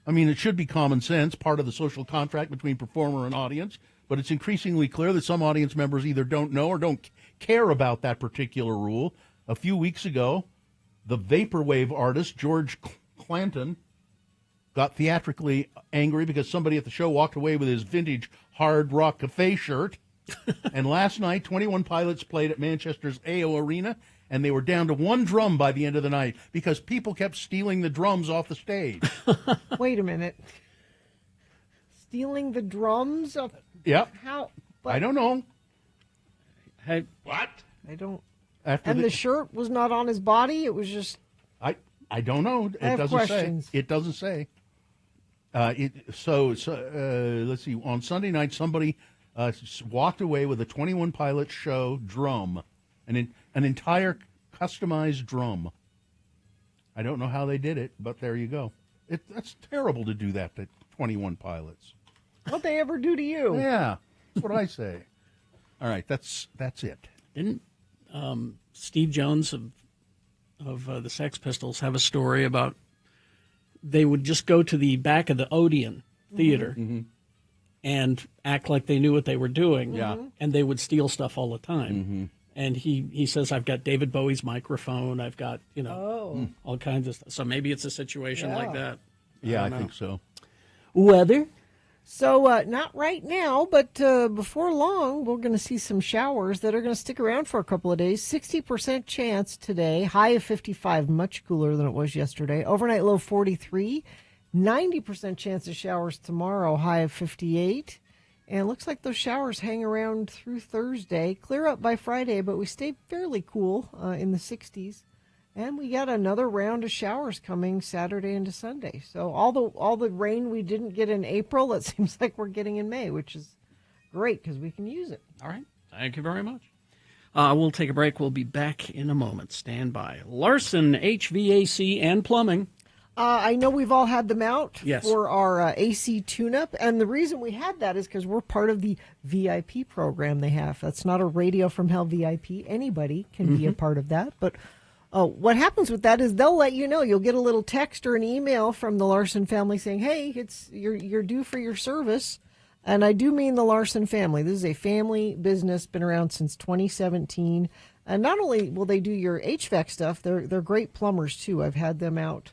Speaker 2: I mean, it should be common sense, part of the social contract between performer and audience, but it's increasingly clear that some audience members either don't know or don't care about that particular rule. A few weeks ago, the vaporwave artist George Clanton got theatrically angry because somebody at the show walked away with his vintage Hard Rock Cafe shirt. And last night, 21 Pilots played at Manchester's AO Arena, and they were down to 1 drum by the end of the night because people kept stealing the drums off the stage.
Speaker 1: Wait a minute. Stealing the drums?
Speaker 2: Yep.
Speaker 1: How?
Speaker 2: I don't know.
Speaker 3: Hey,
Speaker 10: what?
Speaker 1: I don't.
Speaker 2: And
Speaker 1: the shirt was not on his body? It was just...
Speaker 2: I don't know. It
Speaker 1: I have
Speaker 2: doesn't
Speaker 1: questions.
Speaker 2: say. It doesn't say. Let's see. On Sunday night, somebody walked away with a 21 Pilots show drum, an entire customized drum. I don't know how they did it, but there you go. That's terrible to do that to 21 Pilots.
Speaker 1: What'd they ever do to you?
Speaker 2: Yeah, that's what I say. All right, that's it.
Speaker 3: Didn't Steve Jones of the Sex Pistols have a story about they would just go to the back of the Odeon Theater and act like they knew what they were doing.
Speaker 2: Yeah.
Speaker 3: And they would steal stuff all the time. And he says, I've got David Bowie's microphone. I've got, all kinds of stuff. So maybe it's a situation like that.
Speaker 2: Yeah, I
Speaker 3: don't know.
Speaker 2: think so.
Speaker 3: Weather?
Speaker 1: So, not right now, but before long, we're going to see some showers that are going to stick around for a couple of days. 60% chance today, high of 55, much cooler than it was yesterday. Overnight low 43, 90% chance of showers tomorrow, high of 58. And it looks like those showers hang around through Thursday. Clear up by Friday, but we stay fairly cool in the 60s. And we got another round of showers coming Saturday into Sunday. So all the rain we didn't get in April, it seems like we're getting in May, which is great because we can use it.
Speaker 3: All right. Thank you very much. We'll take a break. We'll be back in a moment. Stand by. Larson HVAC and Plumbing.
Speaker 1: I know we've all had them out
Speaker 3: Yes.
Speaker 1: for our AC tune-up, and the reason we had that is because we're part of the VIP program they have. That's not a Radio from Hell VIP. Anybody can be a part of that, but what happens with that is they'll let you know. You'll get a little text or an email from the Larson family saying, hey, you're due for your service. And I do mean the Larson family. This is a family business, been around since 2017. And not only will they do your HVAC stuff, they're great plumbers, too. I've had them out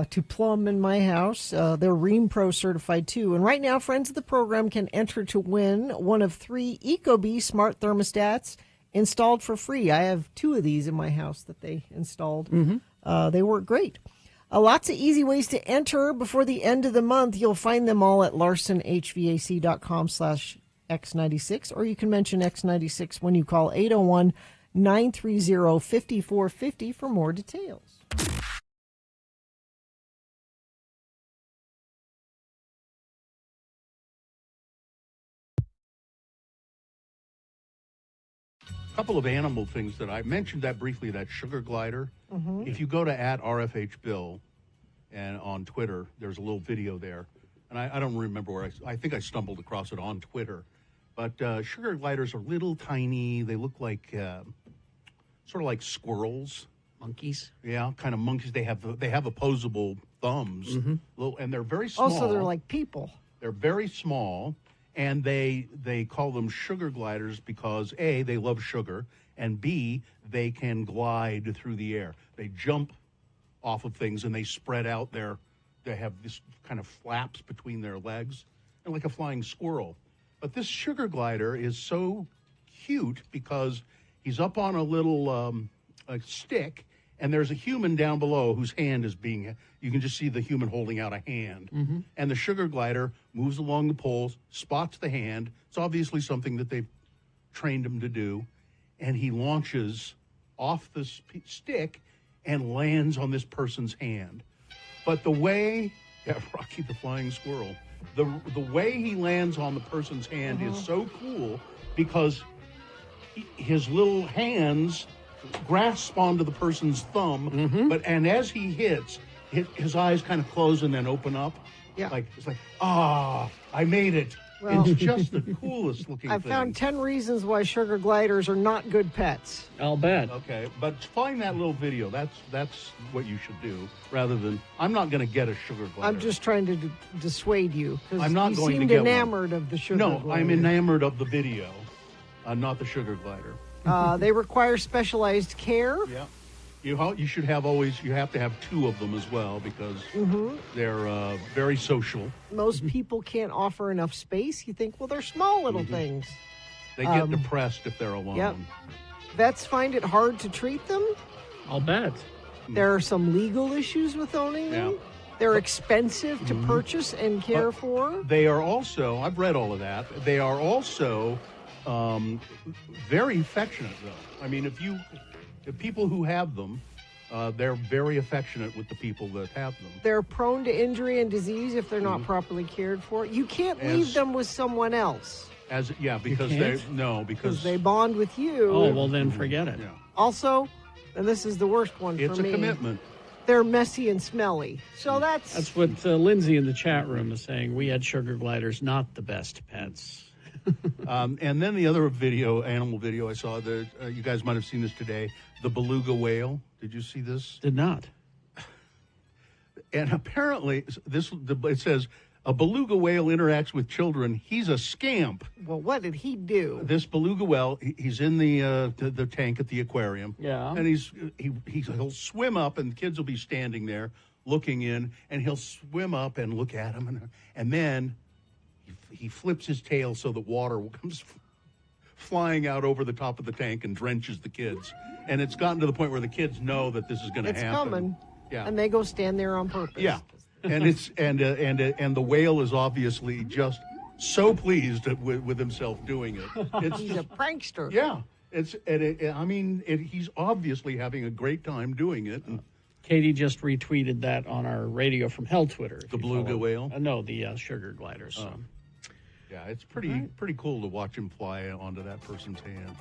Speaker 1: to plumb in my house. They're Ream Pro certified, too. And right now, friends of the program can enter to win one of 3 Ecobee smart thermostats installed for free. I have 2 of these in my house that they installed. They work great. Lots of easy ways to enter before the end of the month. You'll find them all at larsonhvac.com/X96, or you can mention X96 when you call 801-930-5450 for more details.
Speaker 2: Couple of animal things that I mentioned that briefly, that sugar glider. If you go to @RFHBill and on Twitter, there's a little video there. And I don't remember where I think I stumbled across it on Twitter. But sugar gliders are little tiny. They look like sort of like squirrels.
Speaker 3: Monkeys?
Speaker 2: Yeah, kind of monkeys. They have opposable thumbs. Little, and they're very small.
Speaker 1: Also, they're like people.
Speaker 2: They're very small. And they call them sugar gliders because, A, they love sugar, and B, they can glide through the air. They jump off of things, and they spread out they have this kind of flaps between their legs, and like a flying squirrel. But this sugar glider is so cute because he's up on a little a stick, and there's a human down below whose hand is you can just see the human holding out a hand. And the sugar glider moves along the poles, spots the hand. It's obviously something that they've trained him to do. And he launches off the stick and lands on this person's hand. But the way, Rocky the Flying Squirrel, the way he lands on the person's hand is so cool because his little hands grasp onto the person's thumb, and as he hits, his eyes kind of close and then open up.
Speaker 1: Yeah.
Speaker 2: It's like, I made it.
Speaker 1: Well,
Speaker 2: it's just the coolest looking
Speaker 1: I've
Speaker 2: thing.
Speaker 1: found 10 reasons why sugar gliders are not good pets.
Speaker 3: I'll bet.
Speaker 2: Okay, but find that little video. That's what you should do, rather than, I'm not going to get a sugar glider.
Speaker 1: I'm just trying to dissuade you. 'Cause
Speaker 2: I'm not
Speaker 1: you
Speaker 2: going to
Speaker 1: seemed
Speaker 2: get
Speaker 1: enamored of the sugar
Speaker 2: No,
Speaker 1: glider.
Speaker 2: I'm enamored of the video, not the sugar glider.
Speaker 1: They require specialized care.
Speaker 2: Yeah. You should have you have to have 2 of them as well because they're very social.
Speaker 1: Most people can't offer enough space. You think, well, they're small little things.
Speaker 2: They get depressed if they're alone.
Speaker 1: Yep. Vets find it hard to treat them.
Speaker 3: I'll bet.
Speaker 1: There are some legal issues with owning them.
Speaker 2: Yeah.
Speaker 1: They're expensive to purchase and care for.
Speaker 2: They are also, I've read all of that, they are also very affectionate, though. I mean, the people who have them, they're very affectionate with the people that have them.
Speaker 1: They're prone to injury and disease if they're not properly cared for. You can't leave them with someone else.
Speaker 2: Because
Speaker 1: they bond with you.
Speaker 3: Oh, well, then forget it.
Speaker 2: Yeah.
Speaker 1: Also, and this is the worst one
Speaker 2: It's
Speaker 1: for me.
Speaker 2: a commitment.
Speaker 1: They're messy and smelly. So that's
Speaker 3: what Lindsay in the chat room is saying. We had sugar gliders, not the best pets.
Speaker 2: And then the other animal video I saw, you guys might have seen this today, the beluga whale. Did you see this?
Speaker 3: Did not.
Speaker 2: And apparently, it says, a beluga whale interacts with children. He's a scamp.
Speaker 1: Well, what did he do?
Speaker 2: This beluga whale, he's in the tank at the aquarium.
Speaker 3: Yeah.
Speaker 2: And he'll swim up, and the kids will be standing there looking in, and he'll swim up and look at them, and then he flips his tail so that water comes flying out over the top of the tank and drenches the kids. And it's gotten to the point where the kids know that this is going to happen.
Speaker 1: It's coming.
Speaker 2: Yeah.
Speaker 1: And they go stand there on purpose.
Speaker 2: Yeah. And it's and the whale is obviously just so pleased with himself doing it.
Speaker 1: He's a prankster.
Speaker 2: Yeah. He's obviously having a great time doing it. And
Speaker 3: Katie just retweeted that on our Radio from Hell Twitter.
Speaker 2: The beluga whale?
Speaker 3: No, the sugar gliders. So.
Speaker 2: Yeah, it's pretty cool to watch him fly onto that person's hand.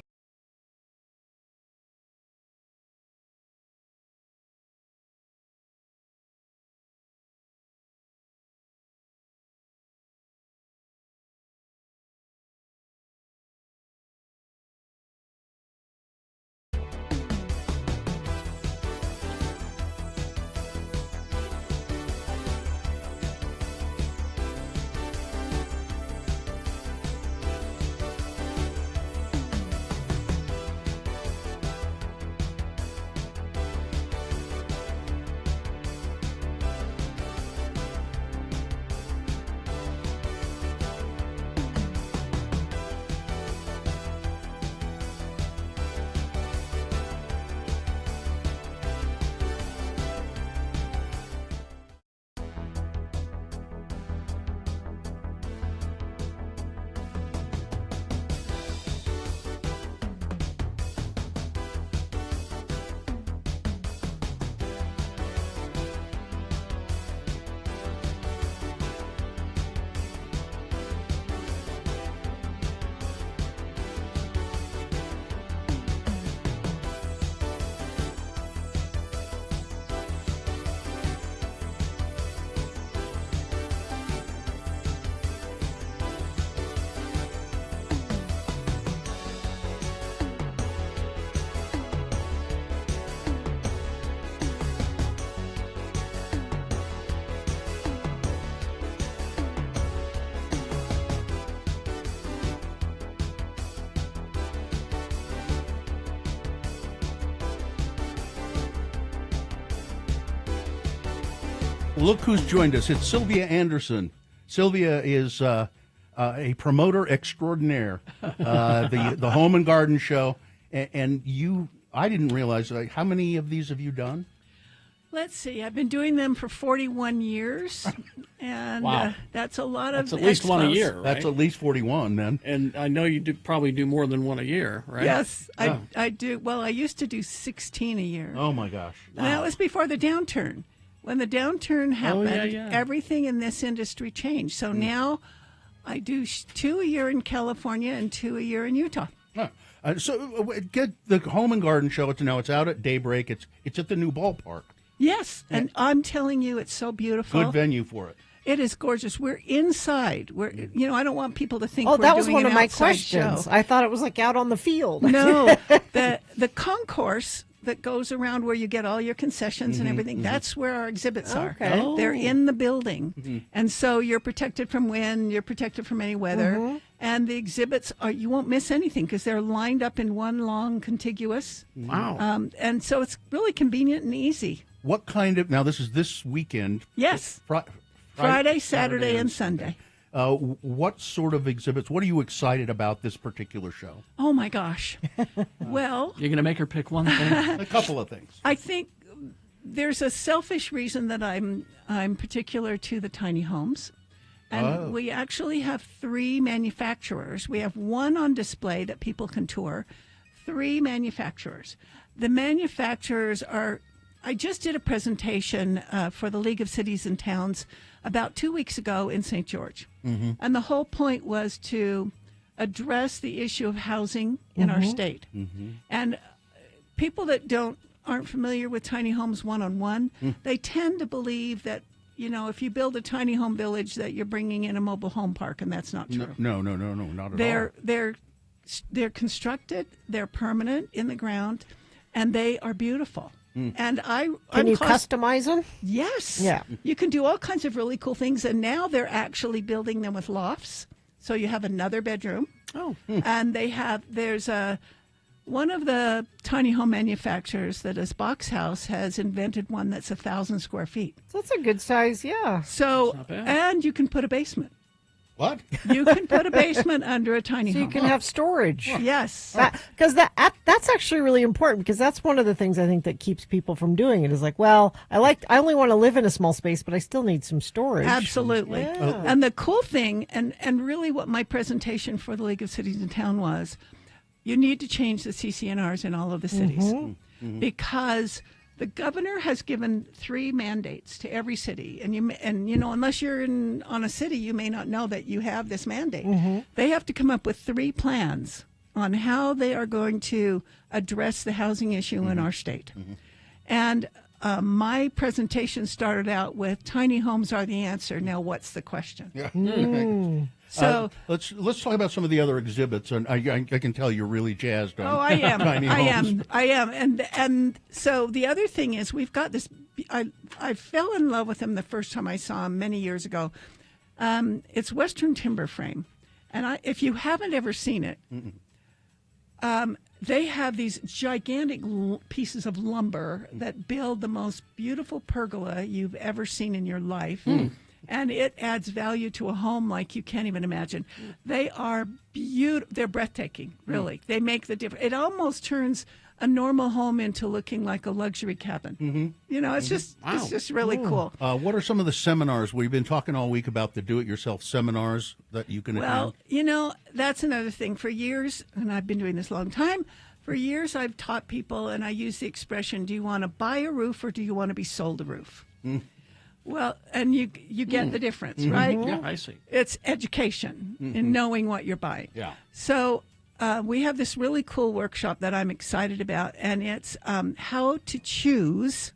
Speaker 2: Look who's joined us. It's Sylvia Anderson. Sylvia is a promoter extraordinaire, the Home and Garden Show. And I didn't realize, how many of these have you done?
Speaker 11: Let's see. I've been doing them for 41 years, and
Speaker 3: Wow.
Speaker 11: that's a lot of.
Speaker 3: That's at least one a
Speaker 11: expos.
Speaker 3: year, right?
Speaker 2: That's at least 41, then.
Speaker 3: And I know you probably do more than one a year, right?
Speaker 11: Yes,
Speaker 3: Oh.
Speaker 11: I do. Well, I used to do 16 a year.
Speaker 2: Oh, my gosh.
Speaker 11: That was before the downturn. When the downturn happened,
Speaker 2: yeah.
Speaker 11: everything in this industry changed. So now I do 2 a year in California and 2 a year in Utah.
Speaker 2: Get the Home and Garden Show. It's out at daybreak. It's at the new ballpark.
Speaker 11: Yes, and I'm telling you, it's so beautiful.
Speaker 2: Good venue for it.
Speaker 11: It is gorgeous. We're inside. I don't want people to think.
Speaker 1: Oh,
Speaker 11: we're
Speaker 1: that was
Speaker 11: doing
Speaker 1: one
Speaker 11: an
Speaker 1: of my
Speaker 11: outside
Speaker 1: questions.
Speaker 11: show.
Speaker 1: I thought it was like out on the field.
Speaker 11: No, the concourse that goes around where you get all your concessions and
Speaker 1: Mhm,
Speaker 11: everything.
Speaker 1: mhm.
Speaker 11: That's where our exhibits are.
Speaker 1: Okay. Oh.
Speaker 11: They're in the building,
Speaker 1: Mhm.
Speaker 11: and so you're protected from wind. You're protected from any weather,
Speaker 1: Mhm.
Speaker 11: and the exhibits are. You won't miss anything because they're lined up in one long contiguous.
Speaker 2: Wow.
Speaker 11: And so it's really convenient and easy.
Speaker 2: What kind of now? This is this weekend.
Speaker 11: Yes. Friday, Saturday, and Sunday.
Speaker 2: What sort of exhibits? What are you excited about this particular show?
Speaker 11: Oh my gosh! Well,
Speaker 3: You're going to make her pick one thing?
Speaker 2: A couple of things.
Speaker 11: I think there's a selfish reason that I'm particular to the tiny homes. And we actually have 3 manufacturers. We have one on display that people can tour, 3 manufacturers. The manufacturers are, I just did a presentation for the League of Cities and Towns about 2 weeks ago in St. George.
Speaker 2: Mm-hmm.
Speaker 11: And the whole point was to address the issue of housing in our
Speaker 2: Mhm.
Speaker 11: state.
Speaker 2: Mm-hmm.
Speaker 11: And people that aren't familiar with tiny homes one-on-one, they tend to believe that, if you build a tiny home village, that you're bringing in a mobile home park, and that's not true.
Speaker 2: No, not at
Speaker 11: They're constructed, they're permanent in the ground, and they are beautiful. And
Speaker 1: Can you customize them?
Speaker 11: Yes.
Speaker 1: Yeah.
Speaker 11: You can do all kinds of really cool things, and now they're actually building them with lofts, so you have another bedroom.
Speaker 3: Oh.
Speaker 11: And there's one of the tiny home manufacturers that is Box House has invented one that's 1,000 square feet.
Speaker 1: So that's a good size, yeah.
Speaker 11: So,
Speaker 1: not bad.
Speaker 11: and you can put a basement.
Speaker 2: What?
Speaker 11: You can put a basement under a tiny
Speaker 1: So
Speaker 11: home.
Speaker 1: you can have storage.
Speaker 11: Yes.
Speaker 1: Because that's actually really important, because that's one of the things I think that keeps people from doing it is like, well, I only want to live in a small space, but I still need some storage.
Speaker 11: Absolutely.
Speaker 1: Yeah.
Speaker 11: And the cool thing, and really what my presentation for the League of Cities and Town was, you need to change the CCNRs in all of the cities
Speaker 1: Mhm. Mhm.
Speaker 11: because the governor has given 3 mandates to every city, and unless you're on a city, you may not know that you have this mandate.
Speaker 1: Mhm.
Speaker 11: They have to come up with 3 plans on how they are going to address the housing issue in our state. And my presentation started out with tiny homes are the answer. Now, what's the question?
Speaker 2: Yeah.
Speaker 11: So
Speaker 2: let's talk about some of the other exhibits, and I can tell you're really jazzed on.
Speaker 11: Oh, I am.
Speaker 2: tiny homes.
Speaker 11: I am. And so the other thing is we've got this. I fell in love with him the first time I saw him many years ago. It's Western Timber Frame, and if you haven't ever seen it, they have these gigantic pieces of lumber that build the most beautiful pergola you've ever seen in your life. And it adds value to a home like you can't even imagine. They are beautiful. They're breathtaking, really. They make the difference. It almost turns a normal home into looking like a luxury cabin. It's just really cool.
Speaker 2: What are some of the seminars? We've been talking all week about the do-it-yourself seminars that you can
Speaker 11: Well,
Speaker 2: attend.
Speaker 11: that's another thing. For years, and I've been doing this a long time, for years I've taught people, and I use the expression, do you want to buy a roof or do you want to be sold a roof? Well, and you get the difference, right?
Speaker 3: Yeah, I see.
Speaker 11: It's education in knowing what you're buying.
Speaker 3: Yeah.
Speaker 11: So we have this really cool workshop that I'm excited about, and it's how to choose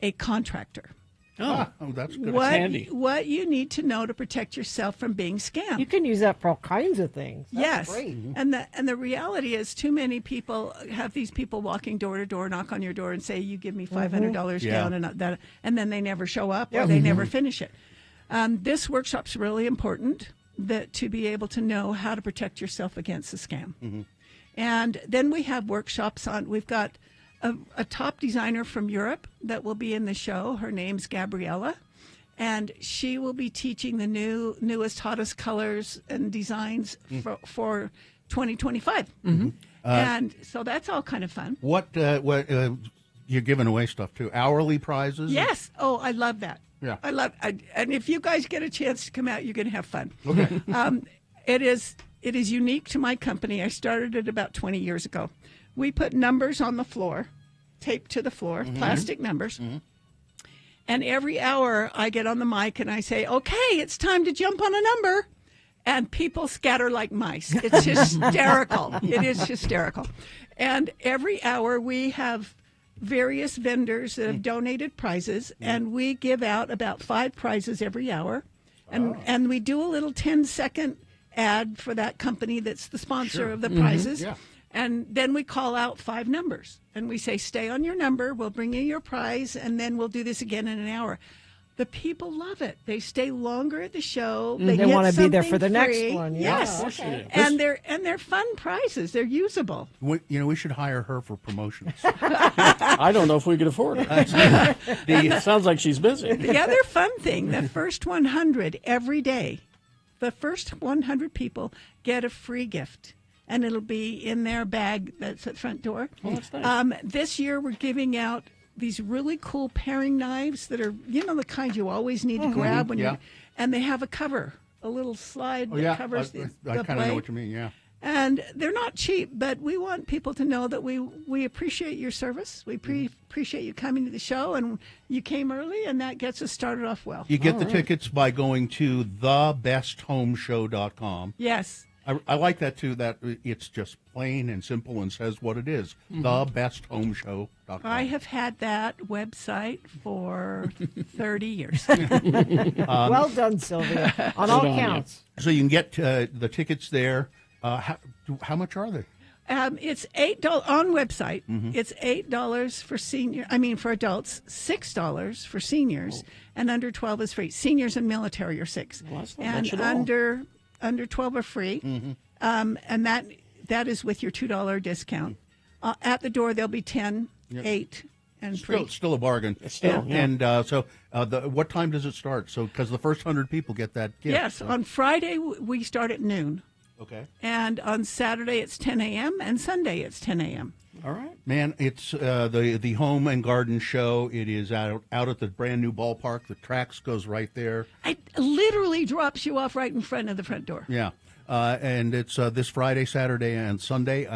Speaker 11: a contractor.
Speaker 2: Oh, that's good.
Speaker 11: What you need to know to protect yourself from being scammed.
Speaker 1: You can use that for all kinds of things. That's
Speaker 11: Yes,
Speaker 1: great.
Speaker 11: and the reality is, too many people have these people walking door to door, knock on your door, and say, "You give me $500
Speaker 1: Yeah.
Speaker 11: down," and then they never show up or
Speaker 1: Yep.
Speaker 11: they never finish it. This workshop's really important to be able to know how to protect yourself against the scam. And then we have workshops on. We've got a top designer from Europe that will be in the show. Her name's Gabriella. And she will be teaching the newest, hottest colors and designs for 2025. And so that's all kind of fun.
Speaker 2: What you're giving away stuff too? Hourly prizes?
Speaker 11: Yes. Oh, I love that.
Speaker 2: Yeah.
Speaker 11: And if you guys get a chance to come out, you're going to have fun.
Speaker 2: Okay.
Speaker 11: It is unique to my company. I started it about 20 years ago. We put numbers on the floor, taped to the floor, plastic numbers. And every hour I get on the mic and I say, okay, it's time to jump on a number. And people scatter like mice. It's hysterical. It is hysterical. And every hour we have various vendors that have donated prizes, and we give out about 5 prizes every hour. And we do a little 10-second ad for that company that's the sponsor of the prizes. Yeah. And then we call out 5 numbers. And we say, stay on your number, we'll bring you your prize, and then we'll do this again in an hour. The people love it. They stay longer at the show.
Speaker 1: They want to be there for the next one.
Speaker 11: Yes.
Speaker 1: Okay.
Speaker 11: And they're fun prizes. They're usable.
Speaker 2: We should hire her for promotions.
Speaker 3: I don't know if we could afford it. It sounds like she's busy.
Speaker 11: The other fun thing, the first 100 every day, the first 100 people get a free gift. And it'll be in their bag that's at the front door.
Speaker 3: Oh, that's nice.
Speaker 11: This year we're giving out these really cool paring knives that are, the kind you always need to grab when you. And they have a cover, a little slide that covers the
Speaker 2: I kind of
Speaker 11: blade.
Speaker 2: know what you mean. Yeah.
Speaker 11: And they're not cheap, but we want people to know that we appreciate your service. We appreciate you coming to the show, and you came early, and that gets us started off well.
Speaker 2: You get the tickets by going to thebesthomeshow.com.
Speaker 11: Yes.
Speaker 2: I like that, too, that it's just plain and simple and says what it is. Thebesthomeshow.com.
Speaker 11: I have had that website for 30 years.
Speaker 1: Well done, Sylvia, on all counts.
Speaker 2: So you can get the tickets there. How much are they?
Speaker 11: It's $8 on website. It's $8 for for adults, $6 for seniors, and under 12 is free. Seniors and military are $6, and under 12 are free. And that is with your $2 discount. At the door there'll be 10, 8, and free.
Speaker 2: Still a bargain. So what time does it start? So because the first 100 people get that gift.
Speaker 11: Yes, on Friday we start at noon.
Speaker 2: Okay.
Speaker 11: And on Saturday it's 10 a.m. and Sunday it's 10 a.m.
Speaker 3: All right.
Speaker 2: Man, it's the Home and Garden Show. It is out at the brand new ballpark. The tracks goes right there.
Speaker 11: It literally drops you off right in front of the front door.
Speaker 2: Yeah. And it's this Friday, Saturday, and Sunday.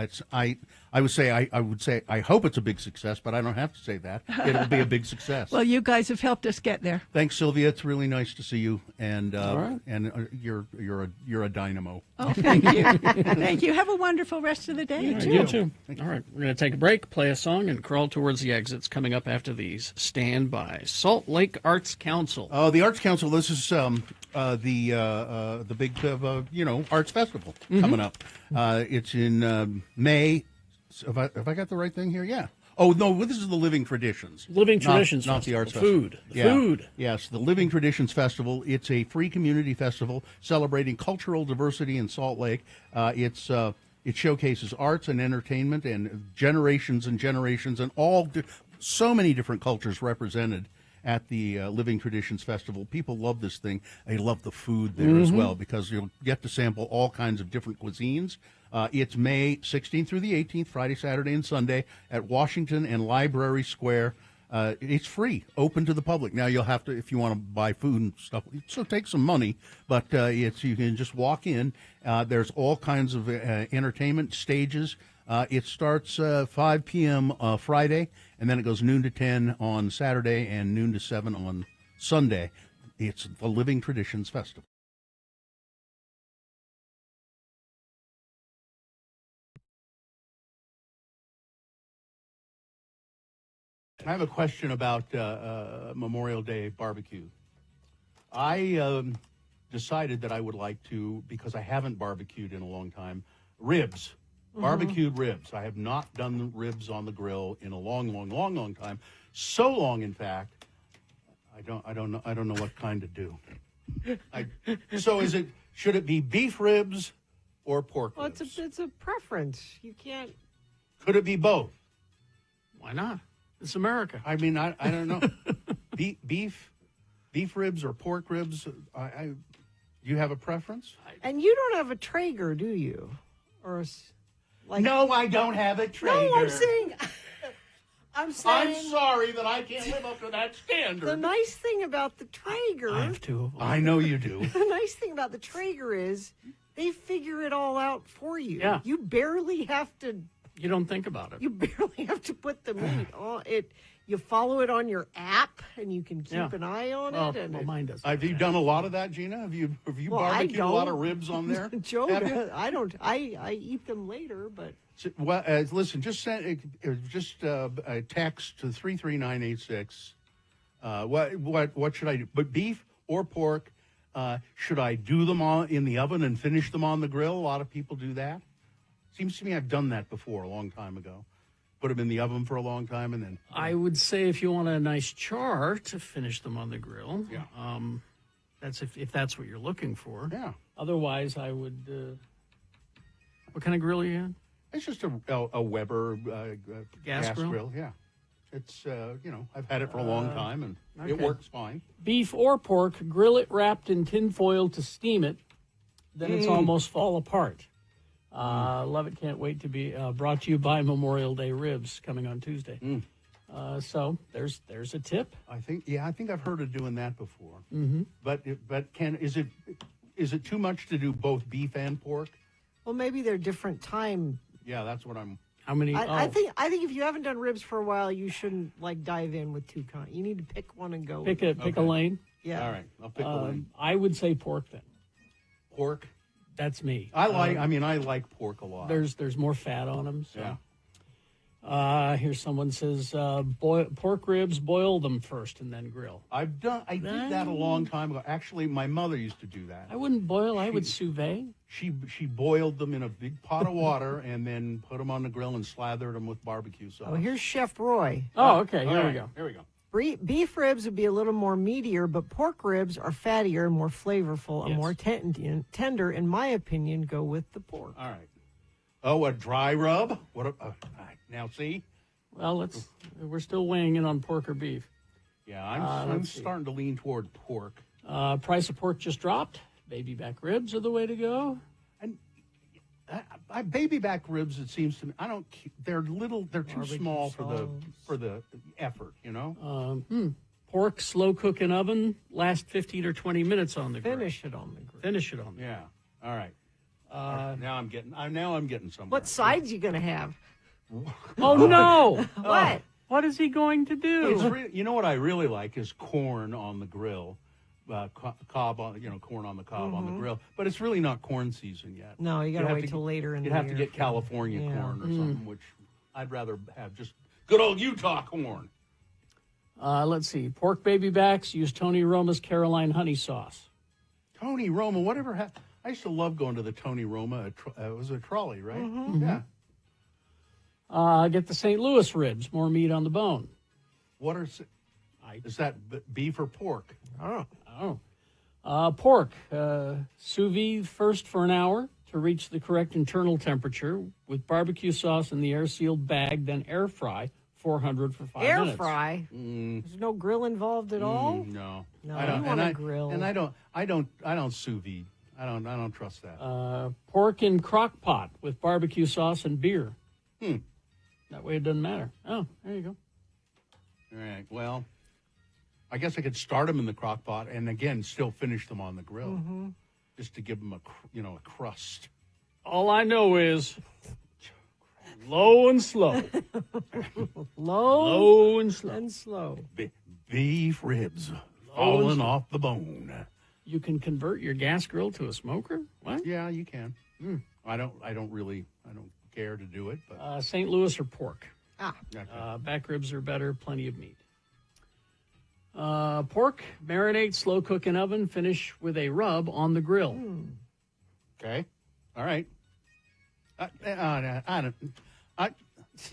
Speaker 2: I would say I hope it's a big success, but I don't have to say that. It'll be a big success.
Speaker 11: Well, you guys have helped us get there.
Speaker 2: Thanks, Sylvia. It's really nice to see you, and
Speaker 3: right.
Speaker 2: you're a dynamo.
Speaker 11: Oh, thank you. Thank you. Have a wonderful rest of the day.
Speaker 3: You too. All right, we're going to take a break, play a song, and crawl towards the exits. Coming up after these, stand by. Salt Lake Arts Council.
Speaker 2: Oh, the Arts Council. This is the big arts festival coming up. It's in May. Have I got the right thing here? Yeah. Oh, no, this is the Living Traditions.
Speaker 3: Living Traditions
Speaker 2: not the Arts
Speaker 3: Food.
Speaker 2: Festival.
Speaker 3: Food.
Speaker 2: Yes, the Living Traditions Festival. It's a free community festival celebrating cultural diversity in Salt Lake. It showcases arts and entertainment and generations and so many different cultures represented at the Living Traditions Festival. People love this thing. They love the food there as well because you'll get to sample all kinds of different cuisines. It's May 16th through the 18th, Friday, Saturday, and Sunday at Washington and Library Square. It's free, open to the public. Now, you'll have to, if you want to buy food and stuff, so take some money, but you can just walk in. There's all kinds of entertainment stages. It starts 5 p.m. Friday, and then it goes noon to 10 on Saturday and noon to 7 on Sunday. It's the Living Traditions Festival. I have a question about Memorial Day barbecue. I decided that I would like to, because I haven't barbecued in a long time, ribs. Barbecued ribs. I have not done the ribs on the grill in a long time. So long, in fact, I don't know what kind to do. So should it be beef ribs or pork ribs?
Speaker 1: It's a preference. You can't.
Speaker 2: Could it be both?
Speaker 3: Why not? It's America.
Speaker 2: I mean, I don't know. beef ribs or pork ribs? Do you have a preference?
Speaker 1: And you don't have a Traeger, do you? Or
Speaker 2: no, I don't have a Traeger.
Speaker 1: No, I'm saying.
Speaker 2: I'm sorry that I can't live up to that standard.
Speaker 1: The nice thing about the Traeger.
Speaker 3: I have two of them.
Speaker 2: I know you do.
Speaker 1: The nice thing about the Traeger is they figure it all out for you.
Speaker 3: Yeah.
Speaker 1: You barely have to
Speaker 3: You don't think about it.
Speaker 1: You barely have to put the meat on it. You follow it on your app, and you can keep an eye on it. And
Speaker 3: well, mine does.
Speaker 2: Have you done a lot of that, Gina? Have you
Speaker 1: Well, I
Speaker 2: barbecued a lot of
Speaker 1: don't.
Speaker 2: ribs on there?
Speaker 1: Joe,
Speaker 2: Have you?
Speaker 1: I don't. I eat them later, but
Speaker 2: Well, listen, just send a text to 33986. What should I do? But beef or pork? Should I do them in the oven and finish them on the grill? A lot of people do that. Seems to me I've done that before a long time ago. Put them in the oven for a long time and then.
Speaker 3: I would say if you want a nice char to finish them on the grill.
Speaker 2: Yeah.
Speaker 3: That's if that's what you're looking for.
Speaker 2: Yeah.
Speaker 3: Otherwise, I would. What kind of grill are you in?
Speaker 2: It's just a Weber
Speaker 3: Gas grill?
Speaker 2: Yeah. It's, I've had it for a long time and it
Speaker 3: okay.
Speaker 2: works fine.
Speaker 3: Beef or pork, grill it wrapped in tin foil to steam it. Then it's almost fall apart. Love it. Can't wait to be brought to you by Memorial Day Ribs coming on Tuesday. So there's a tip.
Speaker 2: I think I've heard of doing that before.
Speaker 3: Mm-hmm.
Speaker 2: But is it too much to do both beef and pork?
Speaker 1: well, maybe they're different time.
Speaker 2: Yeah, that's what I'm.
Speaker 3: How many?
Speaker 1: I think if you haven't done ribs for a while, you shouldn't dive in with two kinds. You need to pick one and go.
Speaker 3: Pick a lane.
Speaker 1: Yeah.
Speaker 2: All right, I'll pick a lane.
Speaker 3: I would say pork then.
Speaker 2: Pork.
Speaker 3: That's me.
Speaker 2: I like pork a lot.
Speaker 3: There's more fat on them. So.
Speaker 2: Yeah.
Speaker 3: Here's someone says pork ribs, boil them first and then grill.
Speaker 2: I did that a long time ago. Actually, my mother used to do that.
Speaker 3: I wouldn't boil. I would sous vide.
Speaker 2: She boiled them in a big pot of water and then put them on the grill and slathered them with barbecue sauce.
Speaker 1: Oh, here's Chef Roy.
Speaker 3: Oh, okay.
Speaker 2: All
Speaker 3: Here
Speaker 2: right,
Speaker 3: we go.
Speaker 2: Here we go.
Speaker 1: Beef ribs would be a little more meatier, but pork ribs are fattier and more flavorful and
Speaker 3: Yes.
Speaker 1: more tender. In my opinion, go with the pork.
Speaker 2: All right. Oh, a dry rub? Now see?
Speaker 3: Well, we're still weighing in on pork or beef.
Speaker 2: Yeah, I'm starting to lean toward pork.
Speaker 3: Price of pork just dropped. Baby back ribs are the way to go.
Speaker 2: And baby back ribs, it seems to me, they're little, they're too
Speaker 1: Barbecue
Speaker 2: small
Speaker 1: sauce.
Speaker 2: for the effort, you know?
Speaker 3: Pork, slow cook in oven, last 15 or 20 minutes on the grill.
Speaker 1: Finish it on the grill.
Speaker 3: Finish it on the
Speaker 2: Yeah. All right. Now I'm getting somewhere.
Speaker 1: What sides you gonna have?
Speaker 3: Oh, no.
Speaker 1: What?
Speaker 3: What is he going to do?
Speaker 2: You know what I really like is corn on the grill. Corn on the cob on the grill, but it's really not corn season yet.
Speaker 1: No, you gotta
Speaker 2: have
Speaker 1: wait
Speaker 2: to
Speaker 1: till later in the
Speaker 2: You'd have
Speaker 1: year.
Speaker 2: to get California
Speaker 1: Yeah.
Speaker 2: corn or something, which I'd rather have just good old Utah corn.
Speaker 3: Let's see. Pork baby backs, use Tony Roma's Caroline honey sauce.
Speaker 2: Tony Roma, whatever happened? I used to love going to the Tony Roma. It was a trolley, right? Yeah.
Speaker 3: Get the St. Louis ribs, more meat on the bone.
Speaker 2: Is that beef or pork?
Speaker 3: Pork, sous vide first for an hour to reach the correct internal temperature with barbecue sauce in the air-sealed bag, then air fry 400 for 5
Speaker 1: Air
Speaker 3: minutes.
Speaker 1: fry. There's no grill involved at all.
Speaker 2: No,
Speaker 1: No,
Speaker 2: I don't.
Speaker 1: you want
Speaker 2: and
Speaker 1: a
Speaker 2: I,
Speaker 1: grill.
Speaker 2: And I don't sous vide. I don't trust that.
Speaker 3: Pork in crock pot with barbecue sauce and beer.
Speaker 2: Hmm.
Speaker 3: That way it doesn't matter. Oh, there you go.
Speaker 2: All right. Well, I guess I could start them in the crock pot and again still finish them on the grill, just to give them a crust.
Speaker 3: All I know is low and slow.
Speaker 1: Low
Speaker 3: and slow.
Speaker 1: and slow.
Speaker 2: Beef ribs falling off the bone.
Speaker 3: You can convert your gas grill to a smoker? What?
Speaker 2: Yeah, you can. I don't care to do it, but
Speaker 3: St. Louis or pork?
Speaker 2: Okay.
Speaker 3: Back ribs are better, plenty of meat. Pork, marinate, slow cook in oven, finish with a rub on the grill.
Speaker 2: Okay. All right.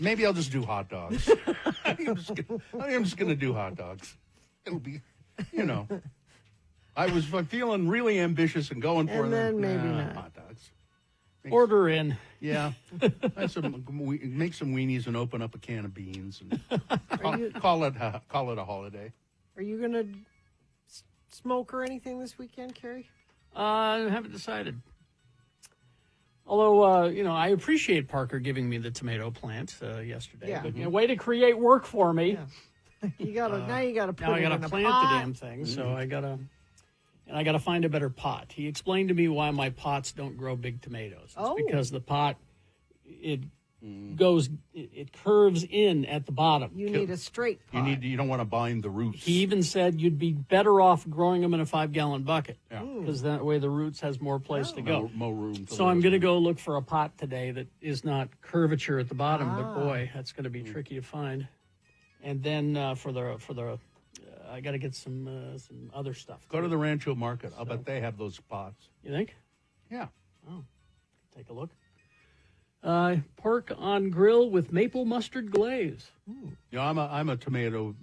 Speaker 2: Maybe I'll just do hot dogs. I'm just gonna do hot dogs. It'll be, I was feeling really ambitious and going for
Speaker 1: And then maybe not.
Speaker 2: hot dogs.
Speaker 3: Order in.
Speaker 2: Yeah. Make some weenies and open up a can of beans and call it a holiday.
Speaker 1: Are you gonna smoke or anything this weekend, Carrie?
Speaker 3: I haven't decided. Although, I appreciate Parker giving me the tomato plant yesterday.
Speaker 1: Yeah.
Speaker 3: But, way to create work for me.
Speaker 1: Yeah. You gotta now you gotta put
Speaker 3: Now I
Speaker 1: it
Speaker 3: gotta
Speaker 1: in a
Speaker 3: plant
Speaker 1: pot.
Speaker 3: the damn thing, so I gotta find a better pot. He explained to me why my pots don't grow big tomatoes. It's because the pot, it it curves in at the bottom.
Speaker 1: You need a straight pot.
Speaker 2: You don't want to bind the roots.
Speaker 3: He even said you'd be better off growing them in a 5-gallon bucket.
Speaker 2: Yeah.
Speaker 3: Because that way the roots has more place to go.
Speaker 2: More room.
Speaker 3: So I'm going to go look for a pot today that is not curvature at the bottom, but boy, that's going to be tricky to find. And then for the I got to get some other stuff.
Speaker 2: Go to the Rancho Market. I'll bet they have those pots.
Speaker 3: You think?
Speaker 2: Yeah.
Speaker 3: Oh, take a look. Pork on grill with maple mustard glaze.
Speaker 2: Yeah, I'm a tomato.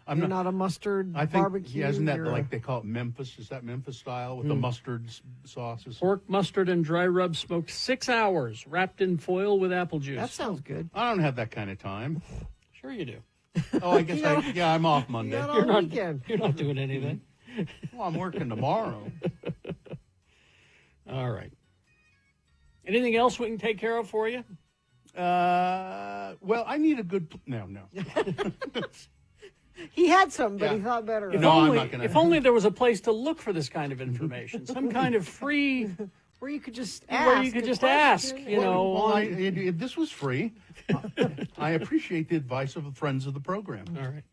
Speaker 1: You're not a mustard
Speaker 2: I think,
Speaker 1: barbecue.
Speaker 2: Yeah, isn't that like they call it Memphis? Is that Memphis style with the mustard sauces?
Speaker 3: Pork, mustard, and dry rub smoked 6 hours, wrapped in foil with apple juice.
Speaker 1: That sounds good.
Speaker 2: I don't have that kind of time.
Speaker 3: Sure you do.
Speaker 2: Oh, I guess I'm off Monday.
Speaker 3: You're not doing anything.
Speaker 2: Well, I'm working tomorrow.
Speaker 3: All right. Anything else we can take care of for you?
Speaker 2: Well, I need a good. No.
Speaker 1: He had some, but he thought better.
Speaker 3: If only there was a place to look for this kind of information, some kind of free,
Speaker 1: where you could just
Speaker 3: ask. You know,
Speaker 2: this was free. I appreciate the advice of the friends of the program.
Speaker 3: All right.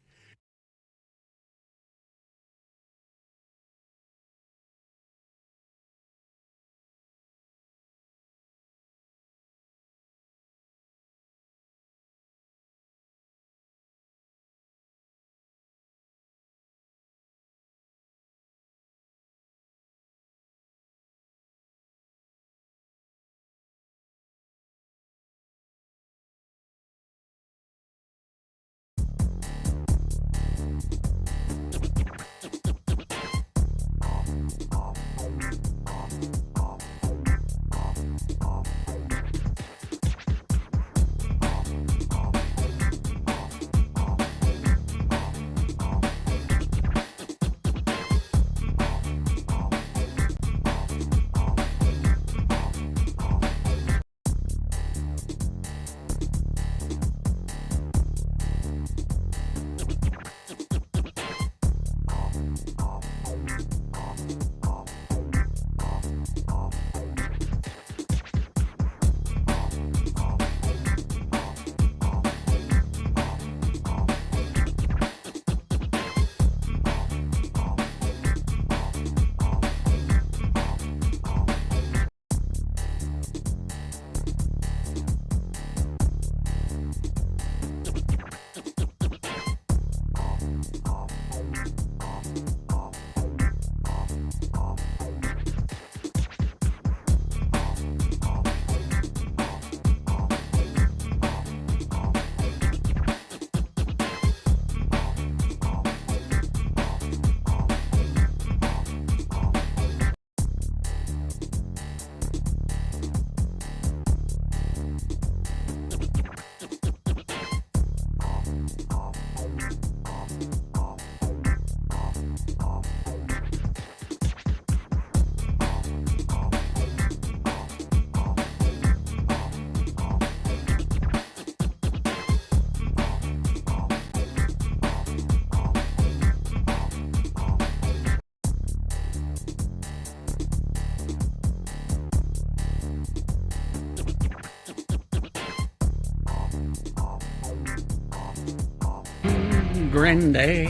Speaker 3: Grande.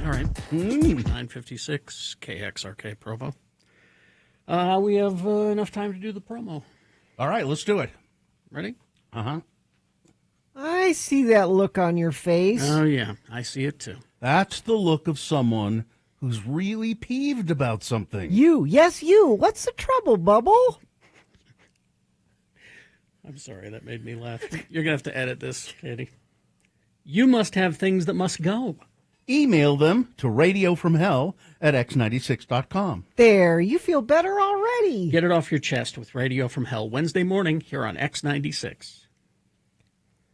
Speaker 3: All right. 9:56 KXRK Provo. We have enough time to do the promo.
Speaker 2: All right, let's do it.
Speaker 3: Ready?
Speaker 2: Uh-huh.
Speaker 1: I see that look on your face.
Speaker 3: Oh, yeah. I see it, too.
Speaker 2: That's the look of someone who's really peeved about something.
Speaker 1: Yes, you. What's the trouble, Bubble?
Speaker 3: I'm sorry, that made me laugh. You're going to have to edit this, Katie. You must have things that must go.
Speaker 2: Email them to radiofromhell@x96.com.
Speaker 1: There, you feel better already.
Speaker 3: Get it off your chest with Radio from Hell, Wednesday morning here on X96.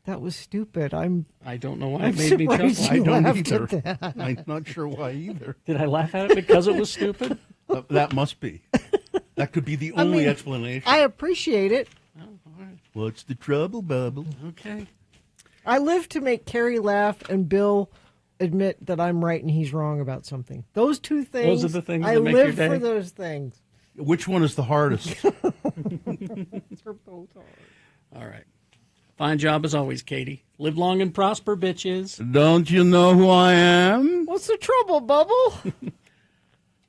Speaker 1: That was stupid. I
Speaker 3: don't know why it made me chuckle.
Speaker 2: I don't either. I'm not sure why either.
Speaker 3: Did I laugh at it because it was stupid?
Speaker 2: That must be. That could be the only explanation.
Speaker 1: I appreciate it.
Speaker 3: Oh, all right.
Speaker 2: What's the trouble, Bubble?
Speaker 3: Okay.
Speaker 1: I live to make Carrie laugh and Bill admit that I'm right and he's wrong about something. Those two things.
Speaker 3: Those are the things
Speaker 1: I
Speaker 3: that make
Speaker 1: live
Speaker 3: your day?
Speaker 1: for those things.
Speaker 2: Which one is the hardest?
Speaker 1: They're both hard.
Speaker 3: All right. Fine job as always, Katie. Live long and prosper, bitches.
Speaker 2: Don't you know who I am?
Speaker 1: What's the trouble, Bubble?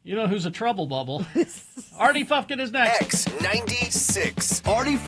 Speaker 3: You know who's a trouble bubble. Artie Fufkin is next.
Speaker 6: X96. Artie